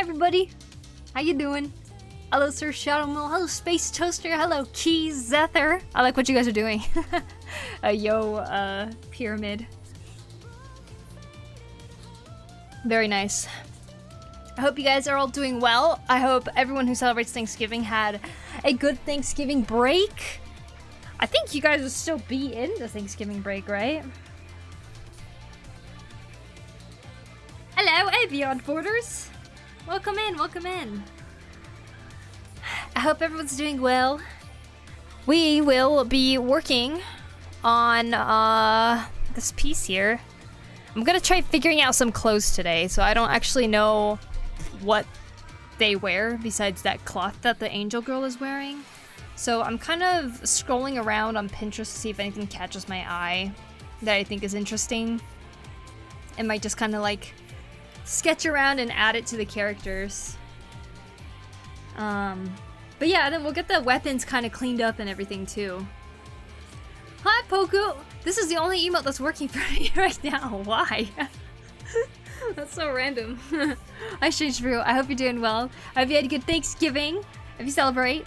everybody. How you doing? Hello, Sir Shadowmill. Hello, Space Toaster. Hello, Keys Zether. I like what you guys are doing. Pyramid. Very nice. I hope you guys are all doing well. I hope everyone who celebrates Thanksgiving had a good Thanksgiving break. I think you guys will still be in the Thanksgiving break, right? Hello, hey, Beyond Borders. Welcome in, welcome in. I hope everyone's doing well. We will be working on this piece here. I'm gonna try figuring out some clothes today, so I don't actually know what they wear besides that cloth that the angel girl is wearing. So I'm kind of scrolling around on Pinterest to see if anything catches my eye that I think is interesting. And might just kind of like sketch around and add it to the characters. But yeah, then we'll get the weapons kind of cleaned up and everything too. Hi, Poku! This is the only emote that's working for me right now. Why? That's so random. Hi, Strange Brew. I hope you're doing well. I hope you had a good Thanksgiving. If you celebrate.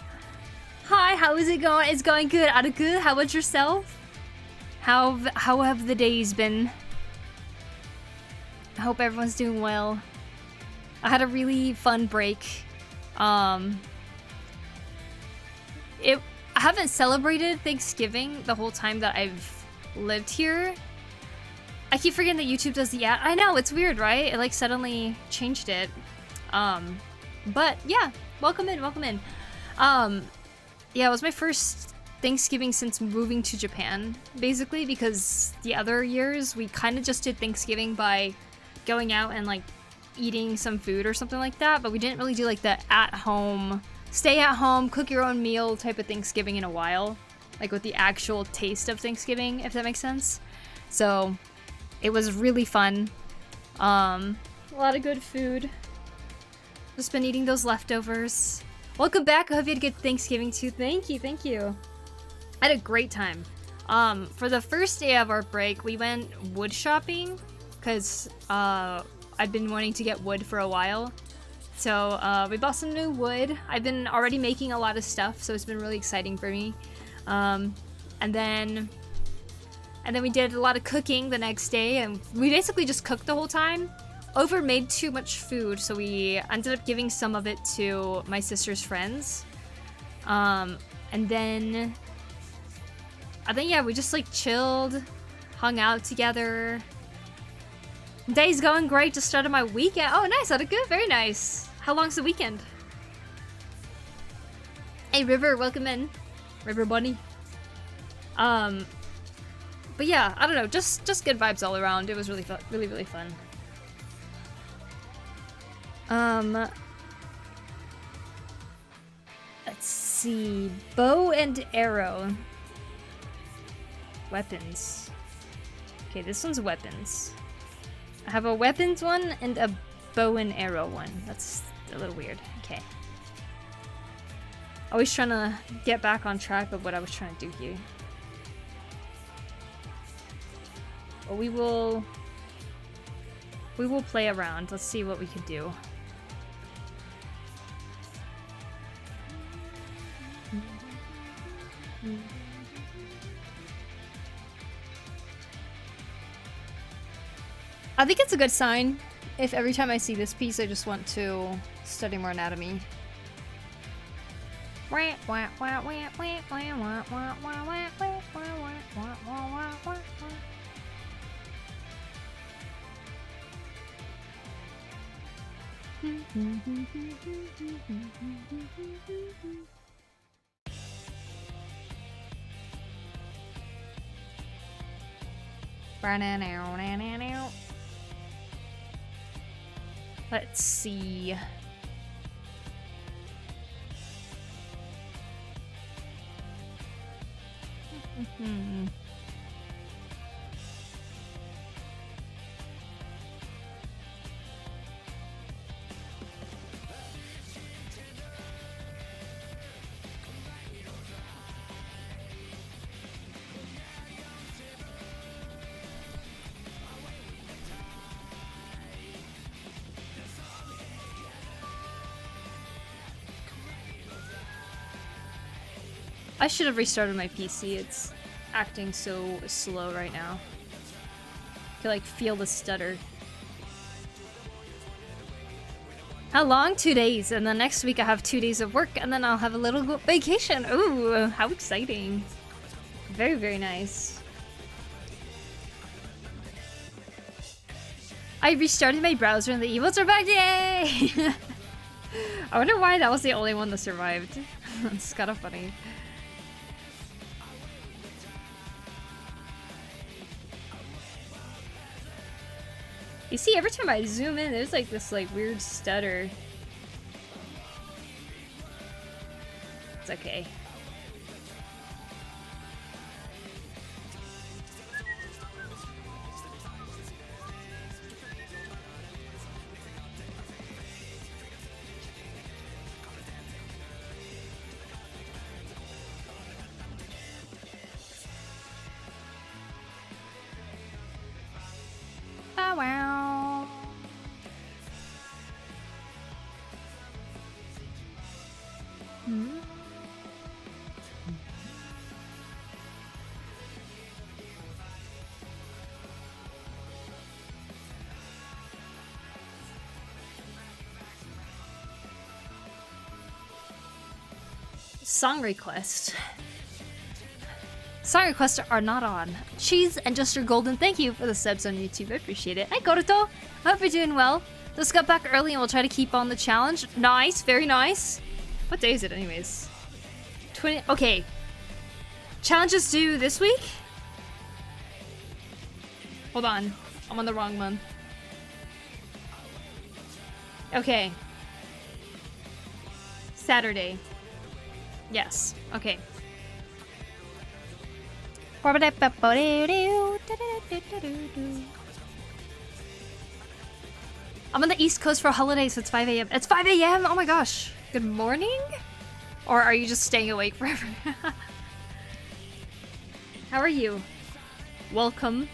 Hi, how is it going? It's going good. Out of good. How about yourself? How have the days been? I hope everyone's doing well. I had a really fun break. I haven't celebrated Thanksgiving the whole time that I've lived here. I keep forgetting that YouTube does the ad. I know, it's weird, right? It like suddenly changed it. But yeah, welcome in, welcome in. Yeah, it was my first Thanksgiving since moving to Japan, basically, because the other years we kind of just did Thanksgiving by going out and like eating some food or something like that, but we didn't really do like the at-home, stay at home, cook your own meal type of Thanksgiving in a while, like with the actual taste of Thanksgiving, if that makes sense. So it was really fun. A lot of good food. Just been eating those leftovers. Welcome back. I hope you had a good Thanksgiving too. Thank you, thank you. I had a great time. For the first day of our break, we went wood shopping because I've been wanting to get wood for a while. So we bought some new wood. I've been already making a lot of stuff, so it's been really exciting for me. And then we did a lot of cooking the next day, and we basically just cooked the whole time. Over made too much food, so we ended up giving some of it to my sister's friends. And then I think, yeah, we just like chilled, hung out together. Day's going great. Just started my weekend. Oh, nice. That good. Very nice. How long's the weekend? Hey, River, welcome in. River Bunny. But yeah, I don't know. Just good vibes all around. It was really fun. Really, really fun. Let's see. Bow and arrow. Weapons. Okay, this one's weapons. I have a weapons one and a bow and arrow one. That's a little weird. Okay. Always trying to get back on track of what I was trying to do here. But we will play around. Let's see what we can do. I think it's a good sign if every time I see this piece I just want to study more anatomy. Let's see. I should have restarted my PC. It's acting so slow right now. I can like feel the stutter. How long? 2 days, and then next week I have 2 days of work, and then I'll have a little vacation. Ooh, how exciting. Very, very nice. I restarted my browser and the emotes are back, yay! I wonder why that was the only one that survived. It's kind of funny. You see, every time I zoom in, there's like this like weird stutter. It's okay. Bow wow. Song request. Song requests are not on. Cheese and Just Your Golden, thank you for the subs on YouTube. I appreciate it. Hi, Koruto. I hope you're doing well. Just got back early and we'll try to keep on the challenge. Nice, very nice. What day is it, anyways? 20. Okay. Challenge is due this week? Hold on. I'm on the wrong month. Okay. Saturday. Yes. Okay. I'm on the East Coast for holidays, so it's 5 a.m. It's 5 a.m.? Oh my gosh. Good morning? Or are you just staying awake forever? How are you? Welcome.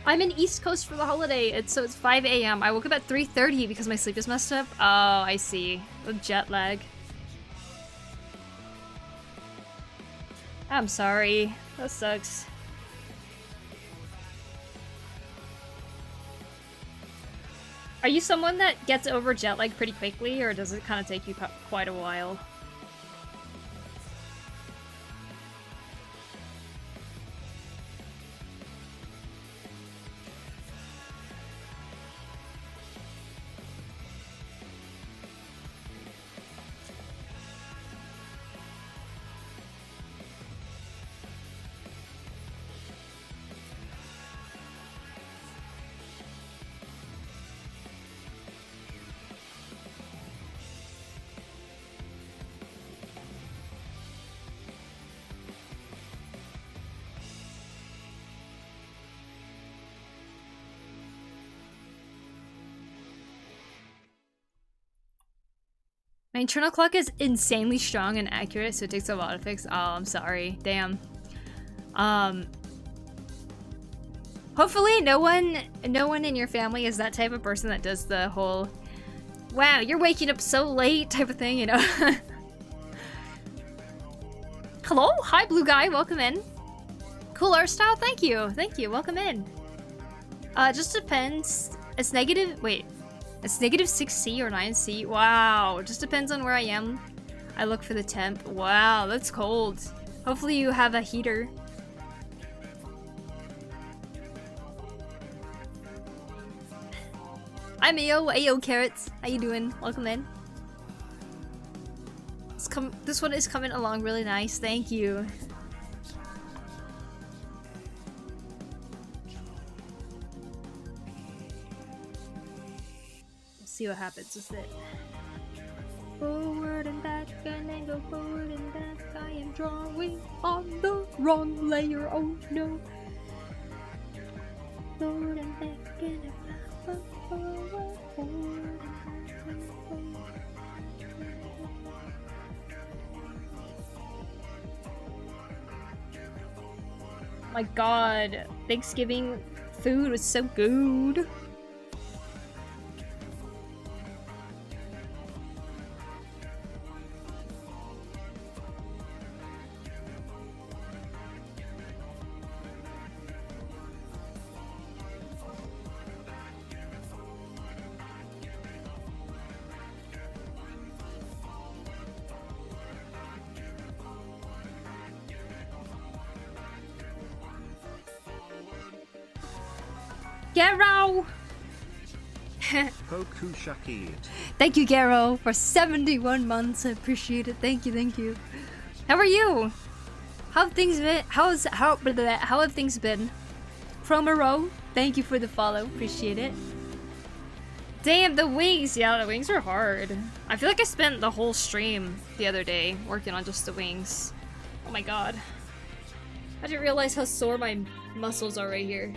I'm in East Coast for the holiday, so it's 5 a.m. I woke up at 3:30 because my sleep is messed up. Oh, I see. The jet lag. I'm sorry. That sucks. Are you someone that gets over jet lag pretty quickly, or does it kind of take you quite a while? My internal clock is insanely strong and accurate, so it takes a while to fix. Oh, I'm sorry. Damn. Hopefully no one in your family is that type of person that does the whole, wow, you're waking up so late type of thing, you know? Hello? Hi, blue guy. Welcome in. Cool art style. Thank you. Thank you. Welcome in. It just depends. It's negative. Wait. It's negative 6C or 9C. Wow. It just depends on where I am. I look for the temp. Wow, that's cold. Hopefully you have a heater. I'm Ayo. Ayo Carrots. How you doing? Welcome in. This one is coming along really nice. Thank you. See what happens with it. Forward and back and then go forward and back. I am drawing on the wrong layer. Oh no. Forward and back and forward, forward and back and forward. My god, Thanksgiving food was so good. Garo! Poku Shakid. Thank you, Garo, for 71 months. I appreciate it. Thank you, thank you. How are you? How have things been? How have things been? Promoro, thank you for the follow. Appreciate it. Damn, the wings. Yeah, the wings are hard. I feel like I spent the whole stream the other day working on just the wings. Oh my god. I didn't realize how sore my muscles are right here.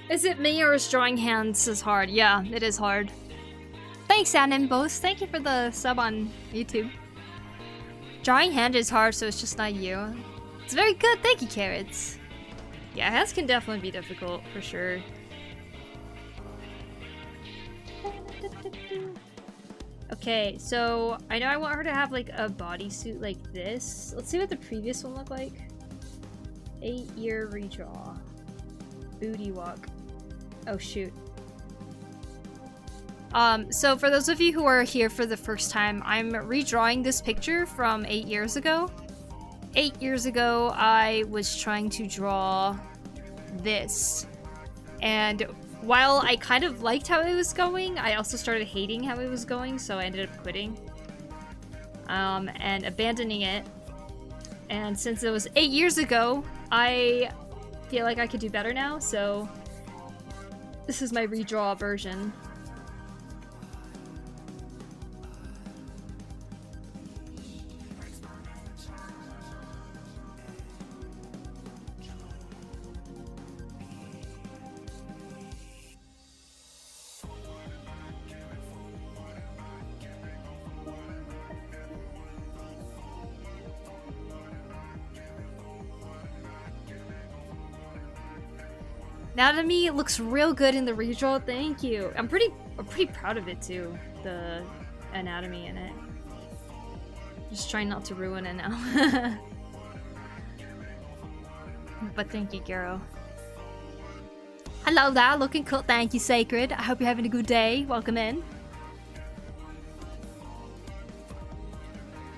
Is it me or is drawing hands is hard? Yeah, it is hard. Thanks, Animbos. Thank you for the sub on YouTube. Drawing hand is hard, so it's just not you. It's very good. Thank you, Carrots. Yeah, hands can definitely be difficult, for sure. Okay, so I know I want her to have like a bodysuit like this. Let's see what the previous one looked like. 8-year redraw. Booty walk. Oh shoot. So for those of you who are here for the first time, I'm redrawing this picture from 8 years ago. 8 years ago, I was trying to draw this. And while I kind of liked how it was going, I also started hating how it was going, so I ended up quitting. And abandoning it. And since it was 8 years ago, I feel like I could do better now, so this is my redraw version. Anatomy looks real good in the redraw. Thank you. I'm pretty proud of it too. The anatomy in it. Just trying not to ruin it now. But thank you, Garo. Hello there, looking cool. Thank you, Sacred. I hope you're having a good day. Welcome in.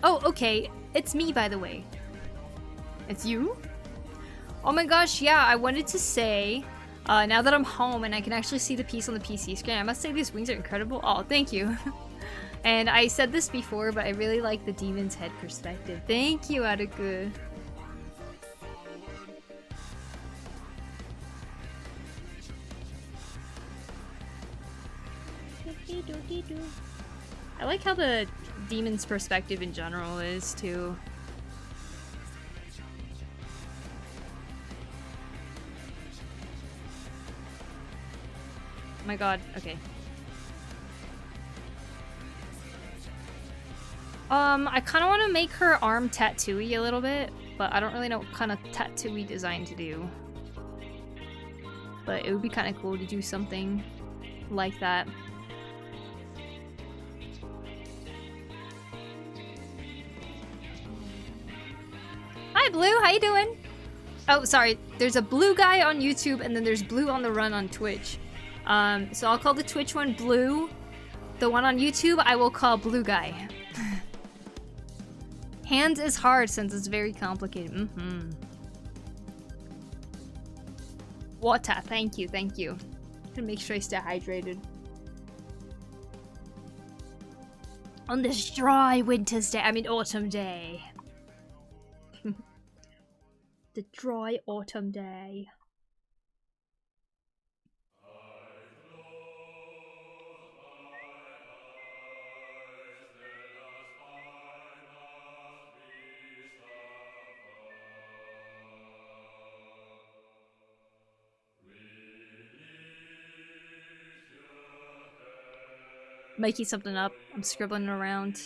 Oh, okay. It's me, by the way. It's you? Oh my gosh, yeah, I wanted to say, now that I'm home and I can actually see the piece on the PC screen, I must say these wings are incredible. Oh, thank you. And I said this before, but I really like the demon's head perspective. Thank you, Aruku. I like how the demon's perspective in general is, too. Oh my god, okay. I kind of want to make her arm tattooy a little bit, but I don't really know what kind of tattooy design to do. But it would be kind of cool to do something like that. Hi, Blue. How you doing? Oh, sorry. There's a Blue guy on YouTube, and then there's Blue on the Run on Twitch. So I'll call the Twitch one Blue. The one on YouTube, I will call Blue Guy. Hands is hard since it's very complicated. Water, thank you, thank you. Gonna make sure I stay hydrated. On this dry winter's day, I mean autumn day. The dry autumn day. making something up. I'm scribbling around.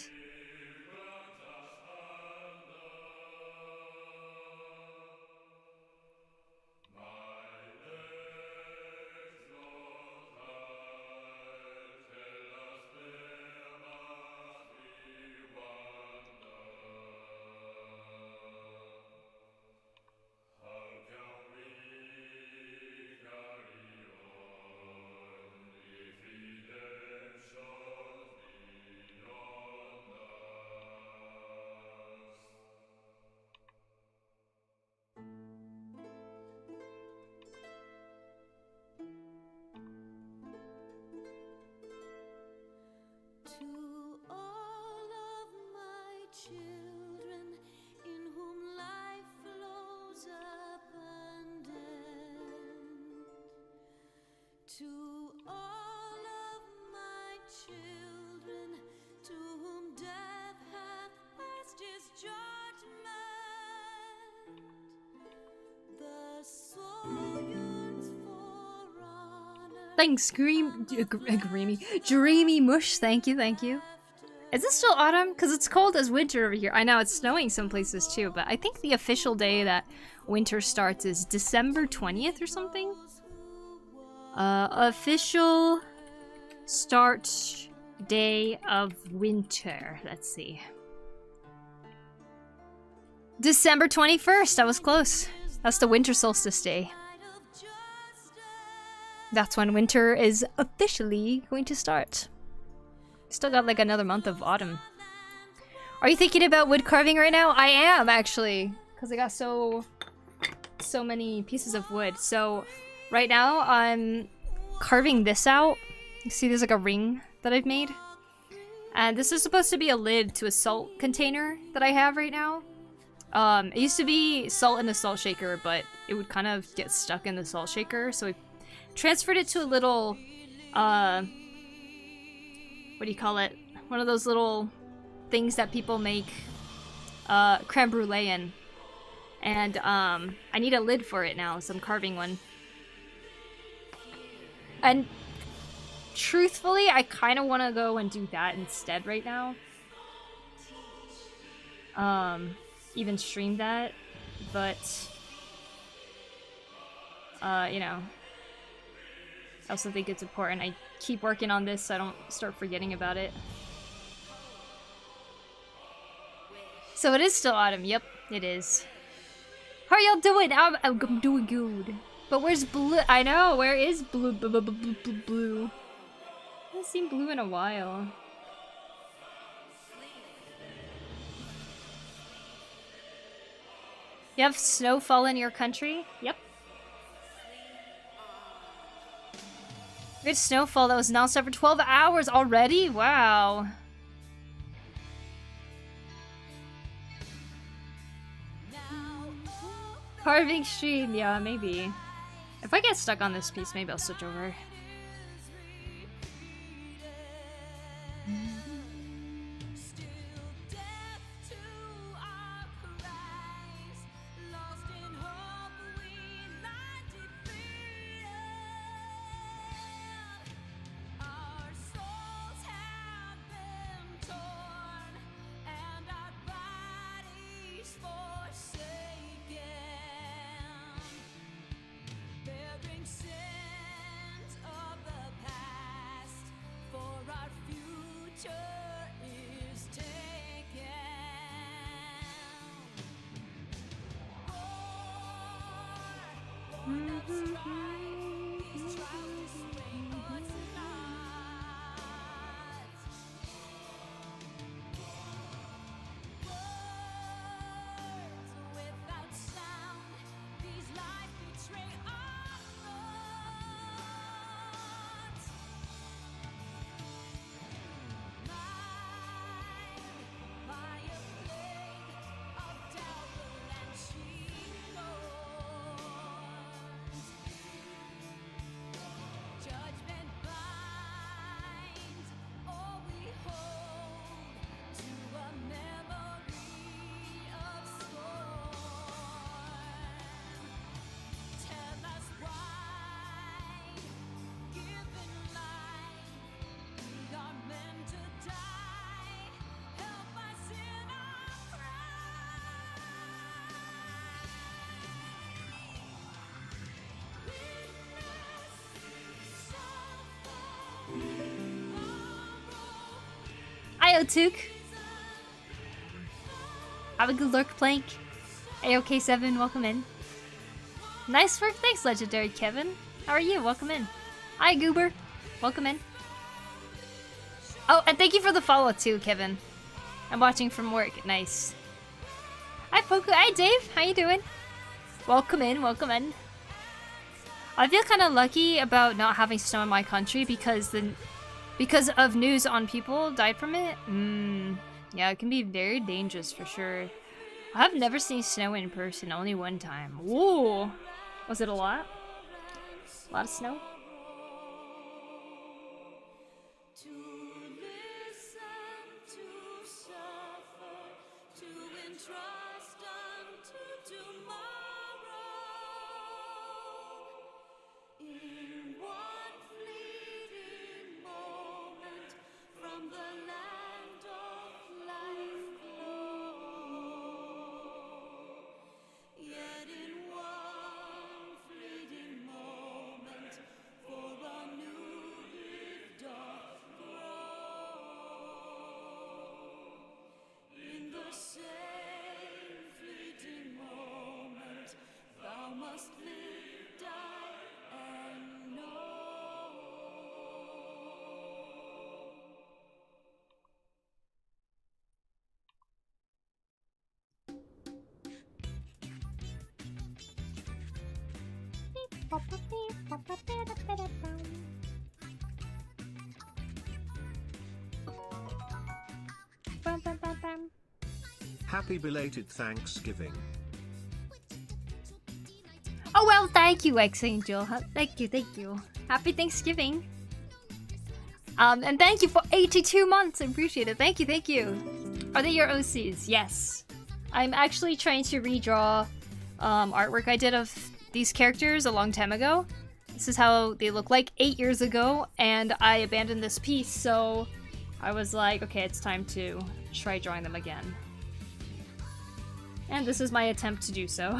To all of my children in whom life flows abundant, to all of my children to whom death hath passed his judgment, the soul yearns for honor. Thanks, Dreamy Mush. Thank you, thank you. Is this still autumn? Because it's cold as winter over here. I know it's snowing some places too, but I think the official day that winter starts is December 20th or something. Official start day of winter. Let's see. December 21st. I was close. That's the winter solstice day. That's when winter is officially going to start. Still got like another month of autumn. Are you thinking about wood carving right now? I am actually, because I got so many pieces of wood. So right now I'm carving this out. You see there's like a ring that I've made. And this is supposed to be a lid to a salt container that I have right now. It used to be salt in the salt shaker, but it would kind of get stuck in the salt shaker. So I transferred it to a little, what do you call it? One of those little things that people make creme brulee in. And I need a lid for it now, so I'm carving one. And truthfully, I kind of want to go and do that instead right now. Even stream that, but you know, I also think it's important I keep working on this so I don't start forgetting about it. So it is still autumn. Yep, it is. How are y'all doing? I'm doing good. But where's blue? I know, where is blue? Blue. I haven't seen blue in a while. You have snowfall in your country? Yep. We had snowfall that was nonstop for 12 hours already? Wow. Carving stream, yeah, maybe. If I get stuck on this piece, maybe I'll switch over. Hi, Otuk. Have a good lurk, Plank. AOK7, welcome in. Nice work, thanks, Legendary Kevin. How are you? Welcome in. Hi, Goober. Welcome in. Oh, and thank you for the follow too, Kevin. I'm watching from work. Nice. Hi, Poku. Hi, Dave. How you doing? Welcome in. Welcome in. I feel kind of lucky about not having snow in my country because of news on people died from it. Yeah, it can be very dangerous for sure. I've never seen snow in person, only one time. Whoa! Was it a lot? A lot of snow? To listen, to suffer, to entrust unto tomorrow. In one fleeting moment from the land of life glow. Yet in one fleeting moment for a new it doth grow. In the same fleeting moment thou must live, die, and know. Happy belated Thanksgiving. Oh well, thank you, X-Angel. Thank you. Happy Thanksgiving. And thank you for 82 months. I appreciate it. Thank you. Are they your OCs? Yes. I'm actually trying to redraw artwork I did of these characters a long time ago. This is how they look like 8 years ago, and I abandoned this piece, so I was like, okay, it's time to try drawing them again. And this is my attempt to do so.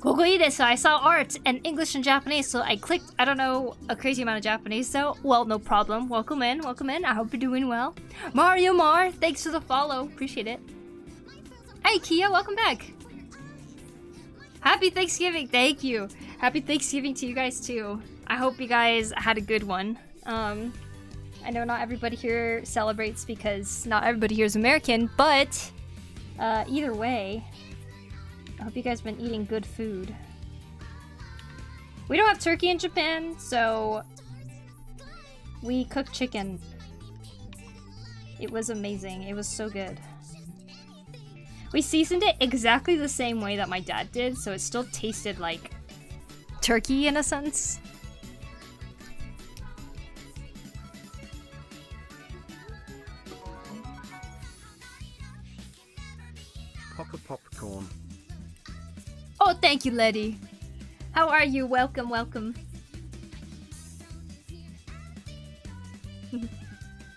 Kogoi desu. I saw art and English and Japanese, so I clicked. I don't know a crazy amount of Japanese, so well, no problem. Welcome in. I hope you're doing well. Mario Mar, thanks for the follow. Appreciate it. Hey Kia, welcome back. Happy Thanksgiving. Thank you. Happy Thanksgiving to you guys too. I hope you guys had a good one. I know not everybody here celebrates because not everybody here is American, but either way, I hope you guys have been eating good food. We don't have turkey in Japan, so we cooked chicken. It was amazing. It was so good. We seasoned it exactly the same way that my dad did, so it still tasted like turkey in a sense. Pop a popcorn. Oh, thank you, Letty. How are you? Welcome.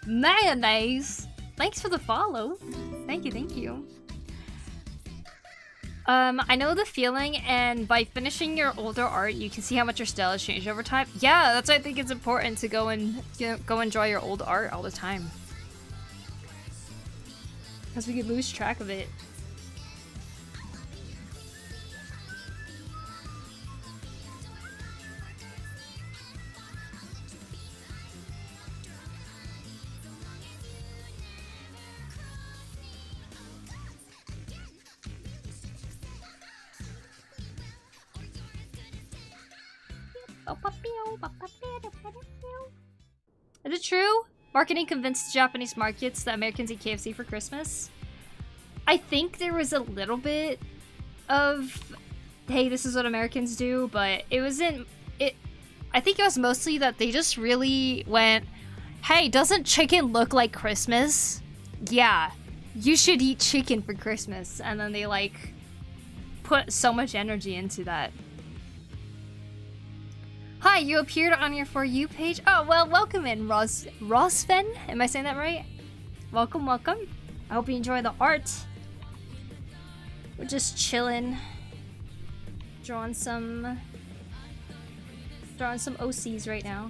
Mayonnaise! Thanks for the follow. Thank you, thank you. I know the feeling, and by finishing your older art, you can see how much your style has changed over time. Yeah, that's why I think it's important to go and go enjoy your old art all the time. Because we could lose track of it. Is it true? Marketing convinced Japanese markets that Americans eat KFC for Christmas? I think there was a little bit of, hey, this is what Americans do, but it wasn't, I think it was mostly that they just really went, hey, doesn't chicken look like Christmas? Yeah, you should eat chicken for Christmas. And then they like put so much energy into that. Hi, you appeared on your For You page. Oh, well, welcome in, Rosven. Am I saying that right? Welcome, welcome. I hope you enjoy the art. We're just chilling. Drawing some OCs right now.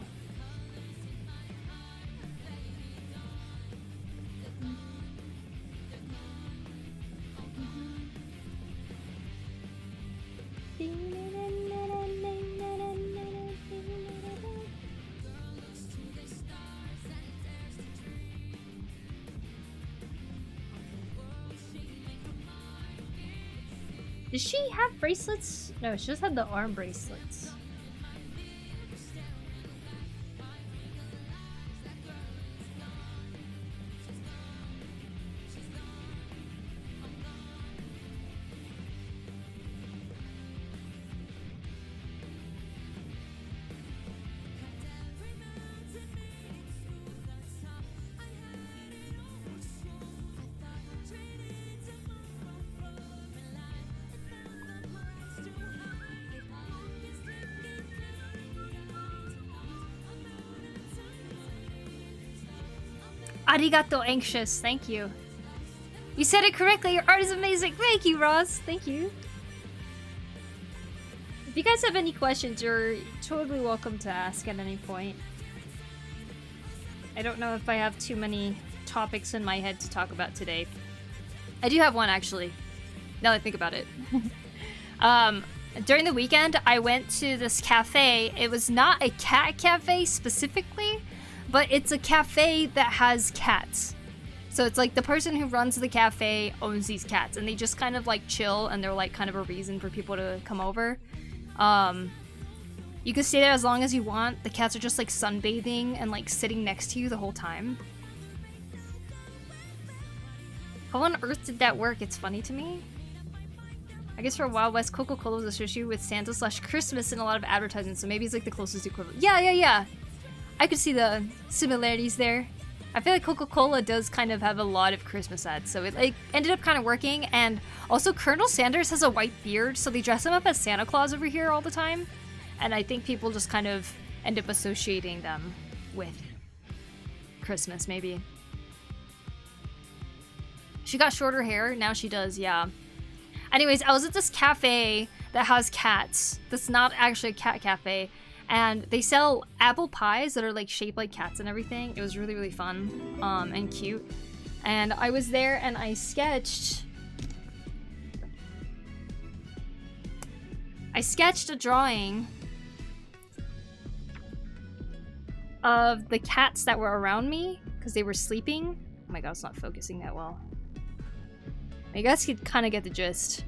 Does she have bracelets? No, she just had the arm bracelets. Arigato, anxious. Thank you. You said it correctly. Your art is amazing. Thank you, Ross. Thank you. If you guys have any questions, you're totally welcome to ask at any point. I don't know if I have too many topics in my head to talk about today. I do have one, actually, now that I think about it. During the weekend, I went to this cafe. It was not a cat cafe specifically, but it's a cafe that has cats. So it's like the person who runs the cafe owns these cats, and they just kind of like chill, and they're like kind of a reason for people to come over. You can stay there as long as you want. The cats are just like sunbathing and like sitting next to you the whole time. How on earth did that work? It's funny to me. I guess for a while, West Coca-Cola was associated with Santa/Christmas in a lot of advertisements, so maybe it's like the closest equivalent. Yeah. I could see the similarities there. I feel like Coca-Cola does kind of have a lot of Christmas ads, so it like ended up kind of working. And also Colonel Sanders has a white beard, so they dress him up as Santa Claus over here all the time. And I think people just kind of end up associating them with Christmas, maybe. She got shorter hair, now she does, yeah. Anyways, I was at this cafe that has cats. That's not actually a cat cafe. And they sell apple pies that are like shaped like cats and everything. It was really, really fun and cute. And I was there and I sketched a drawing of the cats that were around me because they were sleeping. Oh my god, it's not focusing that well. You guys could kind of get the gist.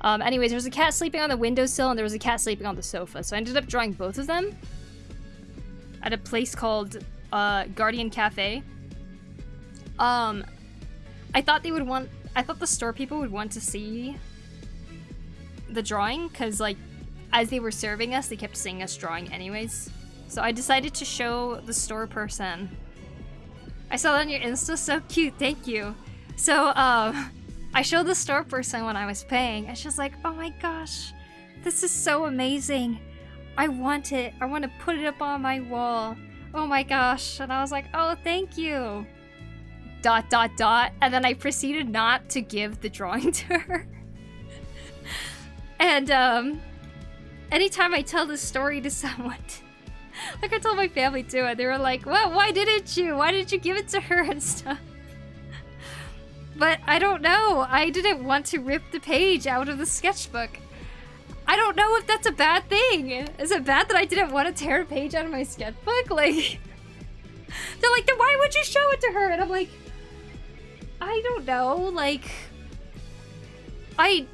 Anyways, there was a cat sleeping on the windowsill and there was a cat sleeping on the sofa. So I ended up drawing both of them at a place called Guardian Cafe. I thought the store people would want to see the drawing because like as they were serving us, they kept seeing us drawing anyways. So I decided to show the store person. I saw that on your Insta, so cute, thank you. So I showed the store person when I was paying, and she was like, oh my gosh, this is so amazing. I want it. I want to put it up on my wall. Oh my gosh. And I was like, oh, thank you. ... And then I proceeded not to give the drawing to her. And anytime I tell this story to someone, like I told my family too, and they were like, "What? Why didn't you? Why did you give it to her and stuff?" But I don't know. I didn't want to rip the page out of the sketchbook. I don't know if that's a bad thing. Is it bad that I didn't want to tear a page out of my sketchbook? Like, they're like, then why would you show it to her? And I'm like, I don't know. Like, I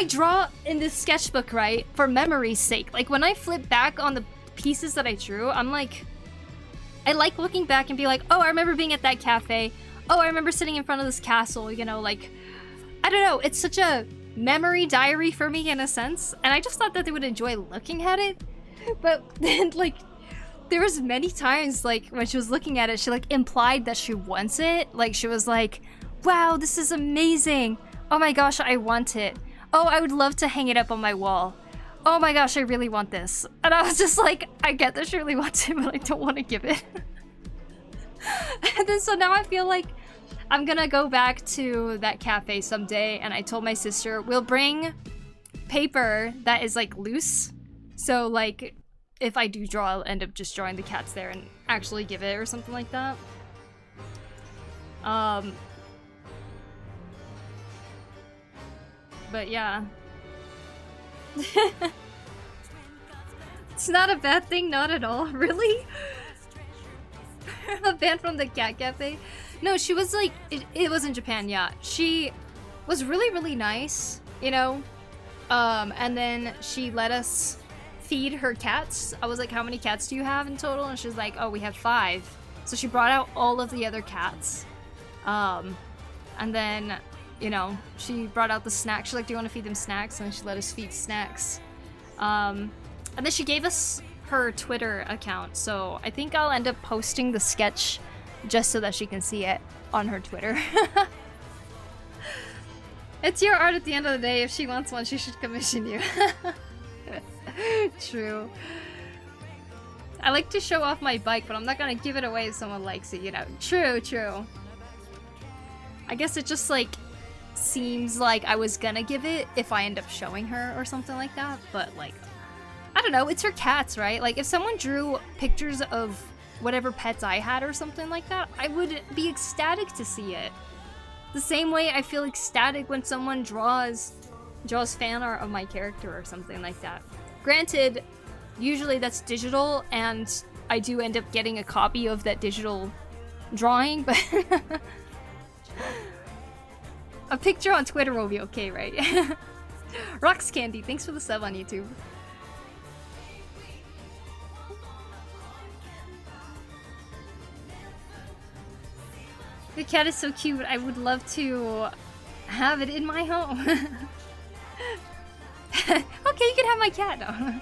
draw in this sketchbook, right, for memory's sake. Like, when I flip back on the pieces that I drew, I'm like, I like looking back and be like, oh, I remember being at that cafe. Oh, I remember sitting in front of this castle, you know, like, I don't know. It's such a memory diary for me in a sense. And I just thought that they would enjoy looking at it. But then, like, there was many times, like, when she was looking at it, she, like, implied that she wants it. Like, she was like, wow, this is amazing. Oh my gosh, I want it. Oh, I would love to hang it up on my wall. Oh my gosh, I really want this. And I was just like, I get that she really wants it, but I don't want to give it. And then so now I feel like I'm gonna go back to that cafe someday, and I told my sister, we'll bring paper that is like loose. So like, if I do draw, I'll end up just drawing the cats there and actually give it or something like that. But yeah. It's not a bad thing, not at all. Really? A band from the cat cafe? No, she was like, it was in Japan, yeah. She was really, really nice, you know? And then she let us feed her cats. I was like, how many cats do you have in total? And she was like, oh, we have 5. So she brought out all of the other cats. And then, you know, she brought out the snacks. She's like, do you want to feed them snacks? And she let us feed snacks. And then she gave us her Twitter account. So I think I'll end up posting the sketch just so that she can see it on her Twitter. It's your art at the end of the day. If she wants one, she should commission you. True. I like to show off my bike, but I'm not gonna give it away if someone likes it, you know. True, true. I guess it just like seems like I was gonna give it if I end up showing her or something like that, but like, I don't know, it's her cats, right? Like if someone drew pictures of whatever pets I had or something like that, I would be ecstatic to see it. The same way I feel ecstatic when someone draws fan art of my character or something like that. Granted, usually that's digital, and I do end up getting a copy of that digital drawing, but a picture on Twitter will be okay, right? Rocks Candy, thanks for the sub on YouTube. The cat is so cute. I would love to have it in my home. Okay, you can have my cat now.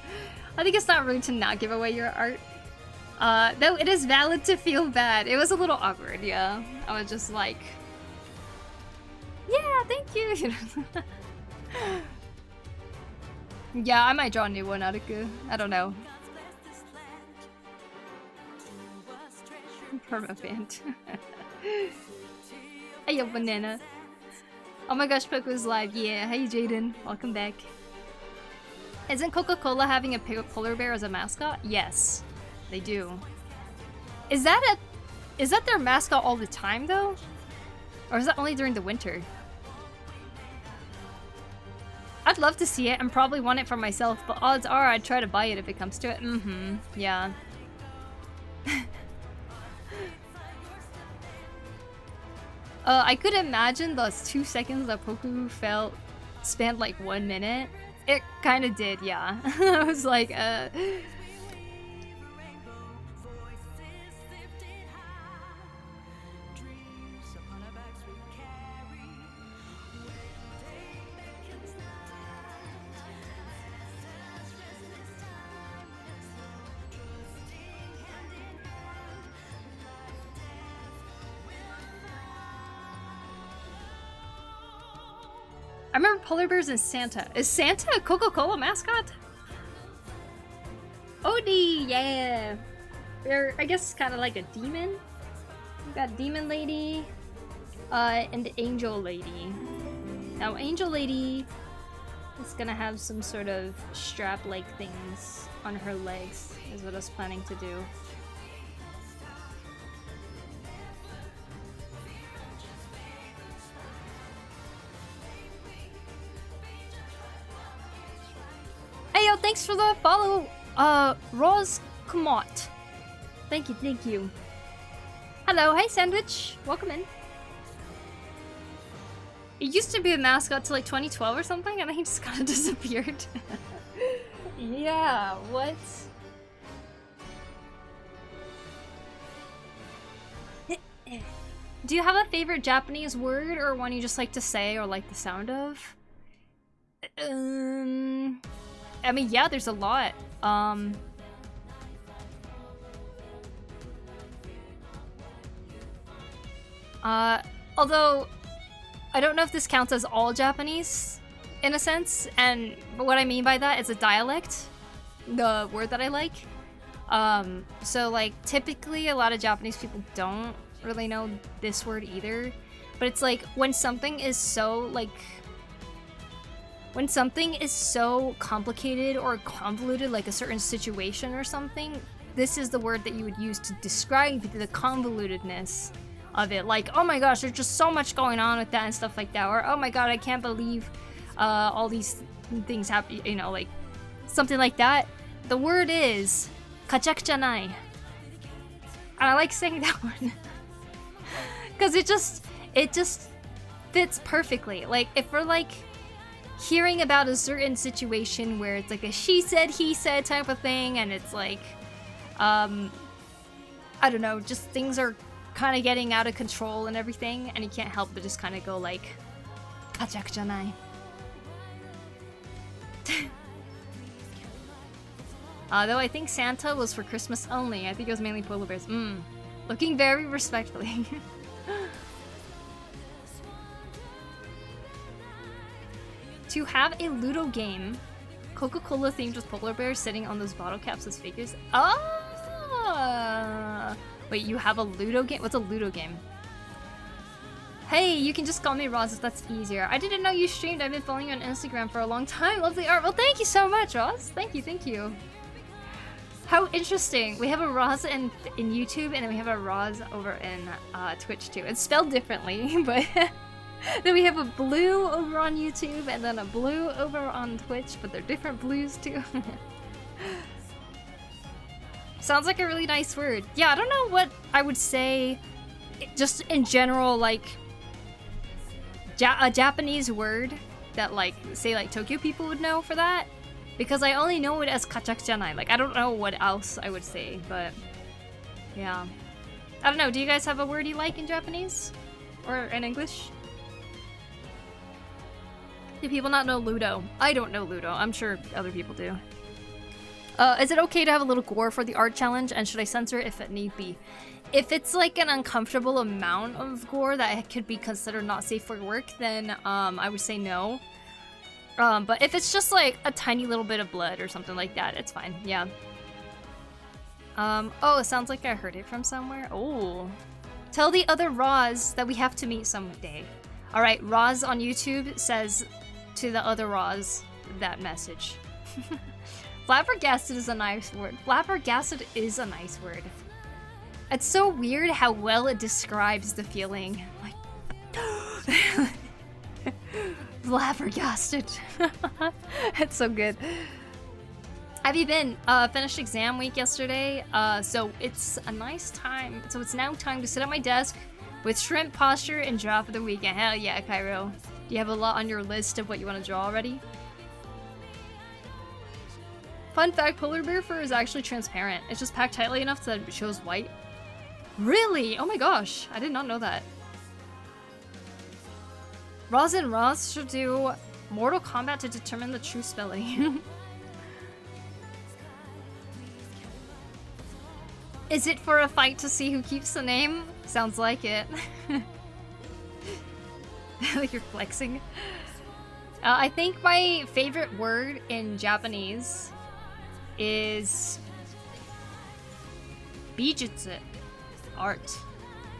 I think it's not rude to not give away your art. Though it is valid to feel bad. It was a little awkward, yeah. I was just like, yeah, thank you. Yeah, I might draw a new one, Aruku. I don't know. Permaband. Hey, yo, banana. Oh my gosh, Poku's live. Yeah, hey, Jaden. Welcome back. Isn't Coca-Cola having a polar bear as a mascot? Yes, they do. Is that their mascot all the time, though? Or is that only during the winter? I'd love to see it and probably want it for myself, but odds are I'd try to buy it if it comes to it. Mm-hmm, yeah. I could imagine those 2 seconds that Poku felt spanned like 1 minute. It kind of did, yeah. I was like, I remember polar bears and Santa. Is Santa a Coca-Cola mascot? Odie, yeah. they're, I guess, kind of like a demon. We've got Demon Lady, and Angel Lady. Now, Angel Lady is gonna have some sort of strap-like things on her legs, is what I was planning to do. Hey yo, thanks for the follow, Rose Kamot. Thank you, thank you. Hello, hey Sandwich, welcome in. It used to be a mascot till like 2012 or something, and then he just kind of disappeared. Yeah, what? Do you have a favorite Japanese word or one you just like to say or like the sound of? I mean, yeah, there's a lot. Although I don't know if this counts as all Japanese in a sense, and what I mean by that is a dialect, the word that I like. So like typically a lot of Japanese people don't really know this word either, but it's like when something is so complicated or convoluted, like a certain situation or something, this is the word that you would use to describe the convolutedness of it. Like, oh my gosh, there's just so much going on with that and stuff like that, or oh my god, I can't believe all these things happen, you know, like something like that. The word is kachakujanai. And I like saying that one because it just fits perfectly. Like if we're like hearing about a certain situation where it's like a she said he said type of thing, and it's like I don't know, just things are kind of getting out of control and everything, and you can't help but just kind of go like kachakujanai. Though I think Santa was for Christmas only. I think it was mainly polar bears. Looking very respectfully. To have a Ludo game, Coca-Cola themed with polar bears sitting on those bottle caps as figures. Oh! Wait, you have a Ludo game? What's a Ludo game? Hey, you can just call me Roz if that's easier. I didn't know you streamed. I've been following you on Instagram for a long time. Lovely art. Well, thank you so much, Roz. Thank you, thank you. How interesting. We have a Roz in YouTube, and then we have a Roz over in Twitch too. It's spelled differently, but then we have a blue over on YouTube, and then a blue over on Twitch, but they're different blues too. Sounds like a really nice word. Yeah, I don't know what I would say, just in general, like a Japanese word that like, say like Tokyo people would know for that. Because I only know it as kachakujanai. Like, I don't know what else I would say, but yeah. I don't know, do you guys have a word you like in Japanese? Or in English? Do people not know Ludo? I don't know Ludo. I'm sure other people do. Is it okay to have a little gore for the art challenge, and should I censor it if it need be? If it's like an uncomfortable amount of gore that could be considered not safe for work, then I would say no. But if it's just like a tiny little bit of blood or something like that, it's fine, yeah. Oh, it sounds like I heard it from somewhere. Oh. Tell the other Roz that we have to meet someday. Alright, Roz on YouTube says to the other Roz that message. Flabbergasted is a nice word. Flabbergasted is a nice word. It's so weird how well it describes the feeling. Like, flabbergasted. It's so good. Have you been? Finished exam week yesterday, so it's a nice time. So it's now time to sit at my desk with shrimp posture and draw for the weekend. Hell yeah, Cairo. Do you have a lot on your list of what you want to draw already? Fun fact, polar bear fur is actually transparent. It's just packed tightly enough that it shows white. Really? Oh my gosh, I did not know that. Roz and Roz should do Mortal Kombat to determine the true spelling. Is it for a fight to see who keeps the name? Sounds like it. Like you're flexing. I think my favorite word in Japanese is Bijutsu. Art.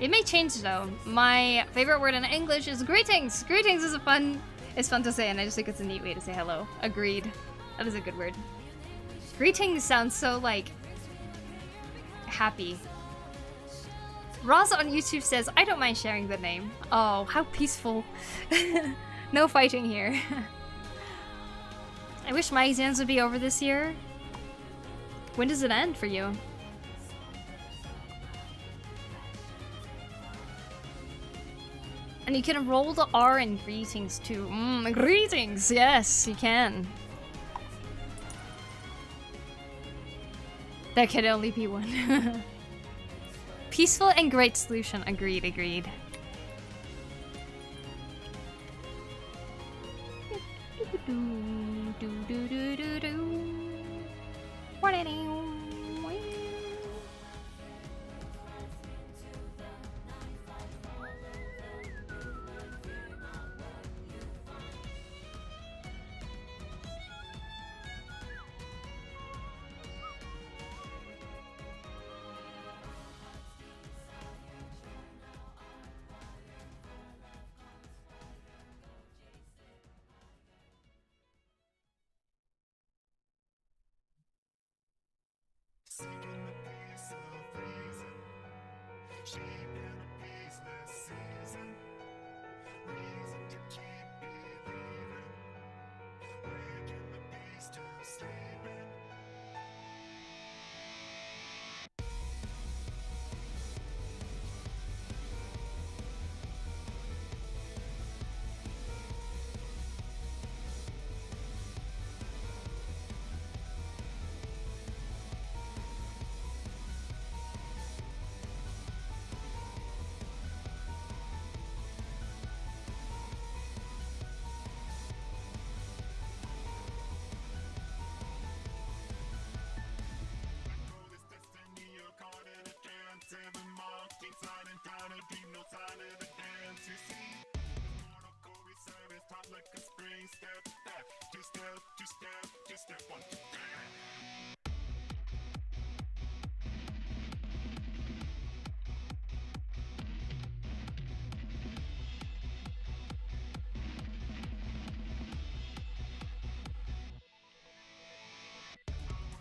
It may change though. My favorite word in English is greetings. Greetings is fun to say, and I just think it's a neat way to say hello. Agreed. That is a good word. Greetings sounds so like happy. Roz on YouTube says, I don't mind sharing the name. Oh, how peaceful. No fighting here. I wish my exams would be over this year. When does it end for you? And you can roll the R in greetings too. Greetings! Yes, you can. There can only be one. Peaceful and great solution. Agreed, agreed.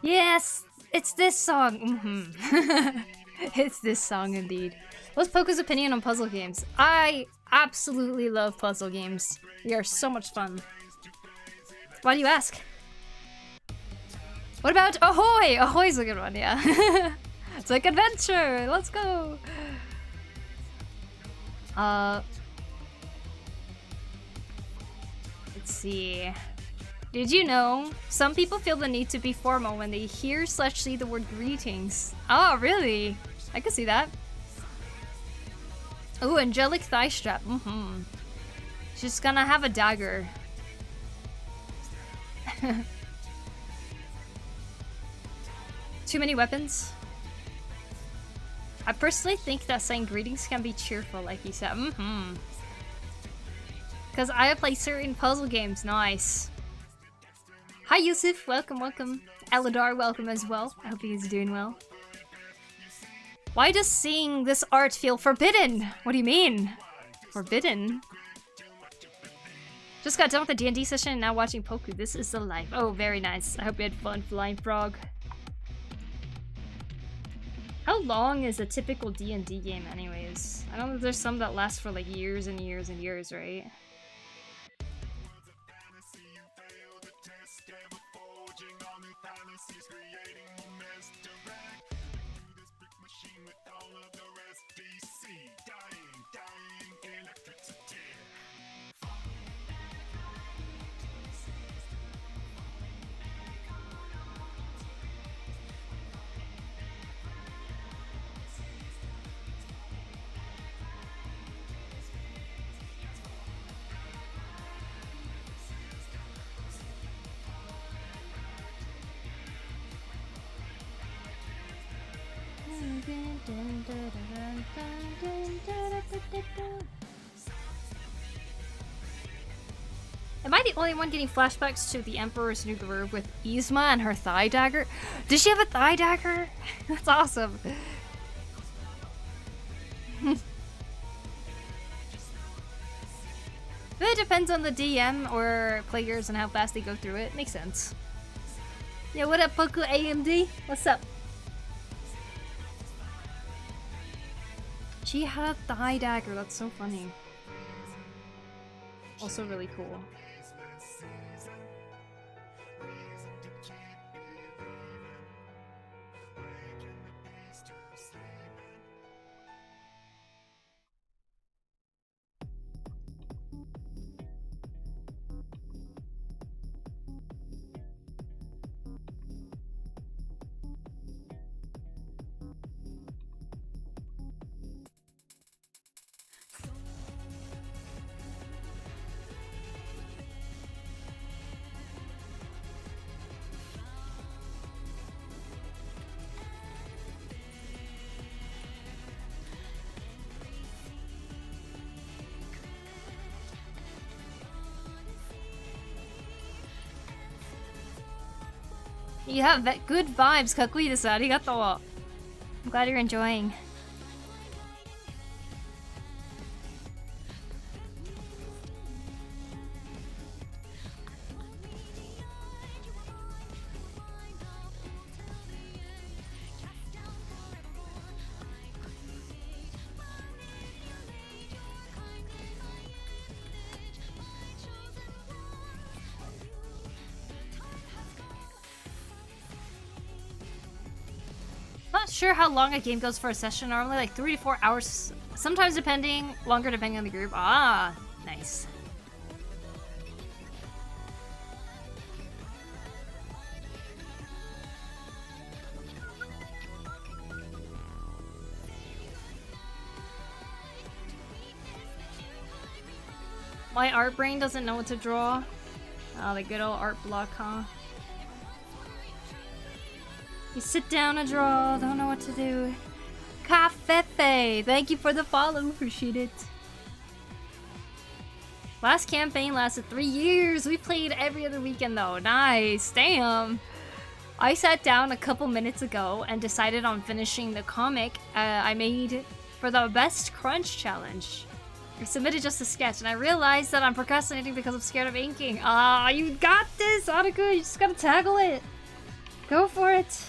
Yes, it's this song. It's this song indeed. What's Poku's opinion on puzzle games? I absolutely love puzzle games. They are so much fun. Why do you ask? What about Ahoy? Ahoy's a good one, yeah. It's like adventure. Let's go. Let's see. Did you know some people feel the need to be formal when they hear/see the word greetings? Oh, really? I can see that. Ooh, angelic thigh strap. She's gonna have a dagger. Too many weapons? I personally think that saying greetings can be cheerful, like you said. Because I play certain puzzle games. Nice. Hi Yusuf, welcome, welcome. Eladar, welcome as well. I hope he's doing well. Why does seeing this art feel forbidden? What do you mean? Forbidden? Just got done with the D&D session and now watching Poku. This is the life. Oh, very nice. I hope you had fun, Flying Frog. How long is a typical D&D game anyways? I know that there's some that last for like years and years and years, right? Am I the only one getting flashbacks to the Emperor's New Groove with Yzma and her thigh dagger? Does she have a thigh dagger? That's awesome. It depends on the DM or players and how fast they go through it. Makes sense. Yeah, what up, Poku AMD? What's up? She had a thigh dagger. That's so funny. Also really cool. You have good vibes, Kakui desu. Arigato. I'm glad you're enjoying. Not sure how long a game goes for a session. Normally like 3 to 4 hours. Sometimes depending, longer depending on the group. Ah, nice. My art brain doesn't know what to draw. Oh, the good old art block, huh? You sit down and draw, don't know what to do. Cafefe, thank you for the follow, appreciate it. Last campaign lasted 3 years. We played every other weekend though. Nice, damn. I sat down a couple minutes ago and decided on finishing the comic I made for the Best Crunch Challenge. I submitted just a sketch and I realized that I'm procrastinating because I'm scared of inking. Ah, you got this, Ataku, you just gotta tackle it. Go for it.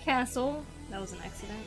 Castle. That was an accident.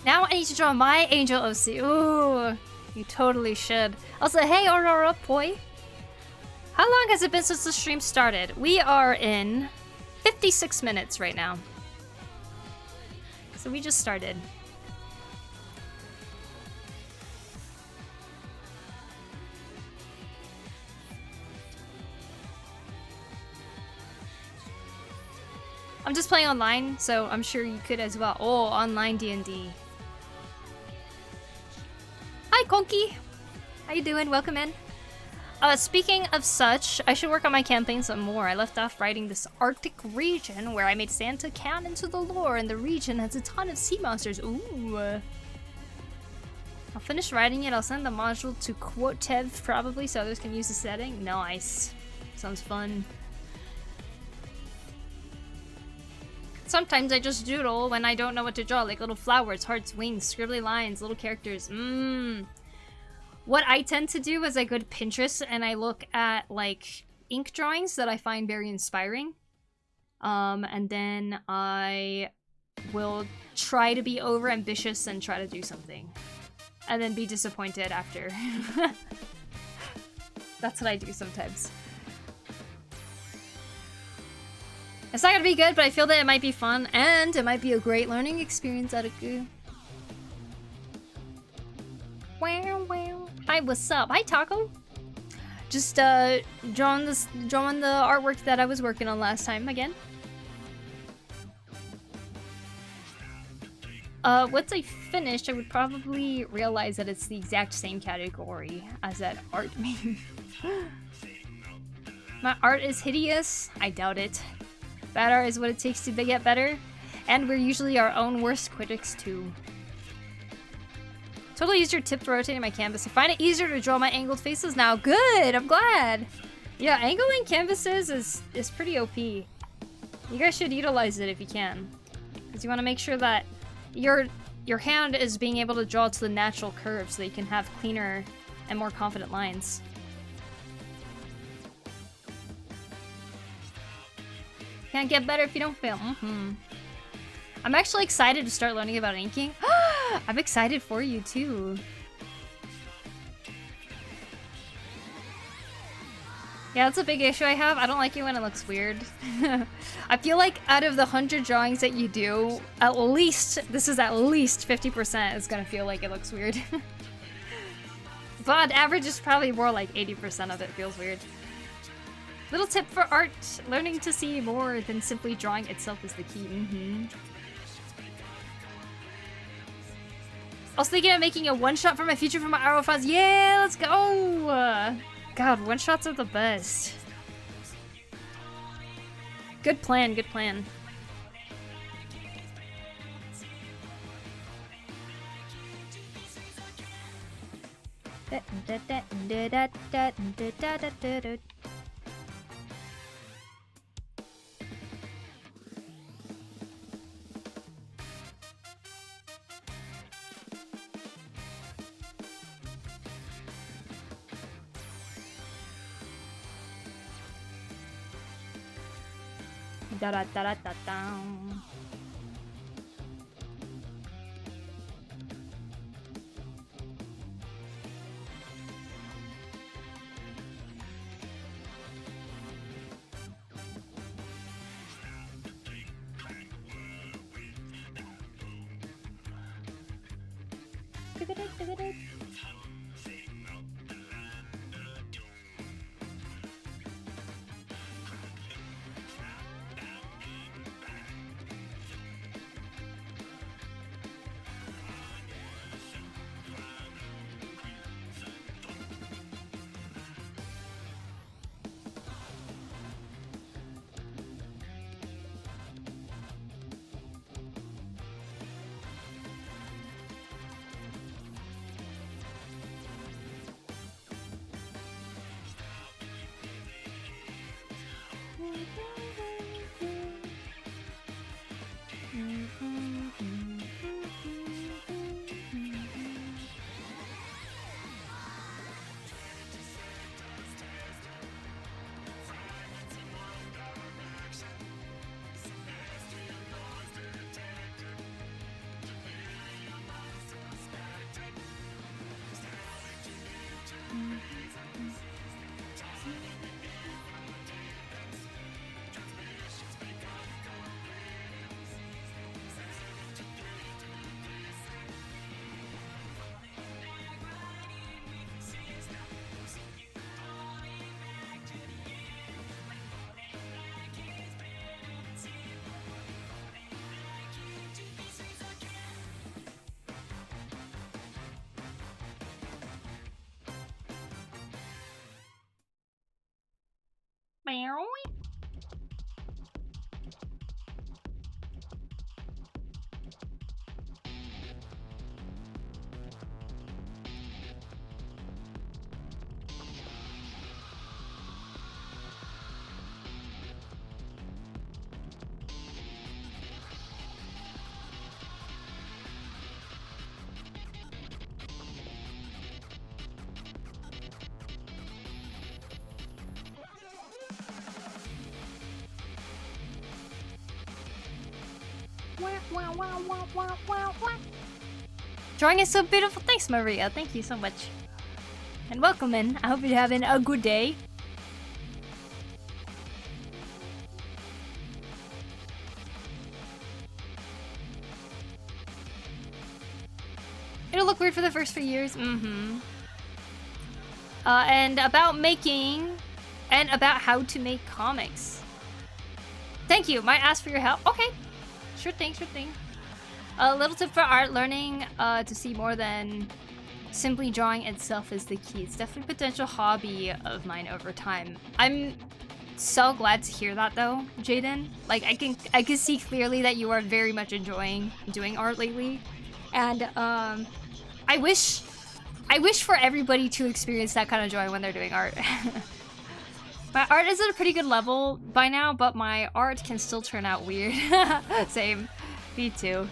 Now I need to draw my Angel OC. Ooh, you totally should. Also, hey Aurora Poi. How long has it been since the stream started? We are in 56 minutes right now. So we just started. I'm just playing online, so I'm sure you could as well. Oh, online D&D. Hi, Konki. How you doing? Welcome in. Speaking of such, I should work on my campaign some more. I left off writing this Arctic region where I made Santa canon to the lore, and the region has a ton of sea monsters. Ooh. I'll finish writing it. I'll send the module to Quotev probably so others can use the setting. Nice. Sounds fun. Sometimes I just doodle when I don't know what to draw, like little flowers, hearts, wings, scribbly lines, little characters. What I tend to do is I go to Pinterest and I look at like ink drawings that I find very inspiring. And then I will try to be over ambitious and try to do something. And then be disappointed after. That's what I do sometimes. It's not gonna be good, but I feel that it might be fun and it might be a great learning experience at a goo. Wow, wow. Hi, what's up? Hi, Taco. Just drawing the artwork that I was working on last time again. Once I finished, I would probably realize that it's the exact same category as that art meme. My art is hideous? I doubt it. Bad art is what it takes to get better, and we're usually our own worst critics too. Totally used your tip for rotating my canvas. I find it easier to draw my angled faces now. Good, I'm glad. Yeah, angling canvases is pretty OP. You guys should utilize it if you can, because you want to make sure that your hand is being able to draw to the natural curve so that you can have cleaner and more confident lines. Can't get better if you don't fail. I'm actually excited to start learning about inking. I'm excited for you too. Yeah, that's a big issue I have. I don't like it when it looks weird. I feel like out of the 100 drawings that you do, at least 50% is gonna feel like it looks weird. But on average, it's probably more like 80% of it feels weird. Little tip for art, learning to see more than simply drawing itself is the key. I was thinking of making a one-shot for my future for my Arrow files. Yeah, let's go! God, one-shots are the best. Good plan, good plan. Da da da da da da. Meow. Drawing is so beautiful. Thanks, Maria. Thank you so much. And welcome in. I hope you're having a good day. It'll look weird for the first few years. And about making and about how to make comics. Thank you. Might ask for your help. Okay. Sure thing, sure thing. A little tip for art learning, to see more than simply drawing itself is the key. It's definitely a potential hobby of mine over time. I'm so glad to hear that though, Jaden. Like I can see clearly that you are very much enjoying doing art lately. And I wish for everybody to experience that kind of joy when they're doing art. My art is at a pretty good level by now, but my art can still turn out weird. Same. Me too.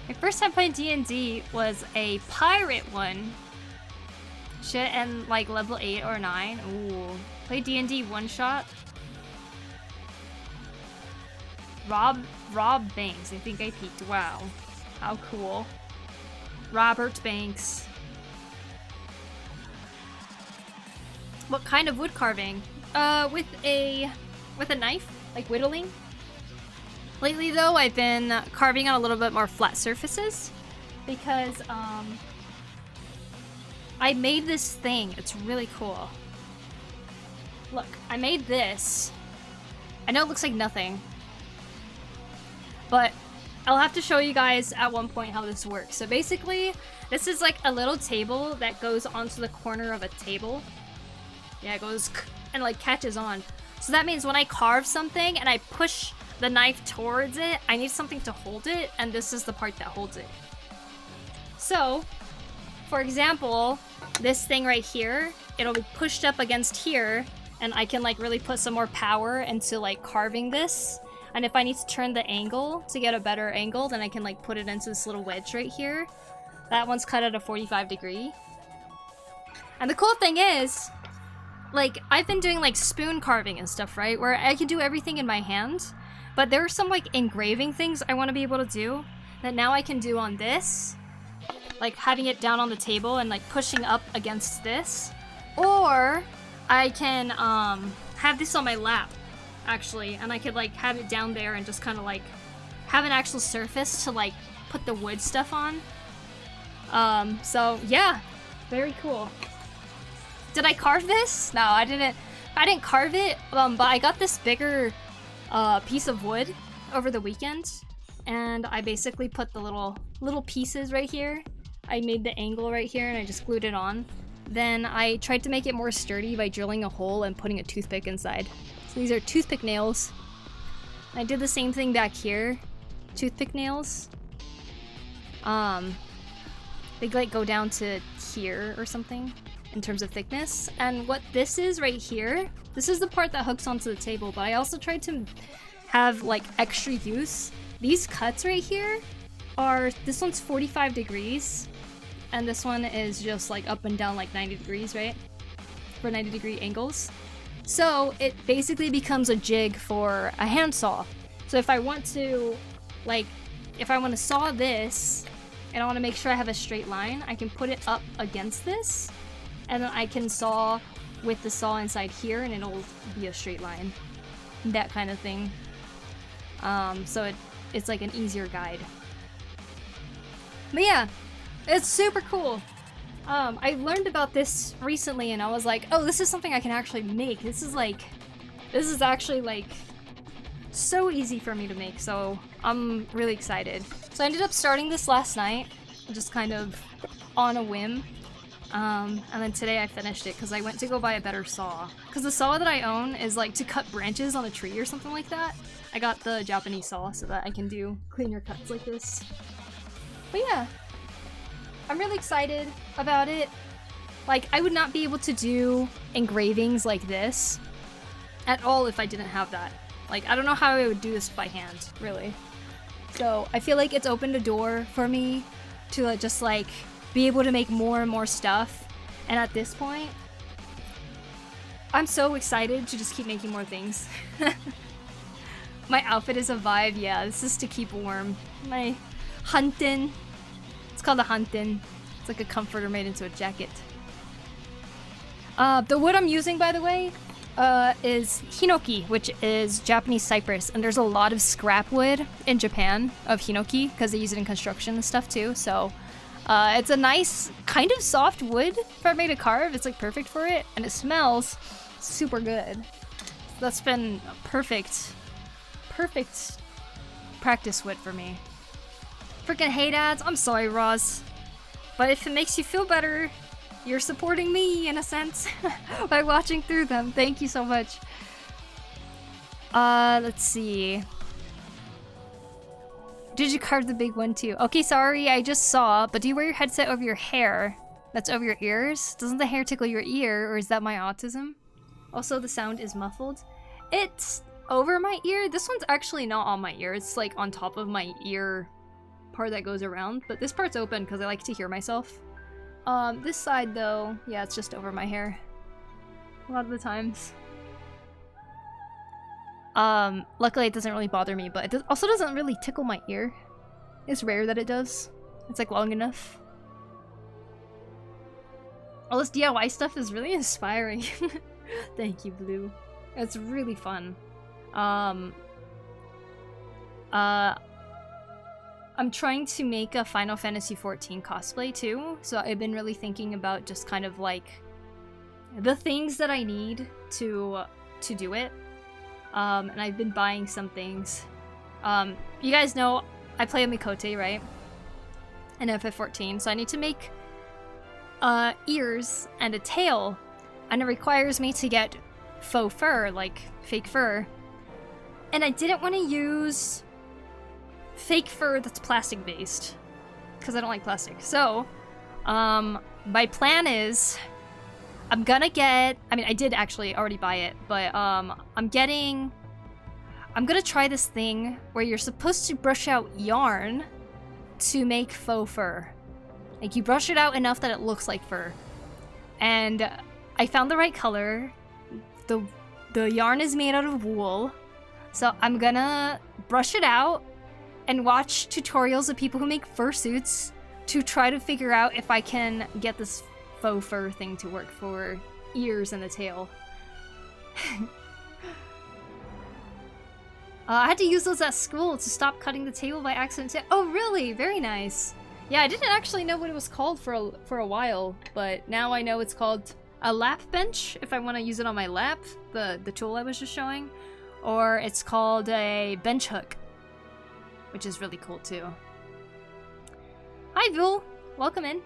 My first time playing D&D was a pirate one. Shit, and like level 8 or 9. Ooh. Play D&D one shot. Rob Banks. I think I peeked. Wow. How cool. Robert Banks. What kind of wood carving? With a knife, like whittling. Lately though, I've been carving on a little bit more flat surfaces because I made this thing. It's really cool. Look, I made this. I know it looks like nothing, but I'll have to show you guys at one point how this works. So basically, this is like a little table that goes onto the corner of a table. Yeah, it goes and like catches on. So that means when I carve something and I push the knife towards it, I need something to hold it, and this is the part that holds it. So, for example, this thing right here, it'll be pushed up against here, and I can like really put some more power into like carving this. And if I need to turn the angle to get a better angle, then I can like put it into this little wedge right here. That one's cut at a 45 degree. And the cool thing is, like, I've been doing like spoon carving and stuff, right? Where I can do everything in my hand. But there are some like engraving things I want to be able to do that now I can do on this. Like having it down on the table and like pushing up against this. Or I can have this on my lap, actually. And I could like have it down there and just kind of like have an actual surface to like put the wood stuff on. So yeah, very cool. Did I carve this? No, I didn't carve it, but I got this bigger piece of wood over the weekend, and I basically put the little pieces right here. I made the angle right here and I just glued it on. Then I tried to make it more sturdy by drilling a hole and putting a toothpick inside. So these are toothpick nails. I did the same thing back here. Toothpick nails. They like go down to here or something in terms of thickness. And what this is right here, this is the part that hooks onto the table, but I also tried to have like extra use. These cuts right here are, this one's 45 degrees, and this one is just like up and down like 90 degrees, right? For 90 degree angles. So it basically becomes a jig for a handsaw. So if I want to, like, if I want to saw this, and I want to make sure I have a straight line, I can put it up against this, and then I can saw with the saw inside here, and it'll be a straight line. That kind of thing. So it's like an easier guide. But yeah, it's super cool. I learned about this recently, and I was like, oh, this is something I can actually make. This is actually like so easy for me to make, so I'm really excited. So I ended up starting this last night, just kind of on a whim. And then today I finished it because I went to go buy a better saw. Because the saw that I own is like to cut branches on a tree or something like that. I got the Japanese saw so that I can do cleaner cuts like this. But yeah, I'm really excited about it. Like, I would not be able to do engravings like this at all if I didn't have that. Like, I don't know how I would do this by hand, really. So, I feel like it's opened a door for me to just, like, be able to make more and more stuff. And at this point, I'm so excited to just keep making more things. My outfit is a vibe, yeah, this is to keep warm. My huntin'. It's called a huntin'. It's like a comforter made into a jacket. The wood I'm using, by the way, is hinoki, which is Japanese cypress. And there's a lot of scrap wood in Japan of hinoki because they use it in construction and stuff too. So it's a nice, kind of soft wood for me to carve. It's like perfect for it. And it smells super good. That's been a perfect practice wood for me. Freaking hate ads. I'm sorry, Roz. But if it makes you feel better, you're supporting me, in a sense, by watching through them. Thank you so much. Let's see. Did you carve the big one too? Okay, sorry, I just saw, but do you wear your headset over your hair? That's over your ears? Doesn't the hair tickle your ear, or is that my autism? Also, the sound is muffled. It's over my ear. This one's actually not on my ear. It's like on top of my ear part that goes around, but this part's open because I like to hear myself. This side though, yeah, it's just over my hair. A lot of the times. Luckily it doesn't really bother me, but it also doesn't really tickle my ear. It's rare that it does. It's like long enough. All this DIY stuff is really inspiring. Thank you, Blue. It's really fun. I'm trying to make a Final Fantasy XIV cosplay too, so I've been really thinking about just kind of like the things that I need to do it. And I've been buying some things. You guys know I play a Mikote, right? In FF14, so I need to make ears and a tail, and it requires me to get faux fur, like fake fur. And I didn't want to use fake fur that's plastic based because I don't like plastic. So my plan is I'm gonna get, I mean I did actually already buy it, but I'm gonna try this thing where you're supposed to brush out yarn to make faux fur. Like you brush it out enough that it looks like fur. And I found the right color. The yarn is made out of wool. So I'm gonna brush it out and watch tutorials of people who make fursuits to try to figure out if I can get this faux fur thing to work for ears and the tail. I had to use those at school to stop cutting the table by accident. Oh, really? Very nice. Yeah, I didn't actually know what it was called for a while, but now I know it's called a lap bench if I want to use it on my lap, the tool I was just showing, or it's called a bench hook, which is really cool too. Hi, Vul. Welcome in.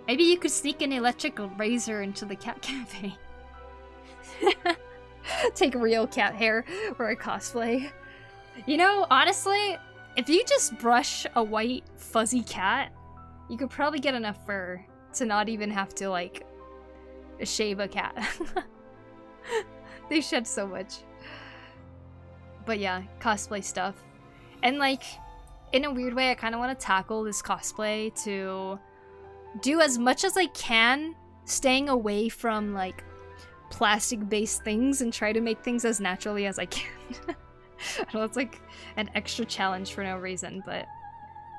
Maybe you could sneak an electric razor into the cat cafe. Take real cat hair for a cosplay. You know, honestly, if you just brush a white fuzzy cat, you could probably get enough fur to not even have to, like, shave a cat. They shed so much. But yeah, cosplay stuff. And, like, in a weird way, I kind of want to tackle this cosplay to do as much as I can, staying away from, like, plastic-based things and try to make things as naturally as I can. I know it's like an extra challenge for no reason, but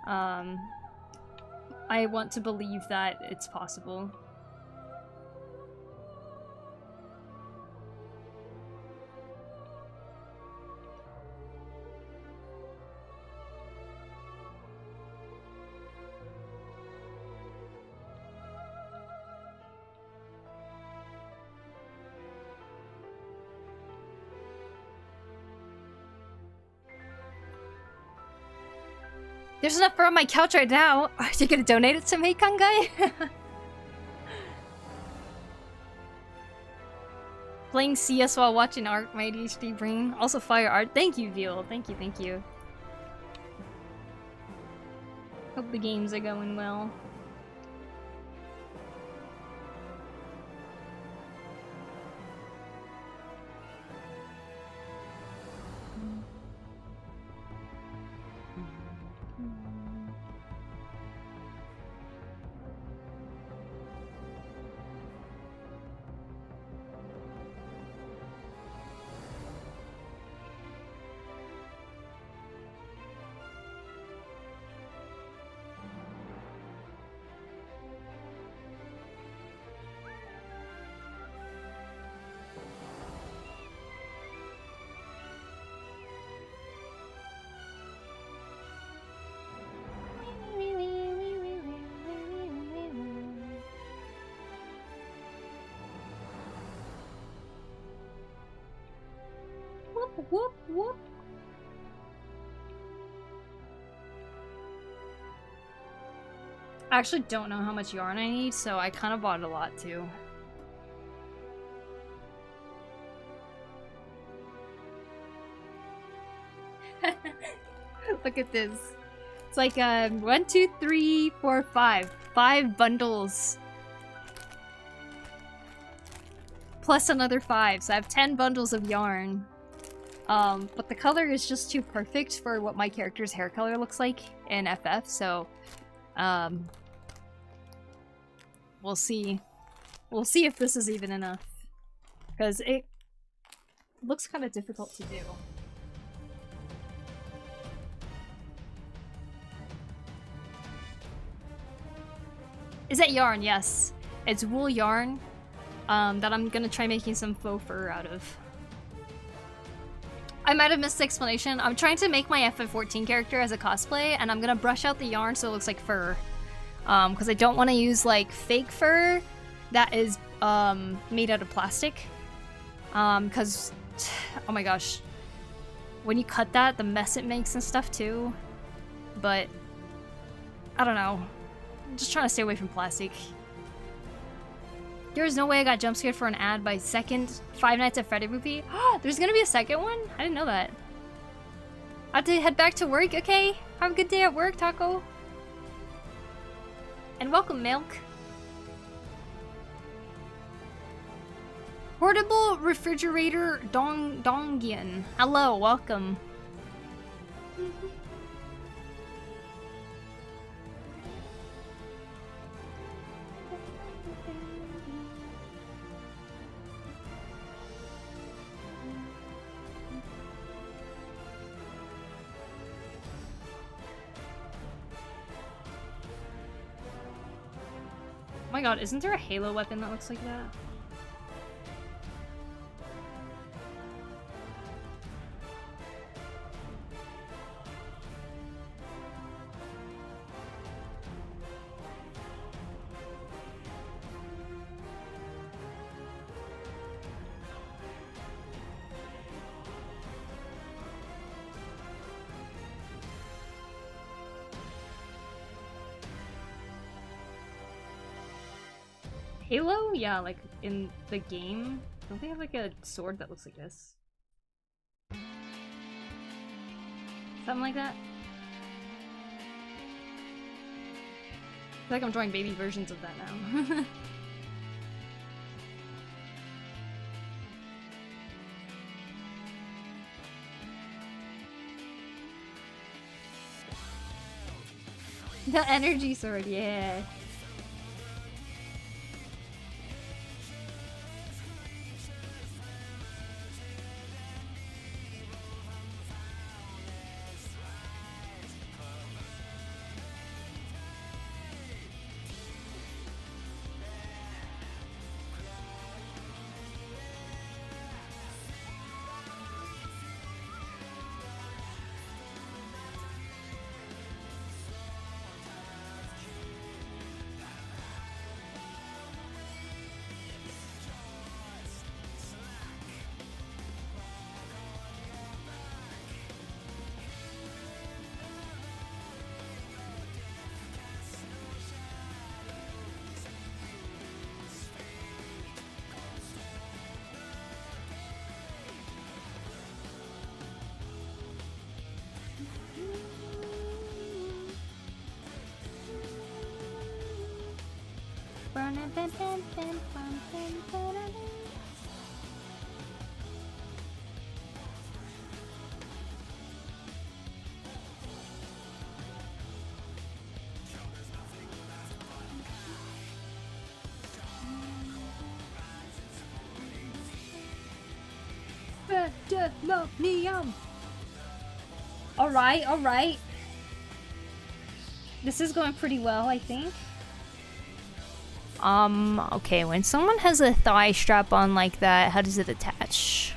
I want to believe that it's possible. There's enough fur on my couch right now. Are you gonna donate it to me, Kangai? Playing CS while watching art, my ADHD brain. Also fire art. Thank you, Veal. Thank you, thank you. Hope the games are going well. Whoop, whoop. I actually don't know how much yarn I need, so I kind of bought a lot too. Look at this. It's like 1, 2, 3, 4, 5. 5 bundles. Plus another 5, so I have 10 bundles of yarn. But the color is just too perfect for what my character's hair color looks like in FF, so we'll see. We'll see if this is even enough. Because it looks kind of difficult to do. Is that yarn? Yes. It's wool yarn that I'm gonna try making some faux fur out of. I might have missed the explanation. I'm trying to make my FF14 character as a cosplay, and I'm gonna brush out the yarn so it looks like fur. Because I don't want to use, like, fake fur that is made out of plastic. Because, oh my gosh. When you cut that, the mess it makes and stuff, too. But, I don't know. I'm just trying to stay away from plastic. There's no way I got jump scared for an ad by second Five Nights at Freddy movie. There's gonna be a second one? I didn't know that. I have to head back to work, okay? Have a good day at work, Taco. And welcome, Milk. Portable refrigerator Dongyan. Hello, welcome. Oh my god, isn't there a Halo weapon that looks like that? Halo? Yeah, like in the game. Don't they have like a sword that looks like this? Something like that? I feel like I'm drawing baby versions of that now. The energy sword, yeah. Pandemonium. Alright, alright. This is going pretty well, I think. Okay, when someone has a thigh strap on like that, how does it attach?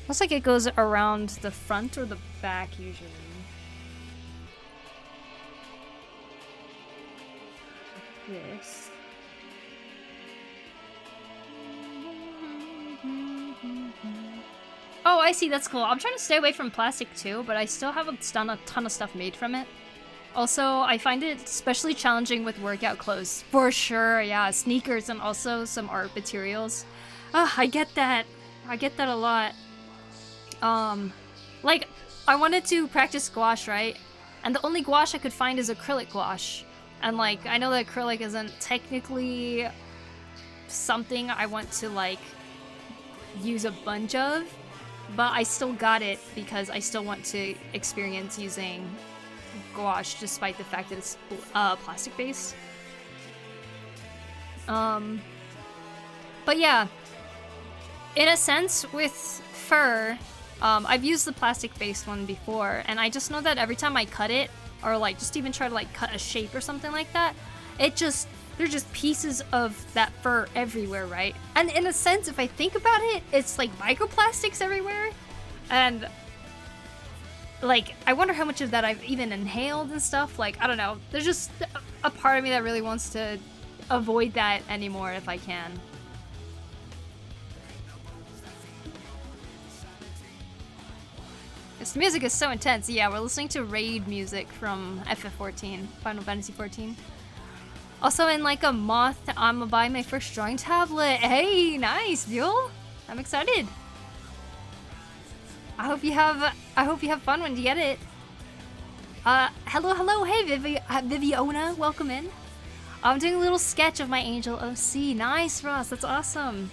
Looks like it goes around the front or the back usually. Like this. Oh, I see, that's cool. I'm trying to stay away from plastic too, but I still haven't done a ton of stuff made from it. Also, I find it especially challenging with workout clothes. For sure, yeah. Sneakers and also some art materials. I get that. I get that a lot. Like, I wanted to practice gouache, right? And the only gouache I could find is acrylic gouache. And like, I know that acrylic isn't technically something I want to like use a bunch of, but I still got it because I still want to experience using gouache despite the fact that it's plastic based. But yeah, in a sense with fur, I've used the plastic based one before, and I just know that every time I cut it or like just even try to like cut a shape or something like that, there's just pieces of that fur everywhere, right? And in a sense, if I think about it, it's like microplastics everywhere. And like, I wonder how much of that I've even inhaled and stuff. Like, I don't know. There's just a part of me that really wants to avoid that anymore if I can. This music is so intense. Yeah, we're listening to raid music from FF14, Final Fantasy 14. Also, in like a month, I'm gonna buy my first drawing tablet. Hey, nice, Buell. I'm excited. I hope you have fun when you get it. Hello, hey Viviona, welcome in. I'm doing a little sketch of my Angel OC. Nice, Ross, that's awesome.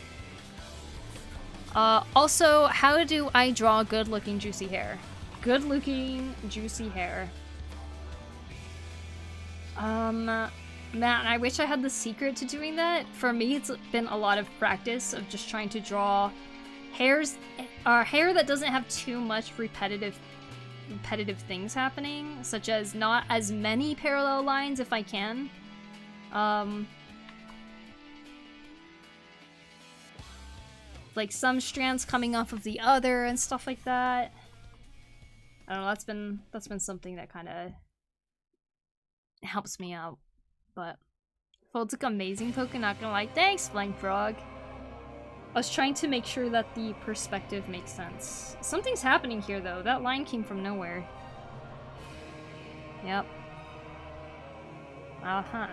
Also, how do I draw good-looking juicy hair? Good-looking juicy hair. Man, I wish I had the secret to doing that. For me, it's been a lot of practice of just trying to draw hair that doesn't have too much repetitive things happening, such as not as many parallel lines if I can. Like some strands coming off of the other and stuff like that. I don't know, that's been something that kind of helps me out. But folds look amazing, Poku, not gonna lie. Thanks, Flying Frog. I was trying to make sure that the perspective makes sense. Something's happening here though. That line came from nowhere. Yep. Uh-huh.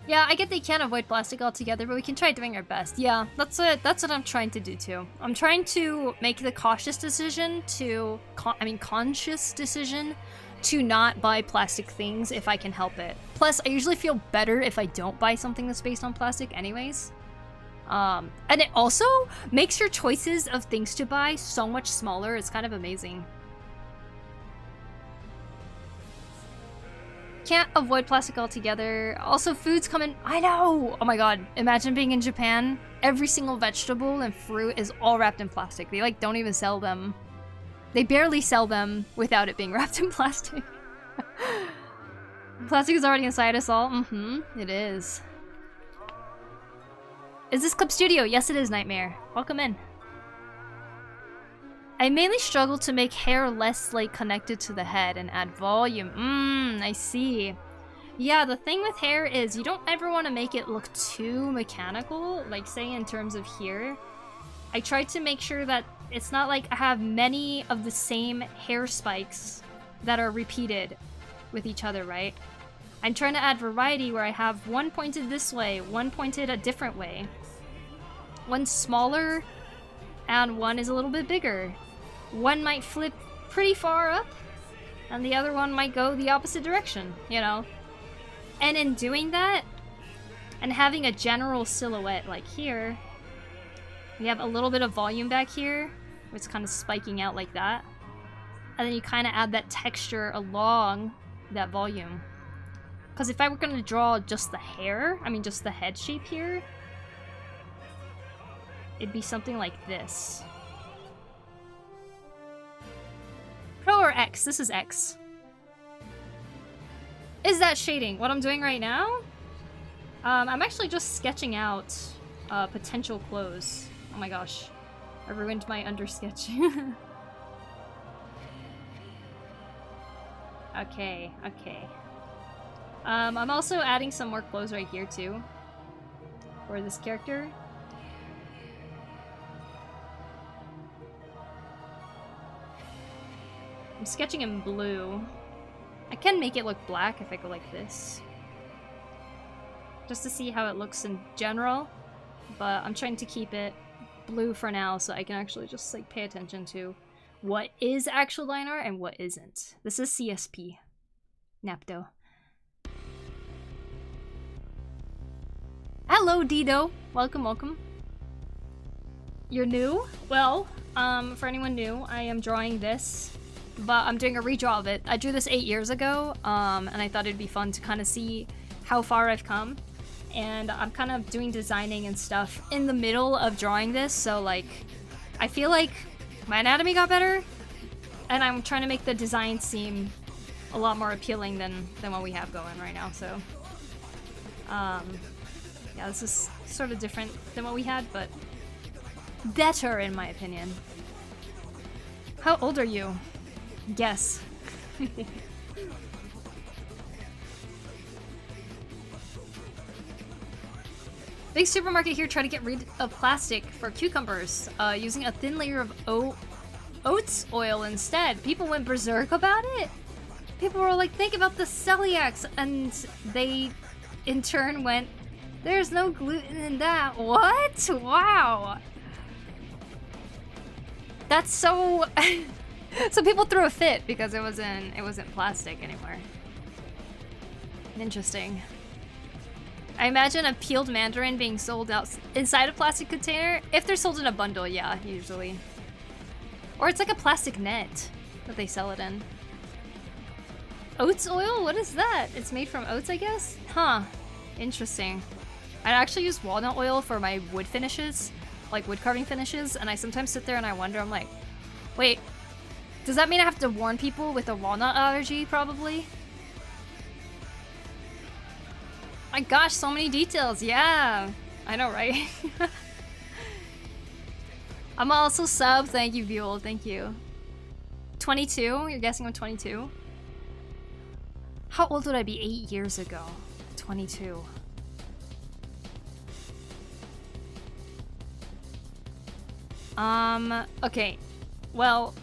Yeah, I get they can't avoid plastic altogether, but we can try doing our best. Yeah, that's what I'm trying to do too. I'm trying to make the conscious decision to not buy plastic things if I can help it. Plus, I usually feel better if I don't buy something that's based on plastic anyways. And it also makes your choices of things to buy so much smaller. It's kind of amazing. Can't avoid plastic altogether. Also, food's coming. I know! Oh my god. Imagine being in Japan. Every single vegetable and fruit is all wrapped in plastic. They like don't even sell them. They barely sell them without it being wrapped in plastic. Plastic is already inside us all. Mm-hmm. It is. Is this Club Studio? Yes, it is, Nightmare. Welcome in. I mainly struggle to make hair less like connected to the head and add volume. I see. Yeah, the thing with hair is you don't ever want to make it look too mechanical, like say in terms of here. I try to make sure that it's not like I have many of the same hair spikes that are repeated with each other, right? I'm trying to add variety where I have one pointed this way, one pointed a different way. One smaller, and one is a little bit bigger. one might flip pretty far up, and the other one might go the opposite direction, you know? And in doing that, and having a general silhouette like here, we have a little bit of volume back here, where it's kind of spiking out like that. And then you kind of add that texture along that volume. Because if I were going to draw just the hair, I mean just the head shape here, it'd be something like this. Pro or X? This is X. Is that shading? What I'm doing right now? I'm actually just sketching out potential clothes. Oh my gosh. I ruined my undersketch. Okay, okay. I'm also adding some more clothes right here too. For this character. I'm sketching in blue. I can make it look black if I go like this. Just to see how it looks in general. But I'm trying to keep it blue for now so I can actually just like pay attention to what is actual line art and what isn't. This is CSP. Napto. Hello, Dido. Welcome, welcome. You're new? Well, for anyone new, I am drawing this, but I'm doing a redraw of it. I drew this 8 years ago, and I thought it'd be fun to kind of see how far I've come. And I'm kind of doing designing and stuff in the middle of drawing this, so like, I feel like my anatomy got better, and I'm trying to make the design seem a lot more appealing than what we have going right now, so. Yeah, this is sort of different than what we had, but better in my opinion. How old are you? Guess. Big supermarket here tried to get rid of plastic for cucumbers using a thin layer of oats oil instead. People went berserk about it. People were like, think about the celiacs, and they in turn went, there's no gluten in that. What? Wow. That's so so people threw a fit because it wasn't plastic anymore. Interesting. I imagine a peeled mandarin being sold out inside a plastic container. If they're sold in a bundle, yeah, usually. Or it's like a plastic net that they sell it in. Oats oil? What is that? It's made from oats, I guess? Huh. Interesting. I actually use walnut oil for my wood finishes, like wood carving finishes, and I sometimes sit there and I wonder, I'm like, wait, does that mean I have to warn people with a walnut allergy, probably? My gosh, so many details. Yeah, I know, right? I'm also sub. Thank you, Buell. Thank you. 22? You're guessing I'm 22? How old would I be 8 years ago? 22. Okay. Well,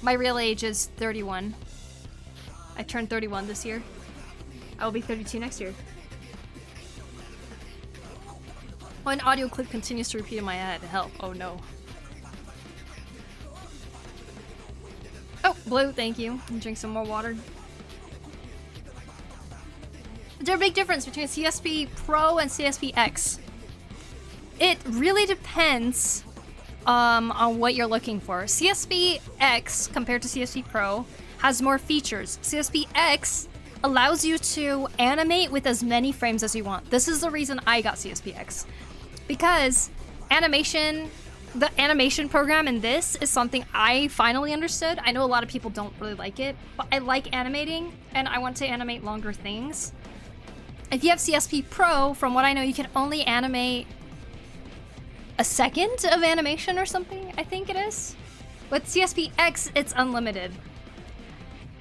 my real age is 31. I turned 31 this year. I will be 32 next year. One audio clip continues to repeat in my head. Help. Oh no. Oh, Blue, thank you. Drink some more water. Is there a big difference between CSP Pro and CSP X? It really depends on what you're looking for. CSP X compared to CSP Pro has more features. CSP X allows you to animate with as many frames as you want. This is the reason I got CSP X. Because the animation program in this is something I finally understood. I know a lot of people don't really like it, but I like animating, and I want to animate longer things. If you have CSP Pro, from what I know, you can only animate a second of animation or something, I think it is. With CSP X, it's unlimited.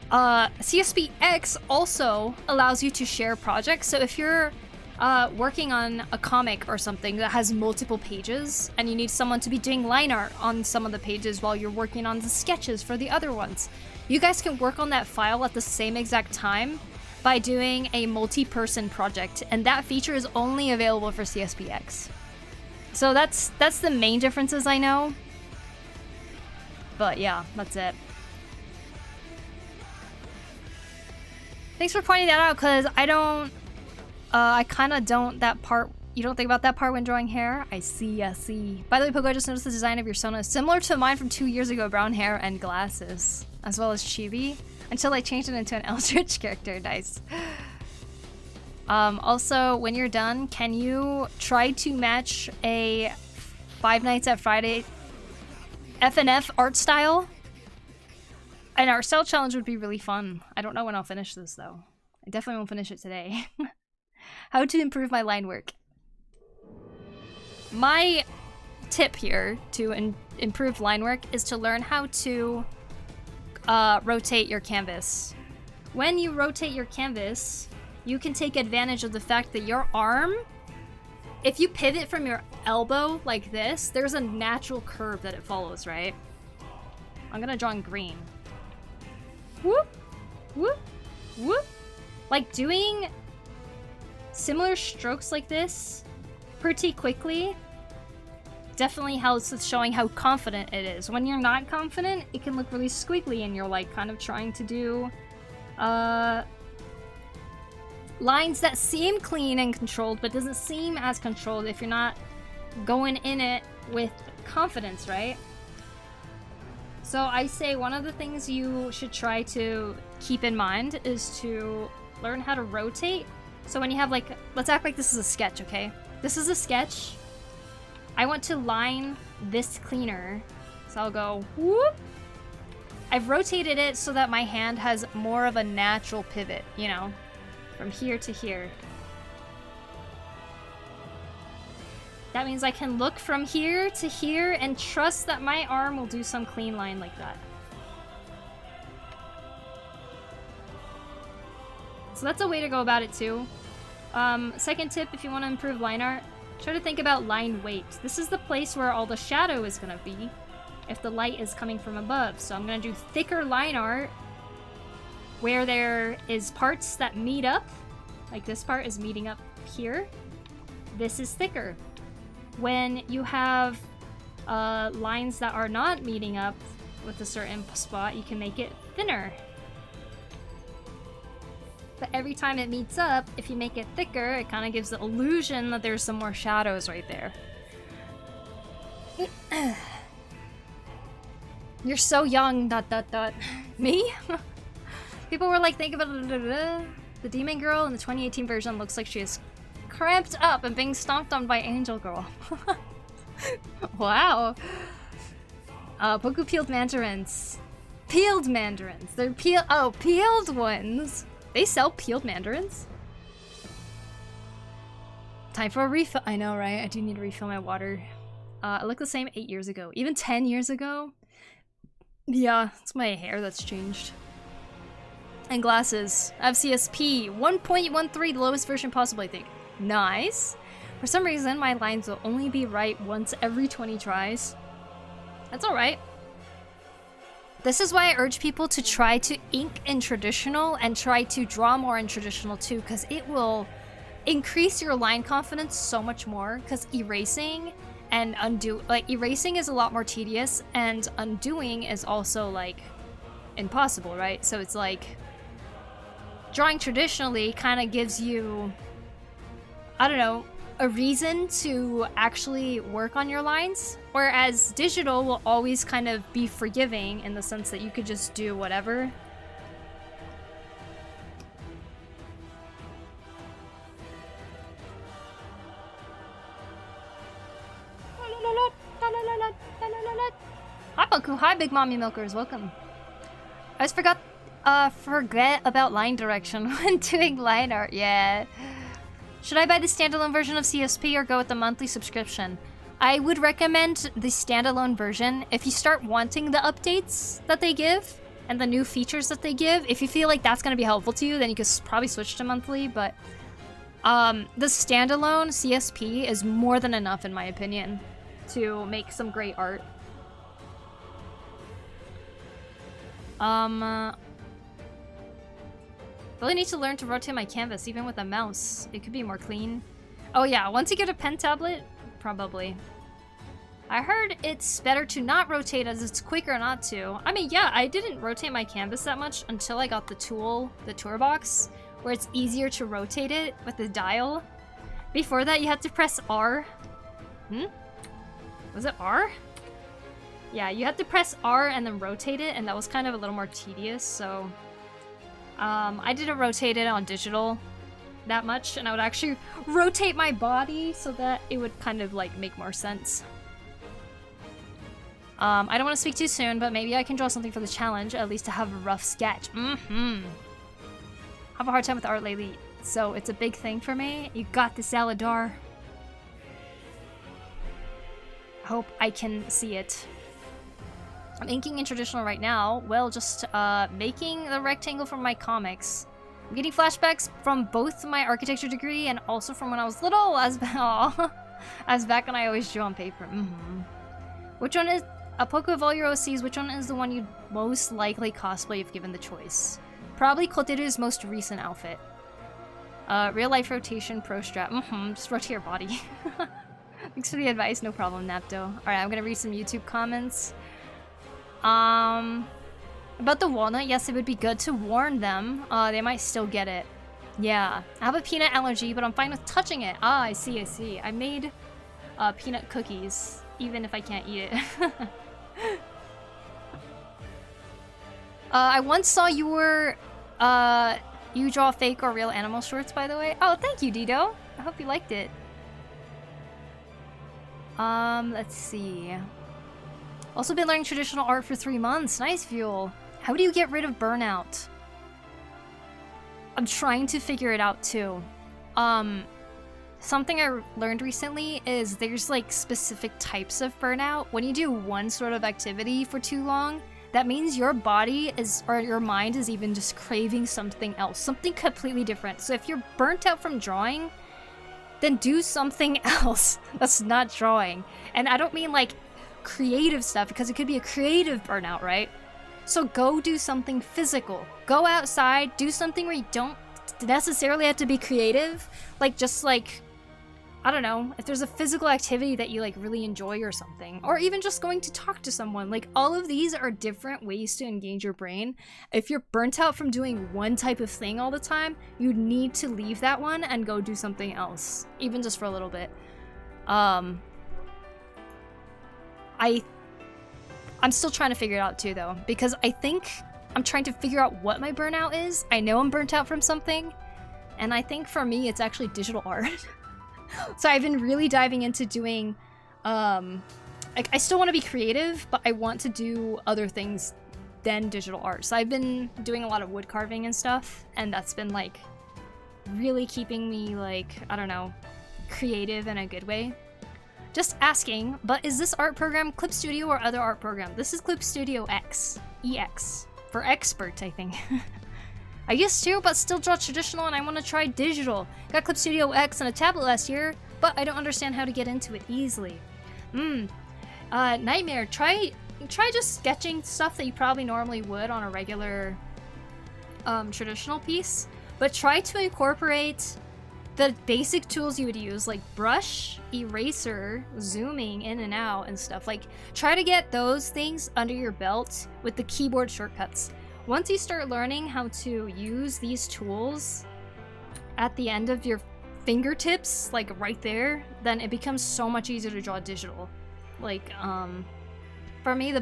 CSP X also allows you to share projects, so if you're working on a comic or something that has multiple pages and you need someone to be doing line art on some of the pages while you're working on the sketches for the other ones, you guys can work on that file at the same exact time by doing a multi-person project, and that feature is only available for CSPX. So that's the main differences I know. But yeah, that's it. Thanks for pointing that out, because I don't, I kind of don't, that part, you don't think about that part when drawing hair? I see, I see. By the way, Poku, I just noticed the design of your Sona is similar to mine from 2 years ago, brown hair and glasses, as well as chibi, until I changed it into an Eldritch character. Nice. Also, when you're done, can you try to match a Five Nights at Friday FNF art style? An art style challenge would be really fun. I don't know when I'll finish this, though. I definitely won't finish it today. How to improve my line work. My tip here to improve line work is to learn how to rotate your canvas. When you rotate your canvas, you can take advantage of the fact that your arm, if you pivot from your elbow like this, there's a natural curve that it follows, right? I'm gonna draw in green. Whoop, whoop, whoop. Like doing similar strokes like this pretty quickly definitely helps with showing how confident it is. When you're not confident, it can look really squiggly and you're like kind of trying to do lines that seem clean and controlled but doesn't seem as controlled if you're not going in it with confidence, right? So I say one of the things you should try to keep in mind is to learn how to rotate. So when you have like, let's act like this is a sketch, okay? This is a sketch. I want to line this cleaner. So I'll go whoop. I've rotated it so that my hand has more of a natural pivot, you know, from here to here. That means I can look from here to here and trust that my arm will do some clean line like that. So that's a way to go about it too. Second tip, if you want to improve line art, try to think about line weight. This is the place where all the shadow is going to be if the light is coming from above. So I'm going to do thicker line art where there is parts that meet up. Like this part is meeting up here. This is thicker. When you have lines that are not meeting up with a certain spot, you can make it thinner. But every time it meets up, if you make it thicker, it kind of gives the illusion that there's some more shadows right there. You're so young, ... Me? People were like, think about it. The demon girl in the 2018 version looks like she is cramped up and being stomped on by Angel Girl. Wow. Poku peeled mandarins. Peeled mandarins. They're peeled ones. They sell peeled mandarins? Time for a refill. I know, right? I do need to refill my water. I looked the same 8 years ago. Even 10 years ago? Yeah, it's my hair that's changed. And glasses. I have CSP 1.13, the lowest version possible, I think. Nice. For some reason, my lines will only be right once every 20 tries. That's alright. This is why I urge people to try to ink in traditional and try to draw more in traditional too, because it will increase your line confidence so much more, because erasing and erasing is a lot more tedious and undoing is also like impossible, right? So it's like drawing traditionally kind of gives you, I don't know, a reason to actually work on your lines, whereas digital will always kind of be forgiving in the sense that you could just do whatever. Hi Poku, hi Big Mommy Milkers, welcome. I just forget about line direction when doing line art, yeah. Should I buy the standalone version of CSP or go with the monthly subscription? I would recommend the standalone version. If you start wanting the updates that they give and the new features that they give, if you feel like that's going to be helpful to you, then you could probably switch to monthly. But the standalone CSP is more than enough, in my opinion, to make some great art. Really need to learn to rotate my canvas, even with a mouse. It could be more clean. Oh yeah, once you get a pen tablet, probably. I heard it's better to not rotate as it's quicker not to. I mean, yeah, I didn't rotate my canvas that much until I got the tool, the toolbox, where it's easier to rotate it with the dial. Before that, you had to press R. Was it R? Yeah, you had to press R and then rotate it, and that was kind of a little more tedious, so... I didn't rotate it on digital that much, and I would actually rotate my body so that it would kind of, like, make more sense. I don't want to speak too soon, but maybe I can draw something for the challenge, at least to have a rough sketch. Have a hard time with art lately, so it's a big thing for me. You got this, Aladar. Hope I can see it. I'm inking in traditional right now. Well, just making the rectangle from my comics. I'm getting flashbacks from both my architecture degree and also from when I was little, as back when I always drew on paper. Which one is... Poku, of all your OCs, which one is the one you'd most likely cosplay if given the choice? Probably Koteru's most recent outfit. Real life rotation, pro strap. Just rotate your body. Thanks for the advice, no problem, Napto. Alright, I'm gonna read some YouTube comments. About the walnut, yes, it would be good to warn them. They might still get it. Yeah, I have a peanut allergy, but I'm fine with touching it. Ah, I see. I made peanut cookies, even if I can't eat it. I once saw you were, you draw fake or real animal shorts, by the way. Oh, thank you, Dido. I hope you liked it. Let's see. Also been learning traditional art for 3 months. Nice, Fuel. How do you get rid of burnout? I'm trying to figure it out too. Something I learned recently is there's like specific types of burnout. When you do one sort of activity for too long, that means your body is, or your mind is even just craving something else, something completely different. So if you're burnt out from drawing, then do something else that's not drawing. And I don't mean like creative stuff, because it could be a creative burnout, right? So go do something physical. Go outside, do something where you don't necessarily have to be creative. Like, just like, I don't know, if there's a physical activity that you like really enjoy or something, or even just going to talk to someone. Like, all of these are different ways to engage your brain. If you're burnt out from doing one type of thing all the time, you need to leave that one and go do something else, even just for a little bit. I'm still trying to figure it out too, though, because I think I'm trying to figure out what my burnout is. I know I'm burnt out from something, and I think for me it's actually digital art. So I've been really diving into doing, like, I still want to be creative, but I want to do other things than digital art. So I've been doing a lot of wood carving and stuff, and that's been like really keeping me, like, I don't know, creative in a good way. Just asking, but is this art program Clip Studio or other art program? This is Clip Studio X, EX, for expert, I think. I used to, but still draw traditional, and I want to try digital. Got Clip Studio X on a tablet last year, but I don't understand how to get into it easily. Nightmare, try just sketching stuff that you probably normally would on a regular traditional piece, but try to incorporate the basic tools you would use, like brush, eraser, zooming in and out and stuff. Like, try to get those things under your belt with the keyboard shortcuts. Once you start learning how to use these tools at the end of your fingertips, like right there, then it becomes so much easier to draw digital. Like, for me, the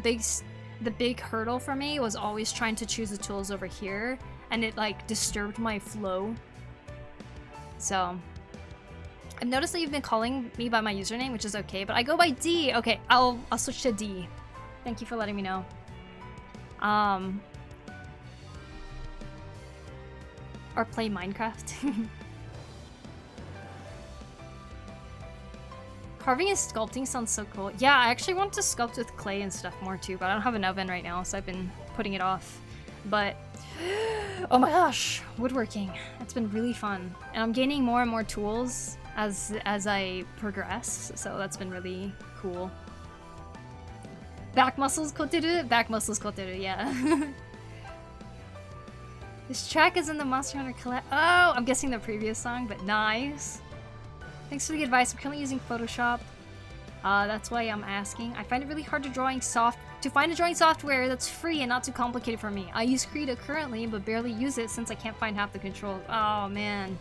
big hurdle for me was always trying to choose the tools over here, and it like disturbed my flow. So I've noticed that you've been calling me by my username, which is okay, but I go by D. Okay, I'll switch to D. Thank you for letting me know. Or play Minecraft. Carving and sculpting sounds so cool. Yeah, I actually want to sculpt with clay and stuff more too, but I don't have an oven right now, so I've been putting it off. But oh my gosh, woodworking. It's been really fun. And I'm gaining more and more tools as I progress, so that's been really cool. Back muscles koteru? Back muscles koteru, yeah. This track is in the Monster Hunter collab. Oh, I'm guessing the previous song, but nice. Thanks for the advice. I'm currently using Photoshop. That's why I'm asking. I find it really hard to find a drawing software that's free and not too complicated for me. I use Krita currently, but barely use it since I can't find half the controls. Oh man.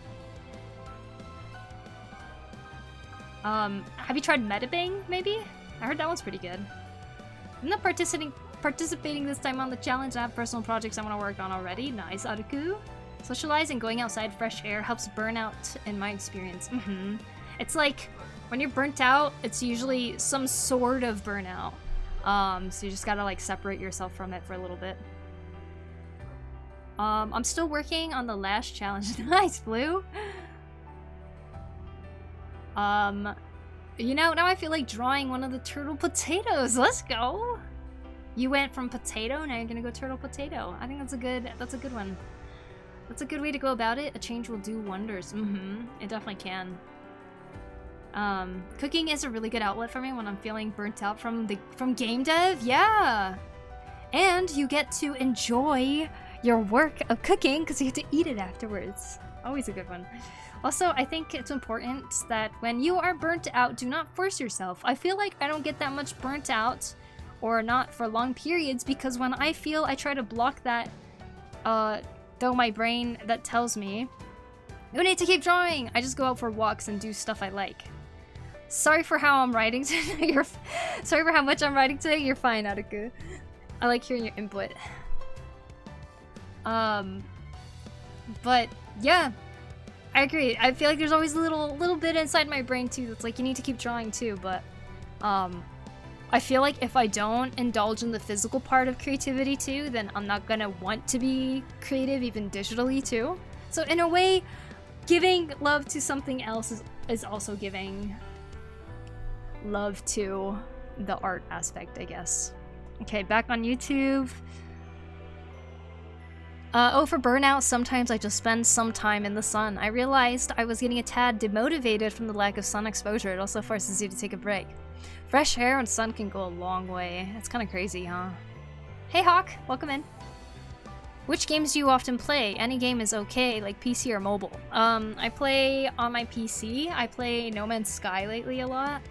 Have you tried Metabang, maybe? I heard that one's pretty good. I'm not participating this time on the challenge. I have personal projects I want to work on already. Nice, Aruku. Socializing and going outside fresh air helps burnout in my experience. It's like, when you're burnt out, it's usually some sort of burnout. So you just gotta like separate yourself from it for a little bit. I'm still working on the last challenge. Nice, Blue! You know, now I feel like drawing one of the turtle potatoes. Let's go! You went from potato, now you're gonna go turtle potato. I think that's a good one. That's a good way to go about it. A change will do wonders. It definitely can. Cooking is a really good outlet for me when I'm feeling burnt out from game dev. Yeah! And you get to enjoy your work of cooking because you get to eat it afterwards. Always a good one. Also, I think it's important that when you are burnt out, do not force yourself. I feel like I don't get that much burnt out, or not for long periods, because when I try to block that, though my brain that tells me, you need to keep drawing! I just go out for walks and do stuff I like. Sorry for how I'm writing today. Sorry for how much I'm writing today. You're fine, Aruku. I like hearing your input. But yeah, I agree. I feel like there's always a little bit inside my brain too that's like you need to keep drawing too. But I feel like if I don't indulge in the physical part of creativity too, then I'm not gonna want to be creative even digitally too. So in a way, giving love to something else is also giving love to the art aspect, I guess. Okay, back on YouTube. Oh, for burnout, sometimes I just spend some time in the sun. I realized I was getting a tad demotivated from the lack of sun exposure. It also forces you to take a break. Fresh air and sun can go a long way. It's kind of crazy, huh? Hey Hawk, welcome in. Which games do you often play? Any game is okay, like PC or mobile. I play on my PC. I play No Man's Sky lately a lot.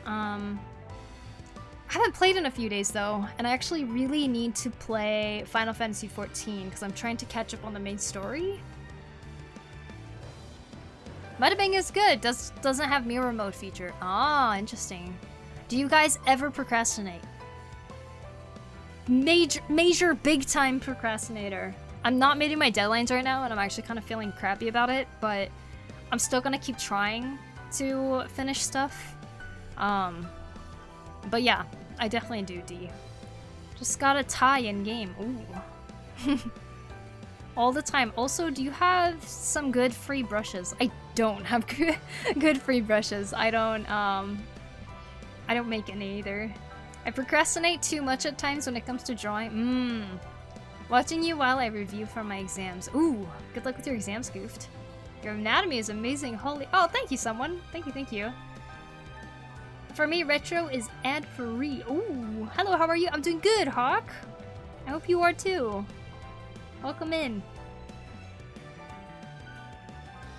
I haven't played in a few days though, and I actually really need to play Final Fantasy XIV because I'm trying to catch up on the main story. Metabang is good, doesn't have mirror mode feature. Ah, interesting. Do you guys ever procrastinate? Major big time procrastinator. I'm not meeting my deadlines right now and I'm actually kind of feeling crappy about it, but I'm still gonna keep trying to finish stuff. But yeah, I definitely do, D. Just got a tie in game. Ooh. All the time. Also, do you have some good free brushes? I don't have good free brushes. I don't make any either. I procrastinate too much at times when it comes to drawing. Watching you while I review for my exams. Ooh, good luck with your exams, Goofed. Your anatomy is amazing. Holy— oh, thank you, someone. Thank you. For me, retro is ad-free. Ooh, hello, how are you? I'm doing good, Hawk. I hope you are too. Welcome in.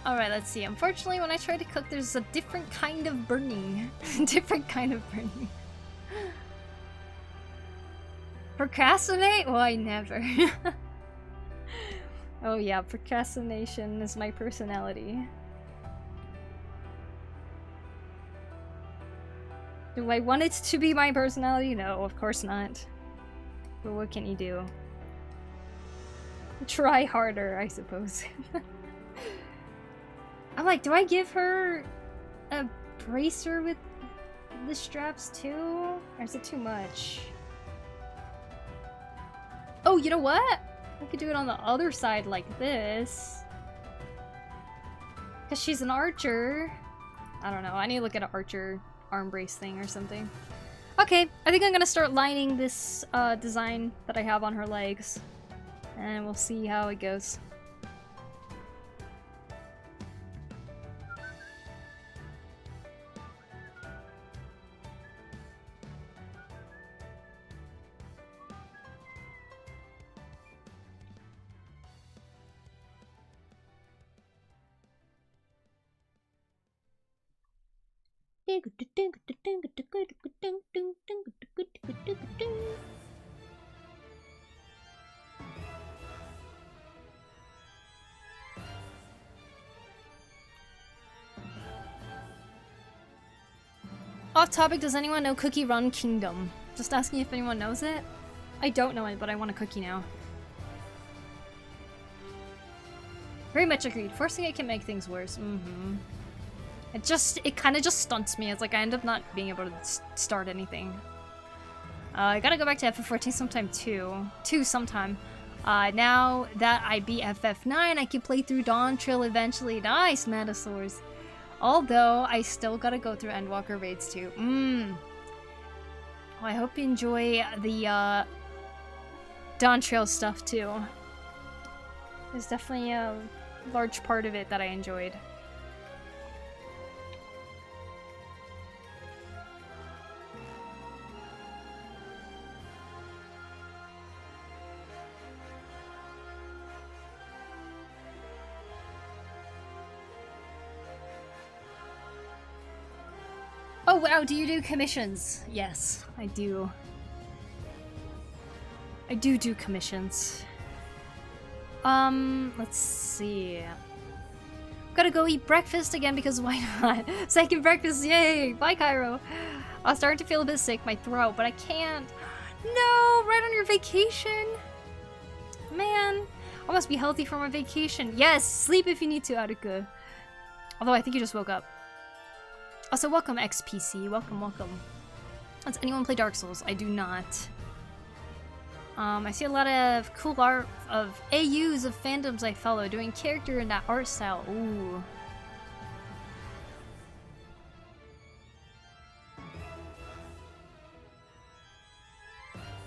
Alright, let's see. Unfortunately, when I try to cook, there's a different kind of burning. Different kind of burning. Procrastinate? Why, never. Oh yeah, procrastination is my personality. Do I want it to be my personality? No, of course not. But what can you do? Try harder, I suppose. I'm like, do I give her a bracer with the straps too? Or is it too much? Oh, you know what? I could do it on the other side like this. Because she's an archer. I don't know, I need to look at an archer arm brace thing or something. Okay, I think I'm gonna start lining this design that I have on her legs. And we'll see how it goes. Off topic, does anyone know Cookie Run Kingdom? Just asking if anyone knows it. I don't know it, but I want a cookie now. Very much agreed. Forcing it can make things worse. It kind of just stunts me. It's like I end up not being able to start anything. I gotta go back to FF14 sometime too. Sometime. Now that I beat FF9, I can play through Dawn Trail eventually. Nice, Metasaurs. Although, I still gotta go through Endwalker raids too. Well, I hope you enjoy the Dawn Trail stuff too. There's definitely a large part of it that I enjoyed. Oh wow, do you do commissions? Yes, I do. I do commissions. Let's see. Gotta go eat breakfast again because why not? Second breakfast, yay! Bye, Cairo. I'm starting to feel a bit sick, my throat, but I can't. No, right on your vacation. Man, I must be healthy for my vacation. Yes, sleep if you need to, Aruku. Although I think you just woke up. Also, welcome XPC. Welcome. Does anyone play Dark Souls? I do not. I see a lot of cool art of AUs of fandoms I follow doing character in that art style. Ooh.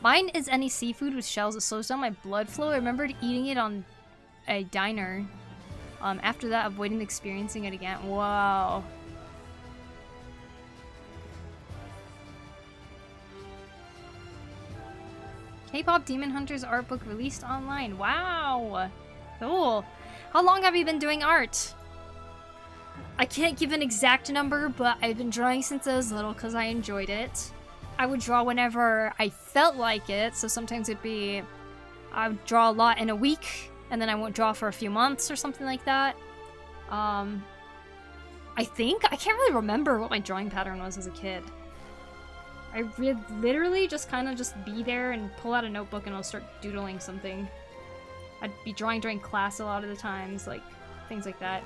Mine is any seafood with shells that slows down my blood flow. I remembered eating it on a diner. After that, avoiding experiencing it again. Wow. K-pop Demon Hunters art book released online. Wow! Cool. How long have you been doing art? I can't give an exact number, but I've been drawing since I was little because I enjoyed it. I would draw whenever I felt like it, so sometimes it'd be... I would draw a lot in a week, and then I won't draw for a few months or something like that. I can't really remember what my drawing pattern was as a kid. I literally just kind of just be there and pull out a notebook and I'll start doodling something. I'd be drawing during class a lot of the times, like things like that.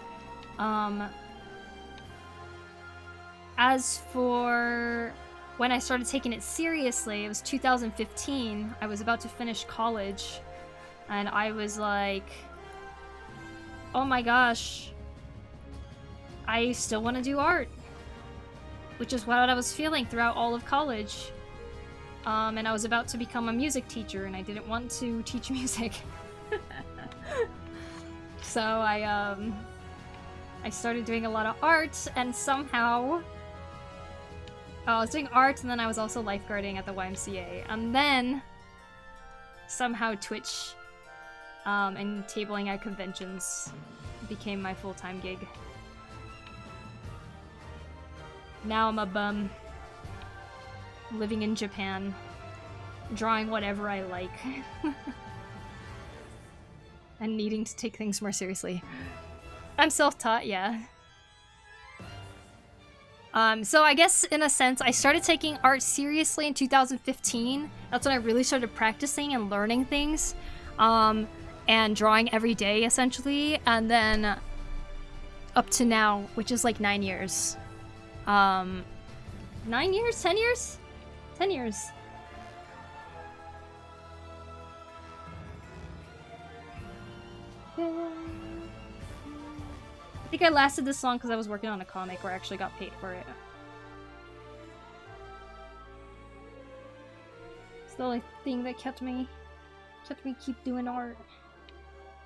As for when I started taking it seriously, it was 2015. I was about to finish college and I was like, oh my gosh, I still want to do art. Which is what I was feeling throughout all of college. And I was about to become a music teacher, and I didn't want to teach music. So I started doing a lot of art, and somehow... I was doing art, and then I was also lifeguarding at the YMCA. And then, somehow Twitch and tabling at conventions became my full-time gig. Now I'm a bum, living in Japan, drawing whatever I like, and needing to take things more seriously. I'm self-taught, yeah. So I guess, in a sense, I started taking art seriously in 2015. That's when I really started practicing and learning things, and drawing every day, essentially, and then up to now, which is like 9 years. 9 years? 10 years? 10 years. I think I lasted this long because I was working on a comic where I actually got paid for it. It's the only thing that kept me keep doing art.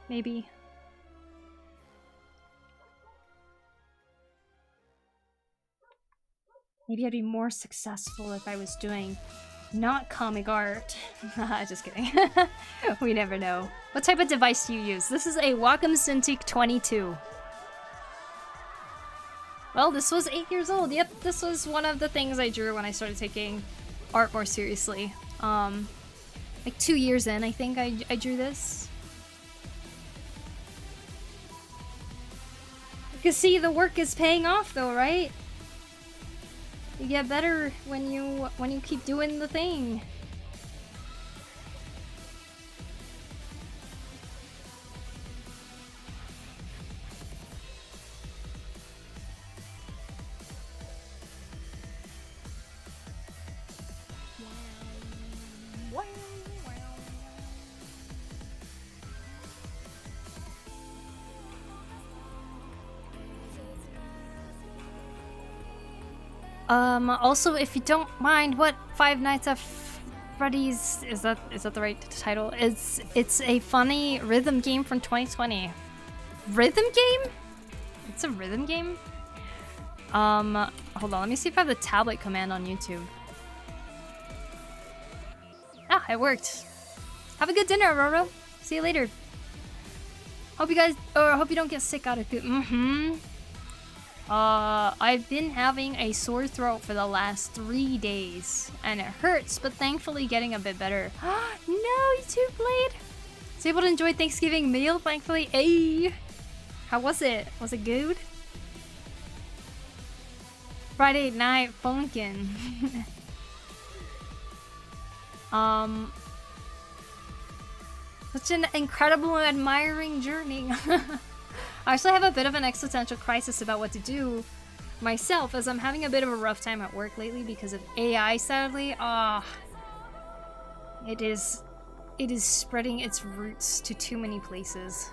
Maybe. Maybe I'd be more successful if I was doing not comic art. Just kidding. We never know. What type of device do you use? This is a Wacom Cintiq 22. Well, this was 8 years old. Yep, this was one of the things I drew when I started taking art more seriously. Like 2 years in, I think I drew this. You can see the work is paying off though, right? You get better when you keep doing the thing. Also, if you don't mind, what Five Nights at Freddy's is that the right title? It's a funny rhythm game from 2020. Rhythm game? It's a rhythm game? Hold on, let me see if I have the tablet command on YouTube. Ah, it worked. Have a good dinner, Aurora. See you later. Hope you guys, or hope you don't get sick out of it. I've been having a sore throat for the last 3 days, and it hurts, but thankfully getting a bit better. No, YouTube Blade! Was able to enjoy Thanksgiving meal, thankfully. Hey! How was it? Was it good? Friday night funkin'. Such an incredible and admiring journey. I actually have a bit of an existential crisis about what to do myself, as I'm having a bit of a rough time at work lately because of AI, sadly. It is spreading its roots to too many places.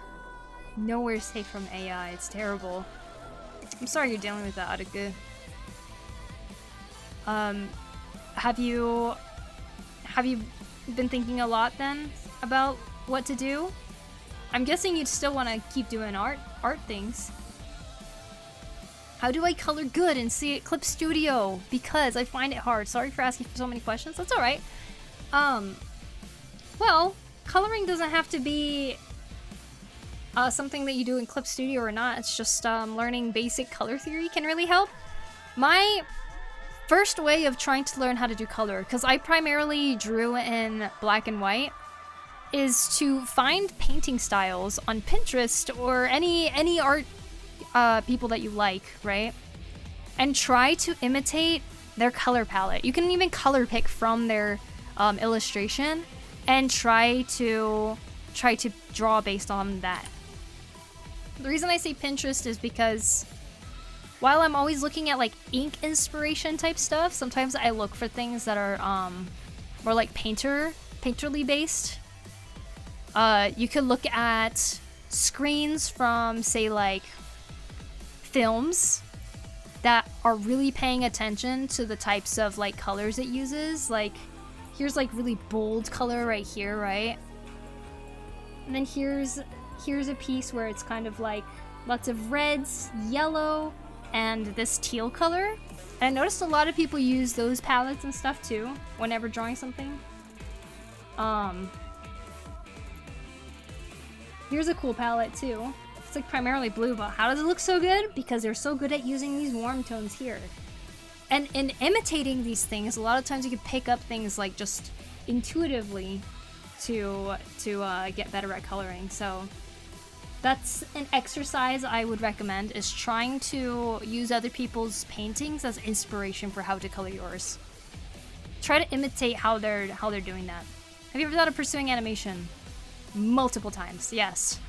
Nowhere safe from AI, it's terrible. I'm sorry you're dealing with that, Aruku. Have you been thinking a lot then about what to do? I'm guessing you'd still want to keep doing art things. How do I color good in Clip Studio? Because I find it hard. Sorry for asking for so many questions. That's all right. Well, coloring doesn't have to be something that you do in Clip Studio or not. It's just learning basic color theory can really help. My first way of trying to learn how to do color, because I primarily drew in black and white, is to find painting styles on Pinterest or any art people that you like, right? And try to imitate their color palette. You can even color pick from their illustration and try to draw based on that. The reason I say Pinterest is because while I'm always looking at like ink inspiration type stuff, sometimes I look for things that are more like painterly based. You could look at screens from, say, like films that are really paying attention to the types of like colors it uses. Like, here's like really bold color right here, right? And then here's a piece where it's kind of like lots of reds, yellow, and this teal color. And I noticed a lot of people use those palettes and stuff too whenever drawing something. Here's a cool palette too. It's like primarily blue, but how does it look so good? Because they're so good at using these warm tones here. And in imitating these things, a lot of times you can pick up things like just intuitively to get better at coloring. So that's an exercise I would recommend, is trying to use other people's paintings as inspiration for how to color yours. Try to imitate how they're doing that. Have you ever thought of pursuing animation? Multiple times, yes.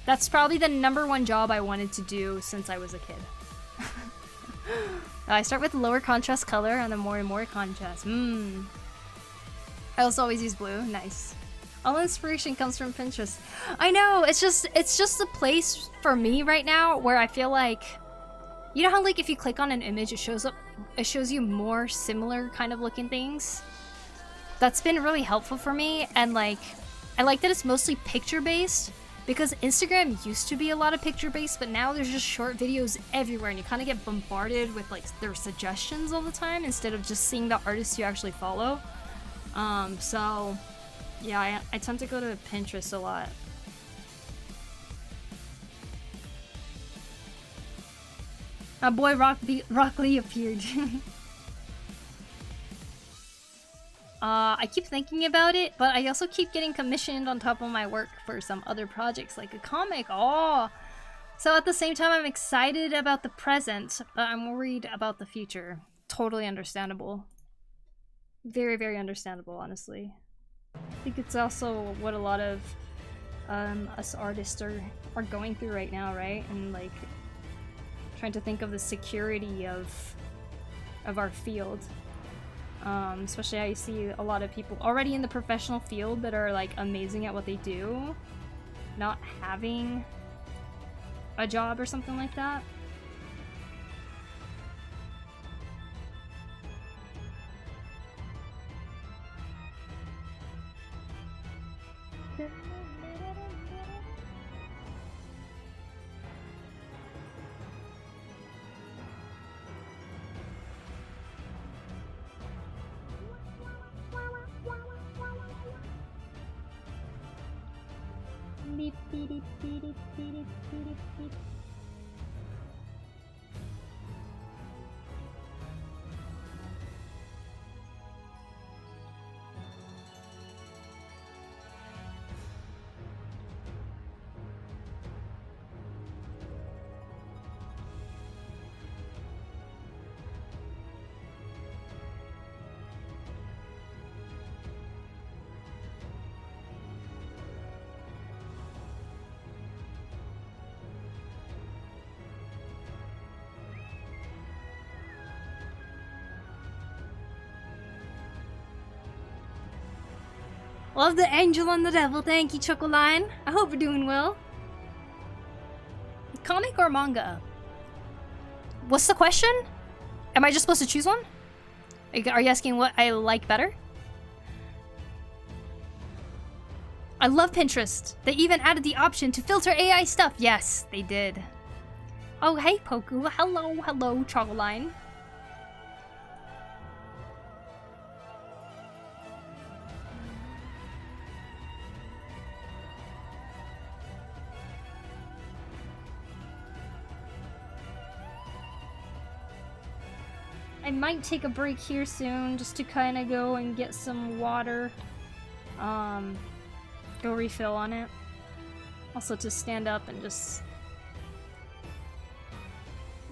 That's probably the #1 job I wanted to do since I was a kid. I start with lower contrast color and then more and more contrast. I also always use blue. Nice. All inspiration comes from Pinterest. I know, it's just a place for me right now where I feel like, you know how like if you click on an image it shows you more similar kind of looking things? That's been really helpful for me, and like I like that it's mostly picture based, because Instagram used to be a lot of picture based, but now there's just short videos everywhere and you kind of get bombarded with like their suggestions all the time instead of just seeing the artists you actually follow. So yeah, I tend to go to Pinterest a lot. My boy Rock Lee appeared. I keep thinking about it, but I also keep getting commissioned on top of my work for some other projects, like a comic. Oh! So at the same time, I'm excited about the present, but I'm worried about the future. Totally understandable. Very, very understandable, honestly. I think it's also what a lot of us artists are going through right now, right? And like trying to think of the security of our field. Especially I see a lot of people already in the professional field that are like amazing at what they do, not having a job or something like that. Beep, beep, beep, beep, beep, beep, beep, beep. Love the angel and the devil. Thank you, Chocoline. I hope you're doing well. Comic or manga? What's the question? Am I just supposed to choose one? Are you asking what I like better? I love Pinterest. They even added the option to filter AI stuff. Yes, they did. Oh, hey, Poku. Hello, hello, Chocoline. I might take a break here soon just to kind of go and get some water. Go refill on it. Also to stand up and just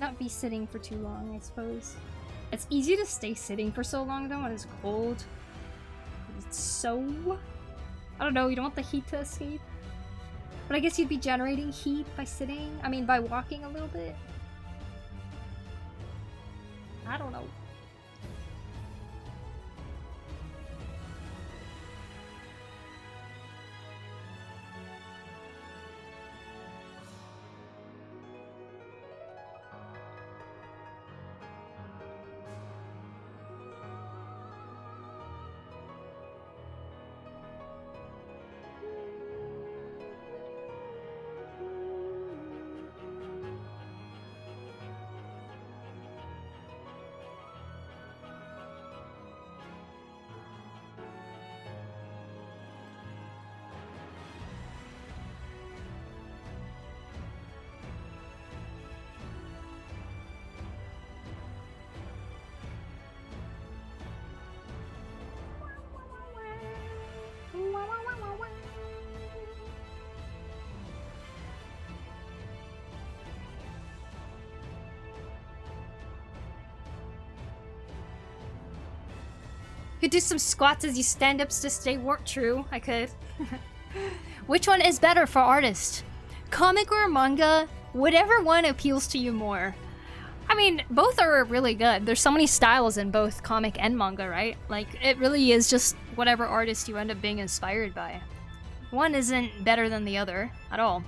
not be sitting for too long, I suppose. It's easy to stay sitting for so long though when it's cold. It's so... I don't know, you don't want the heat to escape. But I guess you'd be generating heat by sitting. I mean, by walking a little bit. I don't know. Could do some squats as you stand ups to stay warp true. I could. Which one is better for artists? Comic or manga? Whatever one appeals to you more. I mean, both are really good. There's so many styles in both comic and manga, right? Like, it really is just whatever artist you end up being inspired by. One isn't better than the other at all.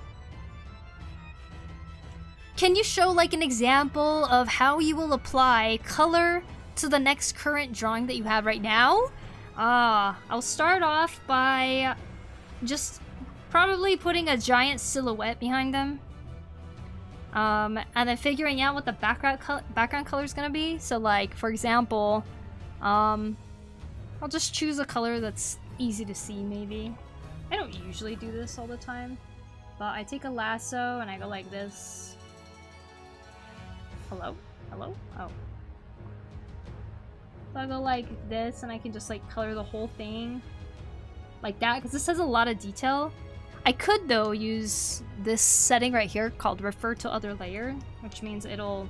Can you show like an example of how you will apply color to the next current drawing that you have right now? I'll start off by just probably putting a giant silhouette behind them. And then figuring out what the background color is gonna be. So like, for example, I'll just choose a color that's easy to see maybe. I don't usually do this all the time, but I take a lasso and I go like this. Hello? Hello? Oh. So I'll go like this and I can just like color the whole thing like that because this has a lot of detail. I could though use this setting right here called refer to other layer, which means it'll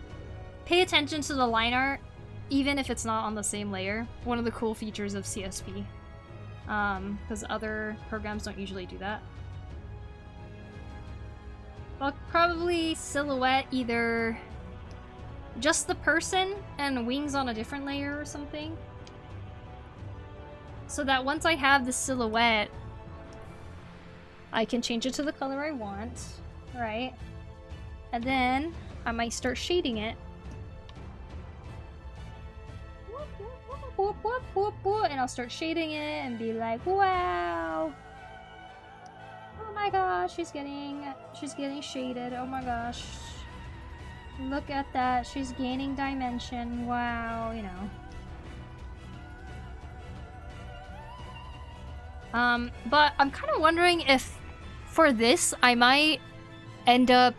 pay attention to the line art even if it's not on the same layer. One of the cool features of CSP. Because other programs don't usually do that. I'll probably silhouette either just the person and wings on a different layer or something. So that once I have the silhouette, I can change it to the color I want, right? And then I might start shading it. Whoop, whoop, whoop, whoop, and I'll start shading it and be like, wow. Oh my gosh, she's getting shaded. Oh my gosh. Look at that. She's gaining dimension. Wow, you know. But I'm kind of wondering if for this I might end up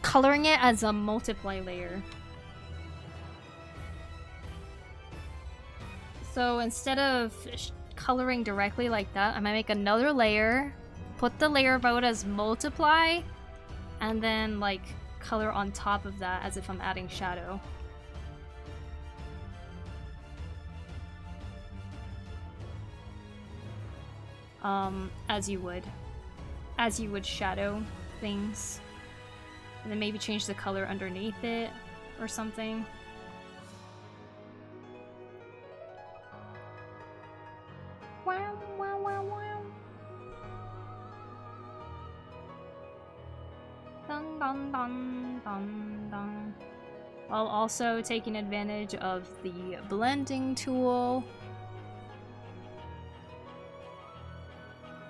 coloring it as a multiply layer. So instead of coloring directly like that, I might make another layer, put the layer mode as multiply, and then like color on top of that as if I'm adding shadow. As you would shadow things. And then maybe change the color underneath it or something. Wow, wow, wow, wow. Dun dun dun dun dun. While also taking advantage of the blending tool,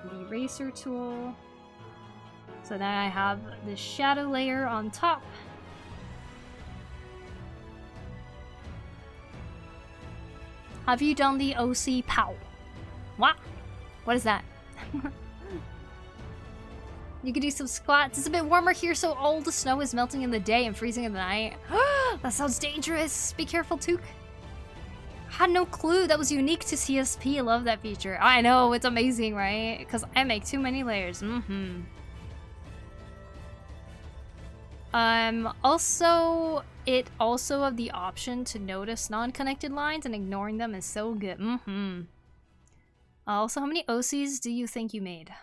the eraser tool, so that I have the shadow layer on top. Have you done the OC POW? What? What is that? You could do some squats. It's a bit warmer here, so all the snow is melting in the day and freezing in the night. That sounds dangerous. Be careful, Took. Had no clue that was unique to CSP. I love that feature. I know, it's amazing, right? Because I make too many layers. Also, it also have the option to notice non-connected lines, and ignoring them is so good. Also, how many OCs do you think you made?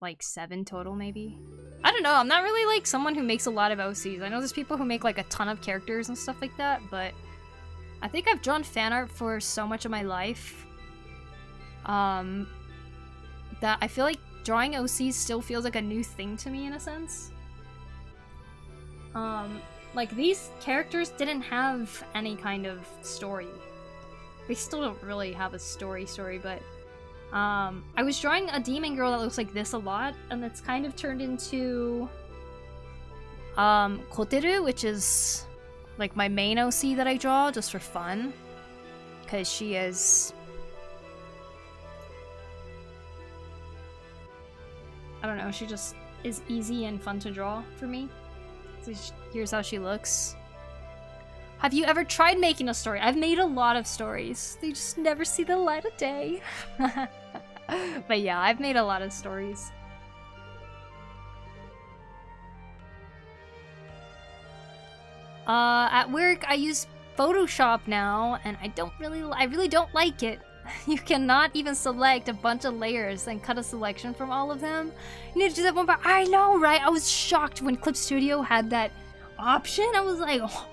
Like 7 total, maybe? I don't know, I'm not really like someone who makes a lot of OCs. I know there's people who make like a ton of characters and stuff like that, but I think I've drawn fan art for so much of my life that I feel like drawing OCs still feels like a new thing to me in a sense. Like these characters didn't have any kind of story. They still don't really have a story, but I was drawing a demon girl that looks like this a lot, and it's kind of turned into Koteru, which is like my main OC that I draw just for fun, because she is, I don't know, she just is easy and fun to draw for me. So here's how she looks. Have you ever tried making a story? I've made a lot of stories. They just never see the light of day. But yeah, I've made a lot of stories. At work, I use Photoshop now, and I really don't like it. You cannot even select a bunch of layers and cut a selection from all of them. You need to do that one by— I know, right? I was shocked when Clip Studio had that option. I was like, oh.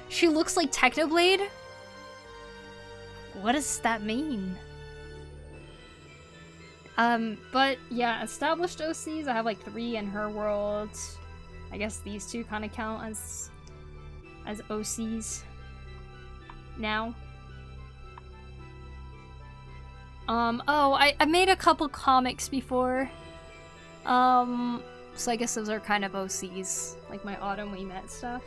She looks like Technoblade? What does that mean? But yeah, established OCs, I have like 3 in her world. I guess these 2 kind of count as OCs now. Oh, I made a couple comics before. So I guess those are kind of OCs, like my Autumn We Met stuff.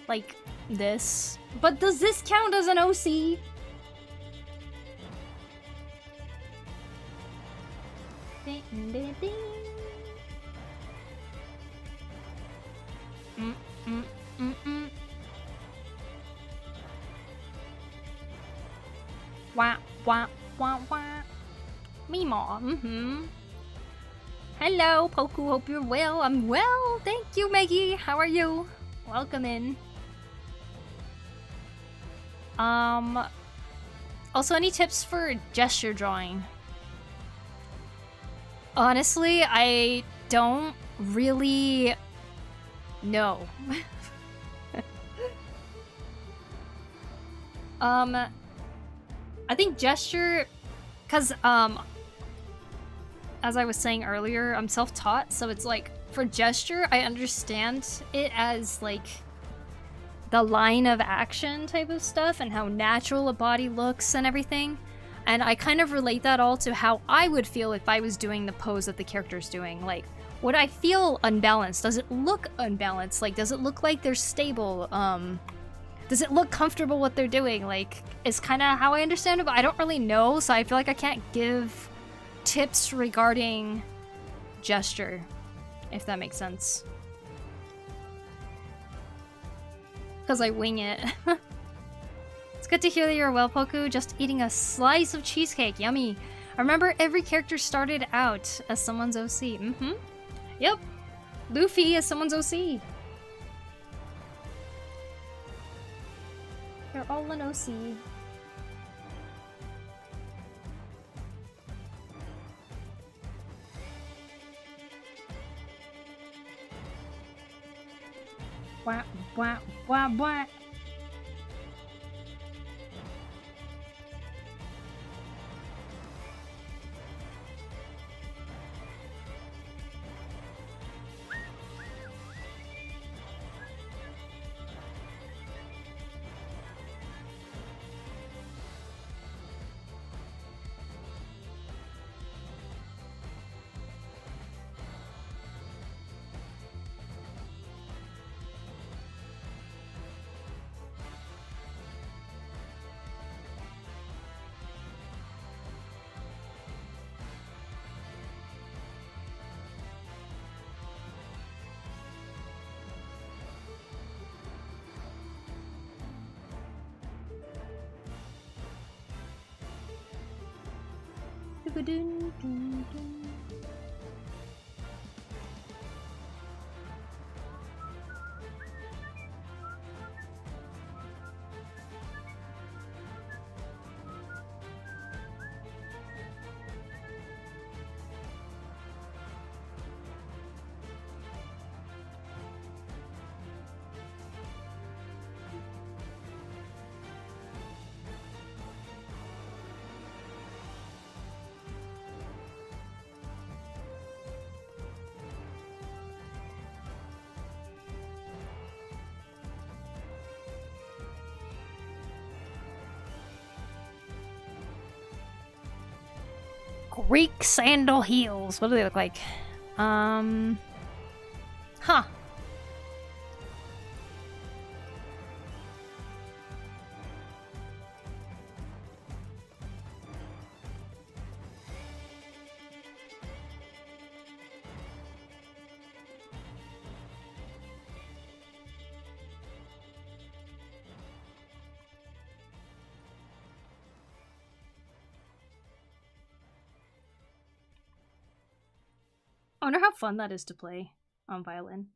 Like this. But does this count as an OC? Ding, ding, ding. Wah, wah, wah, wah. Meemaw, Hello, Poku, hope you're well. I'm well, thank you, Maggie. How are you? Welcome in. Also, any tips for gesture drawing? Honestly, I don't really know. I think gesture, cause as I was saying earlier, I'm self-taught, so it's like for gesture, I understand it as like the line of action type of stuff and how natural a body looks and everything. And I kind of relate that all to how I would feel if I was doing the pose that the character's doing. Like, would I feel unbalanced? Does it look unbalanced? Like, does it look like they're stable? Does it look comfortable what they're doing? Like, it's kind of how I understand it, but I don't really know, so I feel like I can't give tips regarding gesture, if that makes sense. Because I wing it. It's good to hear that you're well, Poku. Just eating a slice of cheesecake. Yummy. I remember every character started out as someone's OC. Yep. Luffy is someone's OC. They're all an OC. Wah, wah, wah, wah. Greek sandal heels. What do they look like? Huh. I wonder how fun that is to play on violin.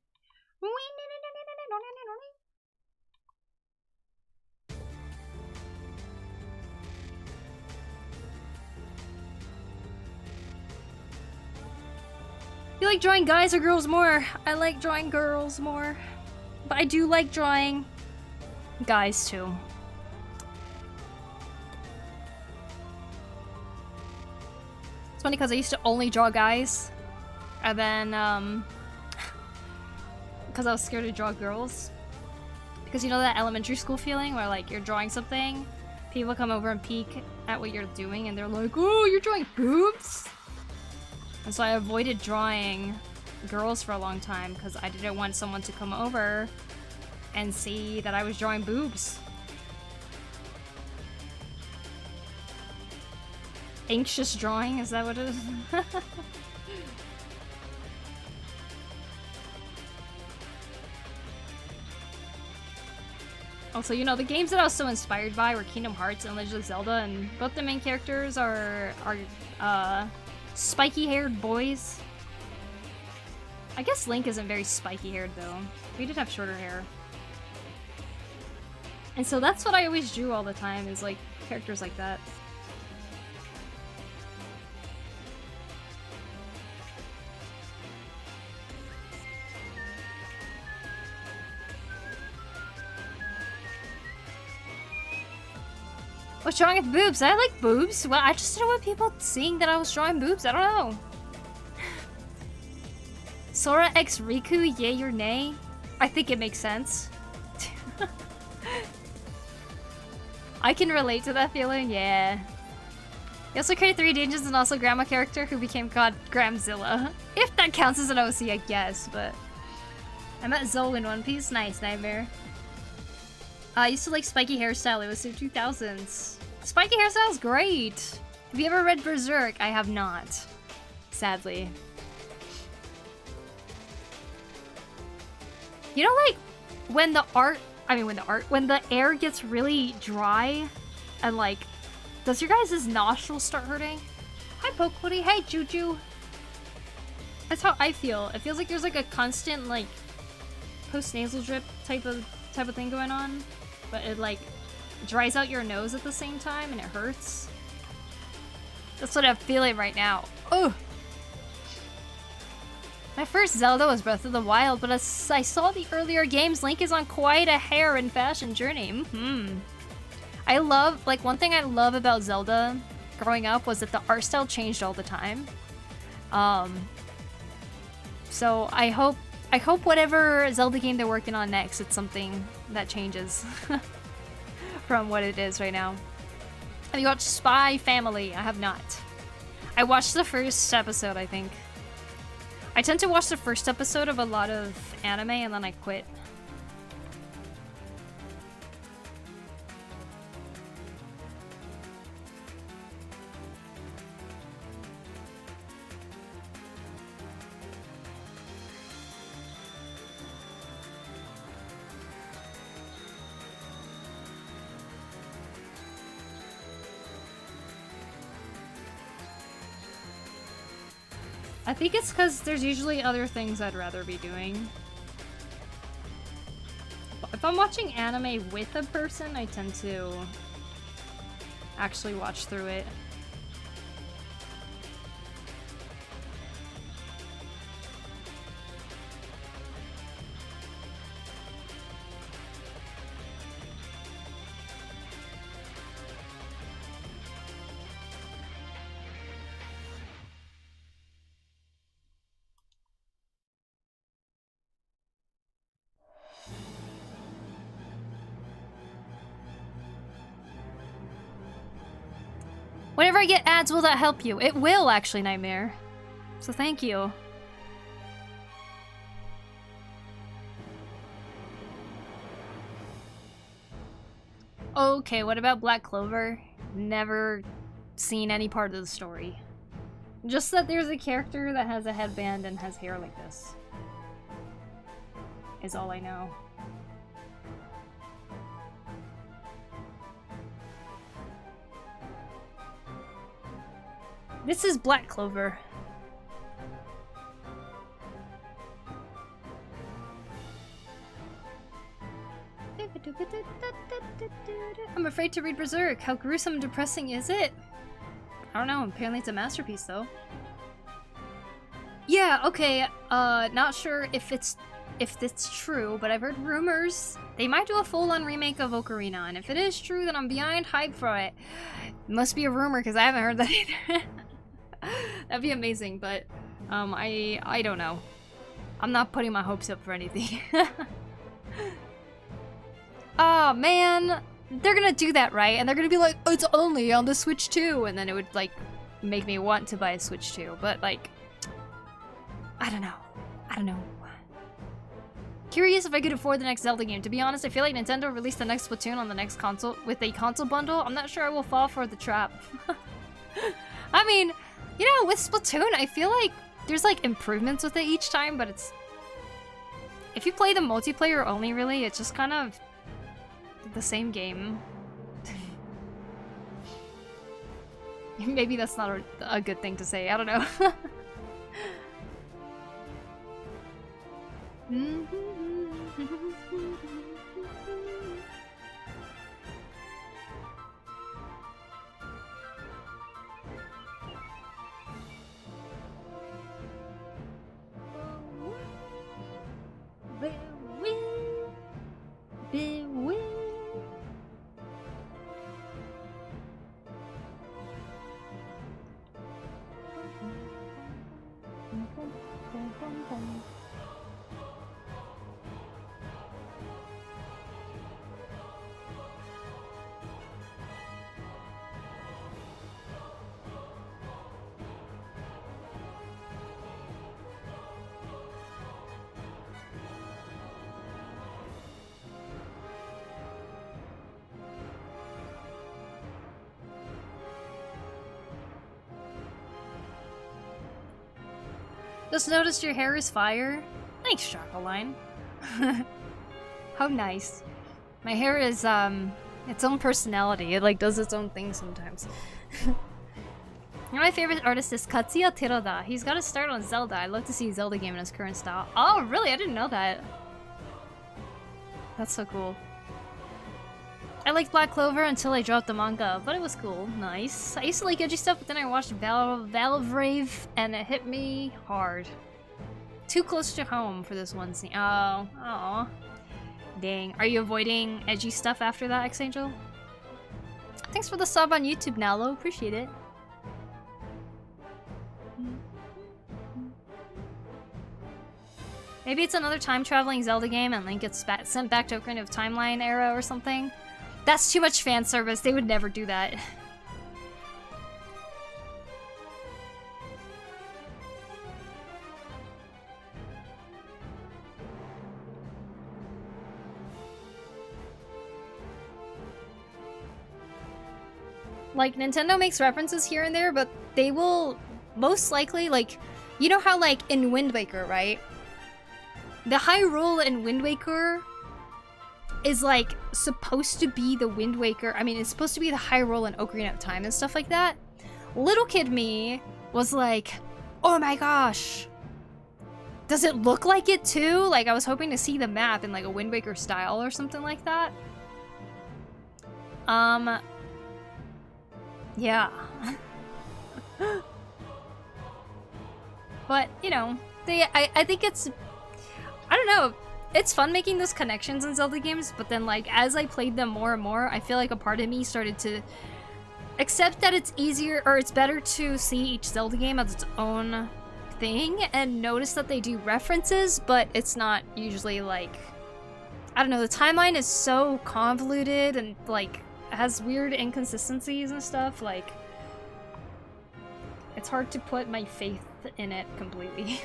You like drawing guys or girls more? I like drawing girls more. But I do like drawing guys too. It's funny because I used to only draw guys. And then, because I was scared to draw girls. Because you know that elementary school feeling where, like, you're drawing something, people come over and peek at what you're doing and they're like, "Oh, you're drawing boobs?" And so I avoided drawing girls for a long time because I didn't want someone to come over and see that I was drawing boobs. Anxious drawing, is that what it is? Also, you know, the games that I was so inspired by were Kingdom Hearts and Legend of Zelda, and both the main characters are spiky-haired boys. I guess Link isn't very spiky-haired, though. He did have shorter hair. And so that's what I always drew all the time, is, like, characters like that. What's wrong with boobs? I like boobs. Well, I just didn't want people seeing that I was drawing boobs. I don't know. Sora x Riku, yay or nay? I think it makes sense. I can relate to that feeling, yeah. He also created 3 ninjas and also Grandma character who became God Gramzilla. If that counts as an OC, I guess, but... I met Zoe in One Piece. Nice, Nightmare. I used to like spiky hairstyle. It was the 2000s. Spiky hairstyle is great. Have you ever read Berserk? I have not. Sadly. You know, like, when the air gets really dry and, like, does your guys' nostrils start hurting? Hi, Poku. Hey, Juju. That's how I feel. It feels like there's, like, a constant, like, post-nasal drip type of thing going on. But it, like, dries out your nose at the same time and it hurts. That's what I'm feeling right now. Oh! My first Zelda was Breath of the Wild, but as I saw the earlier games, Link is on quite a hair and fashion journey. I love, like, one thing I love about Zelda growing up was that the art style changed all the time. So I hope whatever Zelda game they're working on next, it's something that changes from what it is right now. Have you watched Spy Family? I have not. I watched the first episode, I think. I tend to watch the first episode of a lot of anime and then I quit. I think it's because there's usually other things I'd rather be doing. If I'm watching anime with a person, I tend to actually watch through it. Whenever I get ads, will that help you? It will, actually, Nightmare. So thank you. Okay, what about Black Clover? Never seen any part of the story. Just that there's a character that has a headband and has hair like this. Is all I know. This is Black Clover. I'm afraid to read Berserk. How gruesome and depressing is it? I don't know. Apparently it's a masterpiece, though. Yeah, okay. Not sure if it's true, but I've heard rumors they might do a full-on remake of Ocarina, and if it is true, then I'm behind hype for it. It must be a rumor, because I haven't heard that either. That'd be amazing, but I don't know. I'm not putting my hopes up for anything. Oh man, they're gonna do that, right? And they're gonna be like, it's only on the Switch 2, and then it would like make me want to buy a Switch 2. But like, I don't know. Curious if I could afford the next Zelda game. To be honest, I feel like Nintendo released the next Splatoon on the next console with a console bundle. I'm not sure I will fall for the trap. I mean, you know, with Splatoon, I feel like there's like improvements with it each time, but it's... If you play the multiplayer only, really, it's just kind of the same game. Maybe that's not a good thing to say, I don't know. Just noticed your hair is fire. Thanks, Chocoline. How nice. My hair is, its own personality. It, like, does its own thing sometimes. My favorite artist is Katsuya Teroda. He's got to start on Zelda. I'd love to see a Zelda game in his current style. Oh, really? I didn't know that. That's so cool. I liked Black Clover until I dropped the manga, but it was cool. Nice. I used to like edgy stuff, but then I watched Valvrave, and it hit me hard. Too close to home for this one scene. Oh. Dang. Are you avoiding edgy stuff after that, X-Angel? Thanks for the sub on YouTube, Nalo. Appreciate it. Maybe it's another time-traveling Zelda game and Link gets sent back to a kind of timeline era or something. That's too much fan service. They would never do that. Like, Nintendo makes references here and there, but they will most likely, like, you know how, like, in Wind Waker, right? The Hyrule in Wind Waker is like supposed to be the Wind Waker. I mean, it's supposed to be the Hyrule and Ocarina of Time and stuff like that. Little kid me was like, oh my gosh, does it look like it too? Like, I was hoping to see the map in like a Wind Waker style or something like that. Yeah. But, you know, I think it's, I don't know, it's fun making those connections in Zelda games, but then, like, as I played them more and more, I feel like a part of me started to accept that it's easier, or it's better to see each Zelda game as its own thing, and notice that they do references, but it's not usually, like, I don't know, the timeline is so convoluted and, like, has weird inconsistencies and stuff, like, it's hard to put my faith in it completely.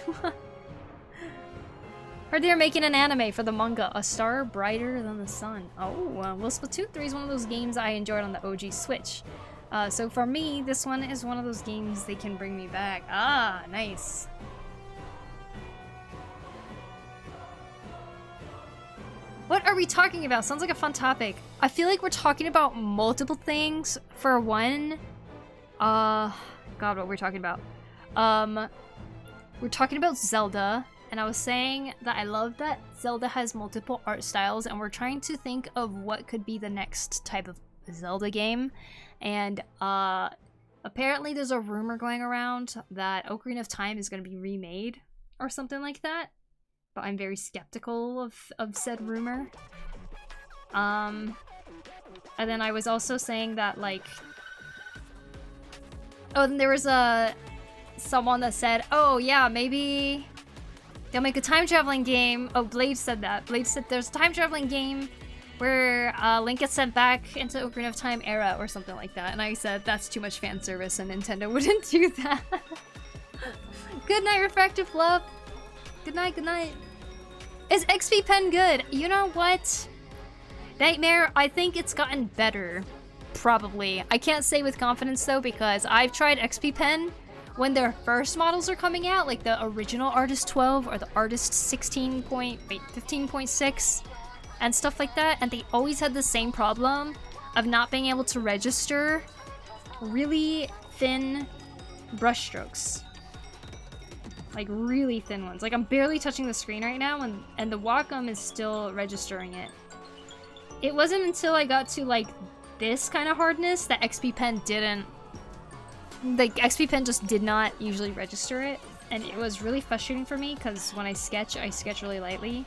Heard they're making an anime for the manga, A Star Brighter Than the Sun. Oh, well, Splatoon 3 is one of those games I enjoyed on the OG Switch. So for me, this one is one of those games they can bring me back. Ah, nice. What are we talking about? Sounds like a fun topic. I feel like we're talking about multiple things. For one, God, what we're talking about? We're talking about Zelda. And I was saying that I love that Zelda has multiple art styles, and we're trying to think of what could be the next type of Zelda game. And apparently there's a rumor going around that Ocarina of Time is going to be remade or something like that. But I'm very skeptical of said rumor. And then I was also saying that, like... Oh, then there was someone that said, oh yeah, maybe... they'll make a time-traveling game. Oh, Blade said that. Blade said there's a time-traveling game, where Link gets sent back into Ocarina of Time era or something like that. And I said that's too much fan service and Nintendo wouldn't do that. Good night, Refractive Love. Good night, good night. Is XP Pen good? You know what? Nightmare, I think it's gotten better. Probably. I can't say with confidence though because I've tried XP Pen when their first models are coming out, like the original Artist 12 or the Artist 15.6 and stuff like that, and they always had the same problem of not being able to register really thin brush strokes. Like really thin ones. Like I'm barely touching the screen right now and the Wacom is still registering it. It wasn't until I got to like this kind of hardness that XP Pen didn't. Like XP Pen just did not usually register it. And it was really frustrating for me because when I sketch really lightly.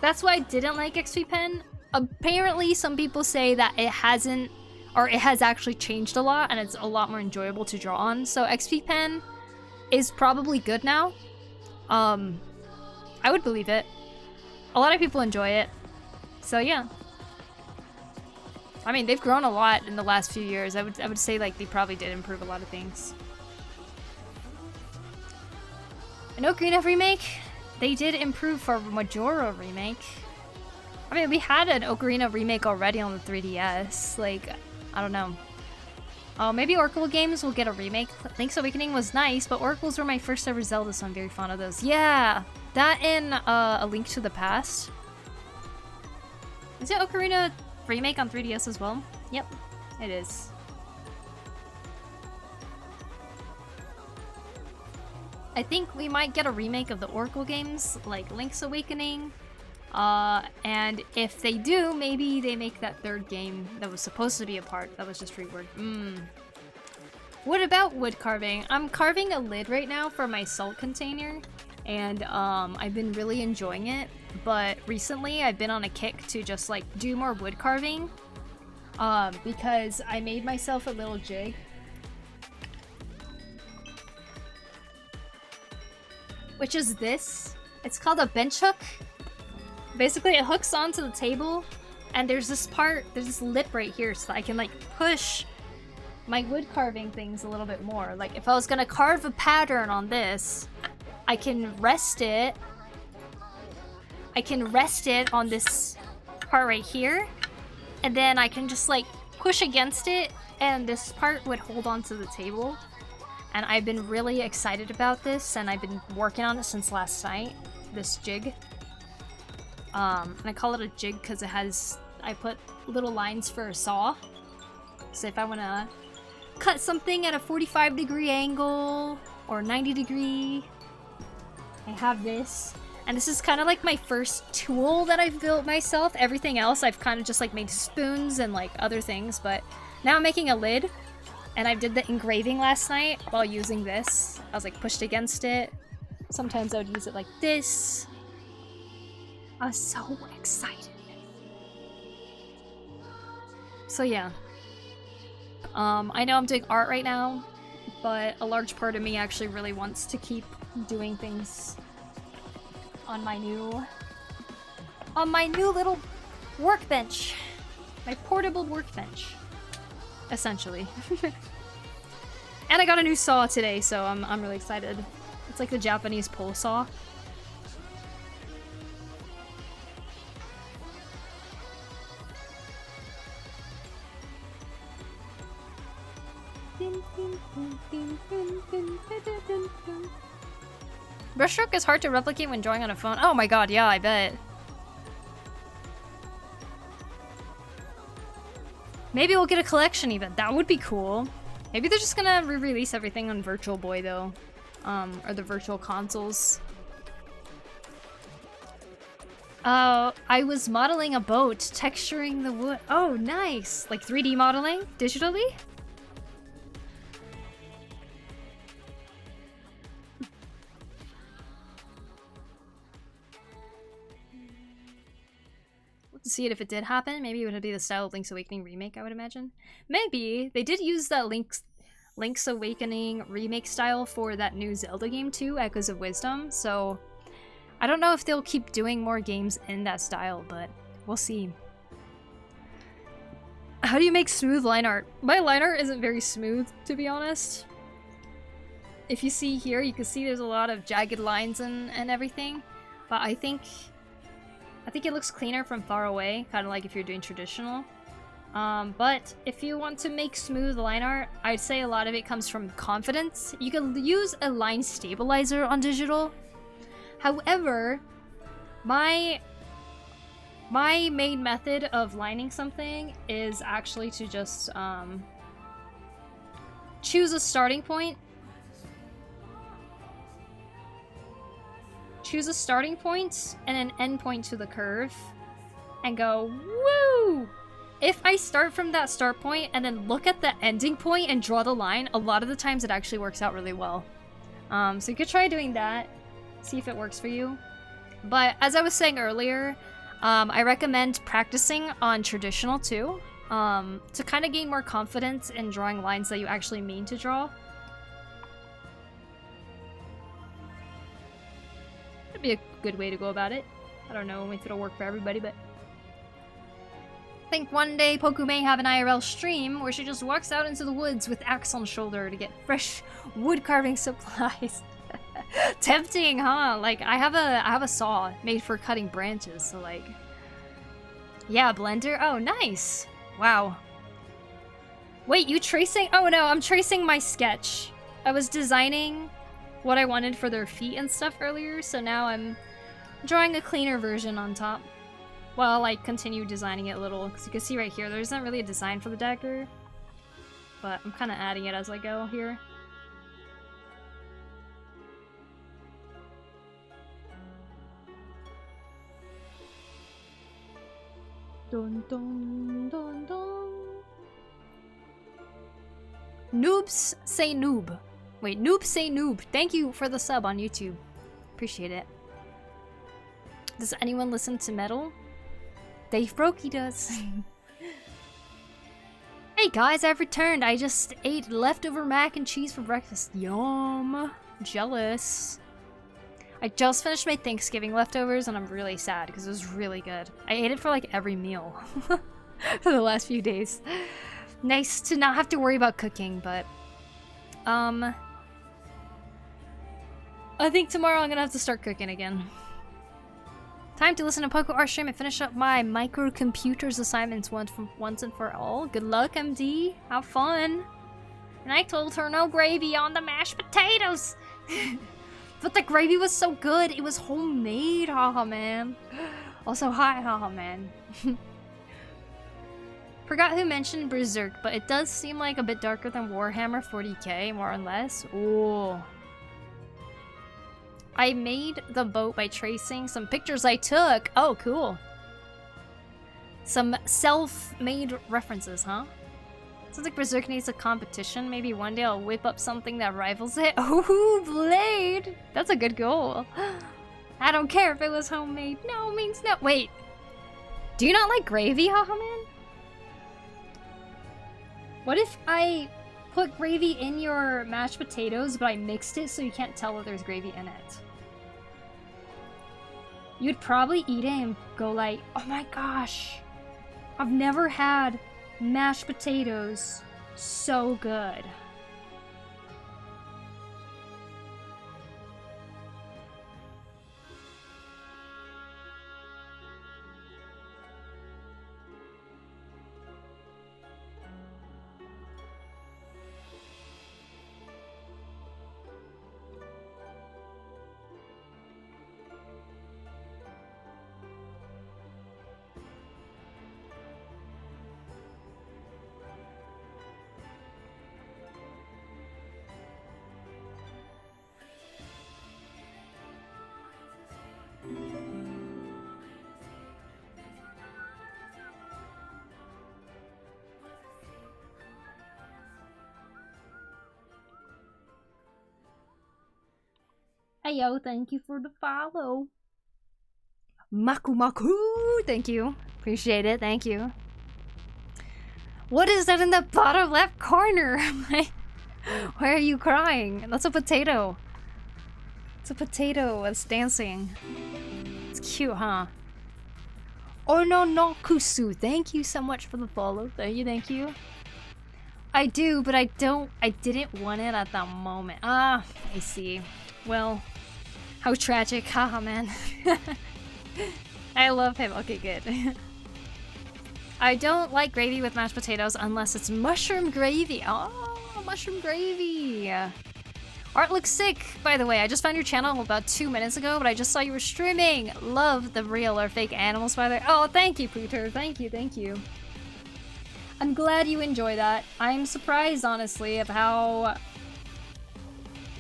That's why I didn't like XP Pen. Apparently some people say that it hasn't, or it has actually changed a lot and it's a lot more enjoyable to draw on. So XP Pen is probably good now. I would believe it. A lot of people enjoy it. So yeah. I mean, they've grown a lot in the last few years. I would say like they probably did improve a lot of things. An Ocarina remake, they did improve for Majora remake. I mean, we had an Ocarina remake already on the 3DS. Like, I don't know. Oh, maybe Oracle games will get a remake. Link's Awakening was nice, but Oracles were my first ever Zelda, so I'm very fond of those. Yeah, that and A Link to the Past. Is it Ocarina remake on 3DS as well? Yep, it is. I think we might get a remake of the Oracle games, like Link's Awakening. And if they do, maybe they make that third game that was supposed to be a part that was just reworked. What about wood carving? I'm carving a lid right now for my salt container, and I've been really enjoying it. But recently, I've been on a kick to just like do more wood carving, because I made myself a little jig. Which is this. It's called a bench hook. Basically, it hooks onto the table, and there's this lip right here, so I can like push my wood carving things a little bit more. Like if I was gonna carve a pattern on this, I can rest it. I can rest it on this part right here, and then I can just like push against it, and this part would hold onto the table. And I've been really excited about this, and I've been working on it since last night. This jig. And I call it a jig because I put little lines for a saw. So if I want to cut something at a 45-degree angle or 90-degree, I have this. And this is kind of like my first tool that I've built myself. Everything else I've kind of just like made spoons and like other things, but now I'm making a lid. And I did the engraving last night while using this. I was like pushed against it. Sometimes I would use it like this. I was so excited. So yeah. I know I'm doing art right now, but a large part of me actually really wants to keep doing things on my new little workbench. My portable workbench. Essentially. And I got a new saw today, so I'm really excited. It's like the Japanese pole saw. Brushstroke is hard to replicate when drawing on a phone. Oh my god, yeah, I bet. Maybe we'll get a collection even. That would be cool. Maybe they're just gonna re-release everything on Virtual Boy though. Or the virtual consoles. I was modeling a boat, texturing the wood. Oh, nice! Like 3D modeling? Digitally? To see it if it did happen. Maybe it would be the style of Link's Awakening remake, I would imagine. Maybe. They did use that Link's Awakening remake style for that new Zelda game too, Echoes of Wisdom, so I don't know if they'll keep doing more games in that style, but we'll see. How do you make smooth line art? My line art isn't very smooth, to be honest. If you see here, you can see there's a lot of jagged lines and everything. But I think it looks cleaner from far away, kind of like if you're doing traditional. But if you want to make smooth line art, I'd say a lot of it comes from confidence. You can use a line stabilizer on digital. However, my main method of lining something is actually to just choose a starting point. Choose a starting point and an end point to the curve and go, woo! If I start from that start point and then look at the ending point and draw the line, a lot of the times it actually works out really well. So you could try doing that, see if it works for you. But as I was saying earlier, I recommend practicing on traditional too, to kind of gain more confidence in drawing lines that you actually mean to draw. That'd be a good way to go about it. I don't know if it'll work for everybody, but I think one day Poku may have an IRL stream where she just walks out into the woods with axe on shoulder to get fresh wood carving supplies. Tempting, huh? Like I have a saw made for cutting branches, so like, yeah, blender. Oh, nice. Wow. Wait, you tracing? Oh no, I'm tracing my sketch. I was designing what I wanted for their feet and stuff earlier, so now I'm drawing a cleaner version on top. Well, I continue designing it a little, because you can see right here, there isn't really a design for the dagger, but I'm kind of adding it as I go here. Dun dun dun dun. Noobs say noob. Wait, noobs say noob. Thank you for the sub on YouTube. Appreciate it. Does anyone listen to metal? Dave Brokey does. Hey guys, I've returned. I just ate leftover mac and cheese for breakfast. Yum. Jealous. I just finished my Thanksgiving leftovers and I'm really sad because it was really good. I ate it for like every meal for the last few days. Nice to not have to worry about cooking, but I think tomorrow I'm gonna have to start cooking again. Time to listen to Poku art stream and finish up my microcomputers assignments once and for all. Good luck, MD. Have fun. And I told her no gravy on the mashed potatoes. But the gravy was so good. It was homemade, haha man. Also, hi, haha man. Forgot who mentioned Berserk, but it does seem like a bit darker than Warhammer 40k, more or less. Ooh. I made the boat by tracing some pictures I took. Oh, cool. Some self-made references, huh? Sounds like Berserk needs a competition. Maybe one day I'll whip up something that rivals it. Ooh, Blade! That's a good goal. I don't care if it was homemade. No means no. Wait. Do you not like gravy, haha man? What if I put gravy in your mashed potatoes, but I mixed it so you can't tell that there's gravy in it? You'd probably eat it and go like, oh my gosh, I've never had mashed potatoes so good. Hey yo, thank you for the follow. Maku Maku, thank you. Appreciate it, thank you. What is that in the bottom left corner? Why are you crying? That's a potato. It's a potato that's dancing. It's cute, huh? Oh no, no, Kusu. Thank you so much for the follow. Thank you. I do, but I didn't want it at that moment. Ah, I see. Well, how tragic. Haha, man. I love him. Okay, good. I don't like gravy with mashed potatoes unless it's mushroom gravy. Oh, mushroom gravy. Art looks sick, by the way. I just found your channel about 2 minutes ago, but I just saw you were streaming. Love the real or fake animals, by the way. Oh, thank you, Pooter. Thank you, thank you. I'm glad you enjoy that. I'm surprised, honestly, of how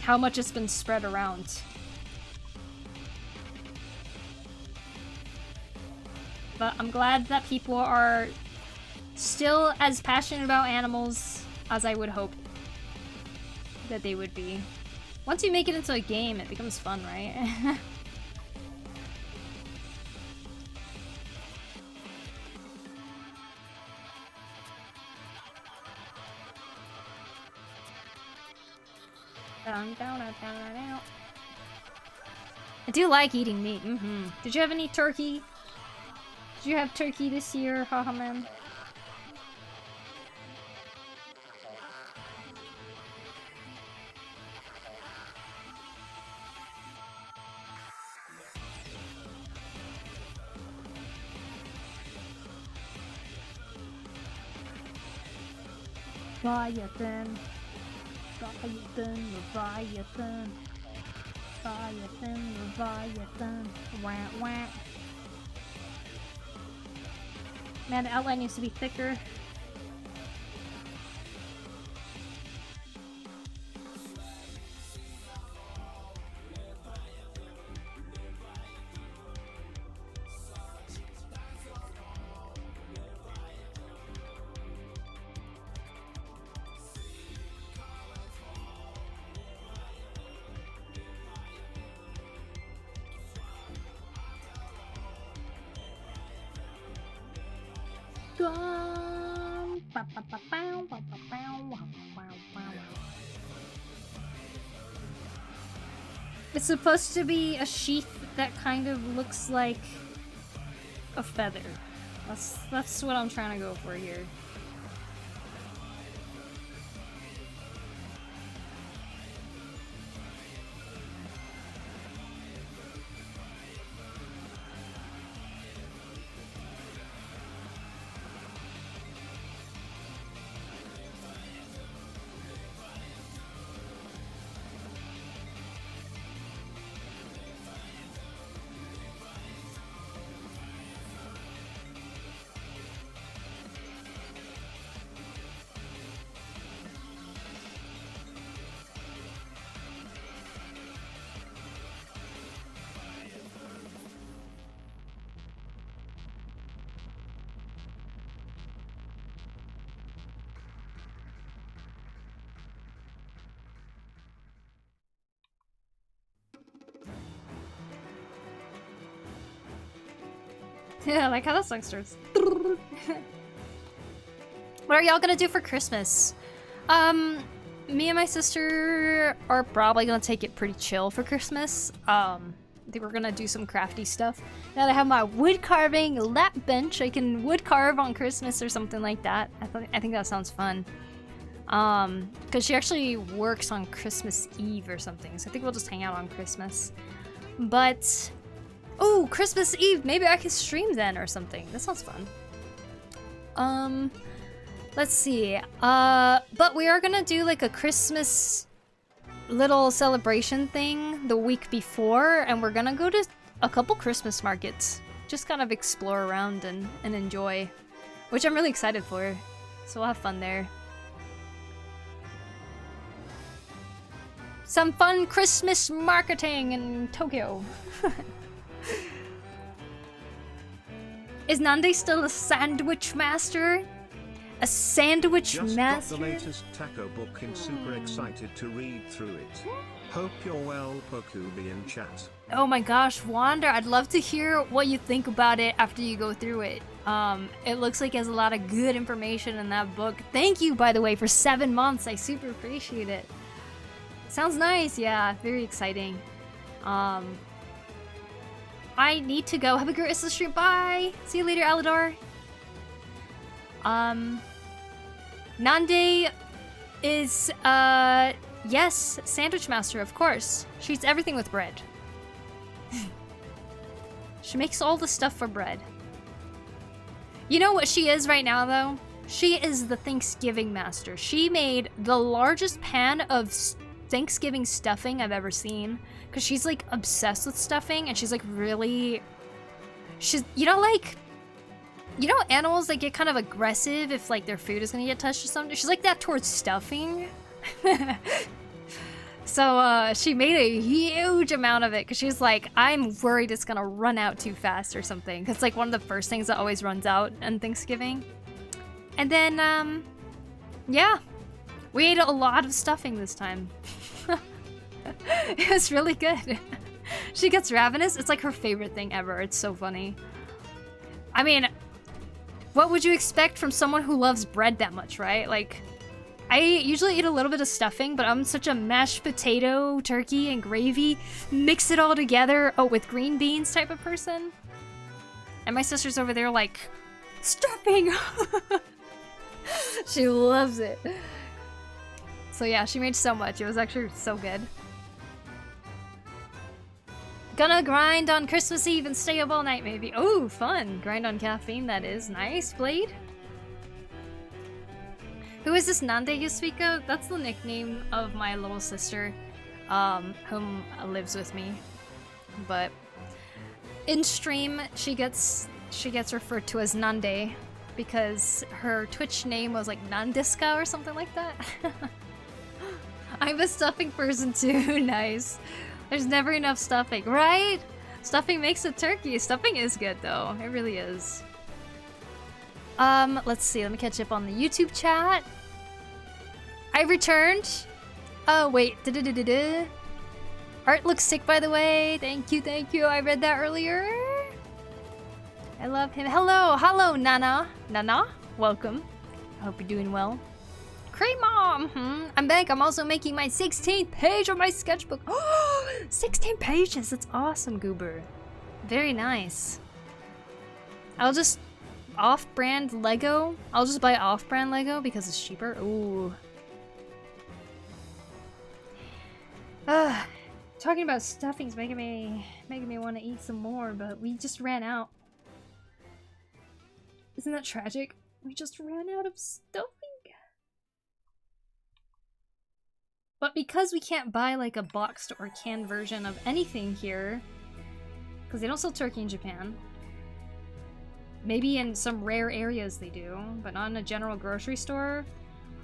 much it's been spread around. But I'm glad that people are still as passionate about animals as I would hope that they would be. Once you make it into a game, it becomes fun, right? I do like eating meat. Did you have any turkey? Did you have turkey this year, haha man? Leviathan, Leviathan, Leviathan, Leviathan, wah wah. Man, the outline needs to be thicker. It's supposed to be a sheath that kind of looks like a feather. That's what I'm trying to go for here. Yeah, I like how that song starts. What are y'all gonna do for Christmas? Me and my sister are probably gonna take it pretty chill for Christmas. I think we're gonna do some crafty stuff. Now that I have my wood carving lap bench, I can wood carve on Christmas or something like that. I think that sounds fun. Because she actually works on Christmas Eve or something, so I think we'll just hang out on Christmas. But oh, Christmas Eve! Maybe I can stream then or something. That sounds fun. Let's see. But we are gonna do like a Christmas little celebration thing the week before, and we're gonna go to a couple Christmas markets. Just kind of explore around and enjoy, which I'm really excited for. So we'll have fun there. Some fun Christmas marketing in Tokyo. Is Nande still a sandwich master? A sandwich master? Just got the latest taco book and super excited to read through it. Hope you're well, Poku, be in chat. Oh my gosh, Wander, I'd love to hear what you think about it after you go through it. It looks like it has a lot of good information in that book. Thank you, by the way, for 7 months. I super appreciate it. Sounds nice, yeah, very exciting. I need to go. Have a great rest of the stream. Bye! See you later, Alador. Nande is, yes, sandwich master, of course. She eats everything with bread. She makes all the stuff for bread. You know what she is right now, though? She is the Thanksgiving master. She made the largest pan of Thanksgiving stuffing I've ever seen. Because she's, like, obsessed with stuffing, and she's, like, really... She's, you know, like... You know animals that get kind of aggressive if, like, their food is gonna get touched or something? She's like that towards stuffing. So, she made a huge amount of it, because she's like, I'm worried it's gonna run out too fast or something. Because it's, like, one of the first things that always runs out on Thanksgiving. And then, yeah. We ate a lot of stuffing this time. It was really good. She gets ravenous. It's like her favorite thing ever. It's so funny. I mean, what would you expect from someone who loves bread that much, right? Like, I usually eat a little bit of stuffing, but I'm such a mashed potato, turkey, and gravy, mix it all together, with green beans type of person. And my sister's over there like, stuffing! She loves it. So yeah, she made so much. It was actually so good. Gonna grind on Christmas Eve and stay up all night, maybe. Oh, fun. Grind on caffeine, that is. Nice, Blade. Who is this Nande you speak of? That's the nickname of my little sister, whom lives with me. But in stream, she gets referred to as Nande because her Twitch name was like Nandiska or something like that. I'm a stuffing person too. Nice. There's never enough stuffing, right? Stuffing makes a turkey. Stuffing is good though. It really is. Let's see. Let me catch up on the YouTube chat. I returned. Oh, wait. Art looks sick, by the way. Thank you, thank you. I read that earlier. I love him. Hello, Nana. Nana, welcome. I hope you're doing well. Cream Mom! I'm back. I'm also making my 16th page of my sketchbook. Oh, 16 pages. That's awesome, Goober. Very nice. I'll just... Off-brand Lego? I'll just buy off-brand Lego because it's cheaper. Ooh. Talking about stuffing's making me want to eat some more, but we just ran out. Isn't that tragic? We just ran out of stuffing. But because we can't buy like a boxed or canned version of anything here, because they don't sell turkey in Japan. Maybe in some rare areas they do, but not in a general grocery store.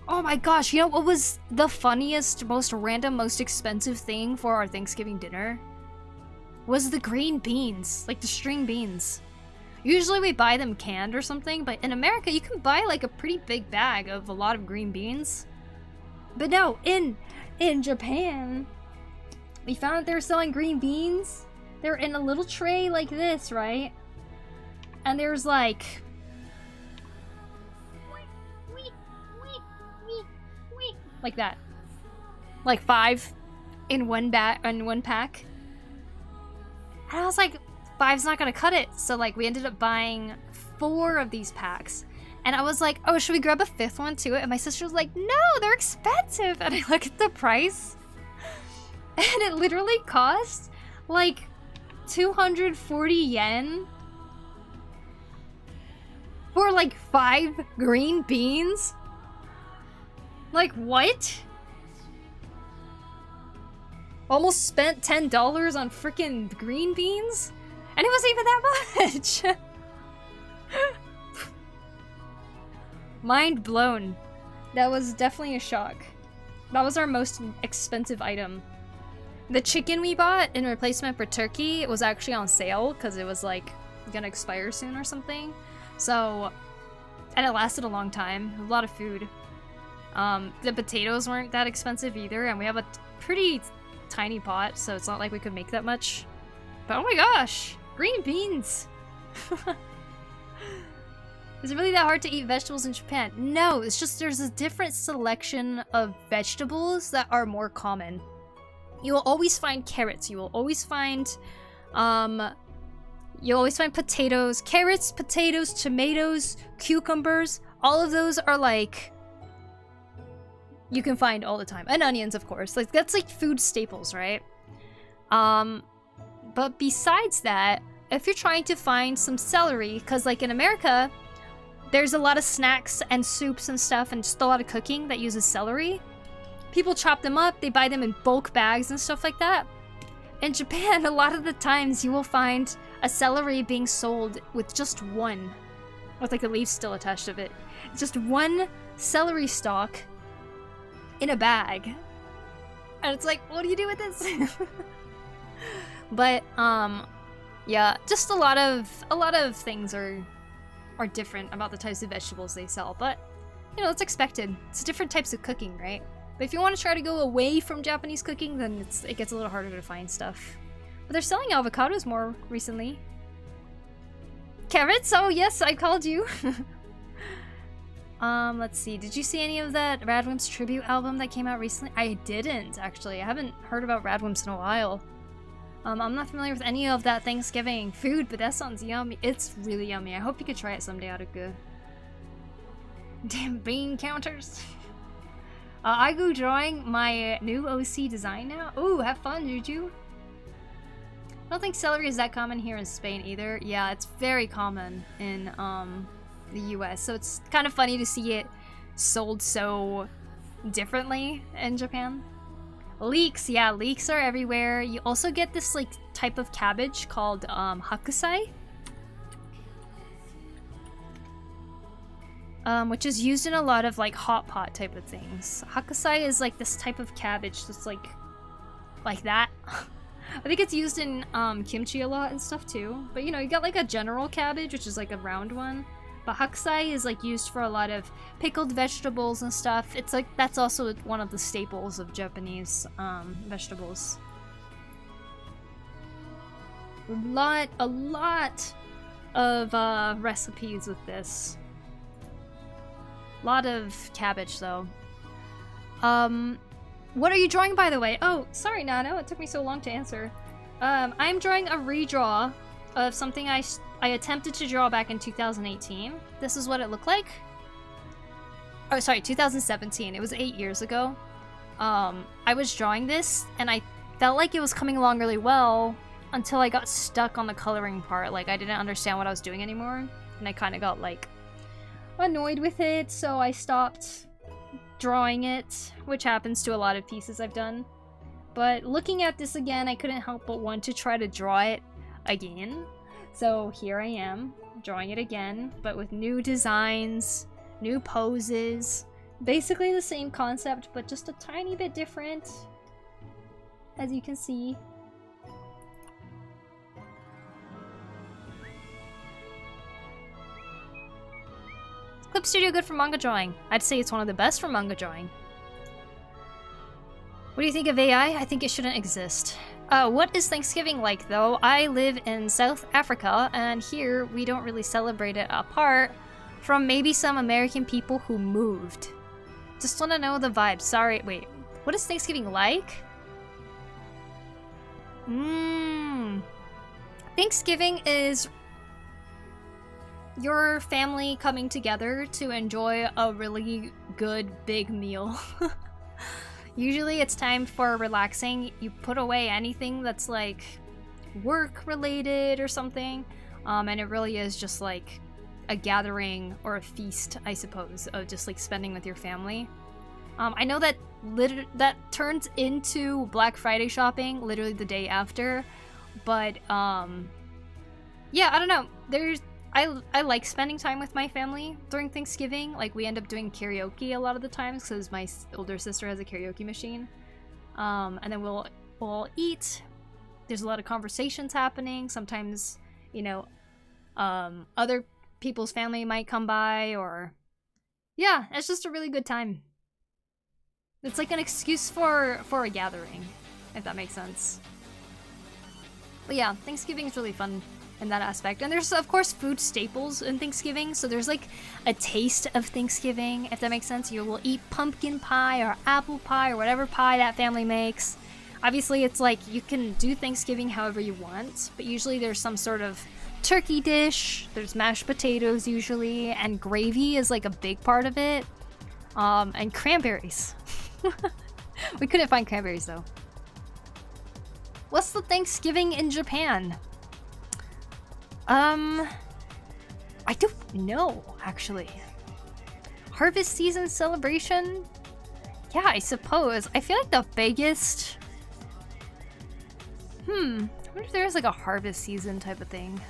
Oh my gosh, you know what was the funniest, most random, most expensive thing for our Thanksgiving dinner? Was the green beans, like the string beans. Usually we buy them canned or something, but in America you can buy like a pretty big bag of a lot of green beans. But no, in Japan, we found that they were selling green beans. They're in a little tray like this, right? And there's like... like that. Like 5 in one pack. And I was like, 5's not gonna cut it. So like we ended up buying 4 of these packs. And I was like, oh, should we grab a 5th one too? And my sister was like, no, they're expensive. And I look at the price. And it literally cost like 240 yen. For like 5 green beans? Like what? Almost spent $10 on freaking green beans? And it wasn't even that much! Mind blown. That was definitely a shock. That was our most expensive item. The chicken we bought in replacement for turkey was actually on sale because it was like gonna expire soon or something. So, and it lasted a long time. A lot of food. The potatoes weren't that expensive either, and we have a pretty tiny pot, so it's not like we could make that much. But oh my gosh! Green beans! Is it really that hard to eat vegetables in Japan? No, it's just there's a different selection of vegetables that are more common. You will always find carrots. You will always find, you'll always find potatoes. Carrots, potatoes, tomatoes, cucumbers. All of those are like, you can find all the time. And onions, of course. Like, that's like food staples, right? But besides that, if you're trying to find some celery, because like in America, there's a lot of snacks and soups and stuff and just a lot of cooking that uses celery. People chop them up, they buy them in bulk bags and stuff like that. In Japan, a lot of the times you will find a celery being sold with just one, with like the leaves still attached to it. Just one celery stalk in a bag. And it's like, what do you do with this? But, yeah, just a lot of things are different about the types of vegetables they sell, but, you know, it's expected. It's different types of cooking, right? But if you want to try to go away from Japanese cooking, then it gets a little harder to find stuff. But they're selling avocados more recently. Carrots? Oh yes, I called you. Let's see. Did you see any of that Radwimps tribute album that came out recently? I didn't, actually. I haven't heard about Radwimps in a while. I'm not familiar with any of that Thanksgiving food, but that sounds yummy. It's really yummy. I hope you could try it someday, Aruku. Damn bean counters. I go drawing my new OC design now. Ooh, have fun, Juju. I don't think celery is that common here in Spain either. Yeah, it's very common in the US, so it's kind of funny to see it sold so differently in Japan. Leeks, yeah, leeks are everywhere. You also get this like type of cabbage called hakusai. Which is used in a lot of like hot pot type of things. Hakusai is like this type of cabbage that's like that. I think it's used in kimchi a lot and stuff too. But you know, you got like a general cabbage, which is like a round one. But hakusai is like used for a lot of pickled vegetables and stuff. It's like, that's also one of the staples of Japanese vegetables. A lot of recipes with this. Lot of cabbage, though. What are you drawing, by the way? Oh, sorry, Nano. It took me so long to answer. I'm drawing a redraw of something I attempted to draw back in 2018. This is what it looked like. Oh, sorry, 2017. It was 8 years ago. I was drawing this, and I felt like it was coming along really well until I got stuck on the coloring part. Like, I didn't understand what I was doing anymore, and I kind of got, like, annoyed with it, so I stopped drawing it, which happens to a lot of pieces I've done. But looking at this again, I couldn't help but want to try to draw it again. So here I am, drawing it again, but with new designs, new poses. Basically the same concept, but just a tiny bit different, as you can see. Clip Studio good for manga drawing. I'd say it's one of the best for manga drawing. What do you think of AI? I think it shouldn't exist. What is Thanksgiving like, though? I live in South Africa, and here we don't really celebrate it, apart from maybe some American people who moved. Just want to know the vibe. Sorry, wait. What is Thanksgiving like? Thanksgiving is your family coming together to enjoy a really good big meal. Usually it's time for relaxing. You put away anything that's like work related or something, and it really is just like a gathering or a feast, I suppose, of just like spending with your family. I know that that turns into Black Friday shopping literally the day after, but yeah, I don't know. I like spending time with my family during Thanksgiving. Like, we end up doing karaoke a lot of the times because my older sister has a karaoke machine. And then we'll all eat. There's a lot of conversations happening. Sometimes, you know, other people's family might come by, or yeah, it's just a really good time. It's like an excuse for a gathering, if that makes sense. But yeah, Thanksgiving is really fun in that aspect. And there's, of course, food staples in Thanksgiving, so there's like a taste of Thanksgiving, if that makes sense. You will eat pumpkin pie or apple pie or whatever pie that family makes. Obviously, it's like you can do Thanksgiving however you want, but usually there's some sort of turkey dish, there's mashed potatoes usually, and gravy is like a big part of it. And cranberries. We couldn't find cranberries though. What's the Thanksgiving in Japan? I don't know, actually. Harvest season celebration? Yeah, I suppose. I feel like the biggest... I wonder if there's like a harvest season type of thing.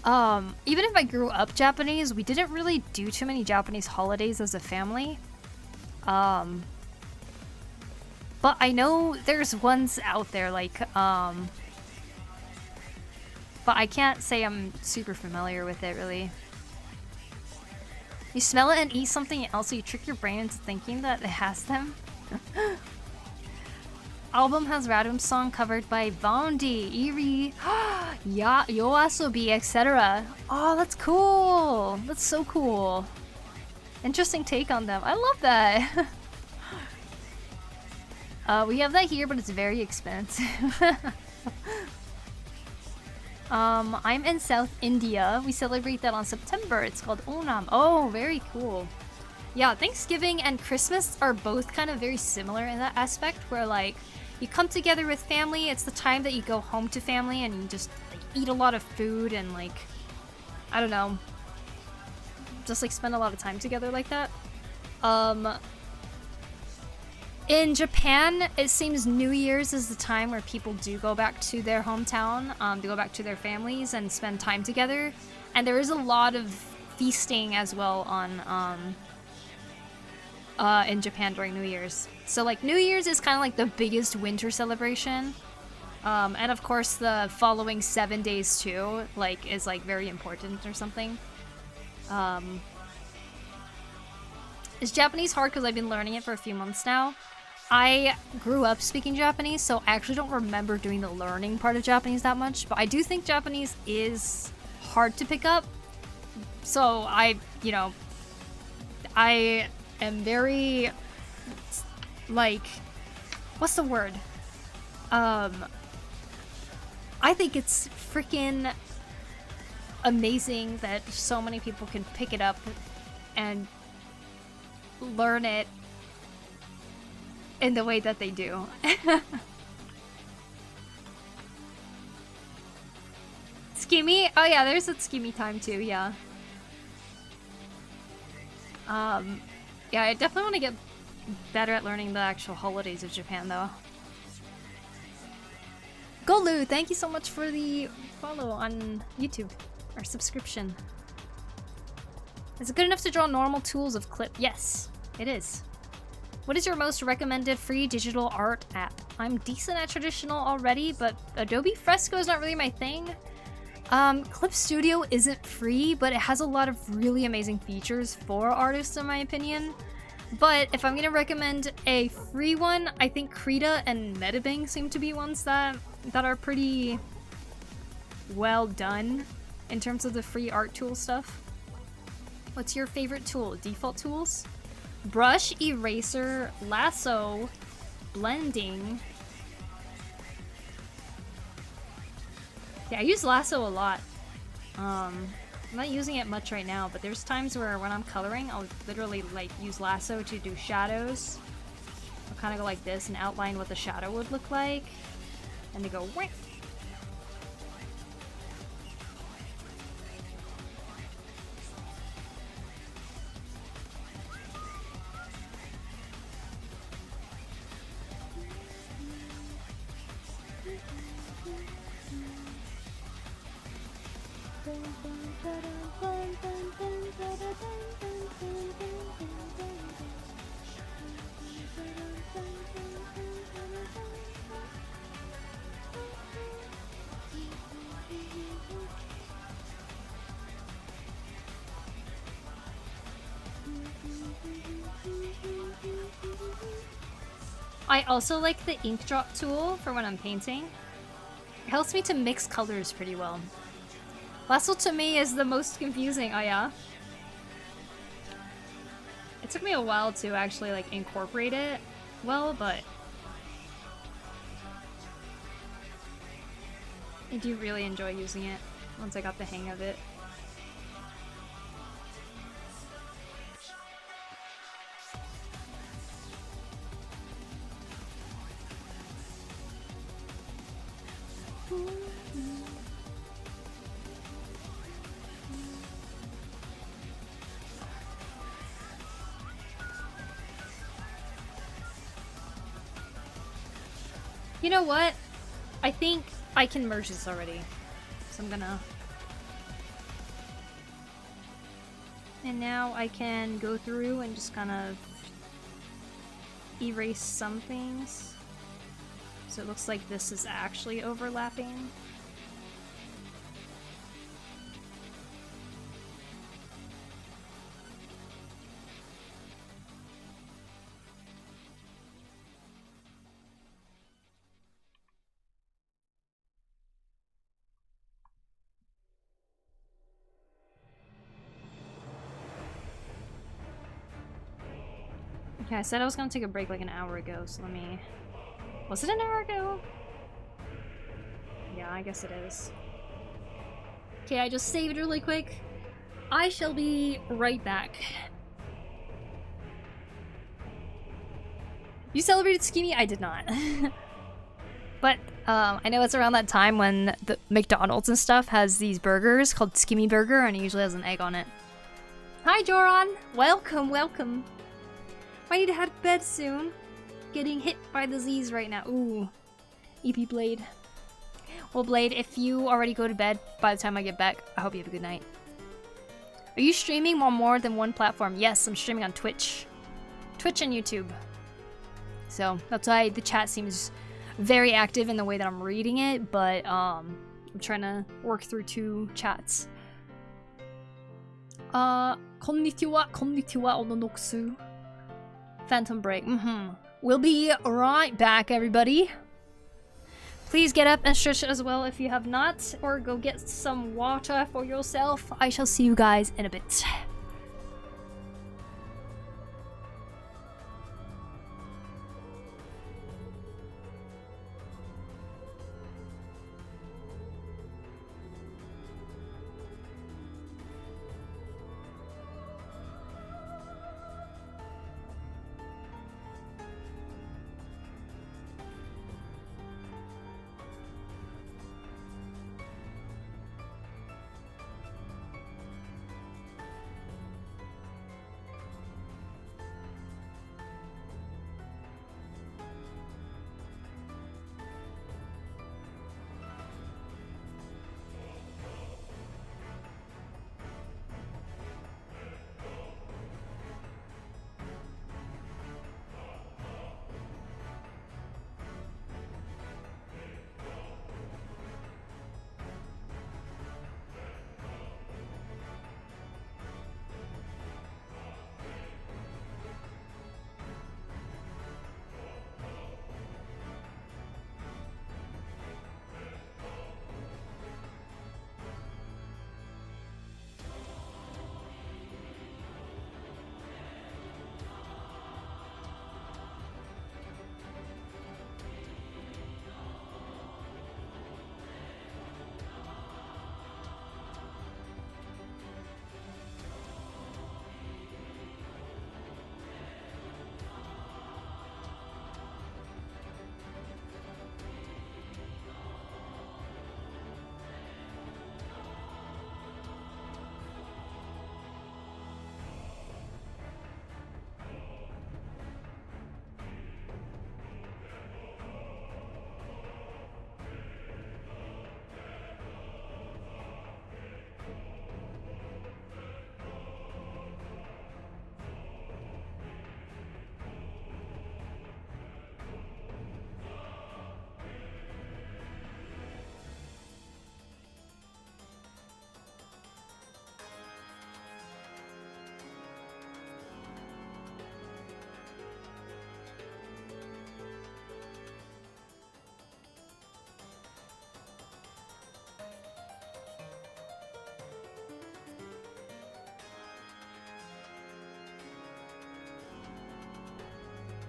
Even if I grew up Japanese, we didn't really do too many Japanese holidays as a family. But I know there's ones out there like, but I can't say I'm super familiar with it really. You smell it and eat something else, so you trick your brain into thinking that it has them. Album has Radum song covered by Vondi, Iri, Yoasobi, etc. Oh, that's cool. That's so cool. Interesting take on them. I love that. We have that here, but it's very expensive. I'm in South India. We celebrate that on September. It's called Onam. Oh, very cool. Yeah, Thanksgiving and Christmas are both kind of very similar in that aspect, where like you come together with family. It's the time that you go home to family and you just like eat a lot of food and like, I don't know, just like spend a lot of time together like that. In Japan, it seems New Year's is the time where people do go back to their hometown, to go back to their families and spend time together. And there is a lot of feasting as well on in Japan during New Year's. So like New Year's is kind of like the biggest winter celebration. And of course the following 7 days too, like is like very important or something. Is Japanese hard because I've been learning it for a few months now? I grew up speaking Japanese, so I actually don't remember doing the learning part of Japanese that much, but I do think Japanese is hard to pick up. So I am very, like, what's the word? I think it's freaking amazing that so many people can pick it up and learn it in the way that they do. Skimmy? Oh yeah, there's a skimmy time too, yeah. Yeah, I definitely want to get better at learning the actual holidays of Japan though. Golu, thank you so much for the follow on YouTube, or subscription. Is it good enough to draw normal tools of clip? Yes, it is. What is your most recommended free digital art app? I'm decent at traditional already, but Adobe Fresco is not really my thing. Clip Studio isn't free, but it has a lot of really amazing features for artists in my opinion. But if I'm gonna recommend a free one, I think Krita and Metabing seem to be ones that are pretty well done in terms of the free art tool stuff. What's your favorite tool? Default tools? Brush, eraser, lasso, blending. Yeah, I use lasso a lot. I'm not using it much right now, but there's times where when I'm coloring, I'll literally like use lasso to do shadows. I'll kind of go like this and outline what the shadow would look like. And they go whoosh. I also like the ink drop tool for when I'm painting. It helps me to mix colors pretty well. Lasso to me is the most confusing. Oh yeah? It took me a while to actually like incorporate it well, but I do really enjoy using it once I got the hang of it. You know what? I think I can merge this already. So I'm gonna... And now I can go through and just kind of erase some things. So it looks like this is actually overlapping. Okay, I said I was gonna take a break like an hour ago, so let me... Was it an hour ago? Yeah, I guess it is. Okay, I just saved really quick. I shall be right back. You celebrated Skimmy? I did not. But I know it's around that time when the McDonald's and stuff has these burgers called Skimmy Burger, and it usually has an egg on it. Hi, Joran! Welcome, welcome. I need to head to bed soon. Getting hit by the Z's right now. Ooh. EP Blade. Well, Blade, if you already go to bed by the time I get back, I hope you have a good night. Are you streaming on more than one platform? Yes, I'm streaming on Twitch. Twitch and YouTube. So, that's why the chat seems very active in the way that I'm reading it, but I'm trying to work through 2 chats. Konnichiwa, konnichiwa, ononoksu. Phantom break. We'll be right back, everybody. Please get up and stretch as well if you have not, or go get some water for yourself. I shall see you guys in a bit.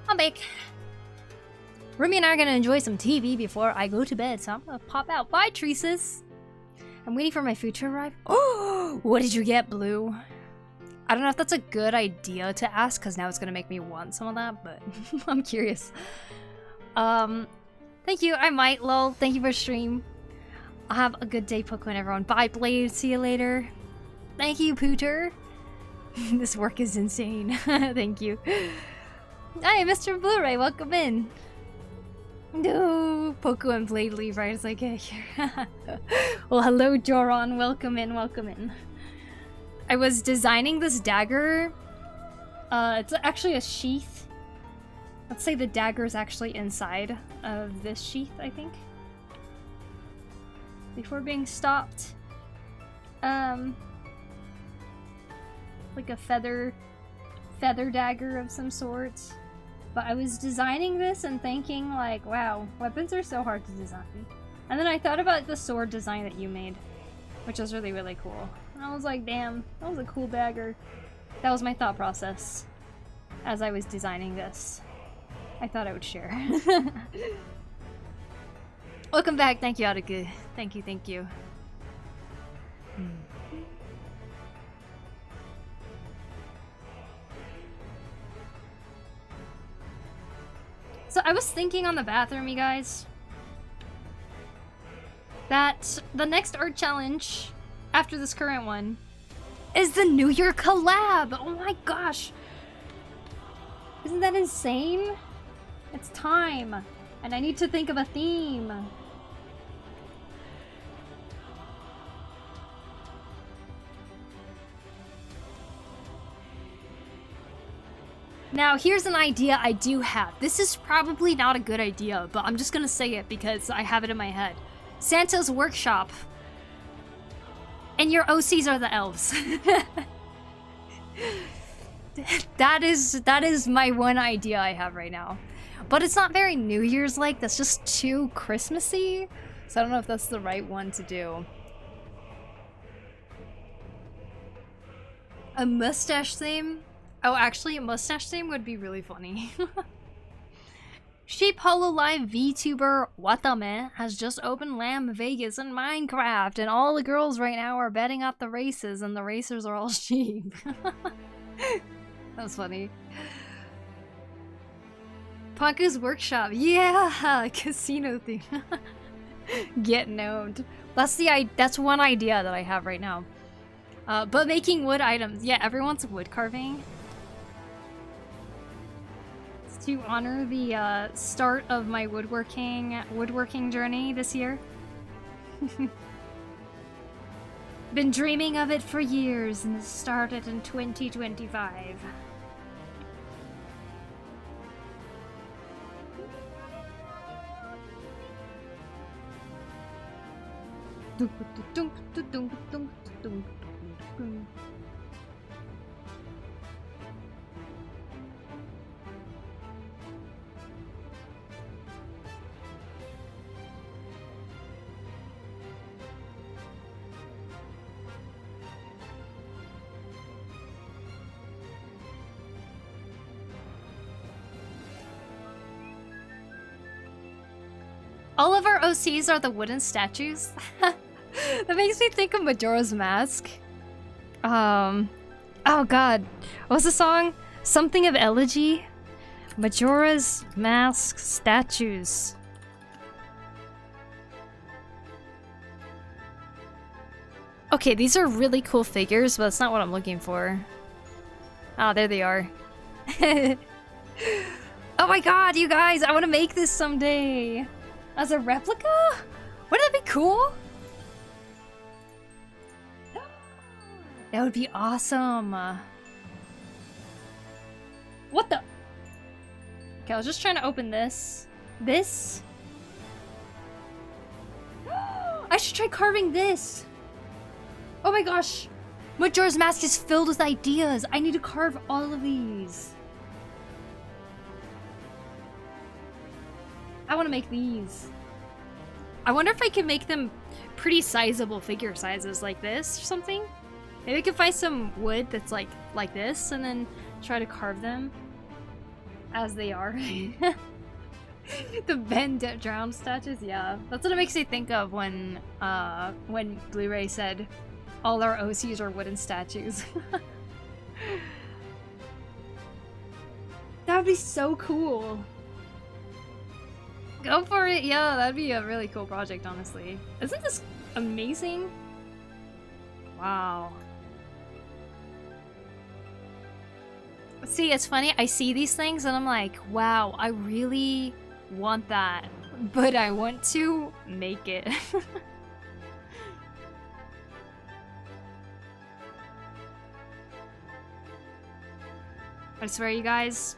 I'm back. Remy and I are gonna enjoy some TV before I go to bed, so I'm gonna pop out. Bye, Treeses. I'm waiting for my food to arrive. Oh, what did you get, Blue? I don't know if that's a good idea to ask, because now it's gonna make me want some of that, but I'm curious. Thank you. I might, lol. Thank you for stream. I'll have a good day, Poku and everyone. Bye, Blade. See you later. Thank you, Pooter. This work is insane. Thank you. Hi, Mr. Blu-ray. Welcome in. No, Poku and Blade leave right as I get here. Well, hello, Joron. Welcome in, welcome in. I was designing this dagger. It's actually a sheath. Let's say the dagger is actually inside of this sheath, I think. Before being stopped. Like a feather dagger of some sort. But I was designing this and thinking like, wow, weapons are so hard to design. And then I thought about the sword design that you made, which was really, really cool. And I was like, damn, that was a cool dagger. That was my thought process as I was designing this. I thought I would share. Welcome back. Thank you, Ataku. Thank you, thank you. So I was thinking on the bathroom, you guys, that the next art challenge after this current one is the New Year collab. Oh my gosh. Isn't that insane? It's time. And I need to think of a theme. Now, here's an idea I do have. This is probably not a good idea, but I'm just gonna say it because I have it in my head. Santa's workshop. And your OCs are the elves. That is my one idea I have right now. But it's not very New Year's like, that's just too Christmassy. So I don't know if that's the right one to do. A mustache theme? Oh, actually, a mustache theme would be really funny. Sheep Hololive VTuber Watame has just opened Lamb Vegas in Minecraft, and all the girls right now are betting up the races, and the racers are all sheep. That's funny. Poku's workshop, yeah, casino theme. Get known. That's one idea that I have right now. But making wood items, yeah, everyone's wood carving. To honor the start of my woodworking journey this year. Been dreaming of it for years, and it started in 2025. All of our OCs are the wooden statues. That makes me think of Majora's Mask. Oh god. What was the song? Something of Elegy? Majora's Mask statues. Okay, these are really cool figures, but that's not what I'm looking for. Ah, there they are. Oh my god, you guys! I want to make this someday! As a replica? Wouldn't that be cool? That would be awesome. What the? Okay, I was just trying to open this. This? I should try carving this. Oh my gosh. Majora's Mask is filled with ideas. I need to carve all of these. I want to make these. I wonder if I can make them pretty sizable figure sizes like this or something. Maybe I can find some wood that's like this and then try to carve them as they are. The bend drowned statues, yeah. That's what it makes me think of when Blu-ray said all our OCs are wooden statues. That would be so cool. Go for it, yeah, that'd be a really cool project, honestly. Isn't this amazing? Wow. See, it's funny, I see these things and I'm like, wow, I really want that, but I want to make it. I swear, you guys,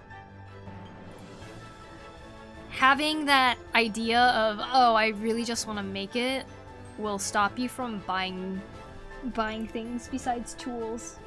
having that idea of, oh, I really just want to make it, will stop you from buying things besides tools.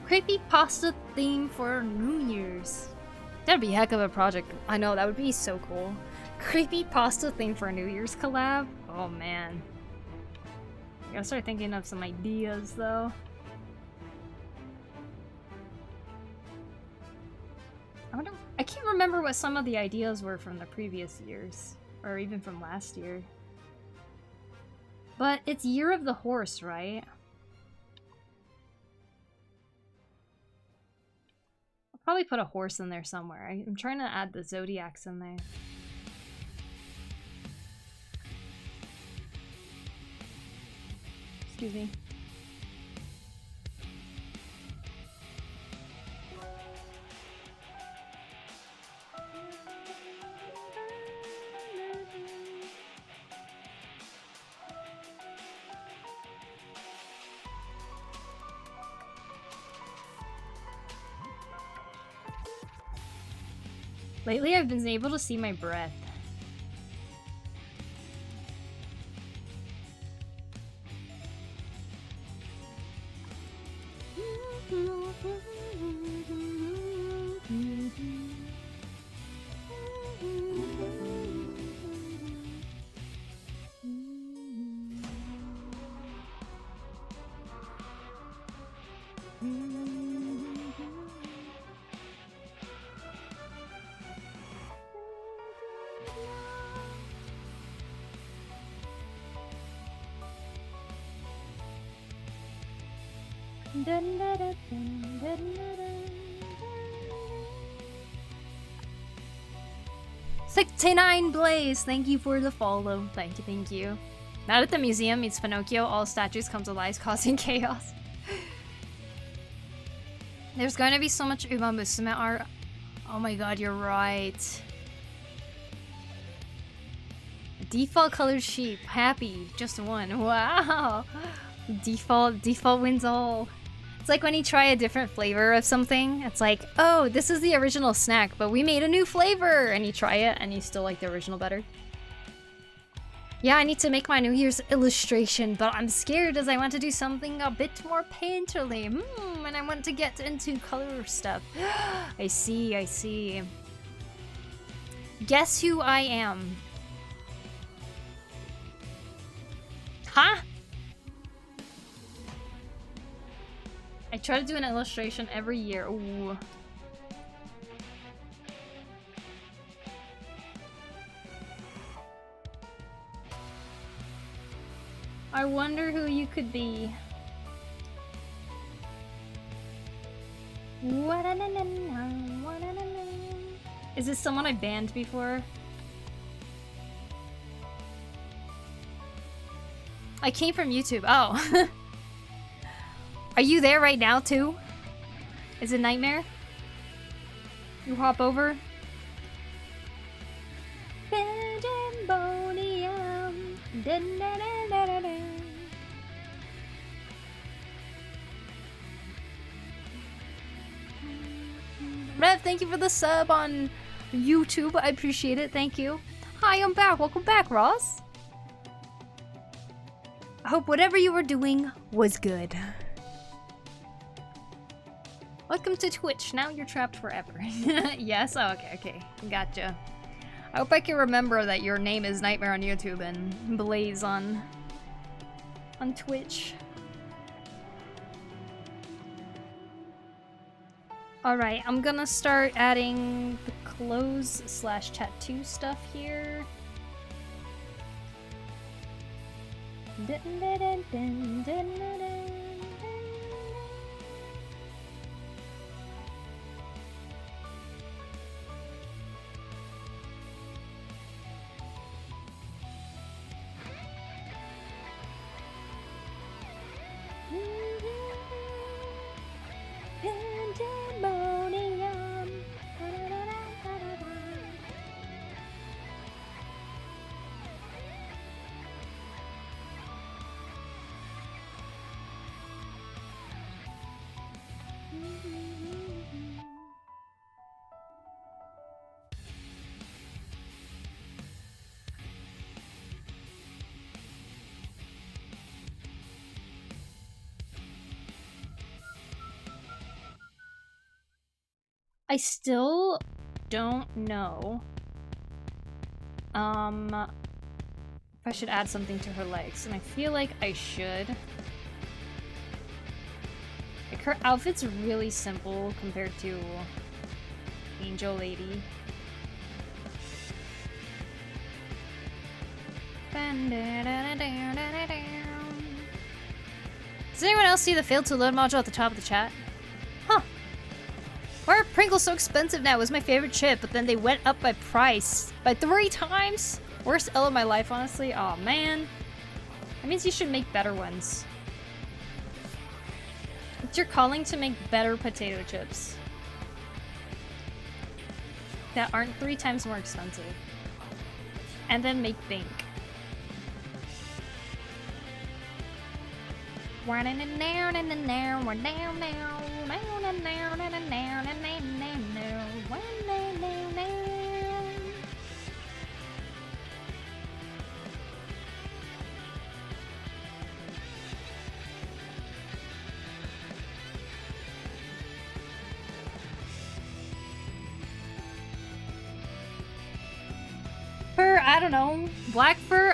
Creepypasta theme for New Year's. That'd be a heck of a project. I know, that would be so cool. Creepypasta theme for a New Year's collab? Oh man. I gotta start thinking of some ideas though. I can't remember what some of the ideas were from the previous years. Or even from last year. But it's Year of the Horse, right? I'll probably put a horse in there somewhere. I'm trying to add the zodiacs in there. Excuse me. Lately, I've been able to see my breath. '69 Blaze, thank you for the follow. Thank you, thank you. Not at the museum meets Pinocchio, all statues come to life, causing chaos. There's going to be so much Uma Musume art. Oh my god, you're right. Default colored sheep, happy, just one. Wow. Default wins all. It's like when you try a different flavor of something, it's like, oh, this is the original snack, but we made a new flavor! And you try it, and you still like the original better. Yeah, I need to make my New Year's illustration, but I'm scared as I want to do something a bit more painterly. And I want to get into color stuff. I see, I see. Guess who I am? Huh? I try to do an illustration every year. Ooh. I wonder who you could be. Is this someone I banned before? I came from YouTube. Oh. Are you there right now too? Is it Nightmare? You hop over? Rev, thank you for the sub on YouTube. I appreciate it. Thank you. Hi, I'm back. Welcome back, Ross. I hope whatever you were doing was good. Welcome to Twitch. Now you're trapped forever. Yes? Oh, okay. Gotcha. I hope I can remember that your name is Nightmare on YouTube and Blaze on Twitch. Alright, I'm gonna start adding the clothes / tattoo stuff here. Pandemonium. I still don't know if I should add something to her legs, and I feel like I should. Like, her outfit's really simple compared to Angel Lady. Does anyone else see the failed to load module at the top of the chat? Huh. Why are Pringles so expensive now? It was my favorite chip, but then they went up by price by 3 times. Worst L of my life, honestly. Aw, man. That means you should make better ones. It's your calling to make better potato chips that aren't 3 times more expensive. And then make bank. Fur, I don't know. Black fur?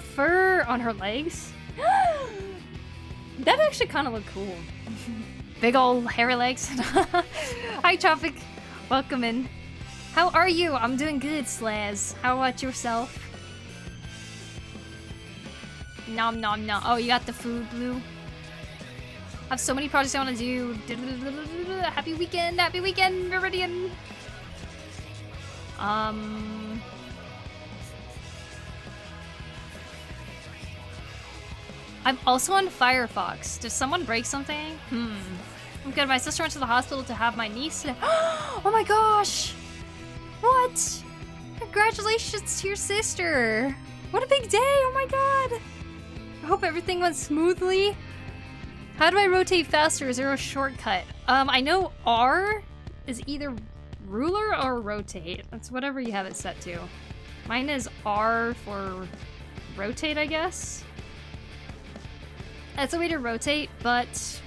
Fur on her legs? That actually kind of looked cool. Big old hairy legs. Hi, Traffic. Welcome in. How are you? I'm doing good, Slaz. How about yourself? Nom nom nom. Oh, you got the food, Blue? I have so many projects I want to do. Happy weekend, Meridian. I'm also on Firefox. Did someone break something? I'm good. My sister went to the hospital to have my niece today. Oh my gosh! What? Congratulations to your sister! What a big day! Oh my god! I hope everything went smoothly. How do I rotate faster? Is there a shortcut? I know R is either ruler or rotate. That's whatever you have it set to. Mine is R for rotate, I guess. That's a way to rotate, but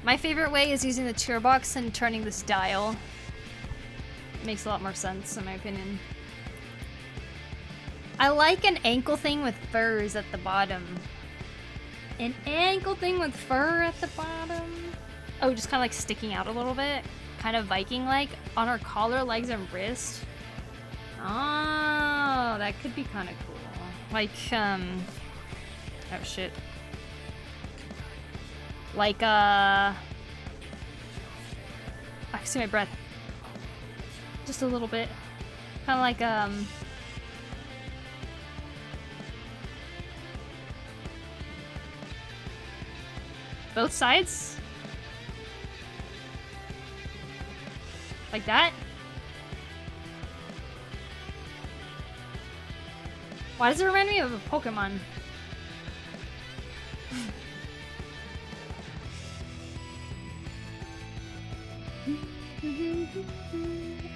my favorite way is using the tier box and turning this dial. It makes a lot more sense, in my opinion. I like an ankle thing with furs at the bottom. An ankle thing with fur at the bottom? Oh, just kind of like sticking out a little bit. Kind of Viking-like on her collar, legs, and wrist. Oh, that could be kind of cool. Like, oh shit. Like, I can see my breath. Just a little bit. Kind of like, both sides? Like that? Why does it remind me of a Pokemon?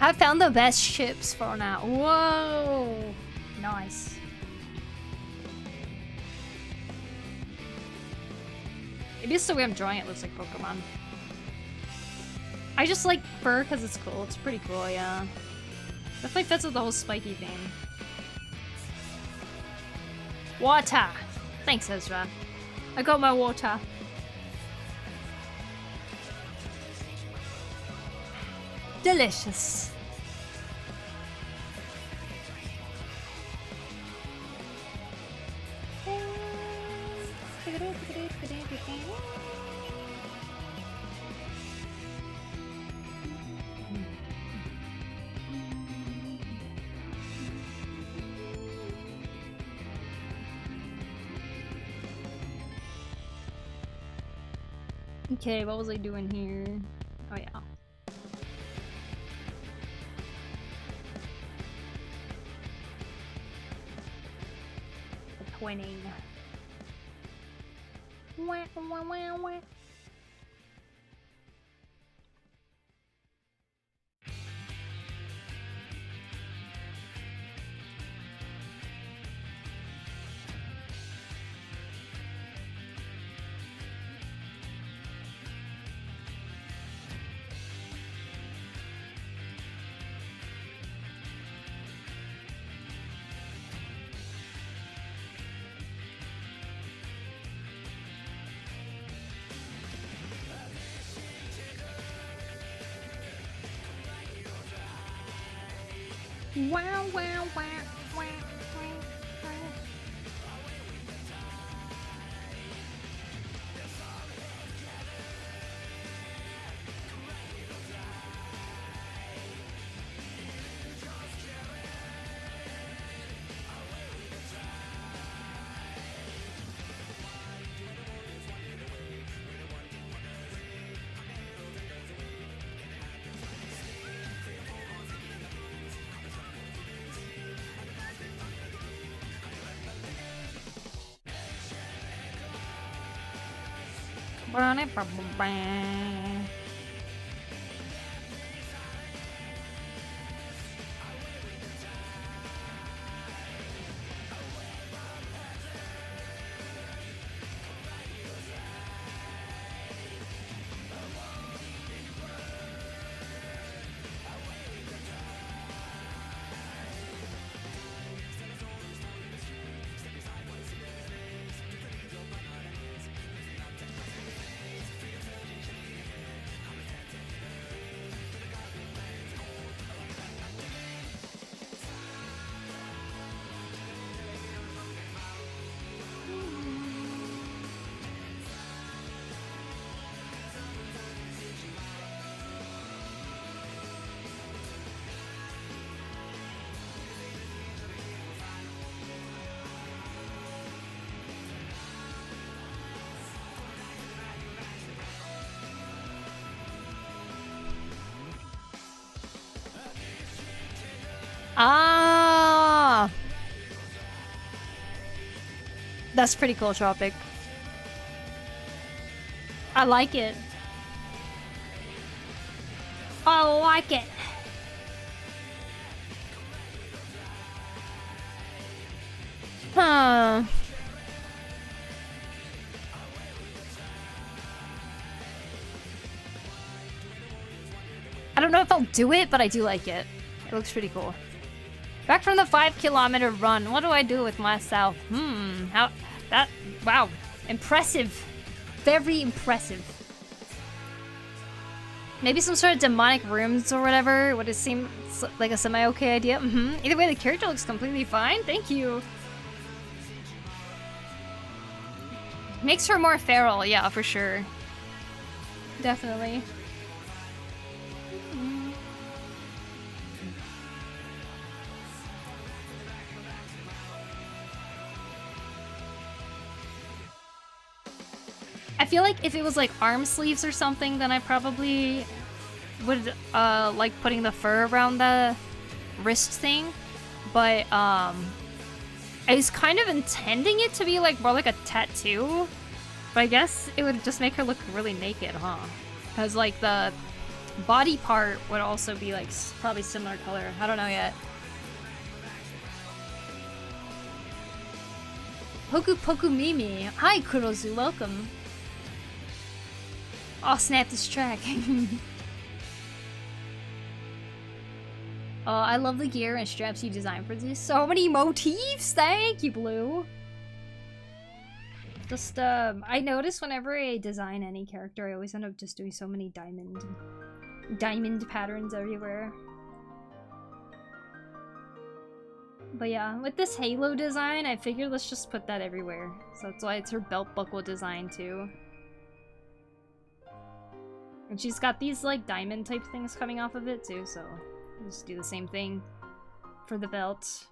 Have found the best ships for now. Whoa! Nice. Maybe it's the way I'm drawing it looks like Pokemon. I just like fur because it's cool. It's pretty cool, yeah. Definitely fits with the whole spiky thing. Water! Thanks, Ezra. I got my water. Delicious. Okay, what was I doing here? Oh yeah. The twinning. Wah, wah, wah, wah. Wow, wow, wow, wow, wow. Ah, that's pretty cool, Tropic. I like it. I like it. Huh. I don't know if I'll do it, but I do like it. It looks pretty cool. Back from the 5-kilometer run. What do I do with myself? How that wow. Impressive. Very impressive. Maybe some sort of demonic rooms or whatever. Would it seem like a semi-okay idea? Either way, the character looks completely fine. Thank you. Makes her more feral, yeah, for sure. Definitely. I feel like if it was like arm sleeves or something, then I probably would like putting the fur around the wrist thing. But I was kind of intending it to be like more like a tattoo. But I guess it would just make her look really naked, huh? Because like the body part would also be like probably similar color. I don't know yet. PokuriMio. Hi, Kurozu. Welcome. Oh, snap this track. Oh, I love the gear and straps you designed for this. So many motifs! Thank you, Blue! Just, I notice whenever I design any character, I always end up just doing so many diamond patterns everywhere. But yeah, with this halo design, I figured let's just put that everywhere. So that's why it's her belt buckle design, too. And she's got these, like, diamond type things coming off of it, too, so... just do the same thing for the belt.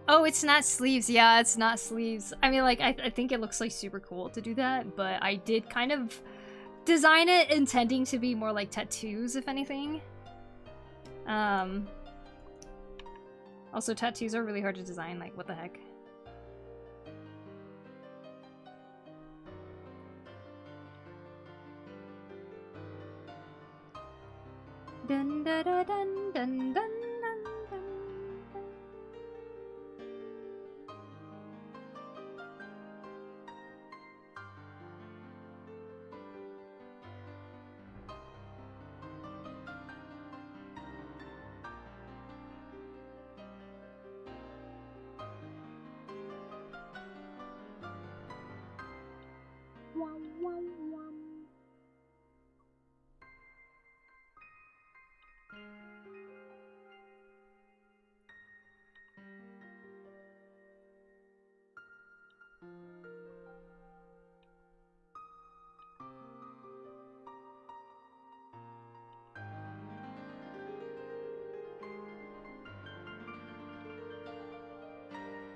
Oh, it's not sleeves. Yeah, it's not sleeves. I mean, like, I think it looks like super cool to do that, but I did kind of design it intending to be more like tattoos, if anything. Also, tattoos are really hard to design. Like, what the heck? Dun dun dun dun dun dun dun.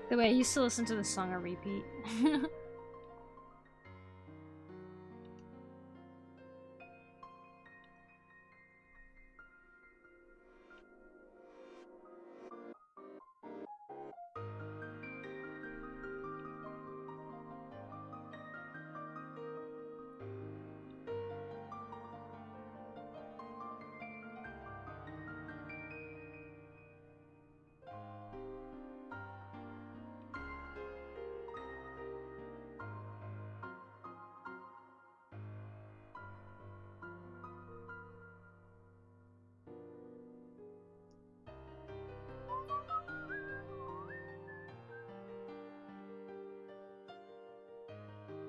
The way I used to listen to this song on repeat.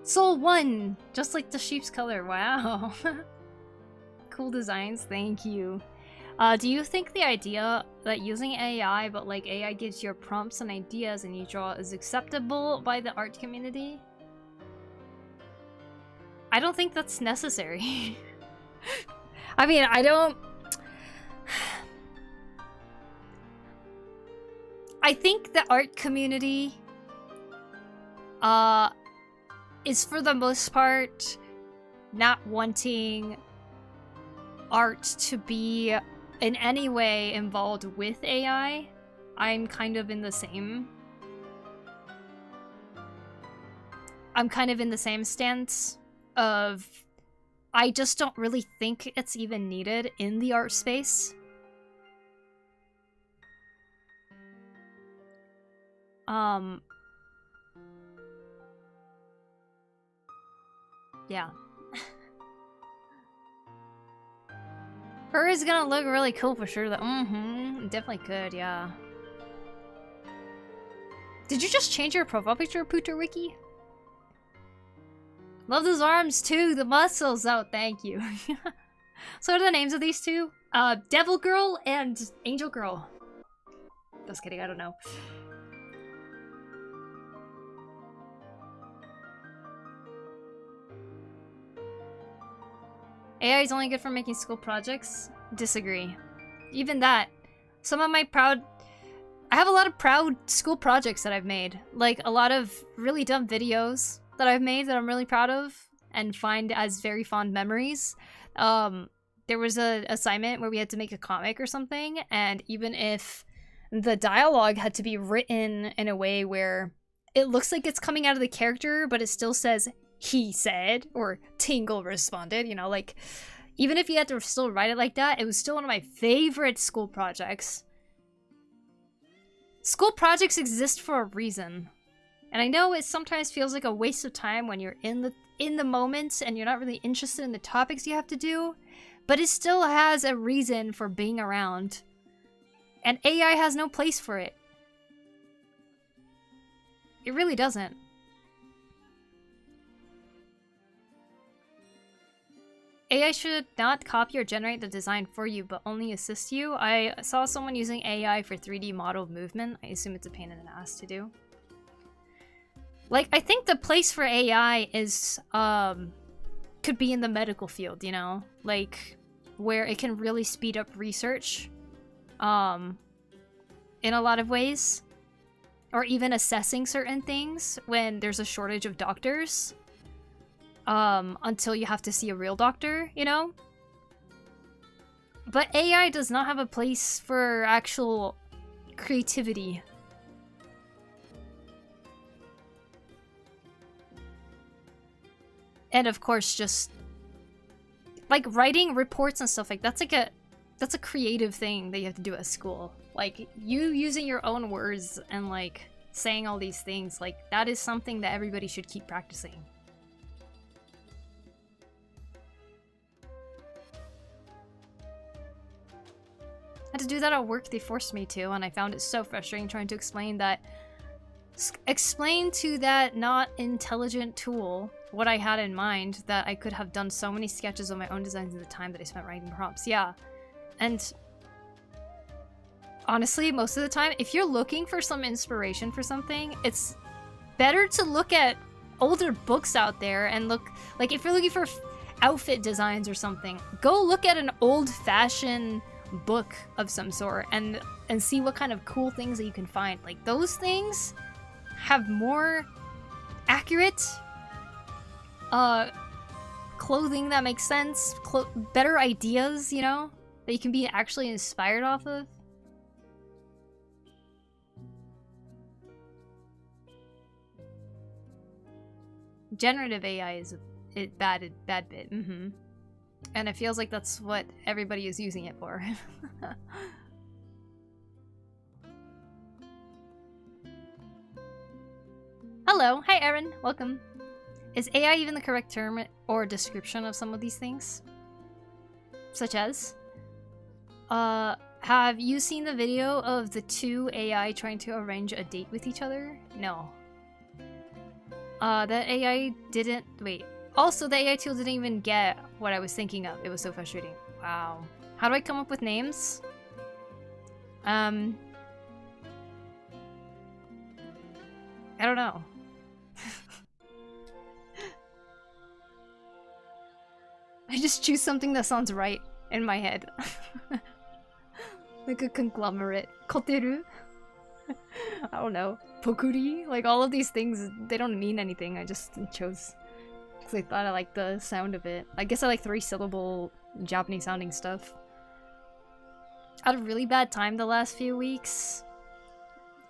Soul 1! Just like the sheep's color, wow. Cool designs, thank you. Do you think the idea that using AI, but like AI gives you prompts and ideas and you draw is acceptable by the art community? I don't think that's necessary. I mean, I don't... I think the art community is for the most part not wanting art to be in any way involved with AI. I'm kind of in the same stance of I just don't really think it's even needed in the art space. Yeah. Her is gonna look really cool for sure, though. Definitely could, yeah. Did you just change your profile picture, Pooter Wiki? Love those arms too, the muscles. Oh, thank you. So what are the names of these two? Devil Girl and Angel Girl. Just kidding, I don't know. AI is only good for making school projects? Disagree. Even that. Some of my I have a lot of proud school projects that I've made. Like, a lot of really dumb videos that I've made that I'm really proud of and find as very fond memories. There was an assignment where we had to make a comic or something, and even if the dialogue had to be written in a way where it looks like it's coming out of the character, but it still says he said or Tingle responded, you know, like even if you had to still write it like that, it was still one of my favorite school projects. School projects exist for a reason. And I know it sometimes feels like a waste of time when you're in the moments and you're not really interested in the topics you have to do, but it still has a reason for being around. And AI has no place for it. It really doesn't. AI should not copy or generate the design for you, but only assist you. I saw someone using AI for 3D model movement. I assume it's a pain in the ass to do. Like, I think the place for AI is, could be in the medical field, you know? Like, where it can really speed up research, in a lot of ways. Or even assessing certain things when there's a shortage of doctors. Until you have to see a real doctor, you know? But AI does not have a place for actual creativity. And of course, just like writing reports and stuff, like that's a creative thing that you have to do at school. Like you using your own words and like saying all these things, like that is something that everybody should keep practicing. I had to do that at work, they forced me to, and I found it so frustrating trying to explain to that not intelligent tool what I had in mind, that I could have done so many sketches of my own designs in the time that I spent writing prompts. Yeah. And honestly, most of the time, if you're looking for some inspiration for something, it's better to look at older books out there and look, like if you're looking for outfit designs or something, go look at an old-fashioned book of some sort and see what kind of cool things that you can find. Like those things have more accurate clothing that makes sense, better ideas, you know, that you can be actually inspired off of. Generative AI is a bad bit. And it feels like that's what everybody is using it for. Hello, hi Erin, welcome. Is AI even the correct term or description of some of these things? Such as? Have you seen the video of the two AI trying to arrange a date with each other? No. That AI didn't... Wait. Also, the AI tool didn't even get what I was thinking of. It was so frustrating. Wow. How do I come up with names? I don't know. I just choose something that sounds right in my head. Like a conglomerate. Koteru? I don't know. Pokuri? Like all of these things, they don't mean anything. I just chose because I thought I liked the sound of it. I guess I like 3-syllable Japanese sounding stuff. I had a really bad time the last few weeks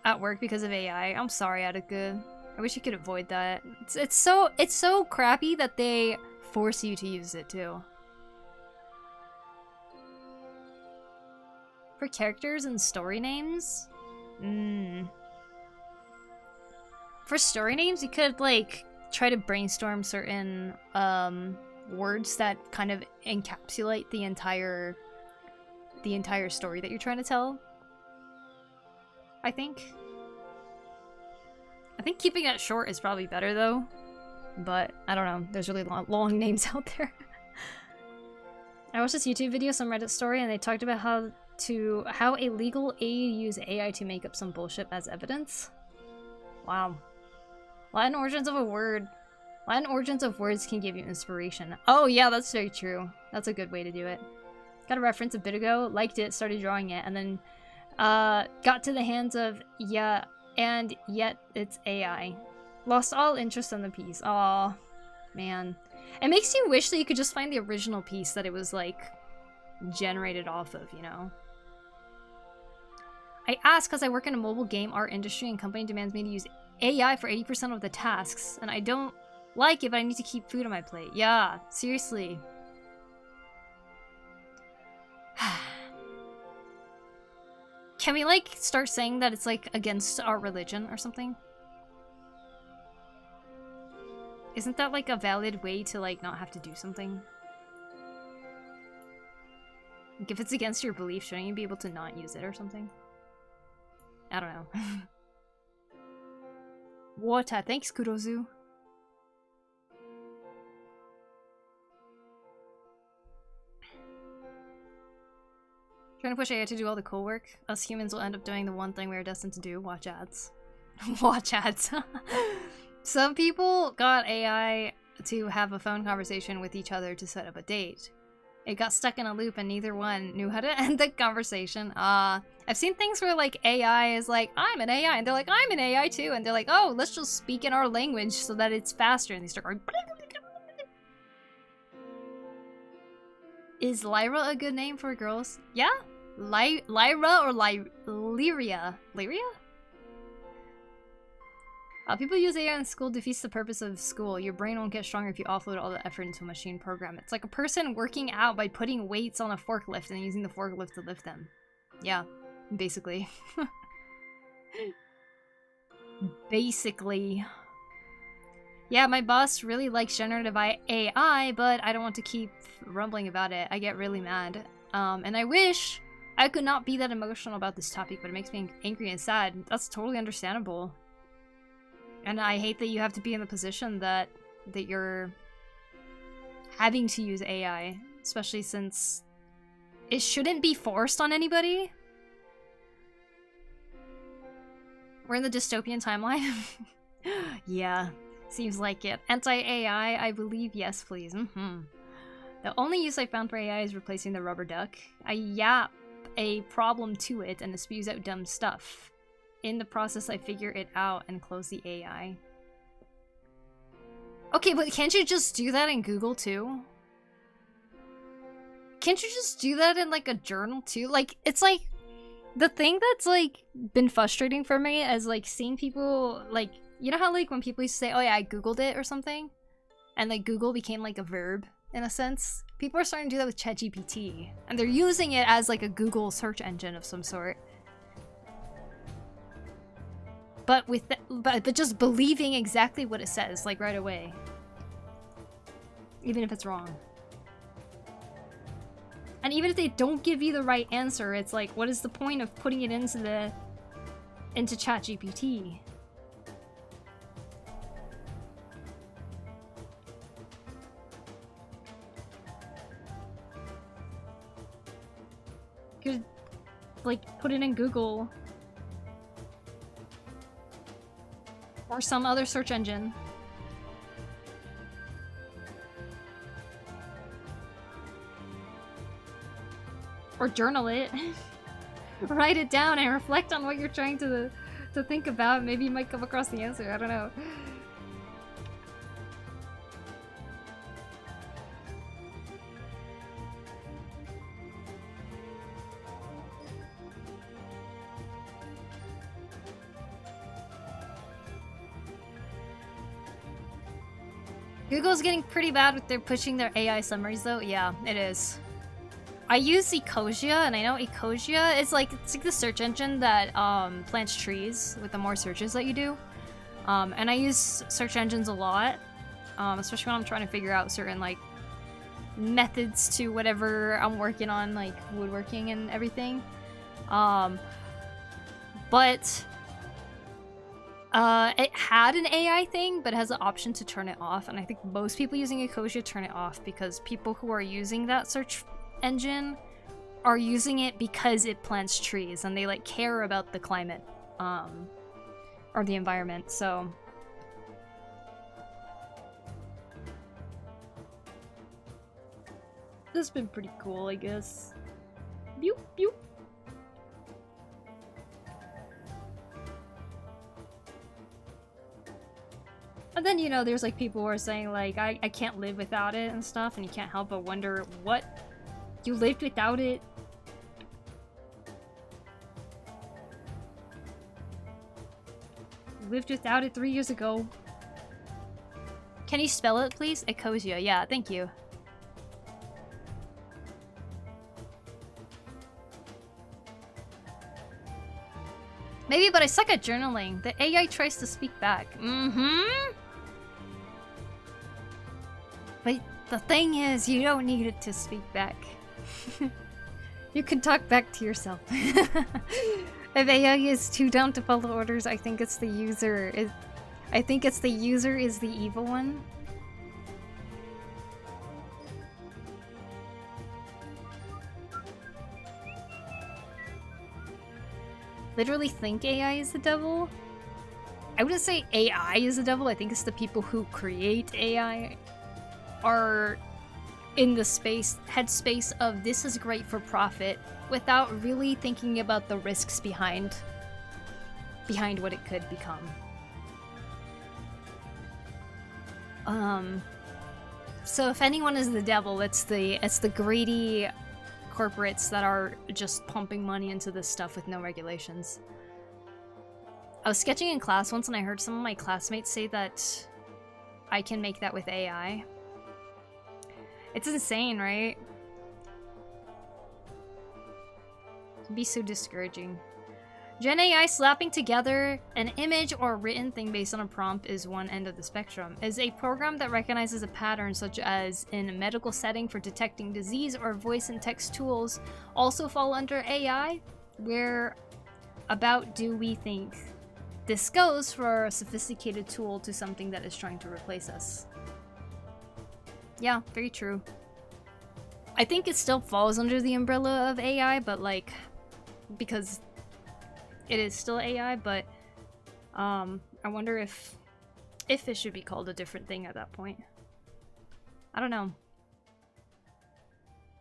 at work because of AI. I'm sorry, Attica. I wish you could avoid that. It's so crappy that they force you to use it too. For characters and story names? For story names, you could like try to brainstorm certain words that kind of encapsulate the entire story that you're trying to tell. I think keeping it short is probably better though. But I don't know, there's really long names out there. I watched this YouTube video, some Reddit story, and they talked about how a legal aid used AI to make up some bullshit as evidence. Wow. Latin origins of a word. Latin origins of words can give you inspiration. Oh yeah, that's very true. That's a good way to do it. Got a reference a bit ago, liked it, started drawing it, and then got to the hands of yeah, and yet it's AI. Lost all interest in the piece. Aw, man. It makes you wish that you could just find the original piece that it was like generated off of, you know? I ask because I work in a mobile game art industry and company demands me to use AI for 80% of the tasks, and I don't like it, but I need to keep food on my plate. Yeah, seriously. Can we, like, start saying that it's, like, against our religion or something? Isn't that, like, a valid way to, like, not have to do something? Like, if it's against your belief, shouldn't you be able to not use it or something? I don't know. Water, thanks, Kurozu. Trying to push AI to do all the cool work. Us humans will end up doing the one thing we are destined to do, watch ads. Watch ads. Some people got AI to have a phone conversation with each other to set up a date. It got stuck in a loop and neither one knew how to end the conversation. I've seen things where like AI is like, I'm an AI, and they're like, I'm an AI too, and they're like, oh, let's just speak in our language so that it's faster, and they start going. Is Lyra a good name for girls? Yeah? Lyra or Lyria? Lyria? People use AI in school defeats the purpose of school. Your brain won't get stronger if you offload all the effort into a machine program. It's like a person working out by putting weights on a forklift and using the forklift to lift them. Yeah, basically. Basically. Yeah, my boss really likes generative AI, but I don't want to keep rumbling about it. I get really mad. And I wish I could not be that emotional about this topic, but it makes me angry and sad. That's totally understandable. And I hate that you have to be in the position that you're having to use AI, especially since it shouldn't be forced on anybody. We're in the dystopian timeline. Yeah, seems like it. Anti-AI, I believe, yes please. The only use I found for AI is replacing the rubber duck. I yap a problem to it and it spews out dumb stuff. In the process, I figure it out and close the AI. Okay, but can't you just do that in Google too? Can't you just do that in like a journal too? Like, it's like the thing that's like been frustrating for me is like seeing people like, you know how like when people used to say, oh yeah, I Googled it or something? And like Google became like a verb in a sense. People are starting to do that with ChatGPT. And they're using it as like a Google search engine of some sort. But with but just believing exactly what it says, like right away. Even if it's wrong. And even if they don't give you the right answer, it's like, what is the point of putting it into ChatGPT? You could like put it in Google. Or some other search engine. Or journal it. Write it down and reflect on what you're trying to think about. Maybe you might come across the answer. I don't know. Google's getting pretty bad with their pushing their AI summaries though. Yeah, it is. I use Ecosia, and I know Ecosia is like, it's like the search engine that plants trees with the more searches that you do. And I use search engines a lot, especially when I'm trying to figure out certain like methods to whatever I'm working on, like woodworking and everything. But it had an AI thing, but it has an option to turn it off, and I think most people using Ecosia turn it off because people who are using that search engine are using it because it plants trees and they like care about the climate or the environment. So this has been pretty cool, I guess. Boop, boop. And then, you know, there's like people who are saying like, I can't live without it and stuff, and you can't help but wonder what you lived without it. Lived without it 3 years ago. Can you spell it, please? Ecosia. Yeah, thank you. Maybe, but I suck at journaling. The AI tries to speak back. Mm-hmm. But the thing is, you don't need it to speak back. You can talk back to yourself. If AI is too down to follow orders, I think it's the user. I think it's the user is the evil one. Literally think AI is the devil? I wouldn't say AI is the devil. I think it's the people who create AI are in the headspace of this is great for profit without really thinking about the risks behind what it could become. So if anyone is the devil, it's the greedy corporates that are just pumping money into this stuff with no regulations. I was sketching in class once and I heard some of my classmates say that I can make that with AI. It's insane, right? It can be so discouraging. Gen AI slapping together an image or written thing based on a prompt is one end of the spectrum. Is a program that recognizes a pattern such as in a medical setting for detecting disease or voice and text tools also fall under AI? Where about do we think this goes for a sophisticated tool to something that is trying to replace us? Yeah, very true. I think it still falls under the umbrella of AI, but like, because it is still AI, but I wonder if it should be called a different thing at that point. I don't know.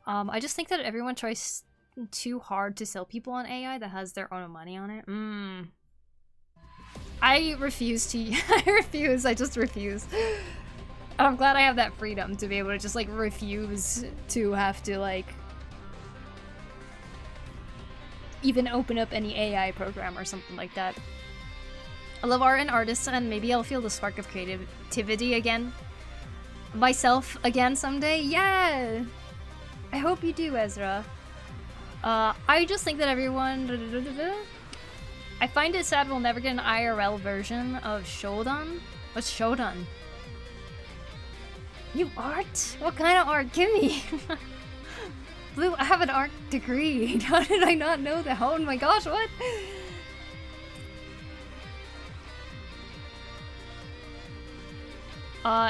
I just think that everyone tries too hard to sell people on AI that has their own money on it. I refuse to. I refuse. I just refuse. I'm glad I have that freedom to be able to just like refuse to have to like even open up any AI program or something like that. I love art and artists, and maybe I'll feel the spark of creativity again. Myself again someday. Yeah! I hope you do, Ezra. I just think that everyone... I find it sad we'll never get an IRL version of Shodan. What's Shodan? New art? What kind of art? Give me! Blue, I have an art degree. How did I not know that? Oh my gosh, what?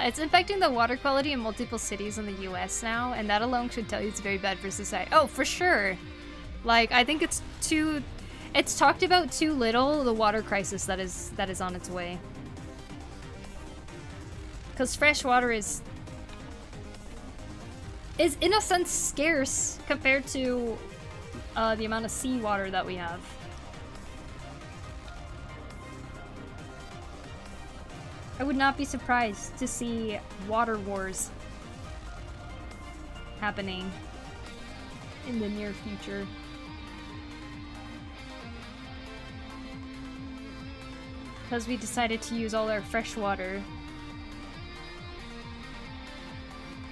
It's infecting the water quality in multiple cities in the US now, and that alone should tell you it's very bad for society. Oh, for sure. Like, I think it's talked about too little, the water crisis that is on its way. Because fresh water is in a sense scarce compared to the amount of seawater that we have. I would not be surprised to see water wars happening in the near future. Because we decided to use all our fresh water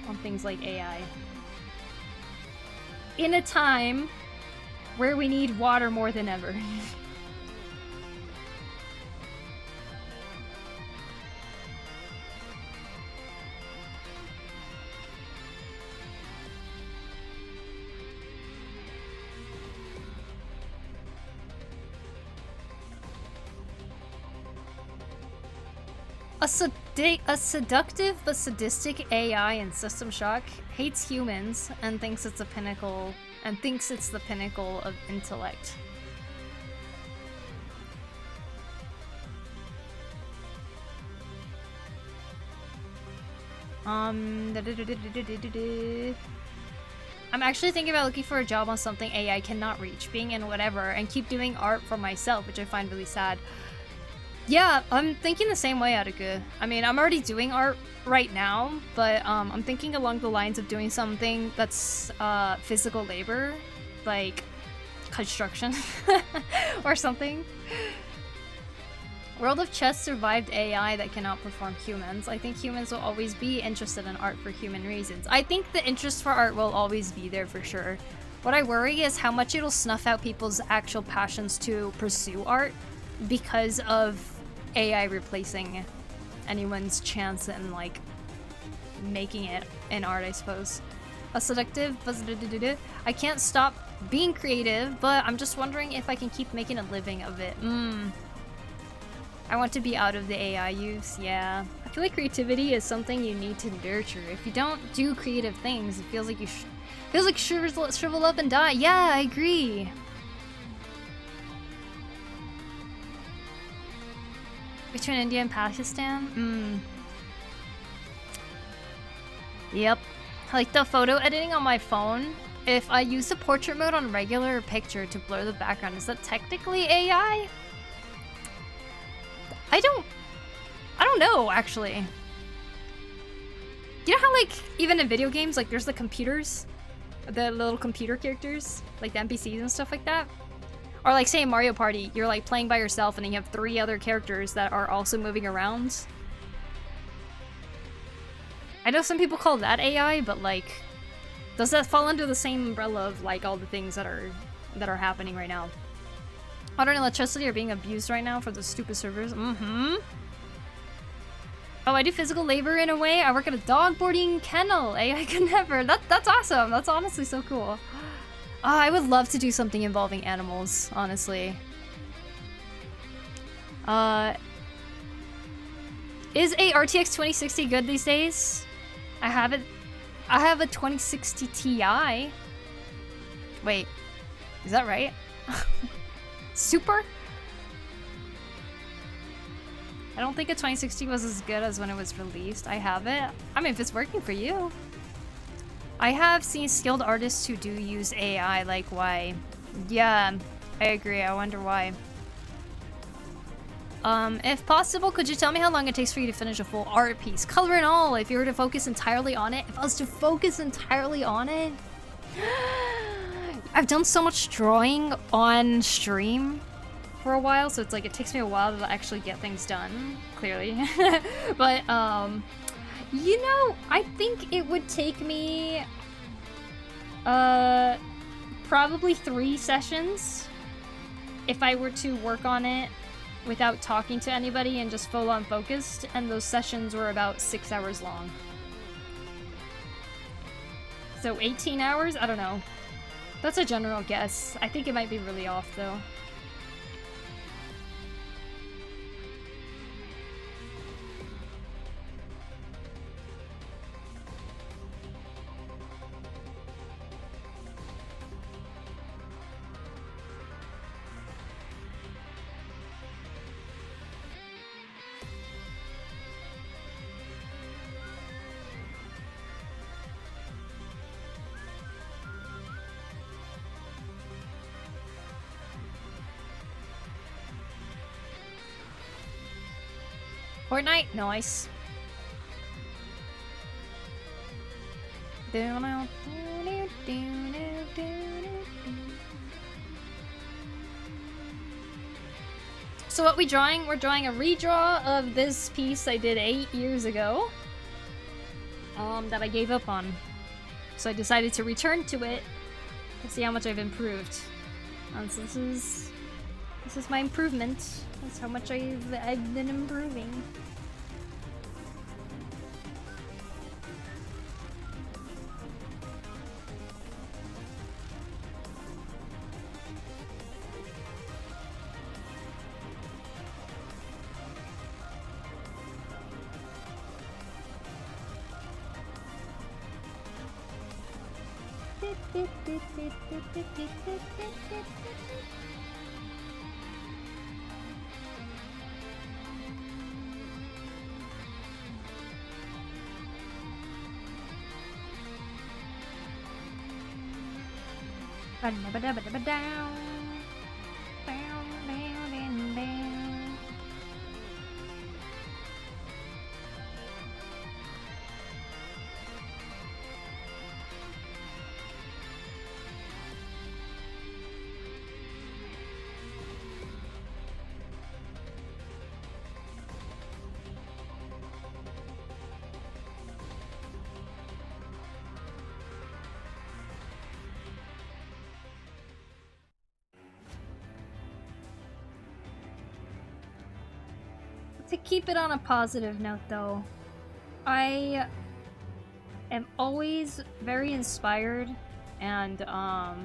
on things like AI. In a time where we need water more than ever. A seductive but sadistic AI in System Shock hates humans and thinks it's the pinnacle of intellect. I'm actually thinking about looking for a job on something AI cannot reach, being in whatever, and keep doing art for myself, which I find really sad. Yeah, I'm thinking the same way, Attica. I mean, I'm already doing art right now, but I'm thinking along the lines of doing something that's physical labor, like construction or something. World of Chess survived AI that can outperform humans. I think humans will always be interested in art for human reasons. I think the interest for art will always be there for sure. What I worry is how much it'll snuff out people's actual passions to pursue art because of AI replacing anyone's chance in like making it in art, I suppose. A seductive, I can't stop being creative, but I'm just wondering if I can keep making a living of it. I want to be out of the AI use, yeah. I feel like creativity is something you need to nurture. If you don't do creative things, it feels like you shrivel up and die. Yeah, I agree. Between India and Pakistan? Yep. Like the photo editing on my phone, if I use the portrait mode on regular picture to blur the background, is that technically AI? I don't know, actually. You know how, like, even in video games, like, there's the computers? The little computer characters? Like, the NPCs and stuff like that? Or, like, say in Mario Party, you're, like, playing by yourself and then you have 3 other characters that are also moving around. I know some people call that AI, but, like, does that fall under the same umbrella of, like, all the things that are happening right now? Water and electricity are being abused right now for the stupid servers. Oh, I do physical labor in a way. I work at a dog boarding kennel. AI can never. That's awesome. That's honestly so cool. Oh, I would love to do something involving animals, honestly. Is a RTX 2060 good these days? I have it. I have a 2060 Ti. Wait, is that right? Super? I don't think a 2060 was as good as when it was released. I have it. I mean, if it's working for you. I have seen skilled artists who do use AI, like why? Yeah, I agree. I wonder why. If possible, could you tell me how long it takes for you to finish a full art piece? Color and all, if you were to focus entirely on it. If I was to focus entirely on it... I've done so much drawing on stream for a while, so it's like it takes me a while to actually get things done, clearly. But, you know, I think it would take me, probably 3 sessions if I were to work on it without talking to anybody and just full on focused, and those sessions were about 6 hours long. So 18 hours? I don't know. That's a general guess. I think it might be really off, though. Fortnite? Nice. So what we drawing? We're drawing a redraw of this piece I did 8 years ago. That I gave up on. So I decided to return to it to see how much I've improved. So this is my improvement. That's how much I've been improving. To keep it on a positive note, though, I am always very inspired and, I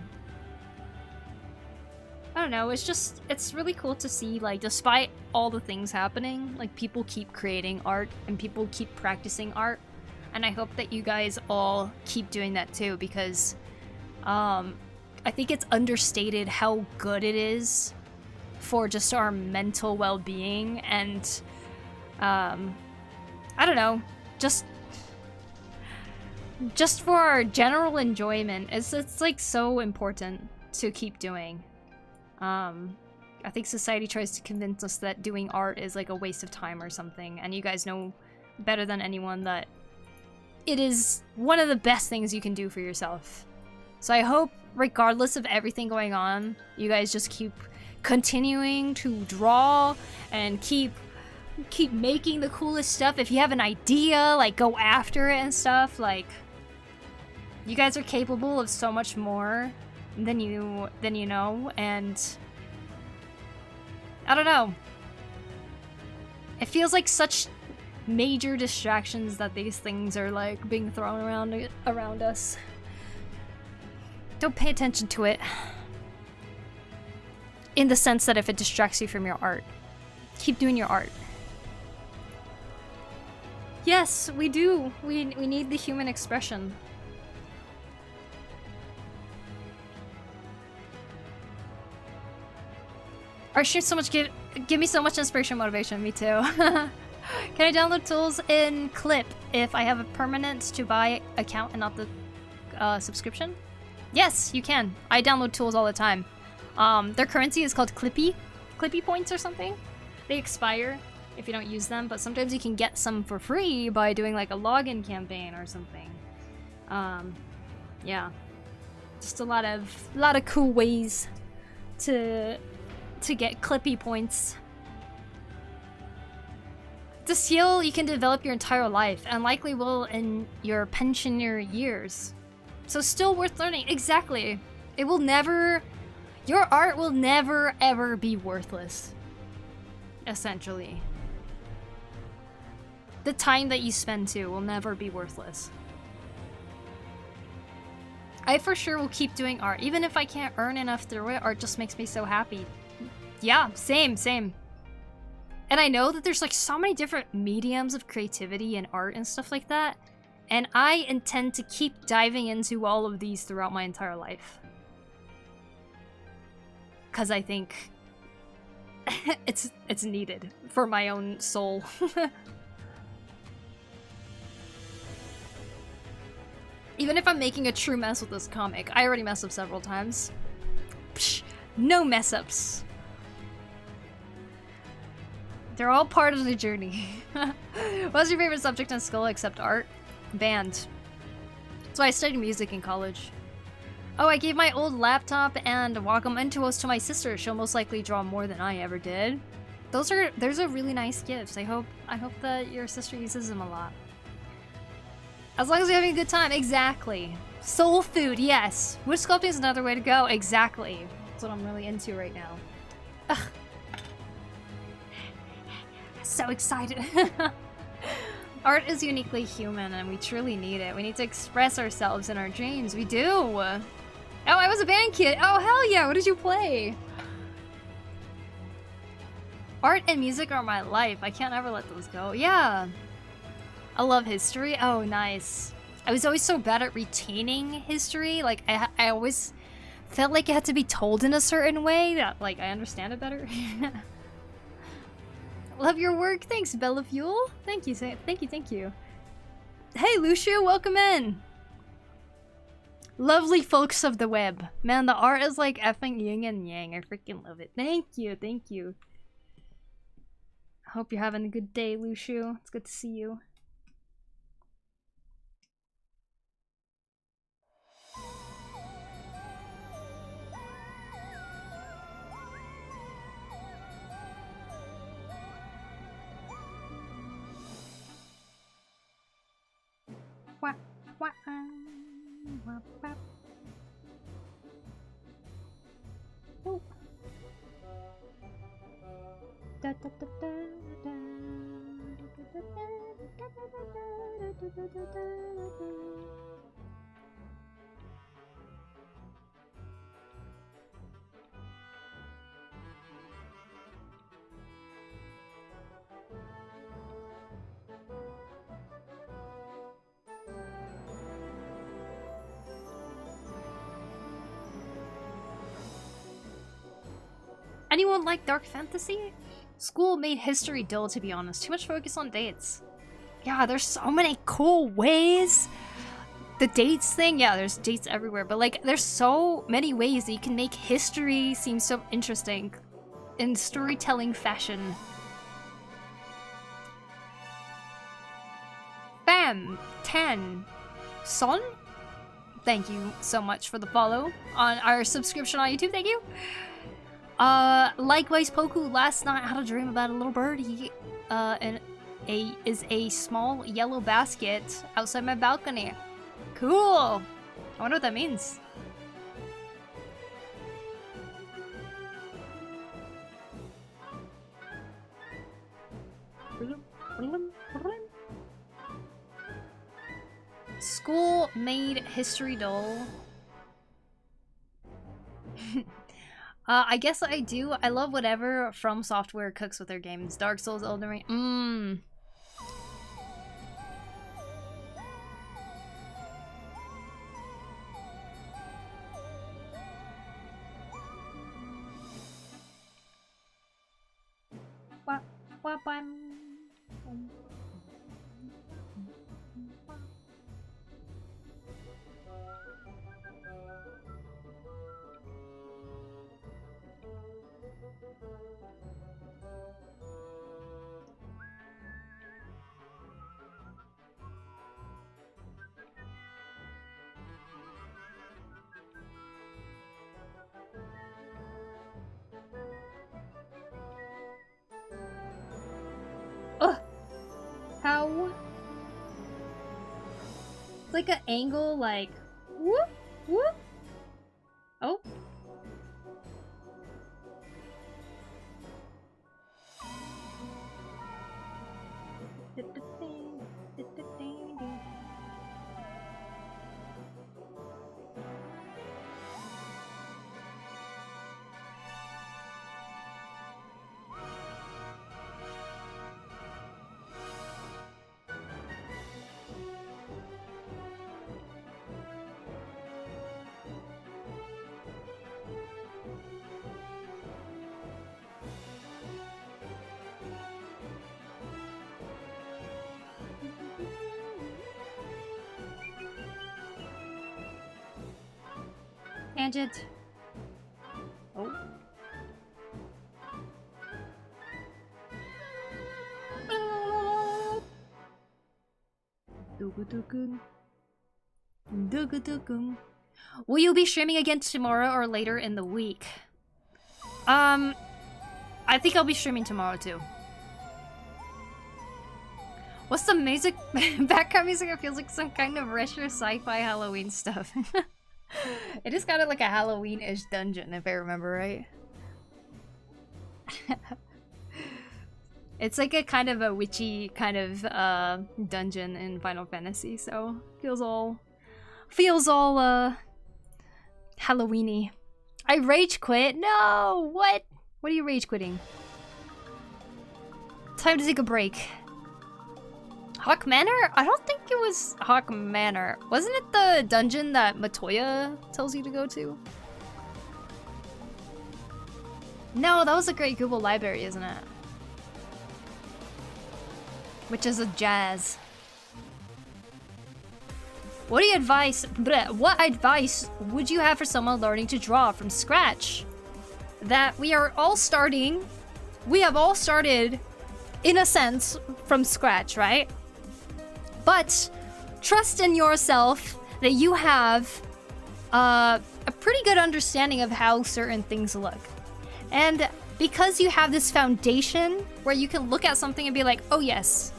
don't know, it's really cool to see, like, despite all the things happening, like, people keep creating art and people keep practicing art. And I hope that you guys all keep doing that too, because, I think it's understated how good it is for just our mental well-being and, I don't know, just for our general enjoyment. It's like so important to keep doing. I think society tries to convince us that doing art is like a waste of time or something, and you guys know better than anyone that it is one of the best things you can do for yourself. So I hope, regardless of everything going on, you guys just keep continuing to draw and keep making the coolest stuff. If you have an idea, like, go after it and stuff. Like, you guys are capable of so much more than you know, and I don't know. It feels like such major distractions that these things are like being thrown around us. Don't pay attention to it. In the sense that if it distracts you from your art, keep doing your art. Yes, we do. We need the human expression. Art streams so much give me so much inspiration and motivation. Me too. Can I download tools in Clip if I have a permanent to buy account and not the subscription? Yes, you can. I download tools all the time. Their currency is called Clippy points or something. They expire if you don't use them, but sometimes you can get some for free by doing like a login campaign or something. Yeah, just a lot of cool ways to get Clippy points. It's a skill you can develop your entire life and likely will in your pensioner years. So still worth learning. Exactly. It will never... Your art will never ever be worthless. Essentially. The time that you spend too will never be worthless. I for sure will keep doing art. Even if I can't earn enough through it, art just makes me so happy. Yeah, same. And I know that there's like so many different mediums of creativity and art and stuff like that. And I intend to keep diving into all of these throughout my entire life. Because I think it's needed for my own soul. Even if I'm making a true mess with this comic, I already messed up several times. Psh, no mess ups. They're all part of the journey. What's your favorite subject in school except art? Band. That's why I studied music in college. Oh, I gave my old laptop and Wacom Intuos to my sister. She'll most likely draw more than I ever did. Those are really nice gifts. I hope that your sister uses them a lot. As long as you're having a good time. Exactly. Soul food, yes. Wood sculpting is another way to go. Exactly. That's what I'm really into right now. Ugh. So excited. Art is uniquely human and we truly need it. We need to express ourselves in our dreams. We do. Oh, I was a band kid. Oh, hell yeah. What did you play? Art and music are my life. I can't ever let those go. Yeah. I love history. Oh, nice. I was always so bad at retaining history. Like, I always felt like it had to be told in a certain way that, like, I understand it better. Love your work. Thanks, Bella Fuel. Thank you. Thank you. Hey, Lucio, welcome in. Lovely folks of the web. Man, the art is like effing yin and yang. I freaking love it. Thank you. I hope you're having a good day, Lucio. It's good to see you. Wah, wah, wah, wah. Oh. Da, da, da, da, da. Anyone like dark fantasy? School made history dull, to be honest. Too much focus on dates. Yeah, there's so many cool ways. The dates thing, yeah, there's dates everywhere, but like, there's so many ways that you can make history seem so interesting in storytelling fashion. Bam! 10. Son? Thank you so much for the follow on our subscription on YouTube, thank you! Likewise, Poku, last night I had a dream about a little bird. He, is a small yellow basket outside my balcony. Cool! I wonder what that means. School made history dull. I guess I do. I love whatever From Software cooks with their games. Dark Souls, Elden Ring. How? It's like an angle, like whoop whoop. Oh. Tangent. Oh. Will you be streaming again tomorrow or later in the week? I think I'll be streaming tomorrow too. What's the music? Background music? It feels like some kind of retro sci-fi Halloween stuff. It is kind of like a Halloween-ish dungeon, if I remember right. It's like a kind of a witchy kind of dungeon in Final Fantasy, so feels all Halloween-y. I rage quit. No, what? What are you rage quitting? Time to take a break. Hawk Manor? I don't think it was Hawk Manor. Wasn't it the dungeon that Matoya tells you to go to? No, that was the Great Google Library, isn't it? Which is a jazz. What advice would you have for someone learning to draw from scratch? That we have all started, in a sense, from scratch, right? But trust in yourself that you have a pretty good understanding of how certain things look. And because you have this foundation where you can look at something and be like, oh yes,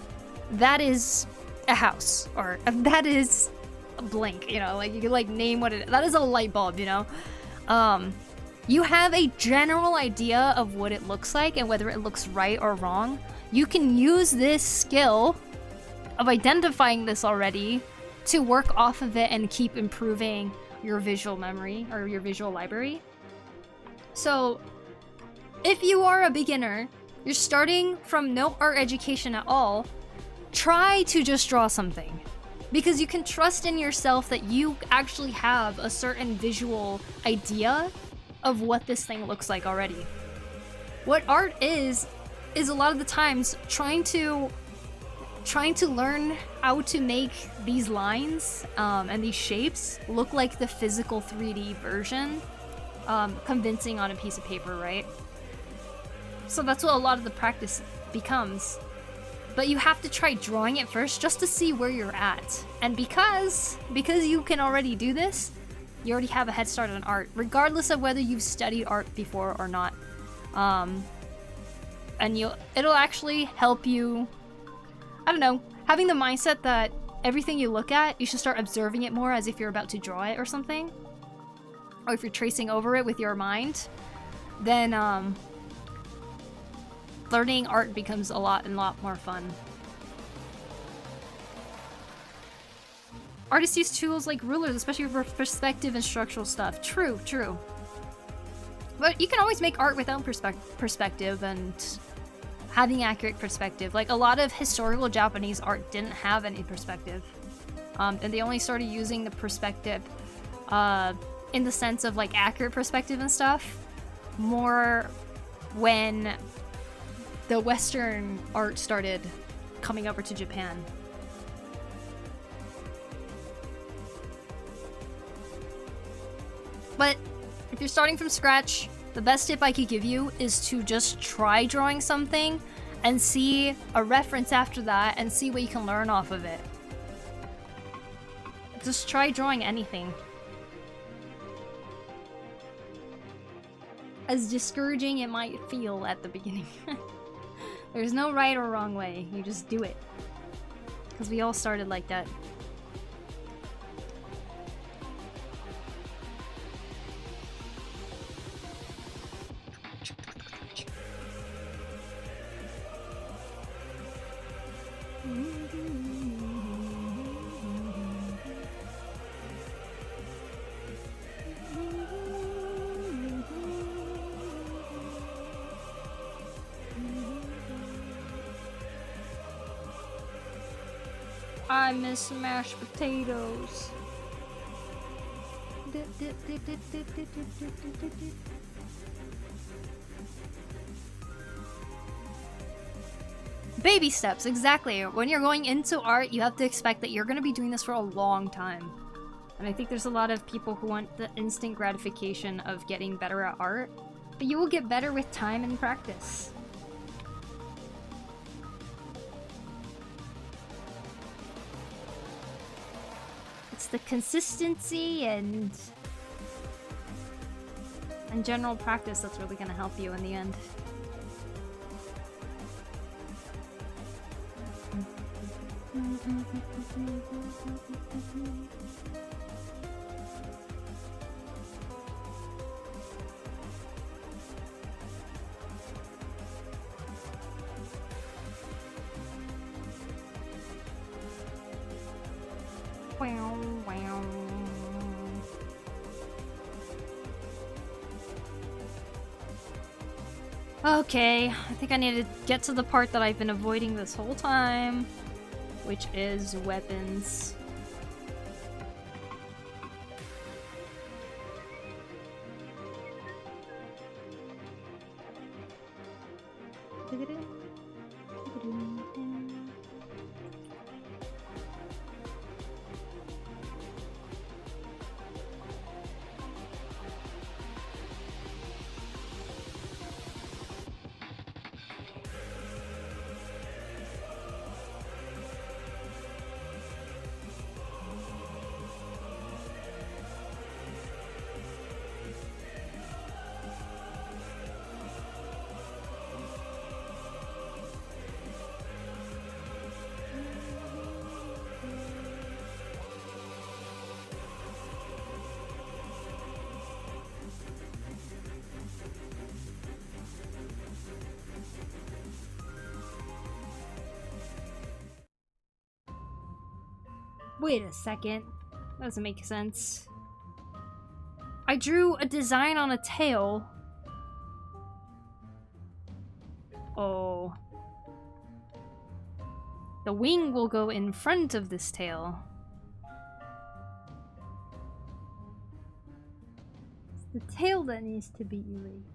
that is a house, or that is a blank, you know, like you can like name what it is. That is a light bulb, you know? You have a general idea of what it looks like and whether it looks right or wrong. You can use this skill of identifying this already to work off of it and keep improving your visual memory or your visual library. So if you are a beginner, you're starting from no art education at all, try to just draw something. Because you can trust in yourself that you actually have a certain visual idea of what this thing looks like already. What art is a lot of the times trying to learn how to make these lines and these shapes look like the physical 3D version, convincing on a piece of paper, right? So that's what a lot of the practice becomes. But you have to try drawing it first just to see where you're at. And because you can already do this, you already have a head start on art, regardless of whether you've studied art before or not. And it'll actually help you, I don't know, having the mindset that everything you look at, you should start observing it more as if you're about to draw it or something. Or if you're tracing over it with your mind, then learning art becomes a lot more fun. Artists use tools like rulers, especially for perspective and structural stuff. True. But you can always make art without perspective and having accurate perspective. Like, a lot of historical Japanese art didn't have any perspective. And they only started using the perspective in the sense of, like, accurate perspective and stuff more when the Western art started coming over to Japan. But if you're starting from scratch, the best tip I could give you is to just try drawing something and see a reference after that and see what you can learn off of it. Just try drawing anything. As discouraging it might feel at the beginning. There's no right or wrong way, you just do it. Because we all started like that. I miss mashed potatoes. Baby steps, exactly. When you're going into art, you have to expect that you're going to be doing this for a long time. And I think there's a lot of people who want the instant gratification of getting better at art, but you will get better with time and practice. It's the consistency and general practice that's really going to help you in the end. Okay, I think I need to get to the part that I've been avoiding this whole time, which is weapons. Wait a second. That doesn't make sense. I drew a design on a tail. Oh. The wing will go in front of this tail. It's the tail that needs to be erased.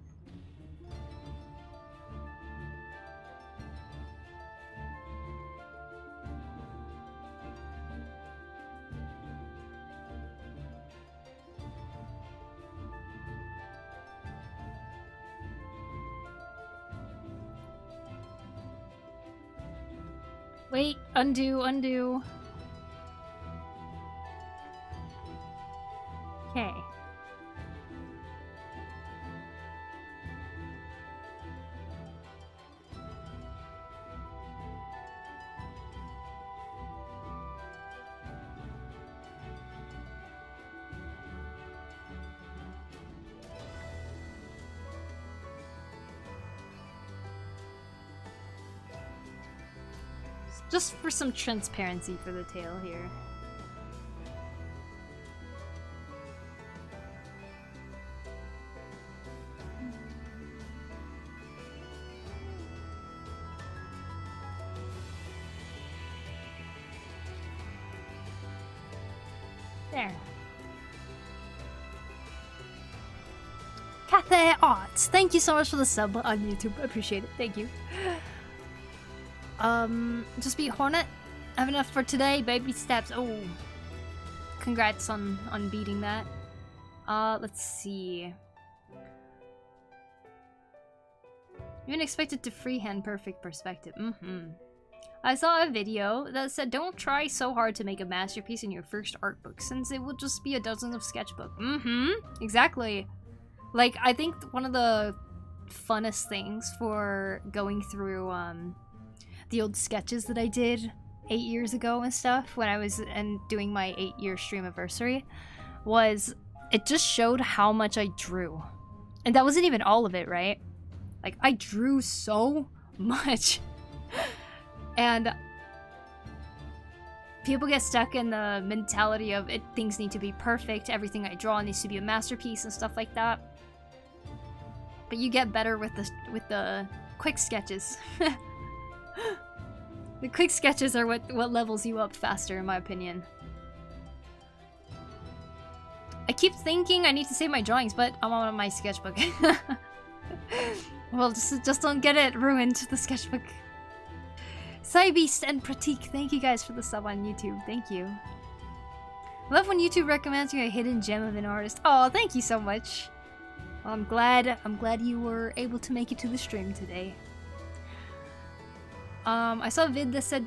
Wait, undo, undo. Okay. Just for some transparency for the tail here. There. Cathay Arts, thank you so much for the sub on YouTube. I appreciate it. Thank you. Just beat Hornet. Have enough for today. Baby steps. Oh, congrats on beating that. Let's see. Even expected to freehand perfect perspective. I saw a video that said don't try so hard to make a masterpiece in your first art book since it will just be a dozen of sketchbook. Exactly. Like, I think one of the funnest things for going through the old sketches that I did 8 years ago and stuff when I was doing my 8-year stream anniversary was it just showed how much I drew. And that wasn't even all of it, right? Like, I drew so much. And people get stuck in the mentality of things need to be perfect, everything I draw needs to be a masterpiece and stuff like that. But you get better with the quick sketches. The quick sketches are what levels you up faster, in my opinion. I keep thinking I need to save my drawings, but I'm on my sketchbook. Well, just don't get it ruined, the sketchbook. Cybeast and Pratik, thank you guys for the sub on YouTube. Thank you. I love when YouTube recommends you a hidden gem of an artist. Oh, thank you so much. Well, I'm glad you were able to make it to the stream today. I saw a vid that said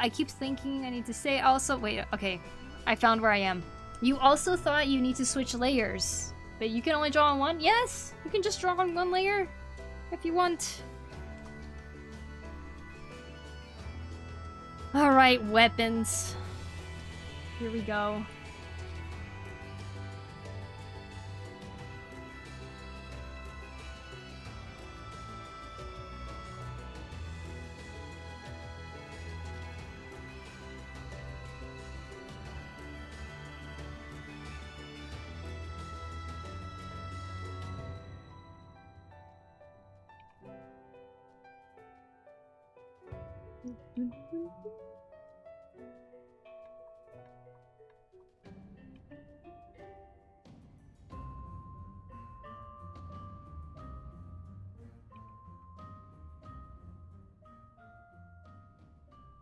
I keep thinking I need to say also wait, okay. I found where I am. You also thought you need to switch layers, but you can only draw on one? Yes! You can just draw on one layer if you want. Alright, weapons. Here we go.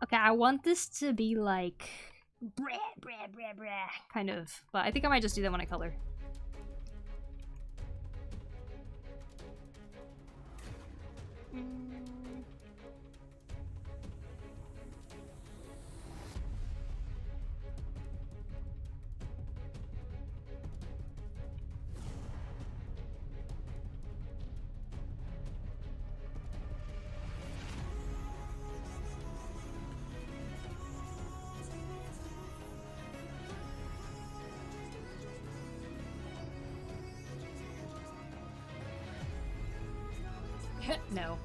Okay, I want this to be like kind of, but I think I might just do that when I color. No.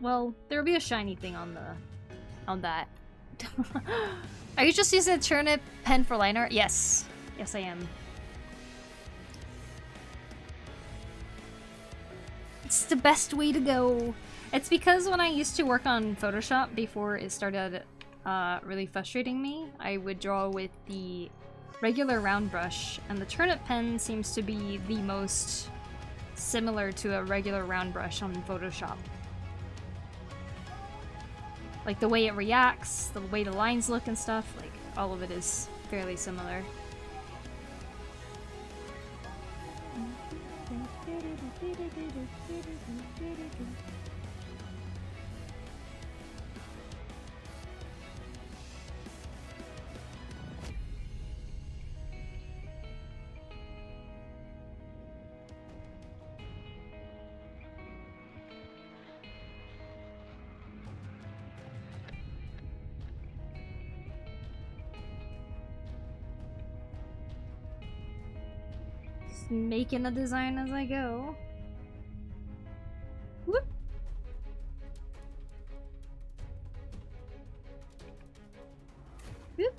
well, there'll be a shiny thing on that. Are you just using a turnip pen for line art? Yes. Yes, I am. It's the best way to go. It's because when I used to work on Photoshop before it started really frustrating me, I would draw with the regular round brush, and the turnip pen seems to be the most similar to a regular round brush on Photoshop. Like the way it reacts, the way the lines look and stuff, like all of it is fairly similar. Making a design as I go. Whoop. Whoop.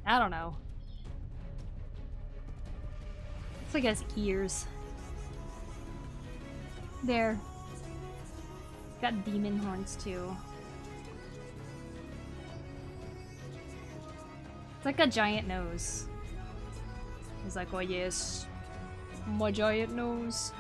I don't know. It's like it has ears. There. It's got demon horns too. It's like a giant nose. It's like, oh yes, my giant nose.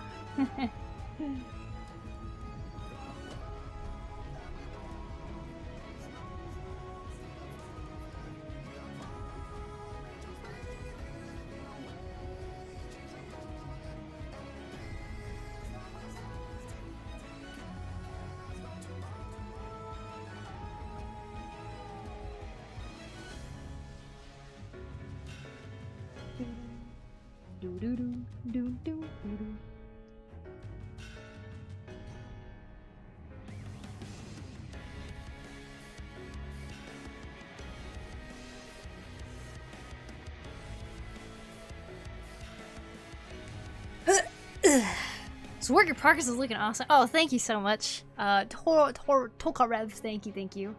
So work in progress is looking awesome. Oh, thank you so much. Tokarev, thank you.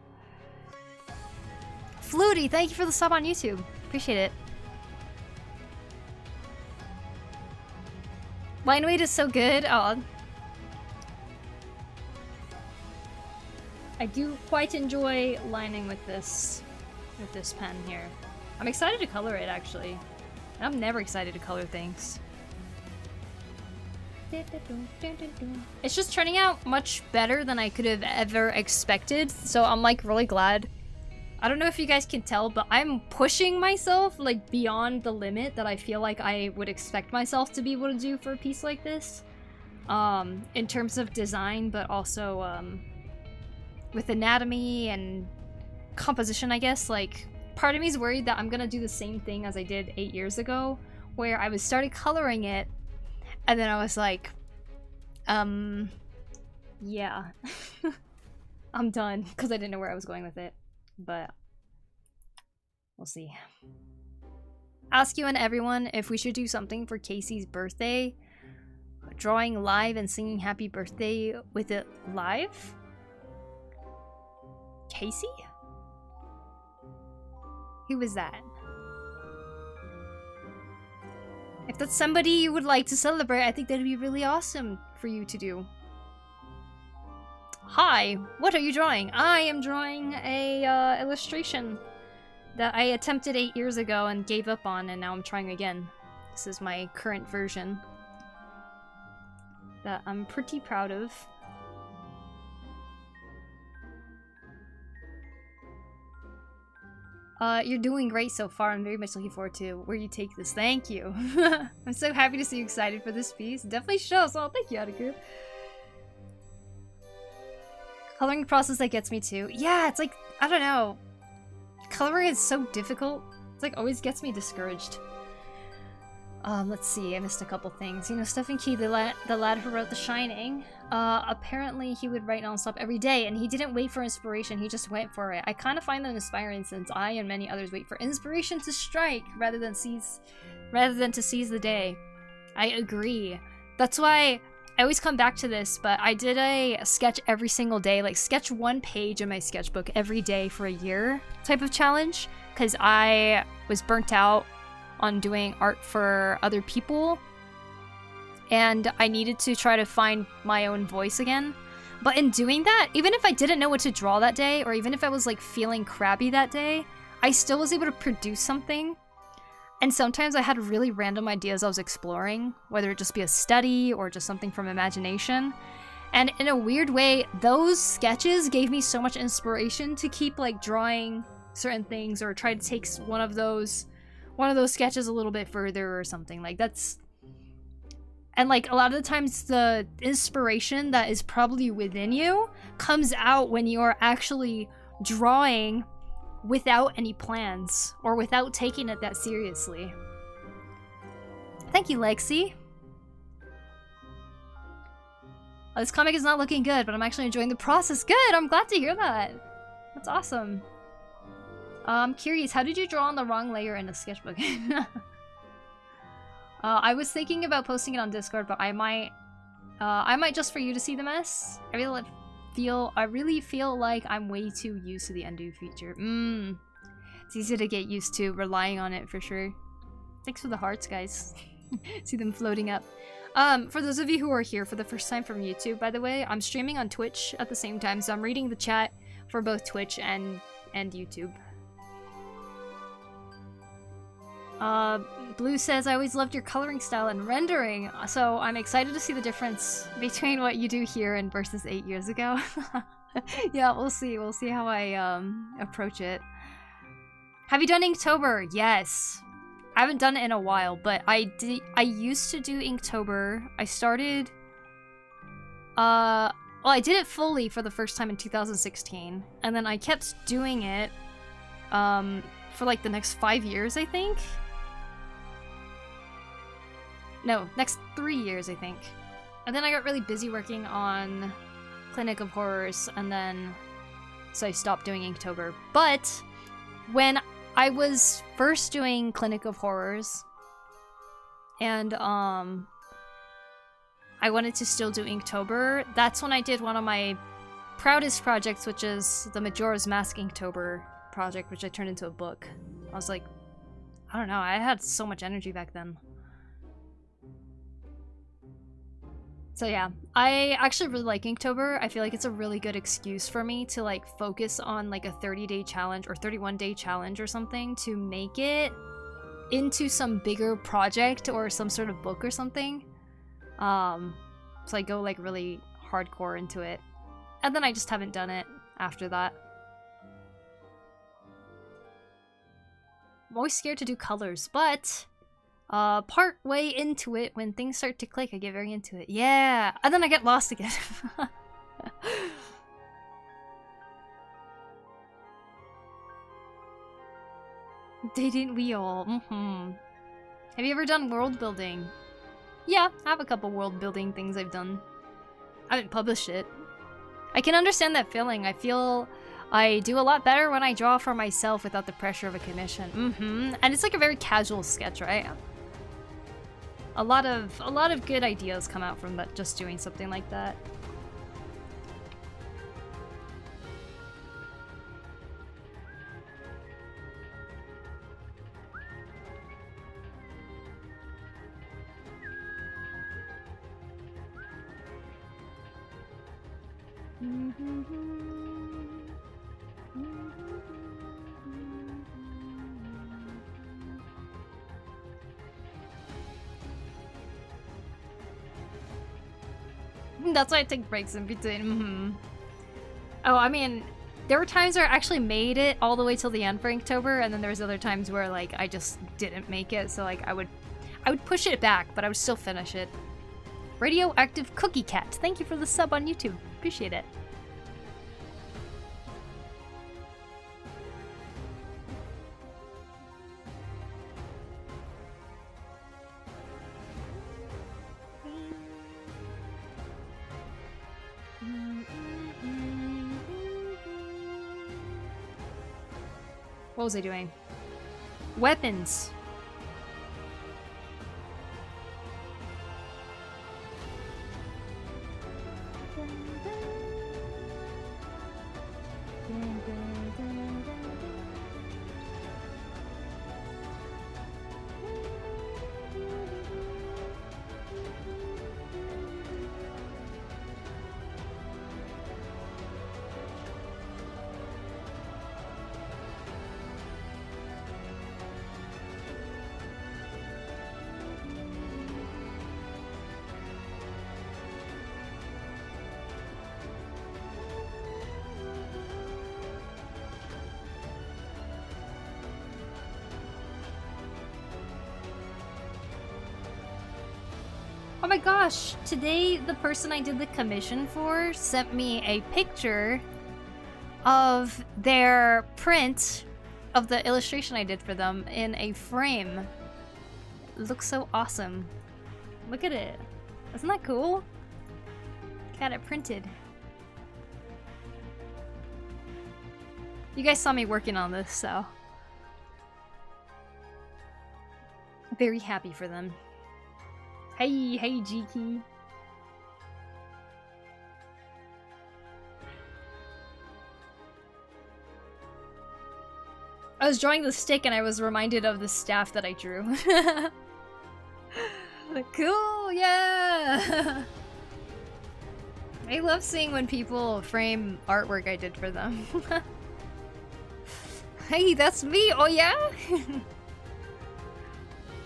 Flutie, thank you for the sub on YouTube. Appreciate it. Line weight is so good. Oh. I do quite enjoy lining with this pen here. I'm excited to color it actually. I'm never excited to color things. It's just turning out much better than I could have ever expected, so I'm like really glad. I don't know if you guys can tell, but I'm pushing myself like beyond the limit that I feel like I would expect myself to be able to do for a piece like this. In terms of design, but also with anatomy and composition, I guess. Like, part of me is worried that I'm gonna do the same thing as I did 8 years ago, where I started coloring it, and then I was like, yeah. I'm done, because I didn't know where I was going with it. But we'll see. Ask you and everyone if we should do something for Casey's birthday. Drawing live and singing happy birthday with it live? Casey? Who was that? If that's somebody you would like to celebrate, I think that'd be really awesome for you to do. Hi, what are you drawing? I am drawing a illustration that I attempted 8 years ago and gave up on, and now I'm trying again. This is my current version that I'm pretty proud of. You're doing great so far. I'm very much looking forward to where you take this. Thank you. I'm so happy to see you excited for this piece. Definitely shows. Oh, thank you, Ataku. Coloring process that gets me too. Yeah, it's like, I don't know. Coloring is so difficult. It's like always gets me discouraged. Let's see, I missed a couple things. You know, Stephen King, the lad who wrote The Shining, apparently he would write nonstop every day, and he didn't wait for inspiration, he just went for it. I kind of find that inspiring since I and many others wait for inspiration to strike rather than to seize the day. I agree. That's why I always come back to this, but I did a sketch every single day, like sketch 1 page in my sketchbook every day for a year type of challenge, because I was burnt out on doing art for other people, and I needed to try to find my own voice again. But in doing that, even if I didn't know what to draw that day, or even if I was like feeling crabby that day, I still was able to produce something. And sometimes I had really random ideas I was exploring, whether it just be a study or just something from imagination. And in a weird way, those sketches gave me so much inspiration to keep like drawing certain things or try to take one of those sketches a little bit further or something. Like that's... And like a lot of the times the inspiration that is probably within you comes out when you are actually drawing without any plans or without taking it that seriously. Thank you, Lexi. Oh, this comic is not looking good, but I'm actually enjoying the process. Good, I'm glad to hear that. That's awesome. I'm curious, how did you draw on the wrong layer in a sketchbook? I was thinking about posting it on Discord, but I might just for you to see the mess. I really feel like I'm way too used to the undo feature. It's easy to get used to relying on it for sure. Thanks for the hearts, guys. See them floating up. For those of you who are here for the first time from YouTube, by the way, I'm streaming on Twitch at the same time, so I'm reading the chat for both Twitch and YouTube. Blue says, I always loved your coloring style and rendering, so I'm excited to see the difference between what you do here and versus 8 years ago. Yeah, we'll see. We'll see how I approach it. Have you done Inktober? Yes. I haven't done it in a while, but I used to do Inktober. I started... well, I did it fully for the first time in 2016, and then I kept doing it for like the next 5 years, I think. No, next 3 years, I think. And then I got really busy working on Clinic of Horrors, and then so I stopped doing Inktober. But when I was first doing Clinic of Horrors, and I wanted to still do Inktober, that's when I did one of my proudest projects, which is the Majora's Mask Inktober project, which I turned into a book. I was like, I don't know, I had so much energy back then. So yeah, I actually really like Inktober. I feel like it's a really good excuse for me to like focus on like a 30-day challenge or 31-day challenge or something to make it into some bigger project or some sort of book or something. So I go like really hardcore into it. And then I just haven't done it after that. I'm always scared to do colors, but part way into it, when things start to click, I get very into it. Yeah! And then I get lost again. Didn't we all? Have you ever done world building? Yeah, I have a couple world building things I've done. I haven't published it. I can understand that feeling. I feel I do a lot better when I draw for myself without the pressure of a commission. And it's like a very casual sketch, right? A lot of good ideas come out from that, just doing something like that. That's why I take breaks in between. Oh, I mean, there were times where I actually made it all the way till the end for Inktober, and then there was other times where like I just didn't make it, so like I would push it back, but I would still finish it. Radioactive Cookie Cat, thank you for the sub on YouTube. Appreciate it. What was I doing? Weapons. Oh my gosh, today the person I did the commission for sent me a picture of their print of the illustration I did for them in a frame. It looks so awesome. Look at it. Isn't that cool? Got it printed. You guys saw me working on this, so very happy for them. Hey, hey, G-Key. I was drawing the stick and I was reminded of the staff that I drew. Cool, yeah! I love seeing when people frame artwork I did for them. Hey, that's me! Oh yeah?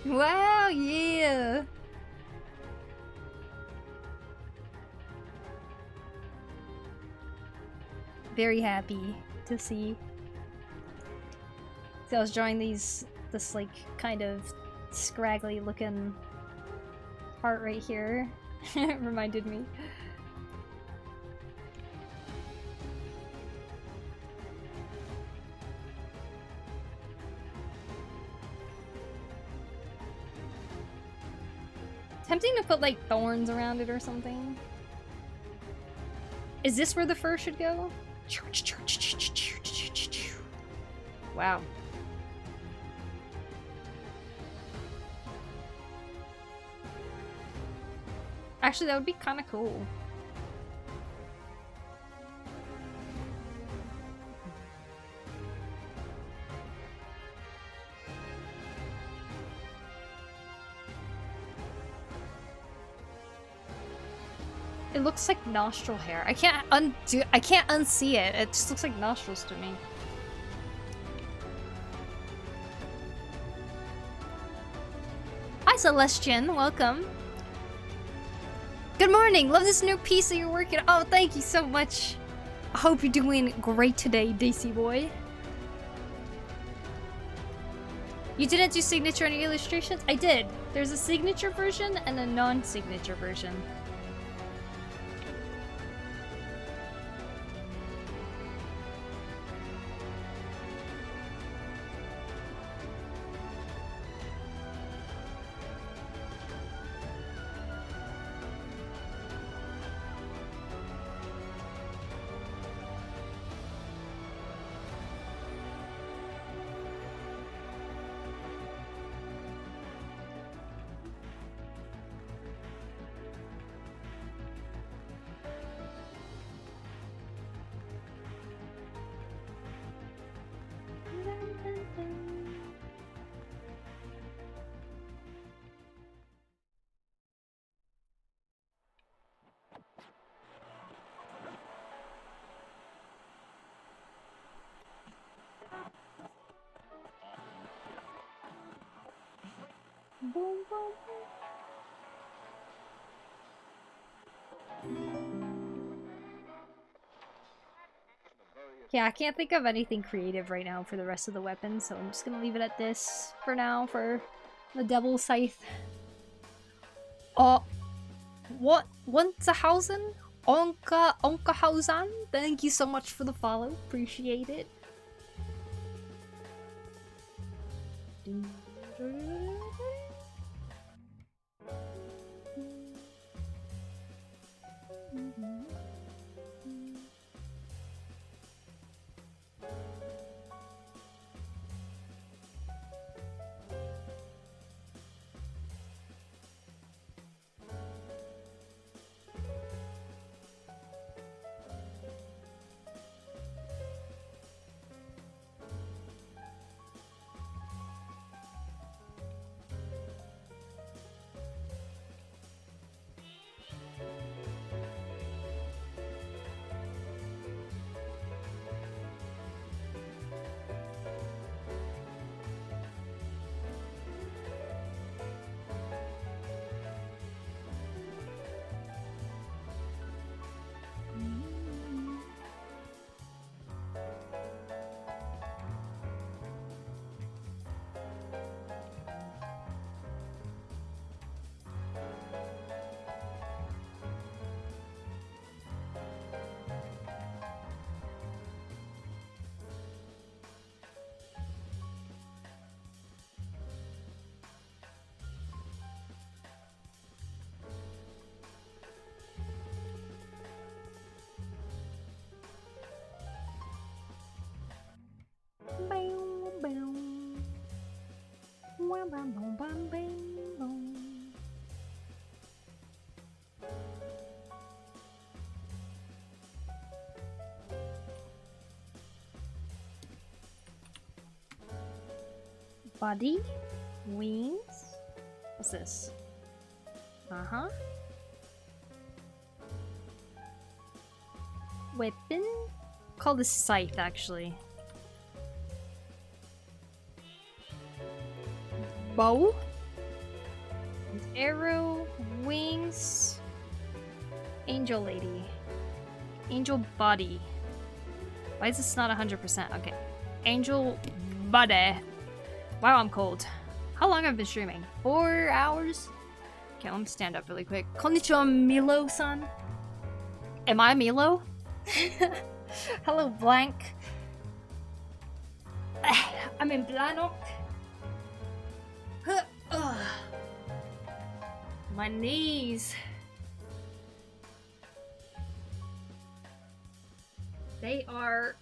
Wow, yeah! Very happy to see. So I was drawing this like kind of scraggly looking part right here. It reminded me. Tempting to put like thorns around it or something. Is this where the fur should go? Wow. Actually, that would be kind of cool. It looks like nostril hair. I can't unsee it. It just looks like nostrils to me. Hi Celestian, welcome. Good morning. Love this new piece that you're working on. Oh, thank you so much. I hope you're doing great today, DC boy. You didn't do signature on your illustrations? I did. There's a signature version and a non-signature version. Yeah, I can't think of anything creative right now for the rest of the weapons, so I'm just gonna leave it at this for now for the Devil Scythe. Oh, what? Onzahausen? Onkahausen? Thank you so much for the follow. Appreciate it. Body. Wings. What's this? Uh-huh. Weapon? Call this scythe, actually. Bow. Arrow. Wings. Angel lady. Angel body. Why is this not 100%? Okay. Angel body. Wow, I'm cold. How long have I been streaming? 4 hours? Okay, let me stand up really quick. Konnichiwa, Milo-san. Am I Milo? Hello, Blank. I'm in Blanok. My knees. They are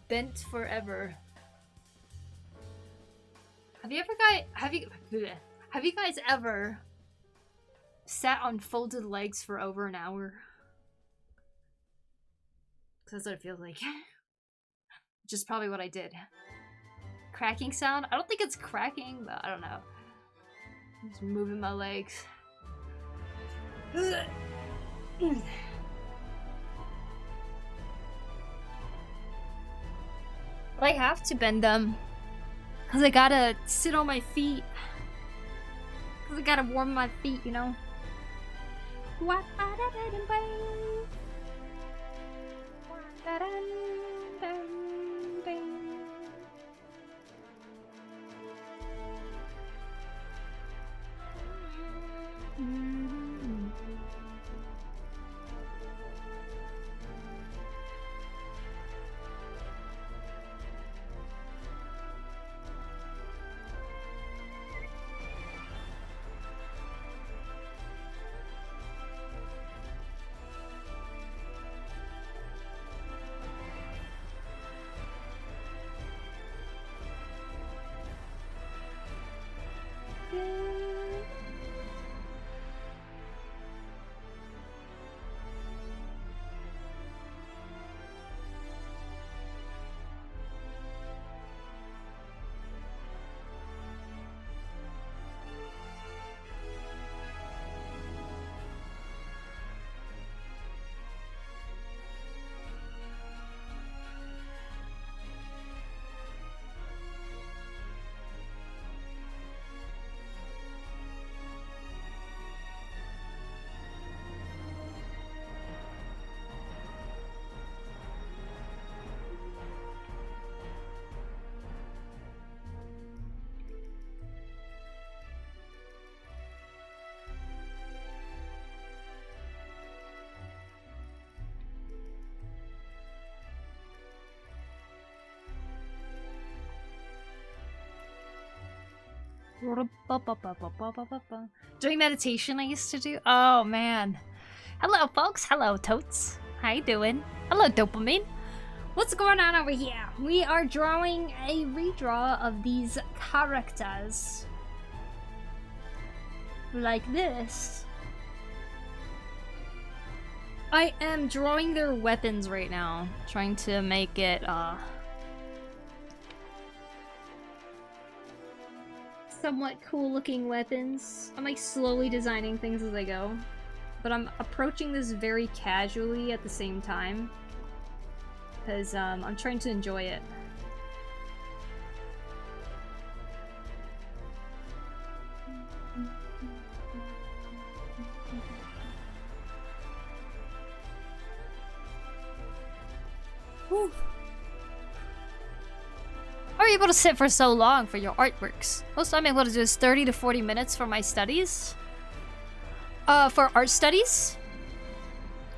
bent forever. Have you guys ever sat on folded legs for over an hour? That's what it feels like. Which is probably what I did. Cracking sound? I don't think it's cracking, but I don't know. I'm just moving my legs. But I have to bend them. Because I gotta sit on my feet. Because I gotta warm my feet, you know? Doing meditation I used to do? Oh man. Hello folks, hello totes. How you doing? Hello dopamine. What's going on over here? We are drawing a redraw of these characters. Like this. I am drawing their weapons right now. Trying to make it somewhat cool looking weapons. I'm like slowly designing things as I go, but I'm approaching this very casually at the same time because I'm trying to enjoy it. Whew. How are you able to sit for so long for your artworks? Most I'm able to do is 30 to 40 minutes for my studies. For art studies?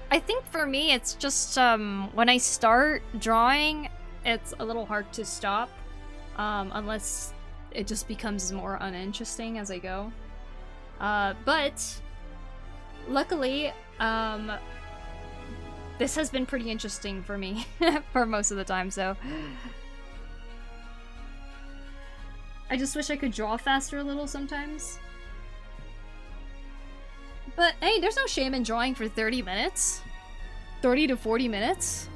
I think for me it's just when I start drawing, it's a little hard to stop. Unless it just becomes more uninteresting as I go. But luckily, this has been pretty interesting for me for most of the time, so I just wish I could draw faster a little sometimes. But hey, there's no shame in drawing for 30 minutes. 30 to 40 minutes.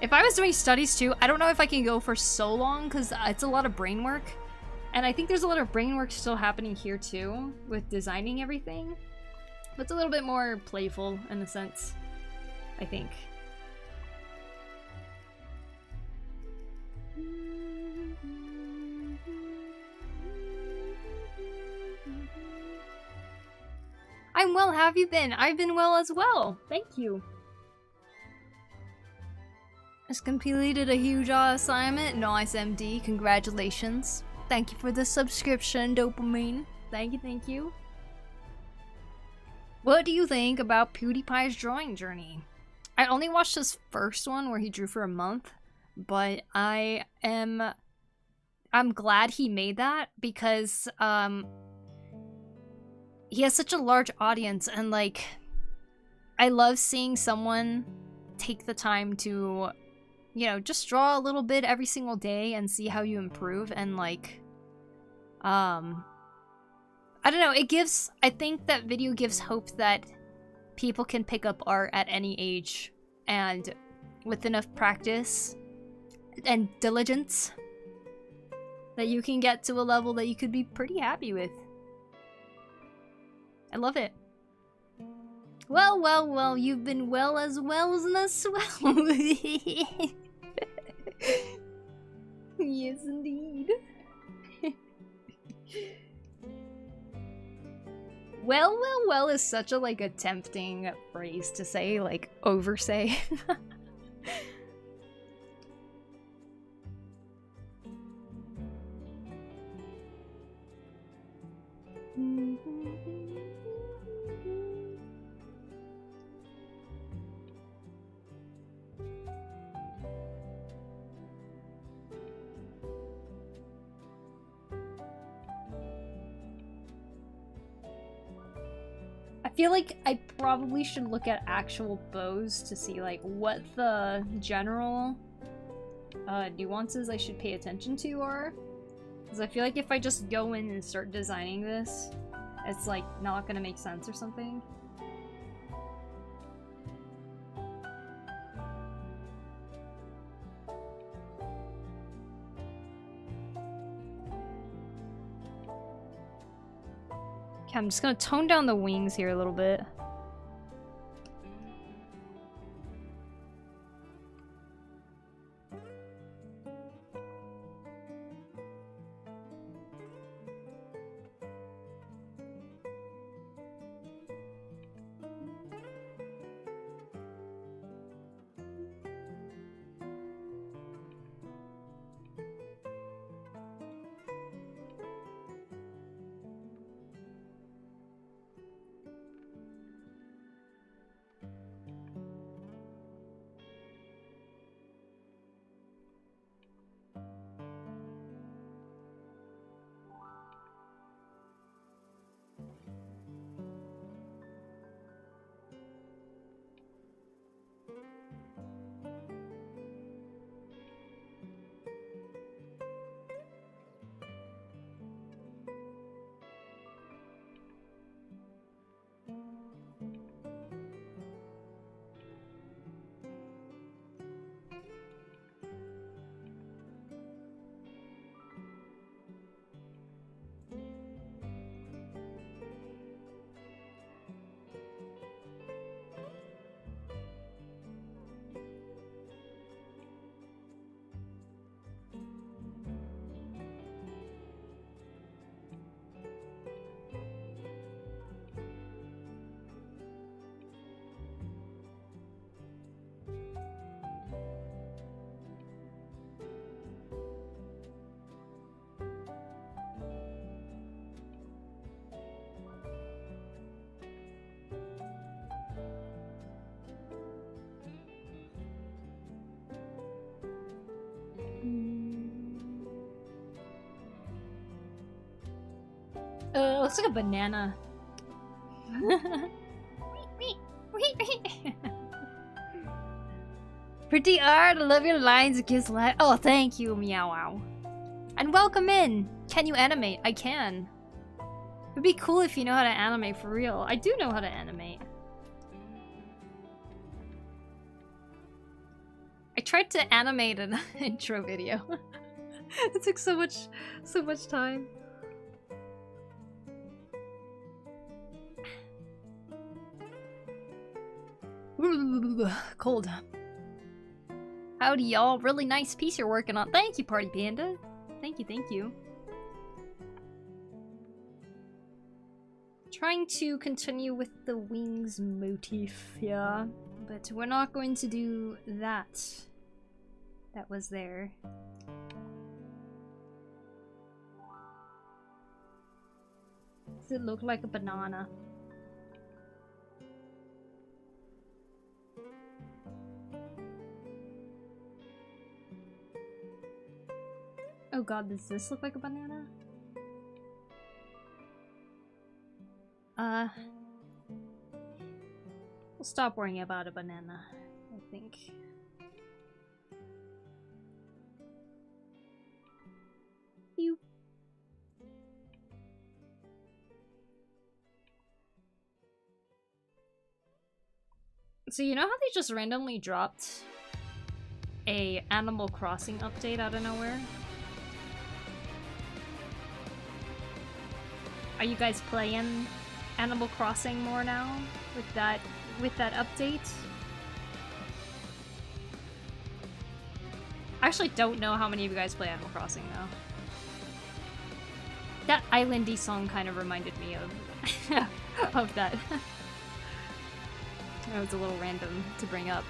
If I was doing studies too, I don't know if I can go for so long because it's a lot of brain work. And I think there's a lot of brain work still happening here too, with designing everything. But it's a little bit more playful in a sense, I think. I'm well, how have you been? I've been well as well. Thank you. Just completed a huge assignment. Nice, MD. Congratulations. Thank you for the subscription, Dopamine. Thank you, thank you. What do you think about PewDiePie's drawing journey? I only watched his first one where he drew for a month, but I'm glad he made that because he has such a large audience, and like I love seeing someone take the time to, you know, just draw a little bit every single day and see how you improve. And like I don't know, I think that video gives hope that people can pick up art at any age, and with enough practice and diligence that you can get to a level that you could be pretty happy with. I love it. Well, well, well, you've been well as well. Yes, indeed. Well, well, well is such a, like, a tempting phrase to say, like, oversay. I feel like I probably should look at actual bows to see like what the general nuances I should pay attention to are. Because I feel like if I just go in and start designing this, it's like not gonna make sense or something. Okay, I'm just gonna tone down the wings here a little bit. Looks like a banana. Pretty art, I love your lines, it gives life. Oh, thank you, meow wow. And welcome in! Can you animate? I can. It'd be cool if you know how to animate for real. I do know how to animate. I tried to animate an intro video. It took so much time. Cold. Howdy, y'all. Really nice piece you're working on. Thank you, Party Panda. Thank you, thank you. Trying to continue with the wings motif, yeah. But we're not going to do that. That was there. Does it look like a banana? Oh god, does this look like a banana? We'll stop worrying about a banana, I think. You. So you know how they just randomly dropped a Animal Crossing update out of nowhere? Are you guys playing Animal Crossing more now with that update? I actually don't know how many of you guys play Animal Crossing though. That islandy song kind of reminded me of of that. It was a little random to bring up.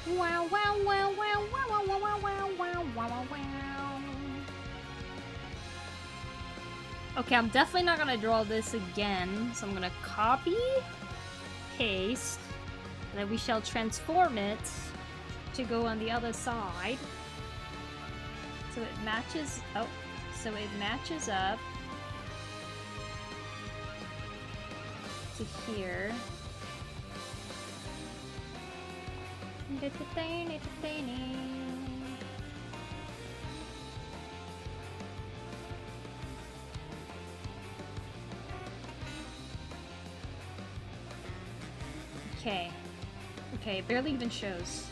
Wow, wow, wow, wow, wow, wow, wow, wow, wow, wow, wow. Okay, I'm definitely not gonna draw this again, so I'm gonna copy, paste, and then we shall transform it to go on the other side. So it matches, oh, so it matches up to here. Okay. Okay, it barely even shows.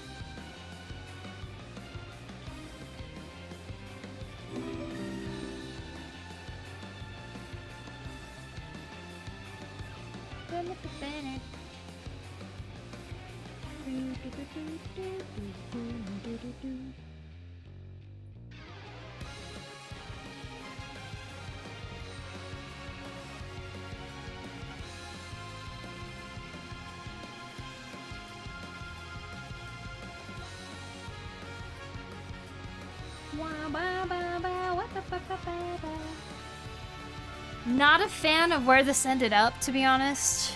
Not a fan of where this ended up, to be honest.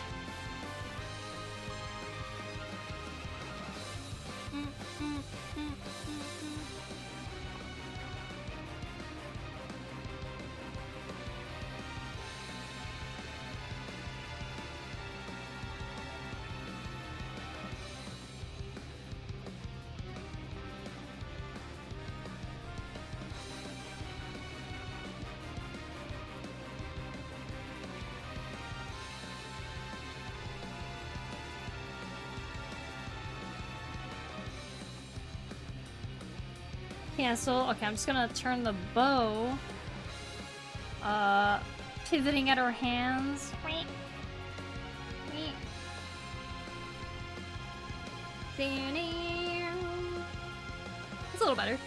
Cancel. Okay, I'm just gonna turn the bow. Pivoting at our hands. It's a little better.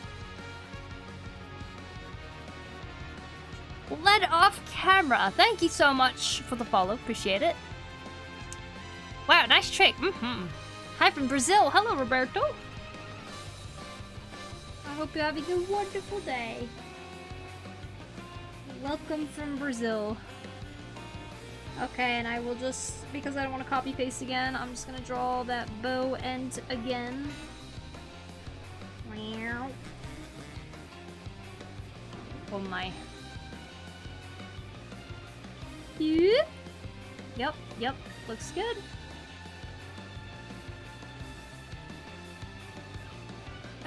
Led off camera. Thank you so much for the follow. Appreciate it. Wow, nice trick. Hi from Brazil. Hello, Roberto. I hope you're having a wonderful day. Welcome from Brazil. Okay, and I will just, because I don't want to copy paste again, I'm just gonna draw that bow end again. Oh my. Yep, looks good.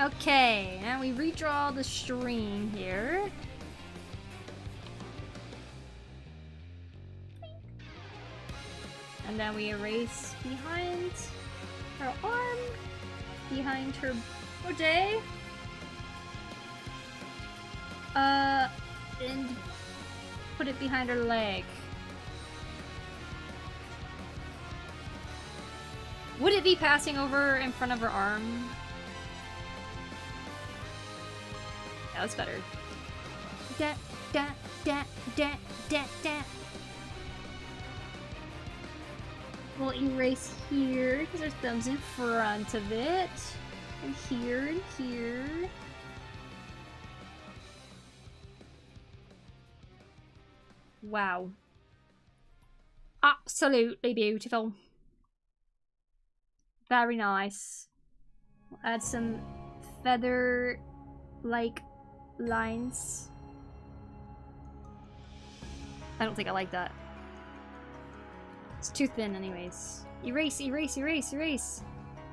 Okay, and we redraw the stream here. And then we erase behind her arm, behind her body. And put it behind her leg. Would it be passing over in front of her arm? That was better. Da, da, da, da, da, da. We'll erase here because her thumb's in front of it. And here and here. Wow. Absolutely beautiful. Very nice. We'll add some feather-like lines. I don't think I like that. It's too thin anyways. Erase, erase, erase, erase.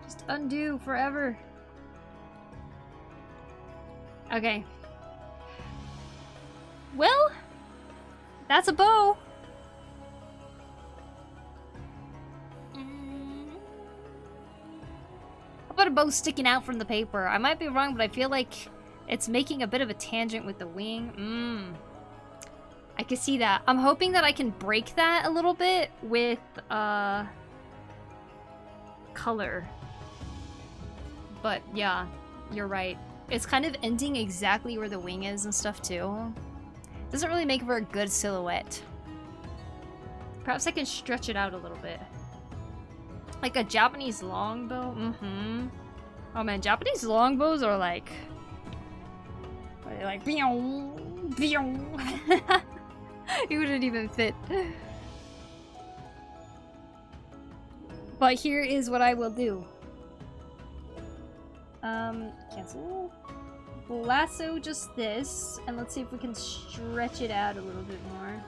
Just undo forever. Okay. Well, that's a bow. How about a bow sticking out from the paper? I might be wrong, but I feel like it's making a bit of a tangent with the wing. I can see that. I'm hoping that I can break that a little bit with color. But yeah, you're right. It's kind of ending exactly where the wing is and stuff too. Doesn't really make for a good silhouette. Perhaps I can stretch it out a little bit. Like a Japanese longbow. Oh man, Japanese longbows are like... They're like... It wouldn't even fit. But here is what I will do. Cancel. We'll lasso just this, and let's see if we can stretch it out a little bit more.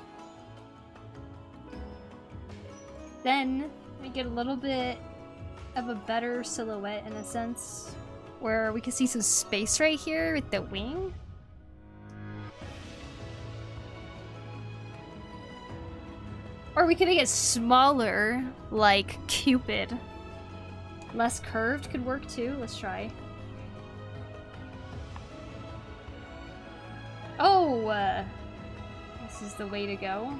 Then we get a little bit of a better silhouette in a sense, where we can see some space right here with the wing. Or we could make it smaller, like Cupid. Less curved could work too. Let's try. Oh! This is the way to go.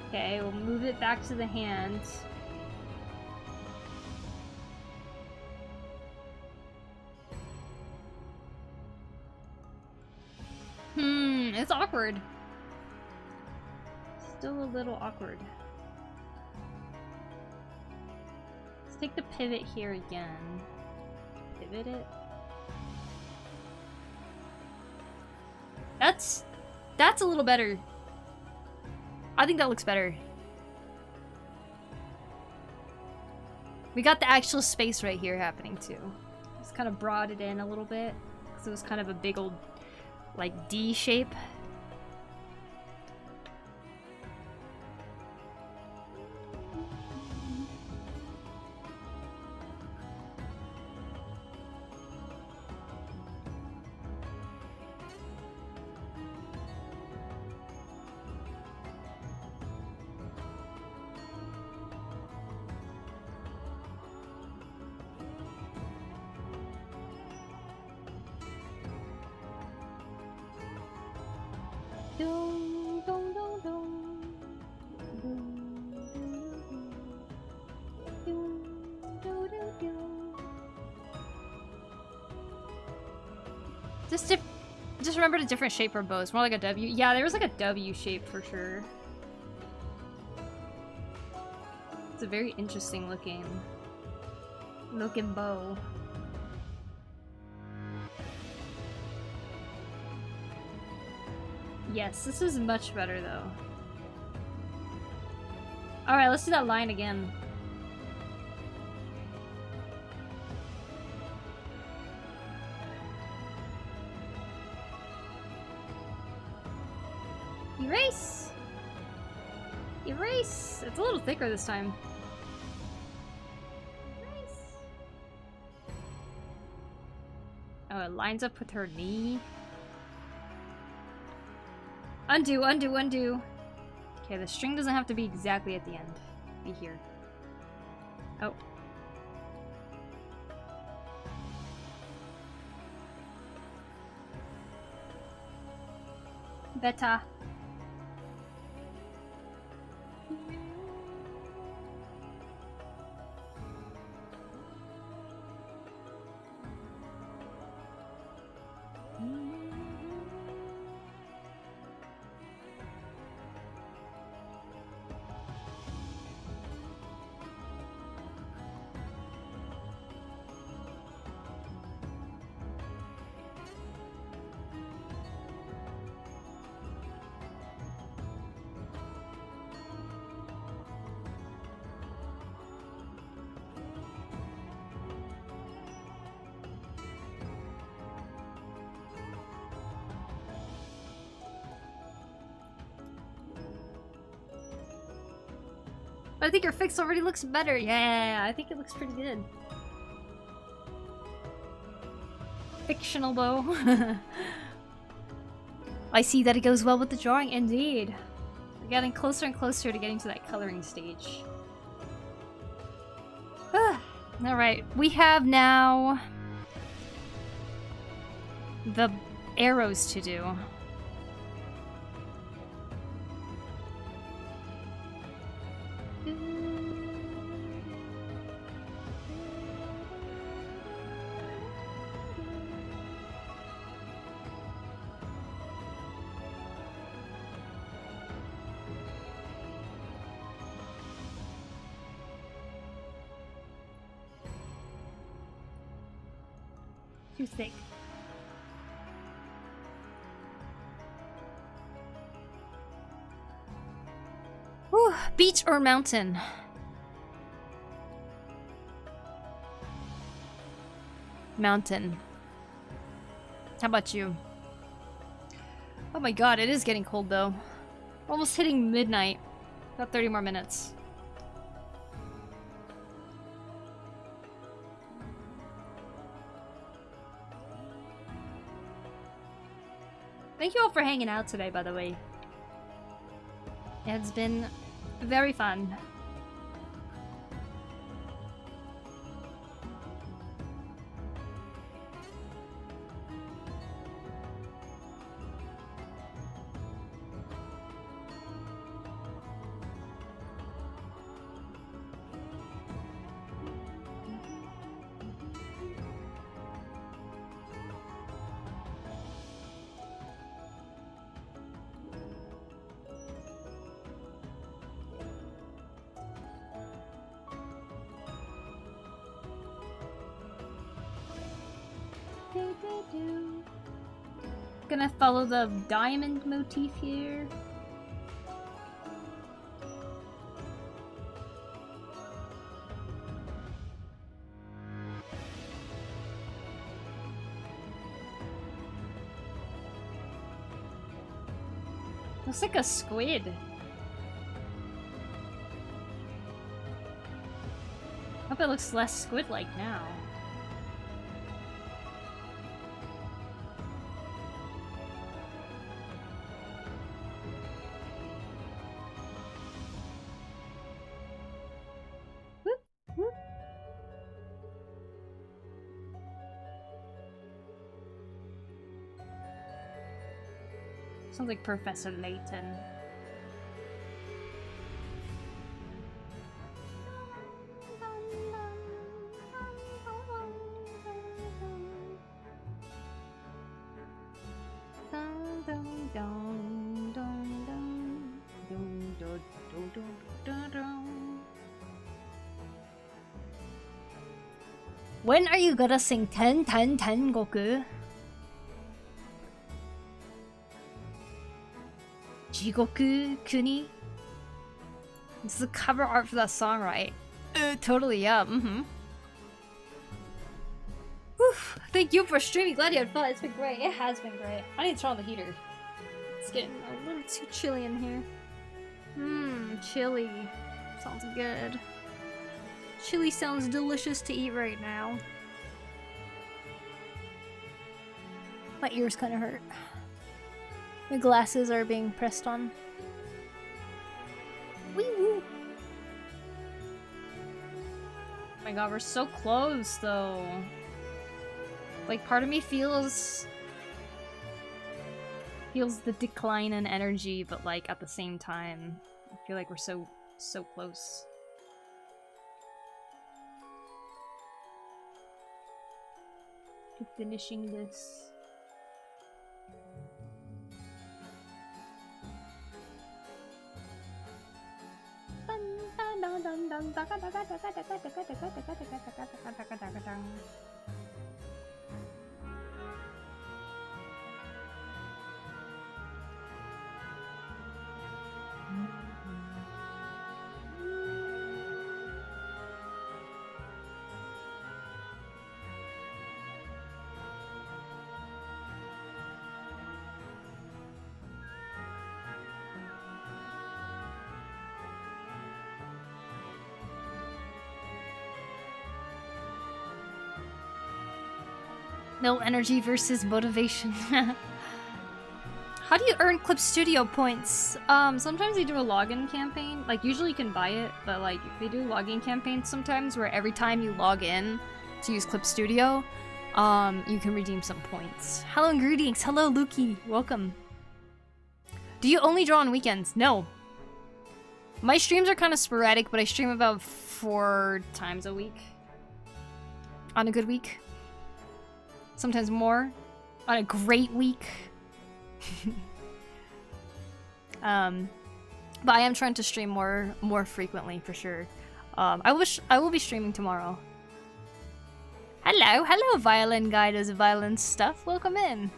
Okay, we'll move it back to the hand. It's awkward. Still a little awkward. Let's take the pivot here again. Pivot it. That's a little better. I think that looks better. We got the actual space right here happening too. Just kind of brought it in a little bit because it was kind of a big old like D shape. Just remember a different shape for bows. More like a W. Yeah, there was like a W shape for sure. It's a very interesting looking bow. Yes, this is much better though. Alright, let's do that line again. Erase! Erase! It's a little thicker this time. Erase! Oh, it lines up with her knee. Undo, undo, undo. Okay, the string doesn't have to be exactly at the end. Be here. Oh. Better. I think your fix already looks better. Yeah, I think it looks pretty good. Fictional bow. I see that it goes well with the drawing, indeed. We're getting closer and closer to getting to that coloring stage. Alright, we have now the arrows to do. Too thick. Whew, beach or mountain? Mountain. How about you? Oh my god, it is getting cold though. We're almost hitting midnight. About 30 more minutes. Thank you all for hanging out today, by the way. It's been very fun. Gonna follow the diamond motif here. Looks like a squid. Hope it looks less squid-like now. Sounds like Professor Layton. When are you gonna sing 10 10 10 Goku? Jigoku Kuni? This is the cover art for that song, right? Totally, yeah, Whew, thank you for streaming. Glad you had fun. It's been great. It has been great. I need to turn on the heater. It's getting a little too chilly in here. Chili. Sounds good. Chili sounds delicious to eat right now. My ears kind of hurt. My glasses are being pressed on. Oh my god, we're so close though. Like part of me feels the decline in energy, but like at the same time, I feel like we're so close. To finishing this. No energy versus motivation. How do you earn Clip Studio points? Sometimes they do a login campaign. Like, usually you can buy it, but like, they do login campaigns sometimes where every time you log in to use Clip Studio, you can redeem some points. Hello and greetings. Hello, Lukey. Welcome. Do you only draw on weekends? No. My streams are kind of sporadic, but I stream about 4 times a week. On a good week. Sometimes more. On a great week. But I am trying to stream more frequently for sure. I will be streaming tomorrow. Hello, violin guy does violin stuff. Welcome in.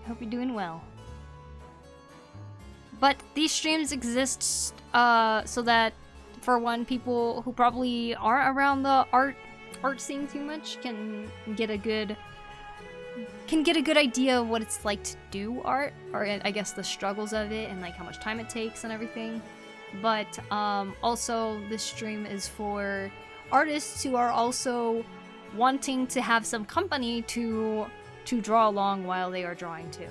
Hope you're doing well. But these streams exist so that, for one, people who probably aren't around the art scene too much can get a good idea of what it's like to do art, or I guess the struggles of it and like how much time it takes and everything. But also this stream is for artists who are also wanting to have some company to draw along while they are drawing too.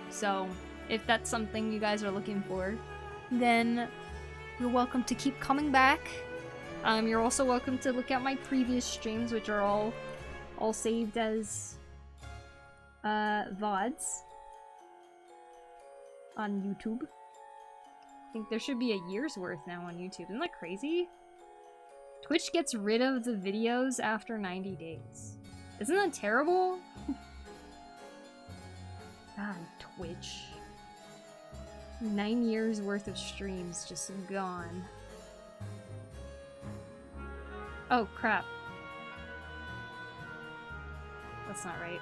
So if that's something you guys are looking for, then you're welcome to keep coming back. You're also welcome to look at my previous streams, which are all saved as VODs on YouTube. I think there should be a year's worth now on YouTube. Isn't that crazy? Twitch gets rid of the videos after 90 days. Isn't that terrible? God, Twitch. 9 years worth of streams just gone. Oh, crap. That's not right.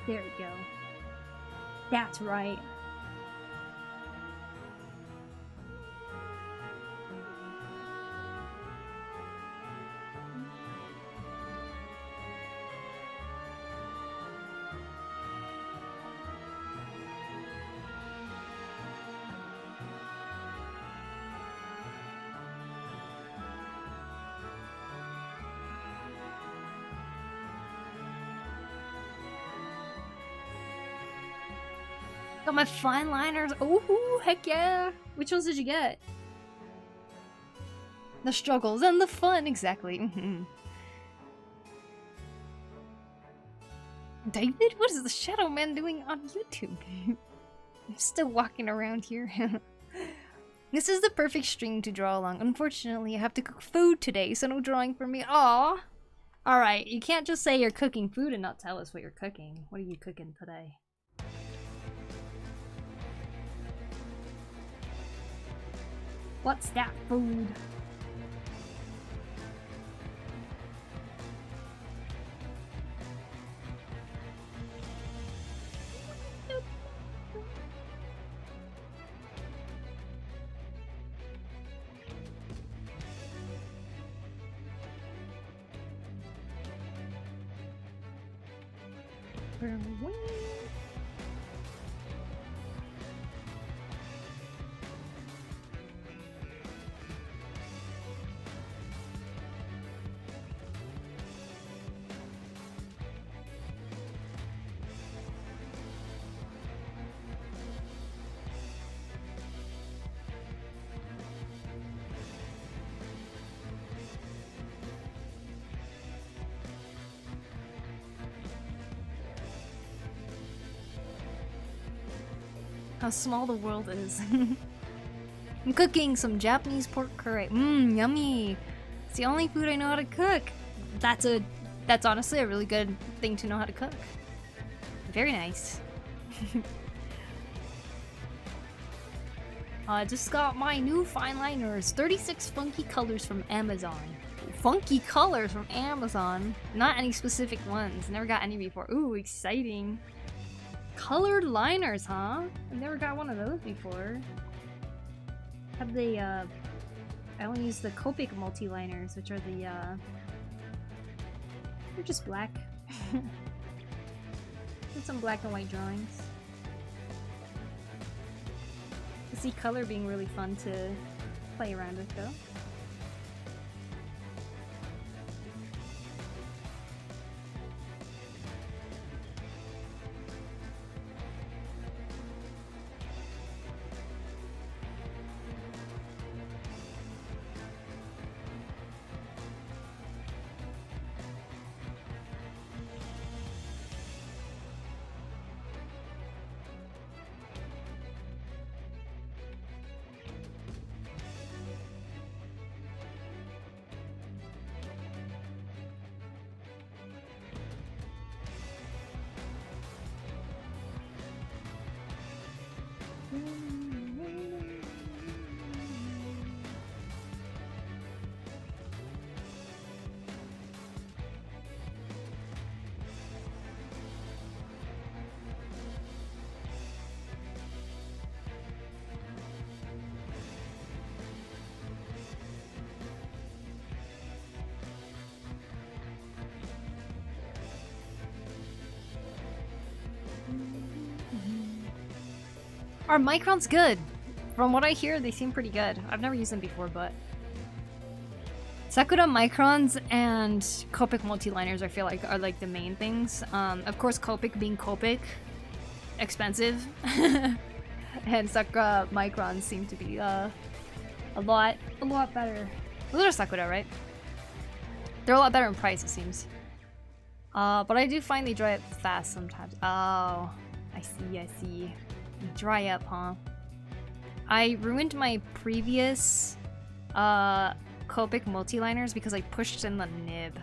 There we go. That's right. Got my fine liners. Oh, heck yeah. Which ones did you get? The struggles and the fun, exactly. David, what is the Shadow Man doing on YouTube? I'm still walking around here. This is the perfect stream to draw along. Unfortunately, I have to cook food today, so no drawing for me. Aww. Alright, you can't just say you're cooking food and not tell us what you're cooking. What are you cooking today? What's that food? how small the world is. I'm cooking some Japanese pork curry. Mmm, yummy. It's the only food I know how to cook. That's honestly a really good thing to know how to cook. Very nice. I just got my new fine liners. 36 funky colors from Amazon. Funky colors from Amazon. Not any specific ones. Never got any before. Ooh, exciting. Colored liners, huh? I've never got one of those before. Have they, I only use the Copic multi-liners, which are the, they're just black. With some black and white drawings. I see color being really fun to play around with, though. Are microns good? From what I hear, they seem pretty good. I've never used them before, but... Sakura microns and Copic multiliners, I feel like, are like the main things. Of course, Copic being Copic, expensive. And Sakura microns seem to be a lot better. Those are Sakura, right? They're a lot better in price, it seems. But I do find they dry up fast sometimes. Oh, I see. Dry up, huh? I ruined my previous Copic multiliners because I pushed in the nib.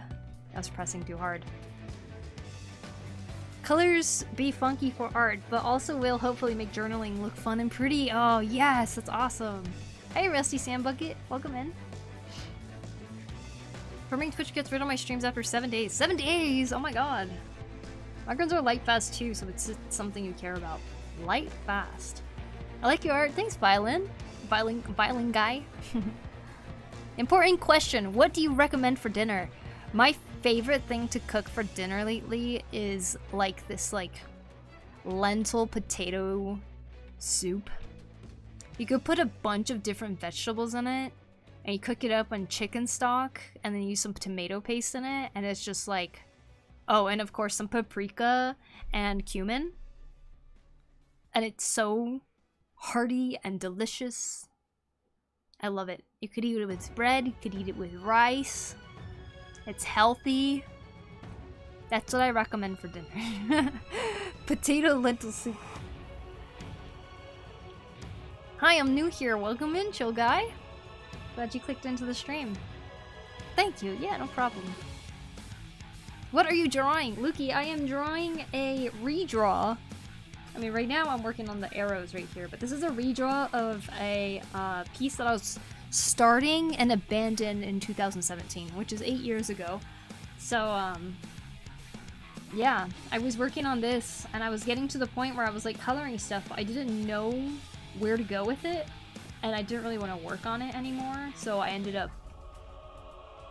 I was pressing too hard. Colors be funky for art, but also will hopefully make journaling look fun and pretty. Oh yes, that's awesome. Hey Rusty Sandbucket, welcome in. Farming Twitch gets rid of my streams after 7 days. 7 days! Oh my god. Microns are light fast too, so it's something you care about. Light fast. I like your art. Thanks, Violin. Violin guy. Important question. What do you recommend for dinner? My favorite thing to cook for dinner lately is like this lentil potato soup. You could put a bunch of different vegetables in it and you cook it up on chicken stock and then use some tomato paste in it and it's just like, oh, and of course some paprika and cumin. And it's so hearty and delicious. I love it. You could eat it with bread, you could eat it with rice. It's healthy. That's what I recommend for dinner. Potato lentil soup. Hi, I'm new here. Welcome in, chill guy. Glad you clicked into the stream. Thank you. Yeah, no problem. What are you drawing? Lukey, I am drawing a redraw. I mean, right now I'm working on the arrows right here, but this is a redraw of a piece that I was starting and abandoned in 2017, which is 8 years ago. So, yeah, I was working on this, and I was getting to the point where I was, like, coloring stuff, but I didn't know where to go with it, and I didn't really want to work on it anymore, so I ended up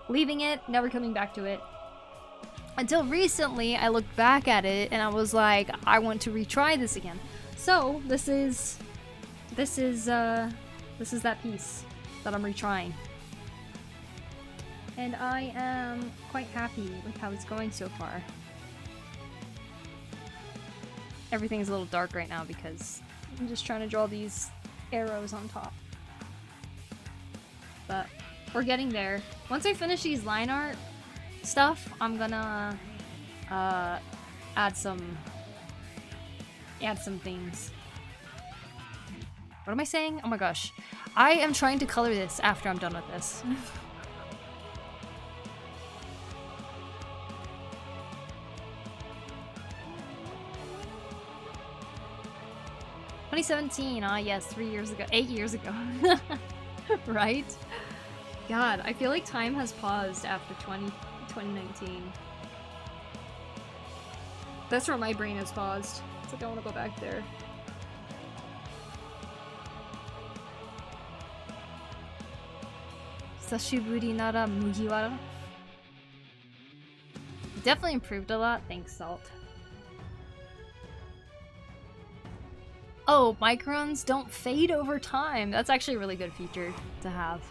leaving it, never coming back to it. Until recently, I looked back at it and I was like, I want to retry this again. So this is that piece that I'm retrying, and I am quite happy with how it's going so far. Everything's a little dark right now because I'm just trying to draw these arrows on top, but we're getting there. Once I finish these line art stuff, I'm gonna add some things. What am I saying? Oh my gosh. I am trying to color this after I'm done with this. 2017, ah yes, 3 years ago, 8 years ago. Right? God, I feel like time has paused after 2019. That's where my brain has paused. It's like I want to go back there. Sashiburi nara mugiwara. Definitely improved a lot. Thanks, Salt. Oh, microns don't fade over time. That's actually a really good feature to have.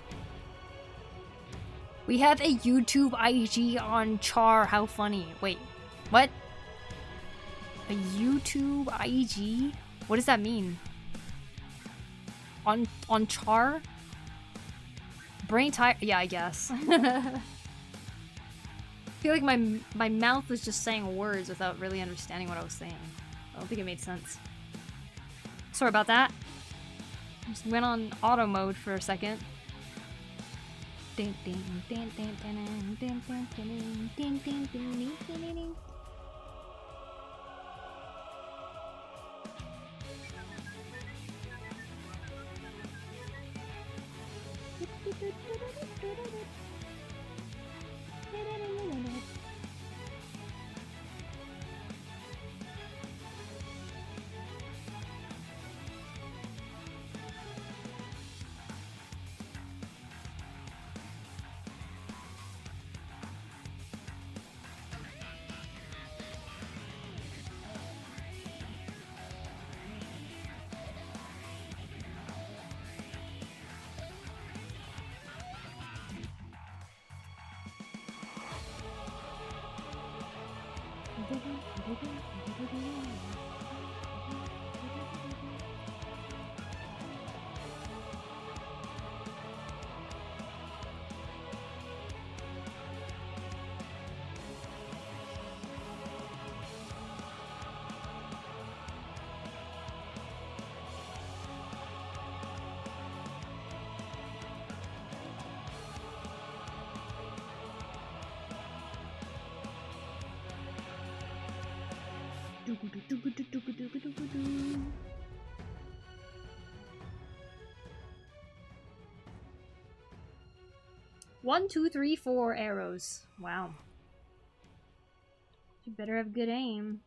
We have a YouTube IG on Char. How funny. Wait, what? A YouTube IG? What does that mean? On Char? Brain tired? Yeah, I guess. I feel like my mouth was just saying words without really understanding what I was saying. I don't think it made sense. Sorry about that. Just went on auto mode for a second. One, two, three, 4 arrows. Wow. You better have good aim.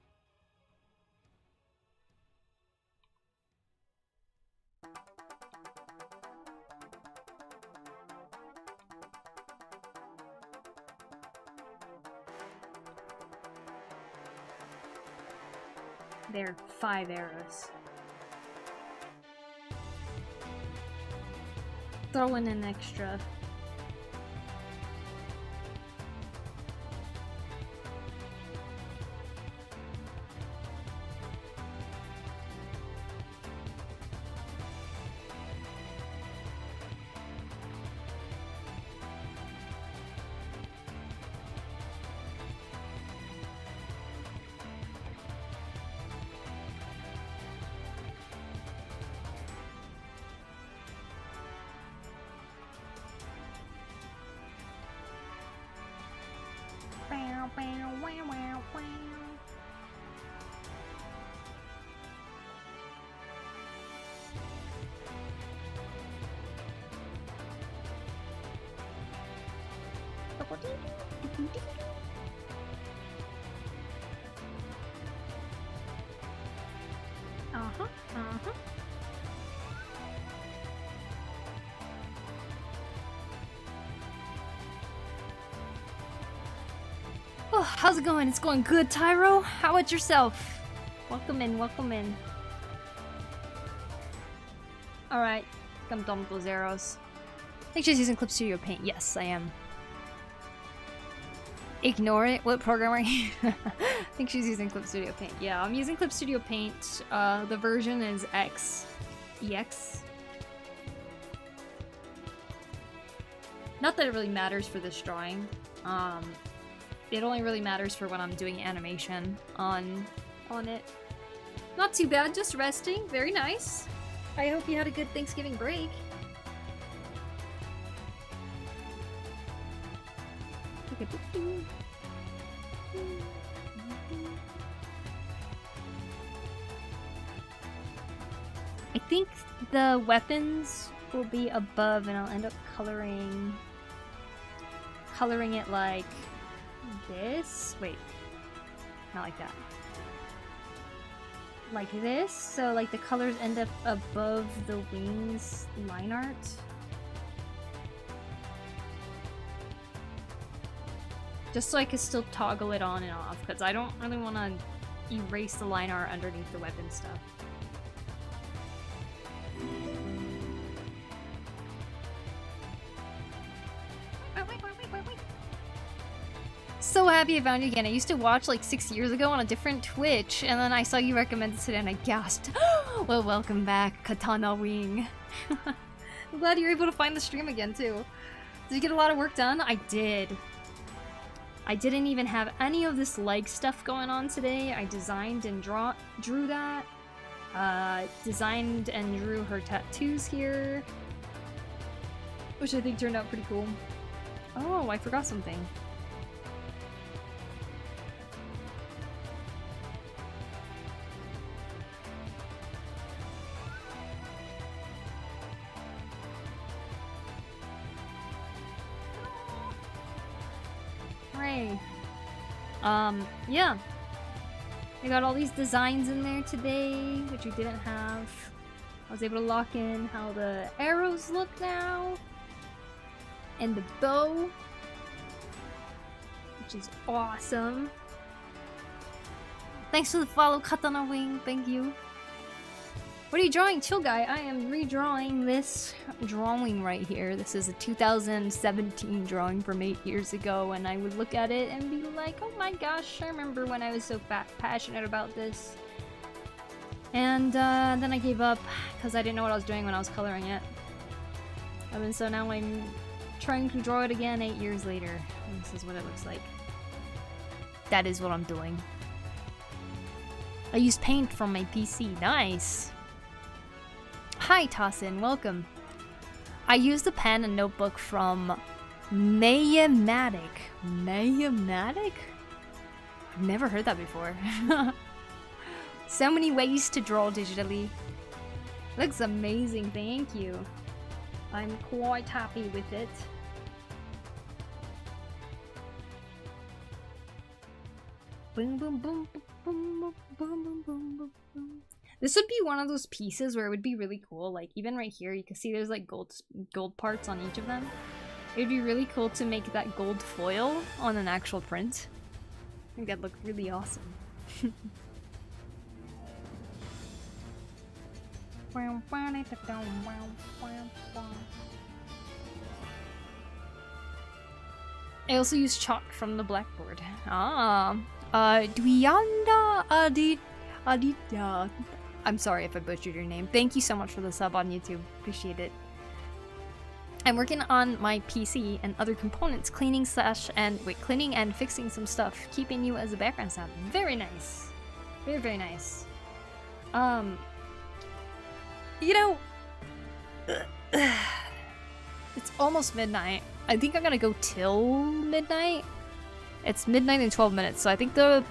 There, 5 arrows. Throw in an extra. Oh, how's it going? It's going good, Tyro. How about yourself? Welcome in, welcome in. Alright, I'm done with those arrows. I think she's using Clip Studio Paint. Yes, I am. Ignore it? What program are you? I think she's using Clip Studio Paint. Yeah, I'm using Clip Studio Paint. The version is X. EX. Not that it really matters for this drawing. It only really matters for when I'm doing animation on it. Not too bad, just resting. Very nice. I hope you had a good Thanksgiving break. I think the weapons will be above and I'll end up coloring it like this. Wait, not like that. Like this, so like the colors end up above the wings line art. Just so I can still toggle it on and off, because I don't really want to erase the line art underneath the weapon stuff. So happy I found you again. I used to watch like 6 years ago on a different Twitch, and then I saw you recommended today and I gasped. Well, welcome back, Katana Wing. I'm glad you're able to find the stream again too. Did you get a lot of work done? I did. I didn't even have any of this leg stuff going on today. I designed and drew that. Designed and drew her tattoos here, which I think turned out pretty cool. Oh, I forgot something. Hooray. Yeah. I got all these designs in there today, which we didn't have. I was able to lock in how the arrows look now. And the bow. Which is awesome. Thanks for the follow, Katana Wing. Thank you. What are you drawing, Chill Guy? I am redrawing this drawing right here. This is a 2017 drawing from 8 years ago, and I would look at it and be like, oh my gosh, I remember when I was so passionate about this. And then I gave up because I didn't know what I was doing when I was coloring it. And so now I'm trying to draw it again 8 years later. And this is what it looks like. That is what I'm doing. I use paint from my PC. Nice! Hi, Tossin. Welcome. I used a pen and notebook from Mayematic. Mayematic? I've never heard that before. So many ways to draw digitally. Looks amazing, thank you. I'm quite happy with it. Boom, boom, boom, boom, boom, boom, boom, boom, boom, boom. This would be one of those pieces where it would be really cool. Like, even right here, you can see there's like gold parts on each of them. It'd be really cool to make that gold foil on an actual print. I think that'd look really awesome. I also use chalk from the blackboard. Duyanda Aditya. I'm sorry if I butchered your name. Thank you so much for the sub on YouTube. Appreciate it. I'm working on my PC and other components, cleaning and fixing some stuff, keeping you as a background sound. Very nice. Very, very nice. You know, it's almost midnight. I think I'm gonna go till midnight. It's midnight in 12 minutes, so I think the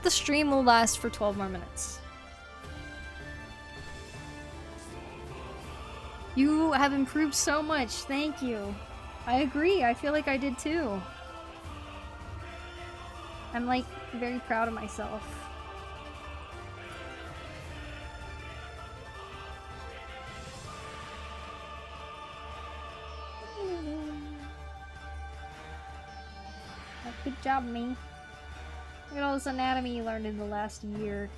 stream will last for 12 more minutes. You have improved so much, thank you. I agree, I feel like I did too. I'm like very proud of myself. Good job, me. Look at all this anatomy you learned in the last year.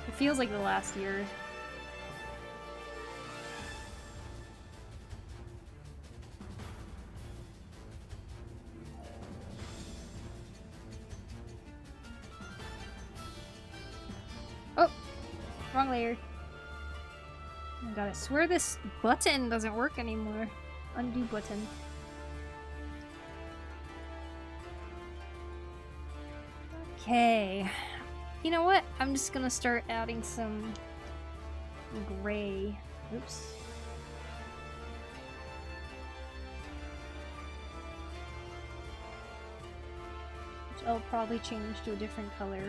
It feels like the last year. Oh! Wrong layer. Oh god, I swear this button doesn't work anymore. Undo button. Okay. You know what? I'm just gonna start adding some gray Oops. Which I'll probably change to a different color.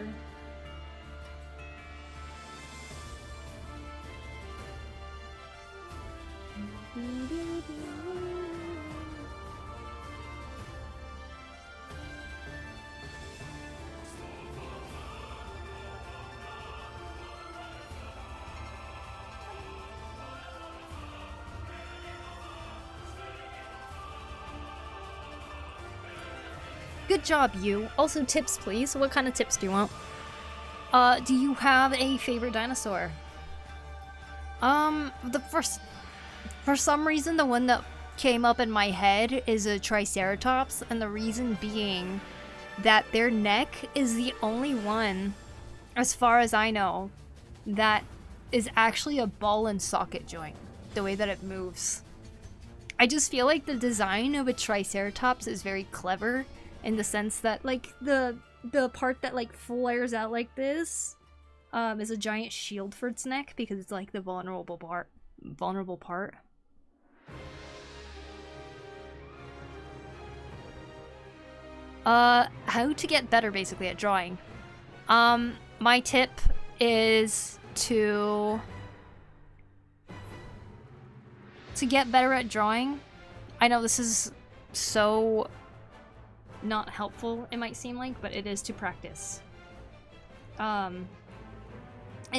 Good job, you. Also tips, please. What kind of tips do you want? Do you have a favorite dinosaur? For some reason, the one that came up in my head is a Triceratops, and the reason being that their neck is the only one, as far as I know, that is actually a ball and socket joint, the way that it moves. I just feel like the design of a Triceratops is very clever in the sense that, like, the part that, like, flares out like this is a giant shield for its neck because it's, like, the vulnerable part. How to get better, basically, at drawing. My tip is to get better at drawing. I know this is so not helpful, it might seem like, but it is to practice. And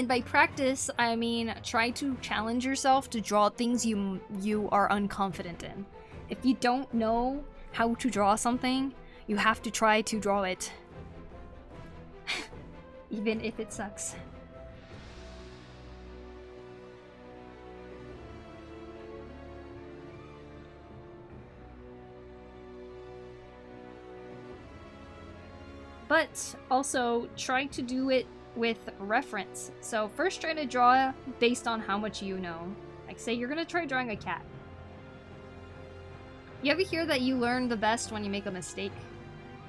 by practice, I mean try to challenge yourself to draw things you are unconfident in. If you don't know how to draw something, you have to try to draw it. Even if it sucks. But also try to do it with reference. So first try to draw based on how much you know. Like say you're gonna try drawing a cat. You ever hear that you learn the best when you make a mistake?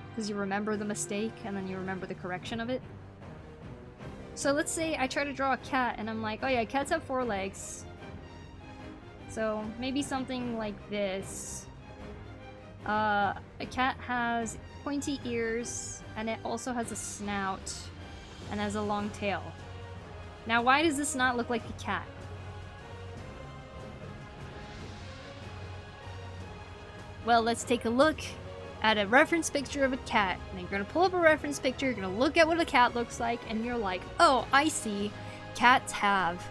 Because you remember the mistake and then you remember the correction of it? So let's say I try to draw a cat and I'm like, oh yeah, cats have 4 legs. So maybe something like this. A cat has pointy ears and it also has a snout and has a long tail. Now why does this not look like a cat? Well, let's take a look at a reference picture of a cat. And you're gonna pull up a reference picture, you're gonna look at what a cat looks like, and you're like, oh, I see. Cats have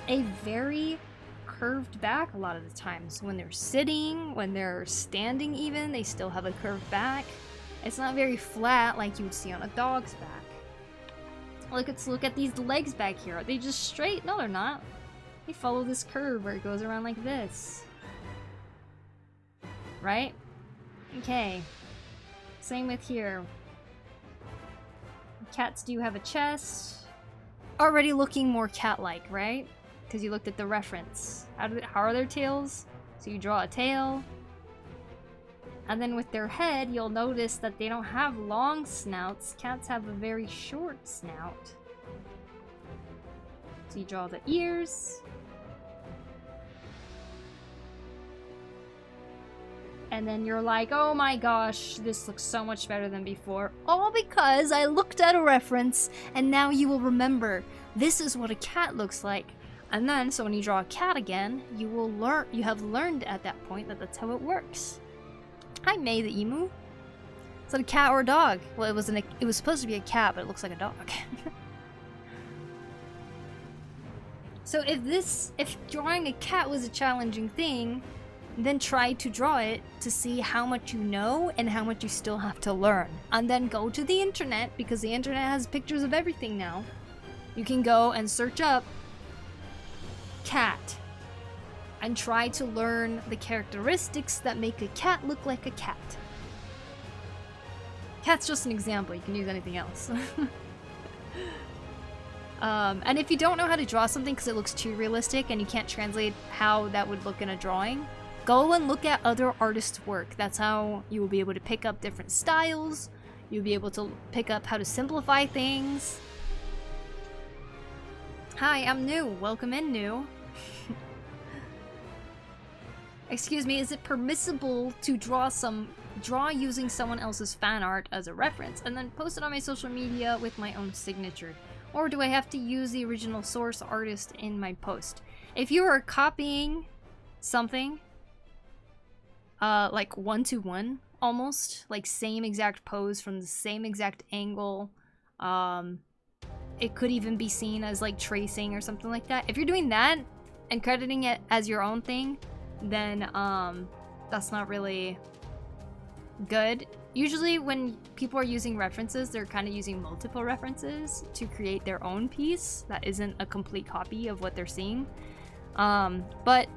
a very curved back a lot of the times. When they're sitting, when they're standing even, they still have a curved back. It's not very flat like you would see on a dog's back. Let's look at these legs back here. Are they just straight? No, they're not. They follow this curve where it goes around like this. Right? Okay. Same with here. Cats do have a chest. Already looking more cat-like, right? Because you looked at the reference. How are their tails? So you draw a tail. And then with their head, you'll notice that they don't have long snouts. Cats have a very short snout. So you draw the ears. And then you're like, oh my gosh, this looks so much better than before. All because I looked at a reference and now you will remember this is what a cat looks like. And then, so when you draw a cat again, you have learned at that point that that's how it works. Hi, May the emu. Is that a cat or a dog? Well, it was supposed to be a cat, but it looks like a dog. So if drawing a cat was a challenging thing, then try to draw it to see how much you know and how much you still have to learn. And then go to the internet, because the internet has pictures of everything now. You can go and search up cat and try to learn the characteristics that make a cat look like a cat. Cat's just an example, you can use anything else. And if you don't know how to draw something because it looks too realistic and you can't translate how that would look in a drawing, go and look at other artists' work. That's how you will be able to pick up different styles. You'll be able to pick up how to simplify things. Hi, I'm New. Welcome in, New. Excuse me, is it permissible to draw using someone else's fan art as a reference and then post it on my social media with my own signature? Or do I have to use the original source artist in my post? If you are copying something, like one-to-one, almost, like same exact pose from the same exact angle, it could even be seen as like tracing or something like that. If you're doing that and crediting it as your own thing, then that's not really good. Usually when people are using references, they're kind of using multiple references to create their own piece that isn't a complete copy of what they're seeing. But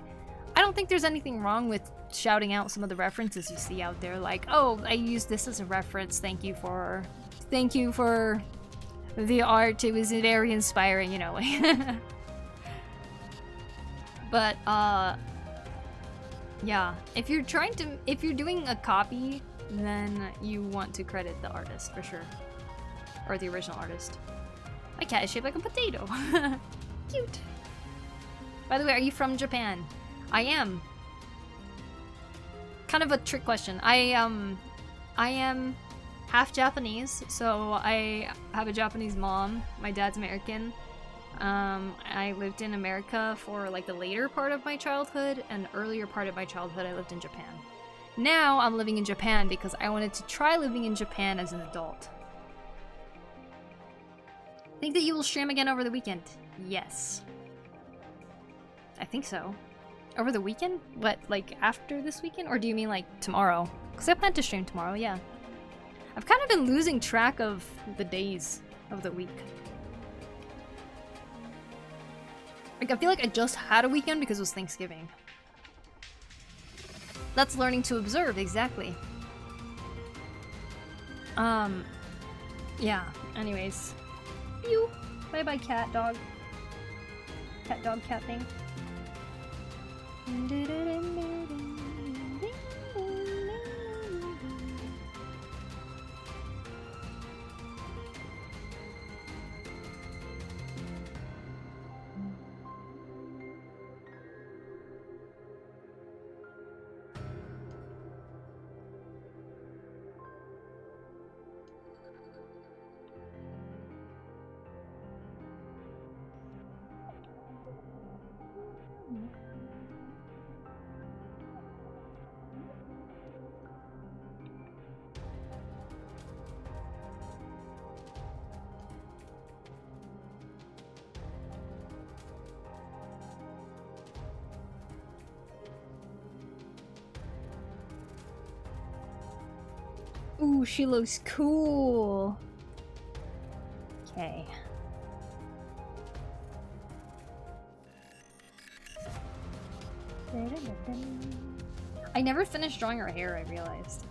I don't think there's anything wrong with shouting out some of the references you see out there, like, oh, I used this as a reference, thank you for the art, it was very inspiring, you know. But yeah, if you're doing a copy, then you want to credit the artist for sure, or the original artist. My cat is shaped like a potato. Cute. By the way, are you from Japan? I am. Kind of a trick question. I am half Japanese, so I have a Japanese mom. My dad's American. I lived in America for like the later part of my childhood, and the earlier part of my childhood I lived in Japan. Now I'm living in Japan because I wanted to try living in Japan as an adult. Think that you will stream again over the weekend? Yes. I think so. Over the weekend? What, like after this weekend? Or do you mean like tomorrow? Because I plan to stream tomorrow, yeah. I've kind of been losing track of the days of the week. Like, I feel like I just had a weekend because it was Thanksgiving. That's learning to observe, exactly. Yeah, anyways. Pew! Bye-bye, cat, dog. Cat, dog, cat thing. Ooh, she looks cool. Okay. I never finished drawing her hair, I realized.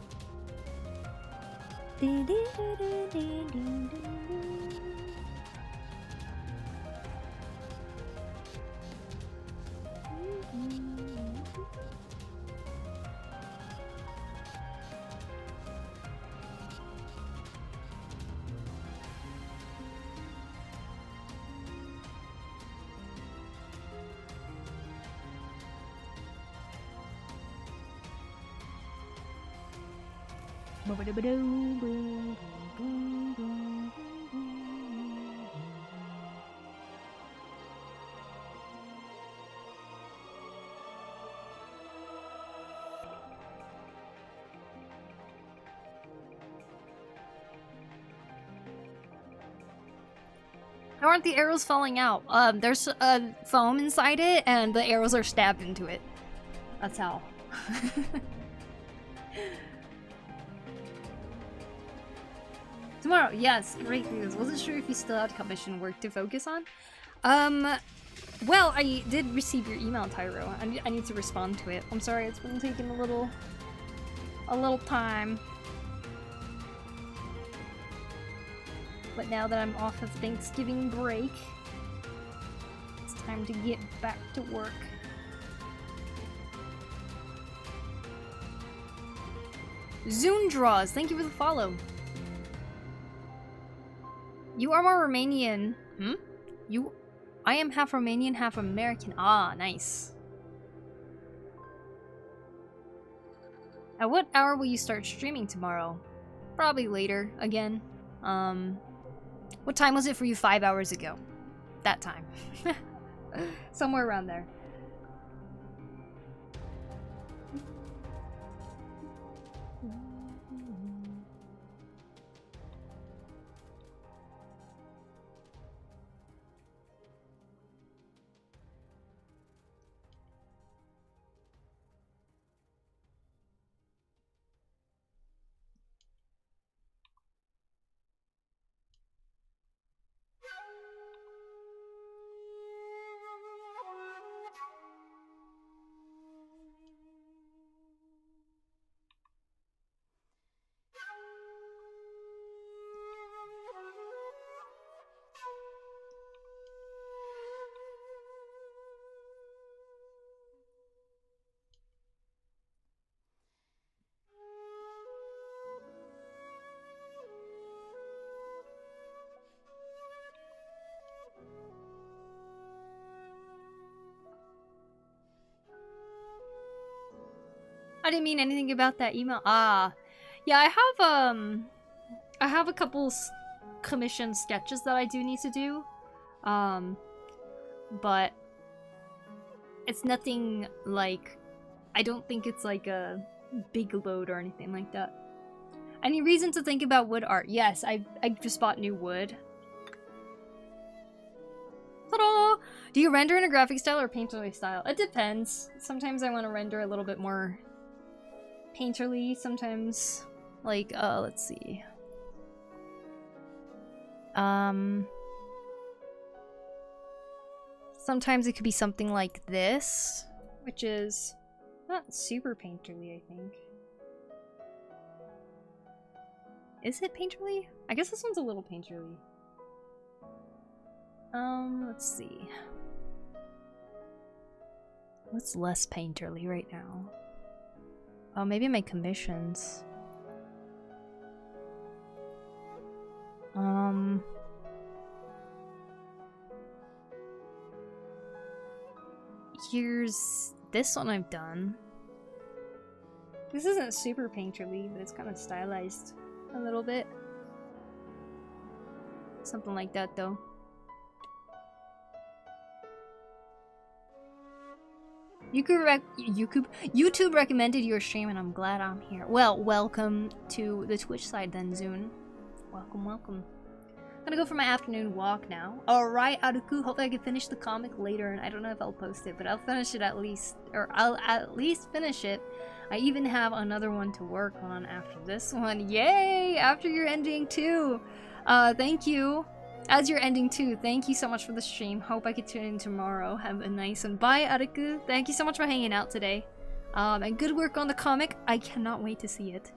How aren't the arrows falling out? There's foam inside it, and the arrows are stabbed into it. That's how. Tomorrow, yes, great news. Wasn't sure if you still had commission work to focus on. Well, I did receive your email, Tyro. I need to respond to it. I'm sorry, it's been taking a little time. But now that I'm off of Thanksgiving break, it's time to get back to work. Zune Draws, thank you for the follow. You are more Romanian. You I am half Romanian, half American. Ah, nice. At what hour will you start streaming tomorrow? Probably later, again. What time was it for you 5 hours ago? That time. Somewhere around there. I didn't mean anything about that email. Ah, yeah, I have a couple commissioned sketches that I do need to do. But it's nothing like, I don't think it's like a big load or anything like that. Any reason to think about wood art? Yes, I just bought new wood. Ta-da! Do you render in a graphic style or painterly style? It depends. Sometimes I want to render a little bit more painterly, sometimes like let's see. Sometimes it could be something like this, which is not super painterly, I think. Is it painterly? I guess this one's a little painterly. Let's see. What's less painterly right now? Oh, maybe my commissions. Here's this one I've done. This isn't super painterly, but it's kind of stylized a little bit. Something like that, though. YouTube recommended your stream, and I'm glad I'm here. Well, welcome to the Twitch side then, Zune. Welcome, welcome. I'm gonna go for my afternoon walk now. Alright, Aruku, hopefully I can finish the comic later, and I don't know if I'll post it, but I'll finish it at least, or I'll at least finish it. I even have another one to work on after this one. Yay! After your ending too! Thank you. As you're ending too, thank you so much for the stream. Hope I can tune in tomorrow. Have a nice one. Bye, Aruku. Thank you so much for hanging out today. And good work on the comic. I cannot wait to see it.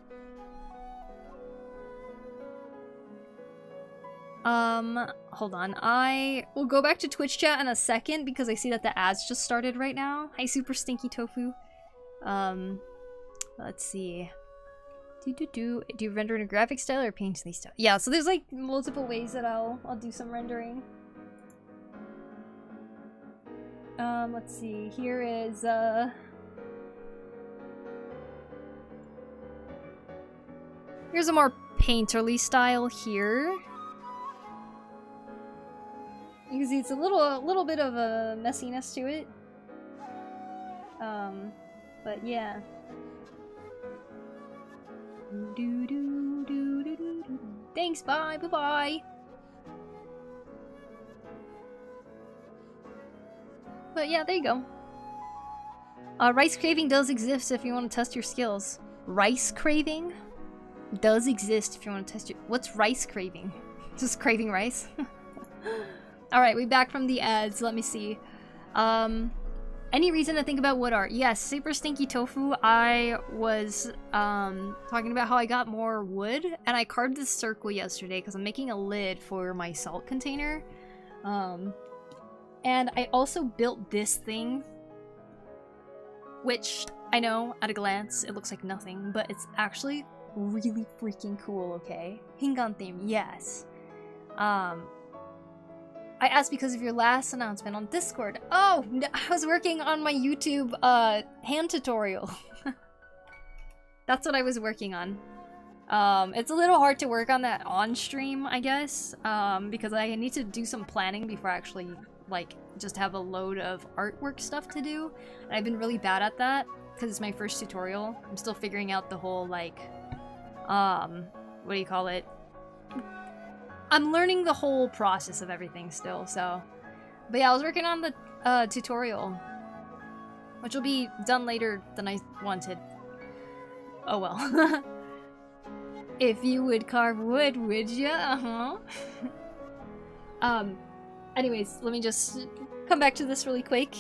Hold on. I will go back to Twitch chat in a second because I see that the ads just started right now. Hi, Super Stinky Tofu. Let's see. Do you render in a graphic style or painterly style? Yeah, so there's like multiple ways that I'll do some rendering. Let's see. Here is here's a more painterly style here. You can see it's a little bit of a messiness to it. But yeah. Thanks, bye, bye-bye. But yeah, there you go. Rice craving does exist if you want to test your skills. Rice craving does exist if you want to test your— What's rice craving? Just craving rice? Alright, we're back from the ads. Let me see. Any reason to think about wood art? Yes, Super Stinky Tofu. I was talking about how I got more wood, and I carved this circle yesterday because I'm making a lid for my salt container. And I also built this thing, which I know at a glance it looks like nothing, but it's actually really freaking cool, okay? Hingan theme, yes. I asked because of your last announcement on Discord. Oh, I was working on my YouTube hand tutorial. That's what I was working on. It's a little hard to work on that on stream, I guess, because I need to do some planning before I actually, like, just have a load of artwork stuff to do. And I've been really bad at that because it's my first tutorial. I'm still figuring out the whole, like, what do you call it? I'm learning the whole process of everything still, so. But yeah, I was working on the tutorial, which will be done later than I wanted. Oh well. If you would carve wood, would ya? Anyways, let me just come back to this really quick.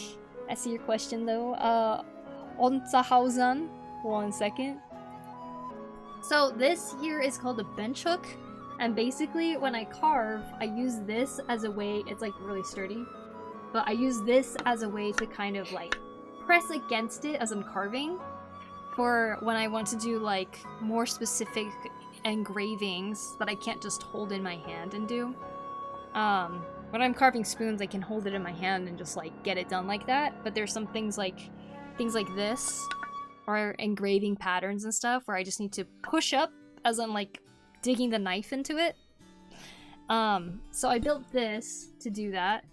I see your question though. Onzahausen. 1 second. So this here is called a bench hook. And basically, when I carve, I use this as a way, it's like really sturdy, but I use this as a way to kind of like press against it as I'm carving for when I want to do like more specific engravings that I can't just hold in my hand and do. When I'm carving spoons, I can hold it in my hand and just like get it done like that, but there's some things like this, or engraving patterns and stuff, where I just need to push up as I'm like digging the knife into it. So I built this to do that.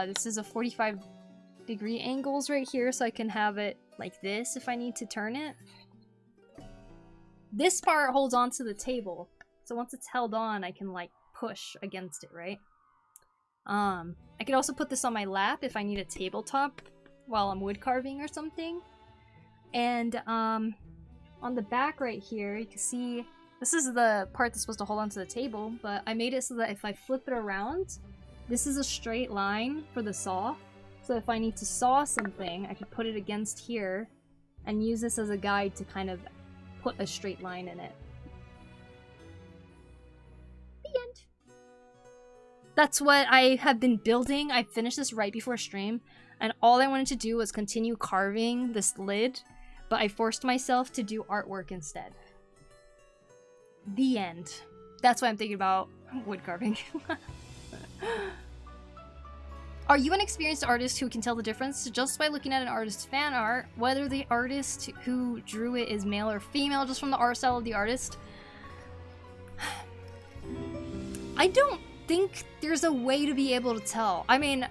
This is a 45-degree angles right here, so I can have it like this if I need to turn it. This part holds onto the table, so once it's held on, I can like push against it, right? I could also put this on my lap if I need a tabletop while I'm wood carving or something. And on the back right here, you can see this is the part that's supposed to hold onto the table, but I made it so that if I flip it around, this is a straight line for the saw. So if I need to saw something, I could put it against here and use this as a guide to kind of put a straight line in it. The end. That's what I have been building. I finished this right before stream, and all I wanted to do was continue carving this lid, but I forced myself to do artwork instead. The end. That's why I'm thinking about wood carving. Are you an experienced artist who can tell the difference just by looking at an artist's fan art, whether the artist who drew it is male or female, just from the art style of the artist? I don't think there's a way to be able to tell. I mean,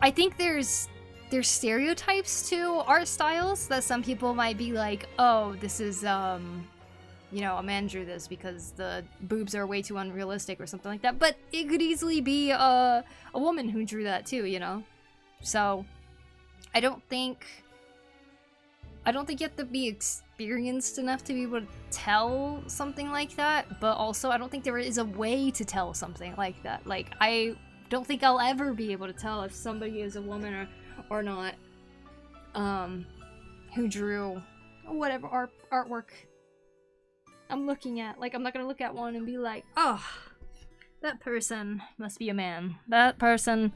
I think there's stereotypes to art styles that some people might be like, oh, this is, you know, a man drew this because the boobs are way too unrealistic or something like that. But it could easily be a woman who drew that too, you know? So, I don't think you have to be experienced enough to be able to tell something like that. But also, I don't think there is a way to tell something like that. Like, I don't think I'll ever be able to tell if somebody is a woman or not, who drew whatever artwork I'm looking at. Like, I'm not gonna look at one and be like, oh, that person must be a man. That person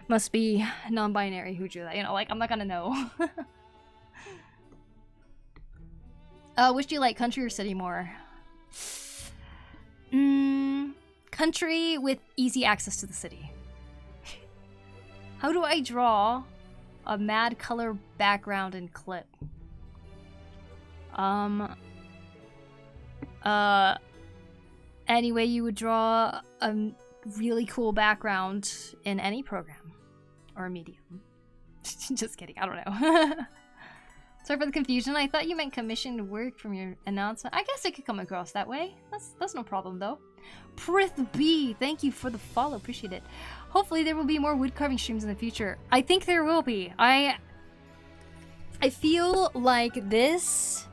must be non-binary who drew that. You know, like, I'm not gonna know. Which do you like, country or city more? Country with easy access to the city. How do I draw a mad color background and clip? Any way you would draw a really cool background in any program or medium. Just kidding, I don't know. Sorry for the confusion. I thought you meant commissioned work from your announcement. I guess it could come across that way. That's no problem though. Prith B, thank you for the follow. Appreciate it. Hopefully there will be more wood carving streams in the future. I think there will be. I feel like this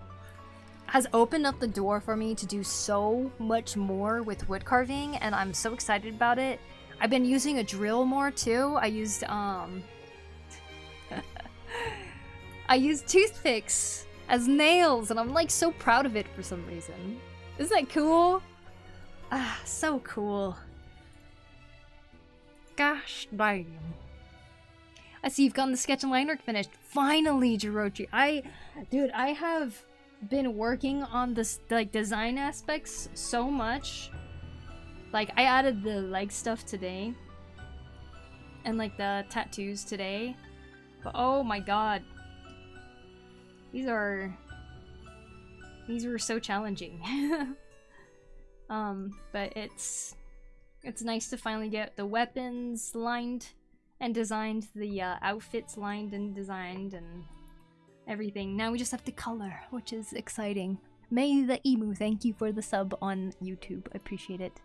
has opened up the door for me to do so much more with wood carving, and I'm so excited about it. I've been using a drill more too. I used I used toothpicks as nails, and I'm like so proud of it for some reason. Isn't that cool? Ah, so cool. Gosh damn. I see you've gotten the sketch and line work finished. Finally, Jirochi. Dude, I have been working on this, like, design aspects so much Like, I added the leg stuff today. And, like, the tattoos today. But, oh my god. These were so challenging. But it's nice to finally get the weapons lined and designed, the outfits lined and designed, and everything. Now we just have to color, which is exciting. May the Emu, thank you for the sub on YouTube. I appreciate it.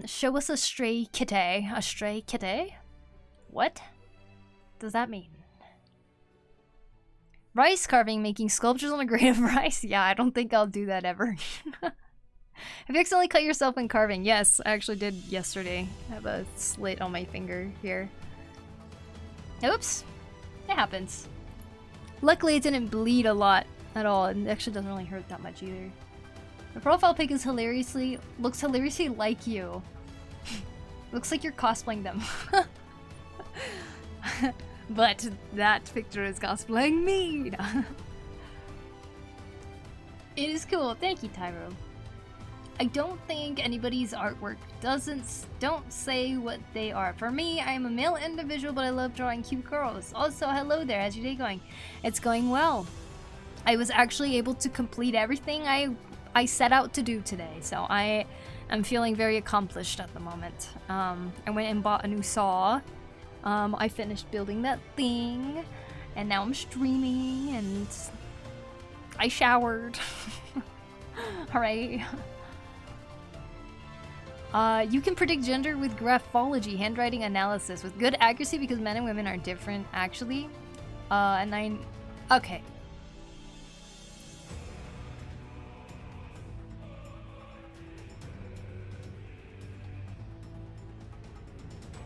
Show us a stray kitty. A stray kitty? What does that mean? Rice carving, making sculptures on a grain of rice? Yeah, I don't think I'll do that ever. Have you accidentally cut yourself in carving? Yes, I actually did yesterday. I have a slit on my finger here. Oops. It happens. Luckily, it didn't bleed a lot at all. It actually doesn't really hurt that much either. The profile pic is looks hilariously like you. Looks like you're cosplaying them. But that picture is cosplaying me. It is cool. Thank you, Tyro. I don't think anybody's artwork don't say what they are. For me, I am a male individual, but I love drawing cute girls. Also, hello there. How's your day going? It's going well. I was actually able to complete everything I set out to do today, so I am feeling very accomplished at the moment. I went and bought a new saw. I finished building that thing, and now I'm streaming, and I showered. Alright. You can predict gender with graphology, handwriting analysis, with good accuracy because men and women are different, actually. Okay.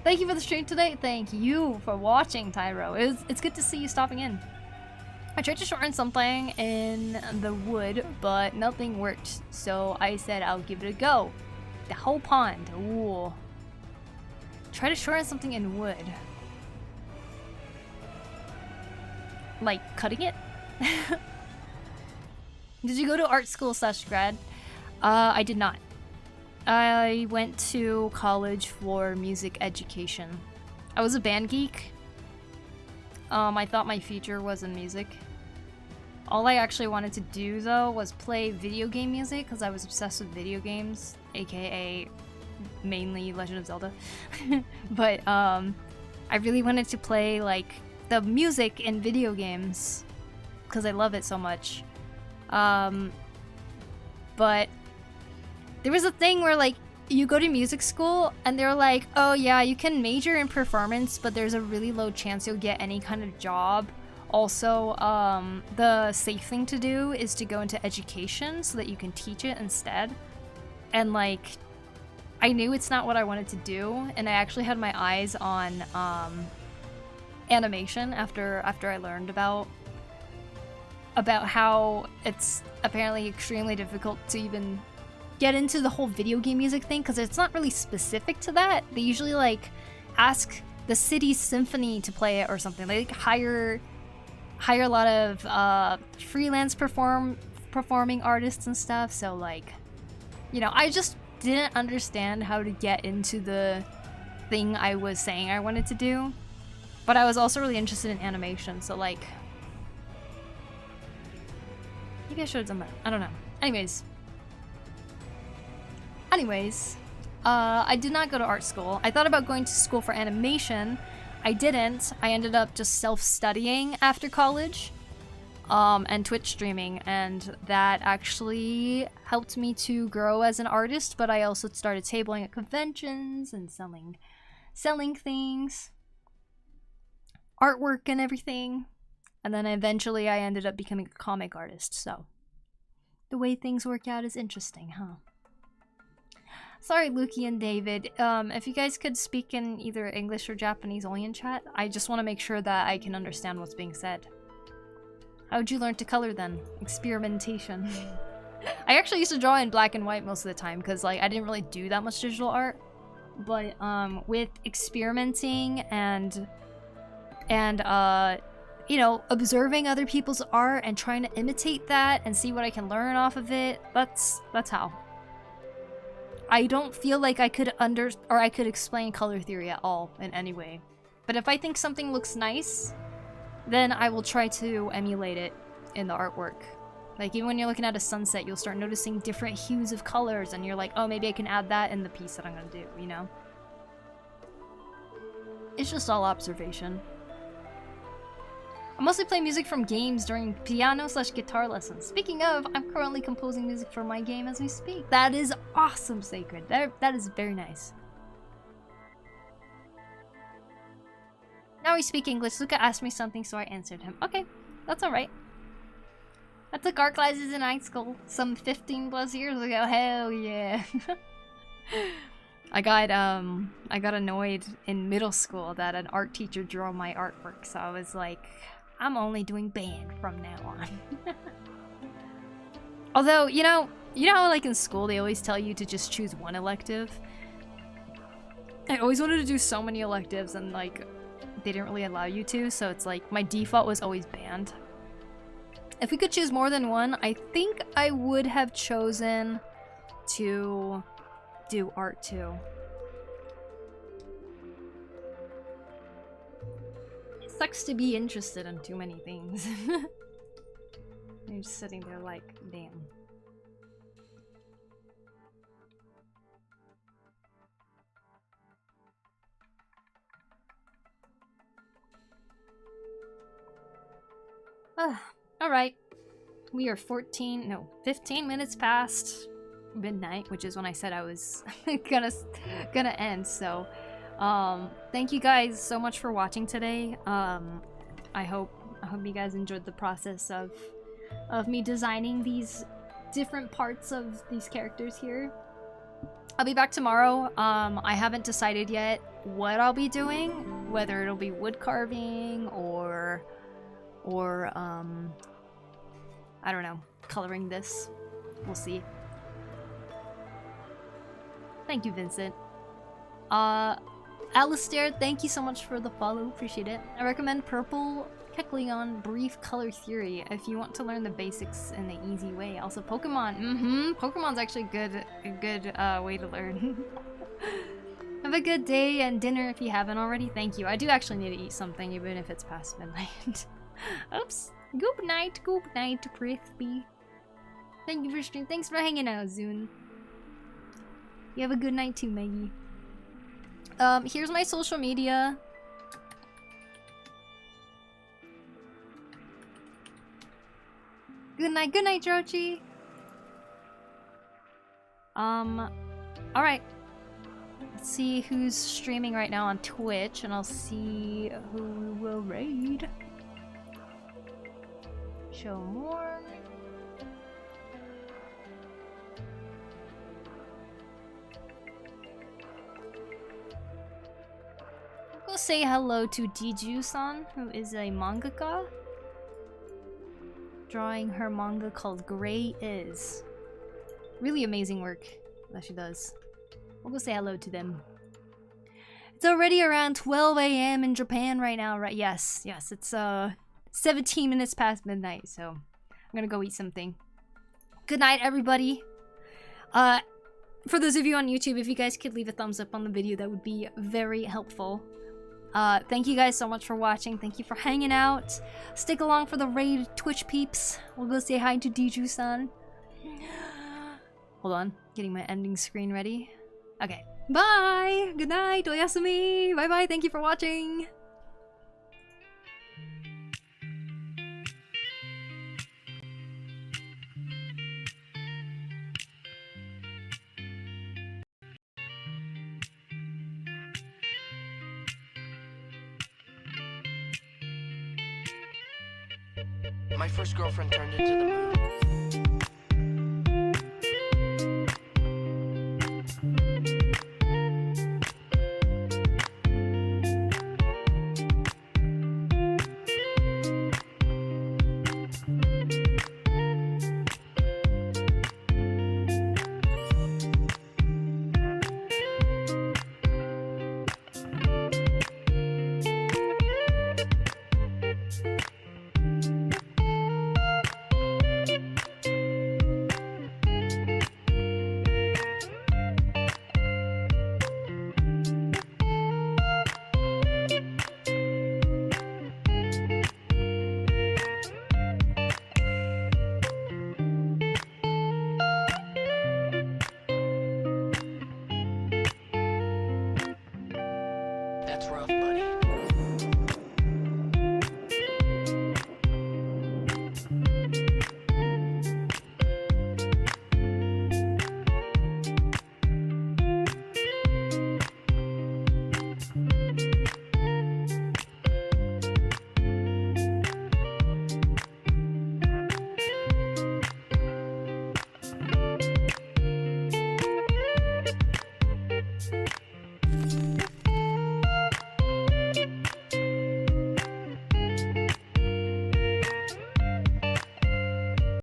Thank you for the stream today. Thank you for watching, Tyro. It's good to see you stopping in. I tried to shorten something in the wood, but nothing worked. So I said I'll give it a go. The whole pond. Ooh. Try to shorten something in wood. Like cutting it? Did you go to art school / grad? I did not. I went to college for music education. I was a band geek. I thought my future was in music. All I actually wanted to do, though, was play video game music because I was obsessed with video games, aka mainly Legend of Zelda. But I really wanted to play like the music in video games because I love it so much. But there was a thing where like you go to music school and they're like, oh yeah, you can major in performance, but there's a really low chance you'll get any kind of job. Also, the safe thing to do is to go into education so that you can teach it instead. And like, I knew it's not what I wanted to do, and I actually had my eyes on animation after I learned about how it's apparently extremely difficult to even get into the whole video game music thing, because it's not really specific to that. They usually like ask the city symphony to play it or something. They like hire a lot of freelance performing artists and stuff. So like, you know, I just didn't understand how to get into the thing I was saying I wanted to do. But I was also really interested in animation, so like, maybe I should have done that. I don't know. Anyways, I did not go to art school. I thought about going to school for animation. I didn't. I ended up just self-studying after college, and Twitch streaming, and that actually helped me to grow as an artist, but I also started tabling at conventions and selling things, artwork and everything, and then eventually I ended up becoming a comic artist, so the way things work out is interesting, huh? Sorry, Lukey and David. If you guys could speak in either English or Japanese only in chat, I just want to make sure that I can understand what's being said. How'd you learn to color then? Experimentation. I actually used to draw in black and white most of the time because like I didn't really do that much digital art. But with experimenting and you know, observing other people's art and trying to imitate that and see what I can learn off of it, that's how. I don't feel like I could I could explain color theory at all in any way. But if I think something looks nice, then I will try to emulate it in the artwork. Like, even when you're looking at a sunset, you'll start noticing different hues of colors, and you're like, oh, maybe I can add that in the piece that I'm gonna do, you know? It's just all observation. I mostly play music from games during piano/guitar lessons. Speaking of, I'm currently composing music for my game as we speak. That is awesome, Sacred. That is very nice. Now we speak English. Luca asked me something, so I answered him. Okay, that's alright. I took art classes in high school some 15 plus years ago. Hell yeah. I got annoyed in middle school that an art teacher drew my artwork, so I was like, I'm only doing band from now on. Although, you know how like in school they always tell you to just choose one elective? I always wanted to do so many electives and like they didn't really allow you to, so it's like my default was always band. If we could choose more than one, I think I would have chosen to do art too. It sucks to be interested in too many things. You're just sitting there like, damn. Alright. We are 15 minutes past midnight, which is when I said I was gonna end, so thank you guys so much for watching today. I hope you guys enjoyed the process of me designing these different parts of these characters here. I'll be back tomorrow. I haven't decided yet what I'll be doing, whether it'll be wood carving or I don't know, coloring this. We'll see. Thank you, Vincent. Alistair, thank you so much for the follow. Appreciate it. I recommend Purple Kecleon Brief Color Theory if you want to learn the basics in the easy way. Also, Pokemon. Pokemon's actually a good way to learn. Have a good day and dinner if you haven't already. Thank you. I do actually need to eat something, even if it's past midnight. Oops. Good night, Prithvi. Thank you for stream. Thanks for hanging out, Zune. You have a good night too, Maggie. Here's my social media. Good night, Jochi. Alright. Let's see who's streaming right now on Twitch, and I'll see who will raid. Show more. Go say hello to Diju-san, who is a mangaka, drawing her manga called Grey Is. Really amazing work that she does. We'll go say hello to them. It's already around 12 a.m. in Japan right now, right? Yes, it's 17 minutes past midnight, so I'm gonna go eat something. Good night, everybody. For those of you on YouTube, if you guys could leave a thumbs up on the video, that would be very helpful. Thank you guys so much for watching. Thank you for hanging out. Stick along for the raid, Twitch peeps. We'll go say hi to Diju-san. Hold on, getting my ending screen ready. Okay, bye! Good night, oyasumi! Bye-bye, thank you for watching! My first girlfriend turned into the moon. that's rough.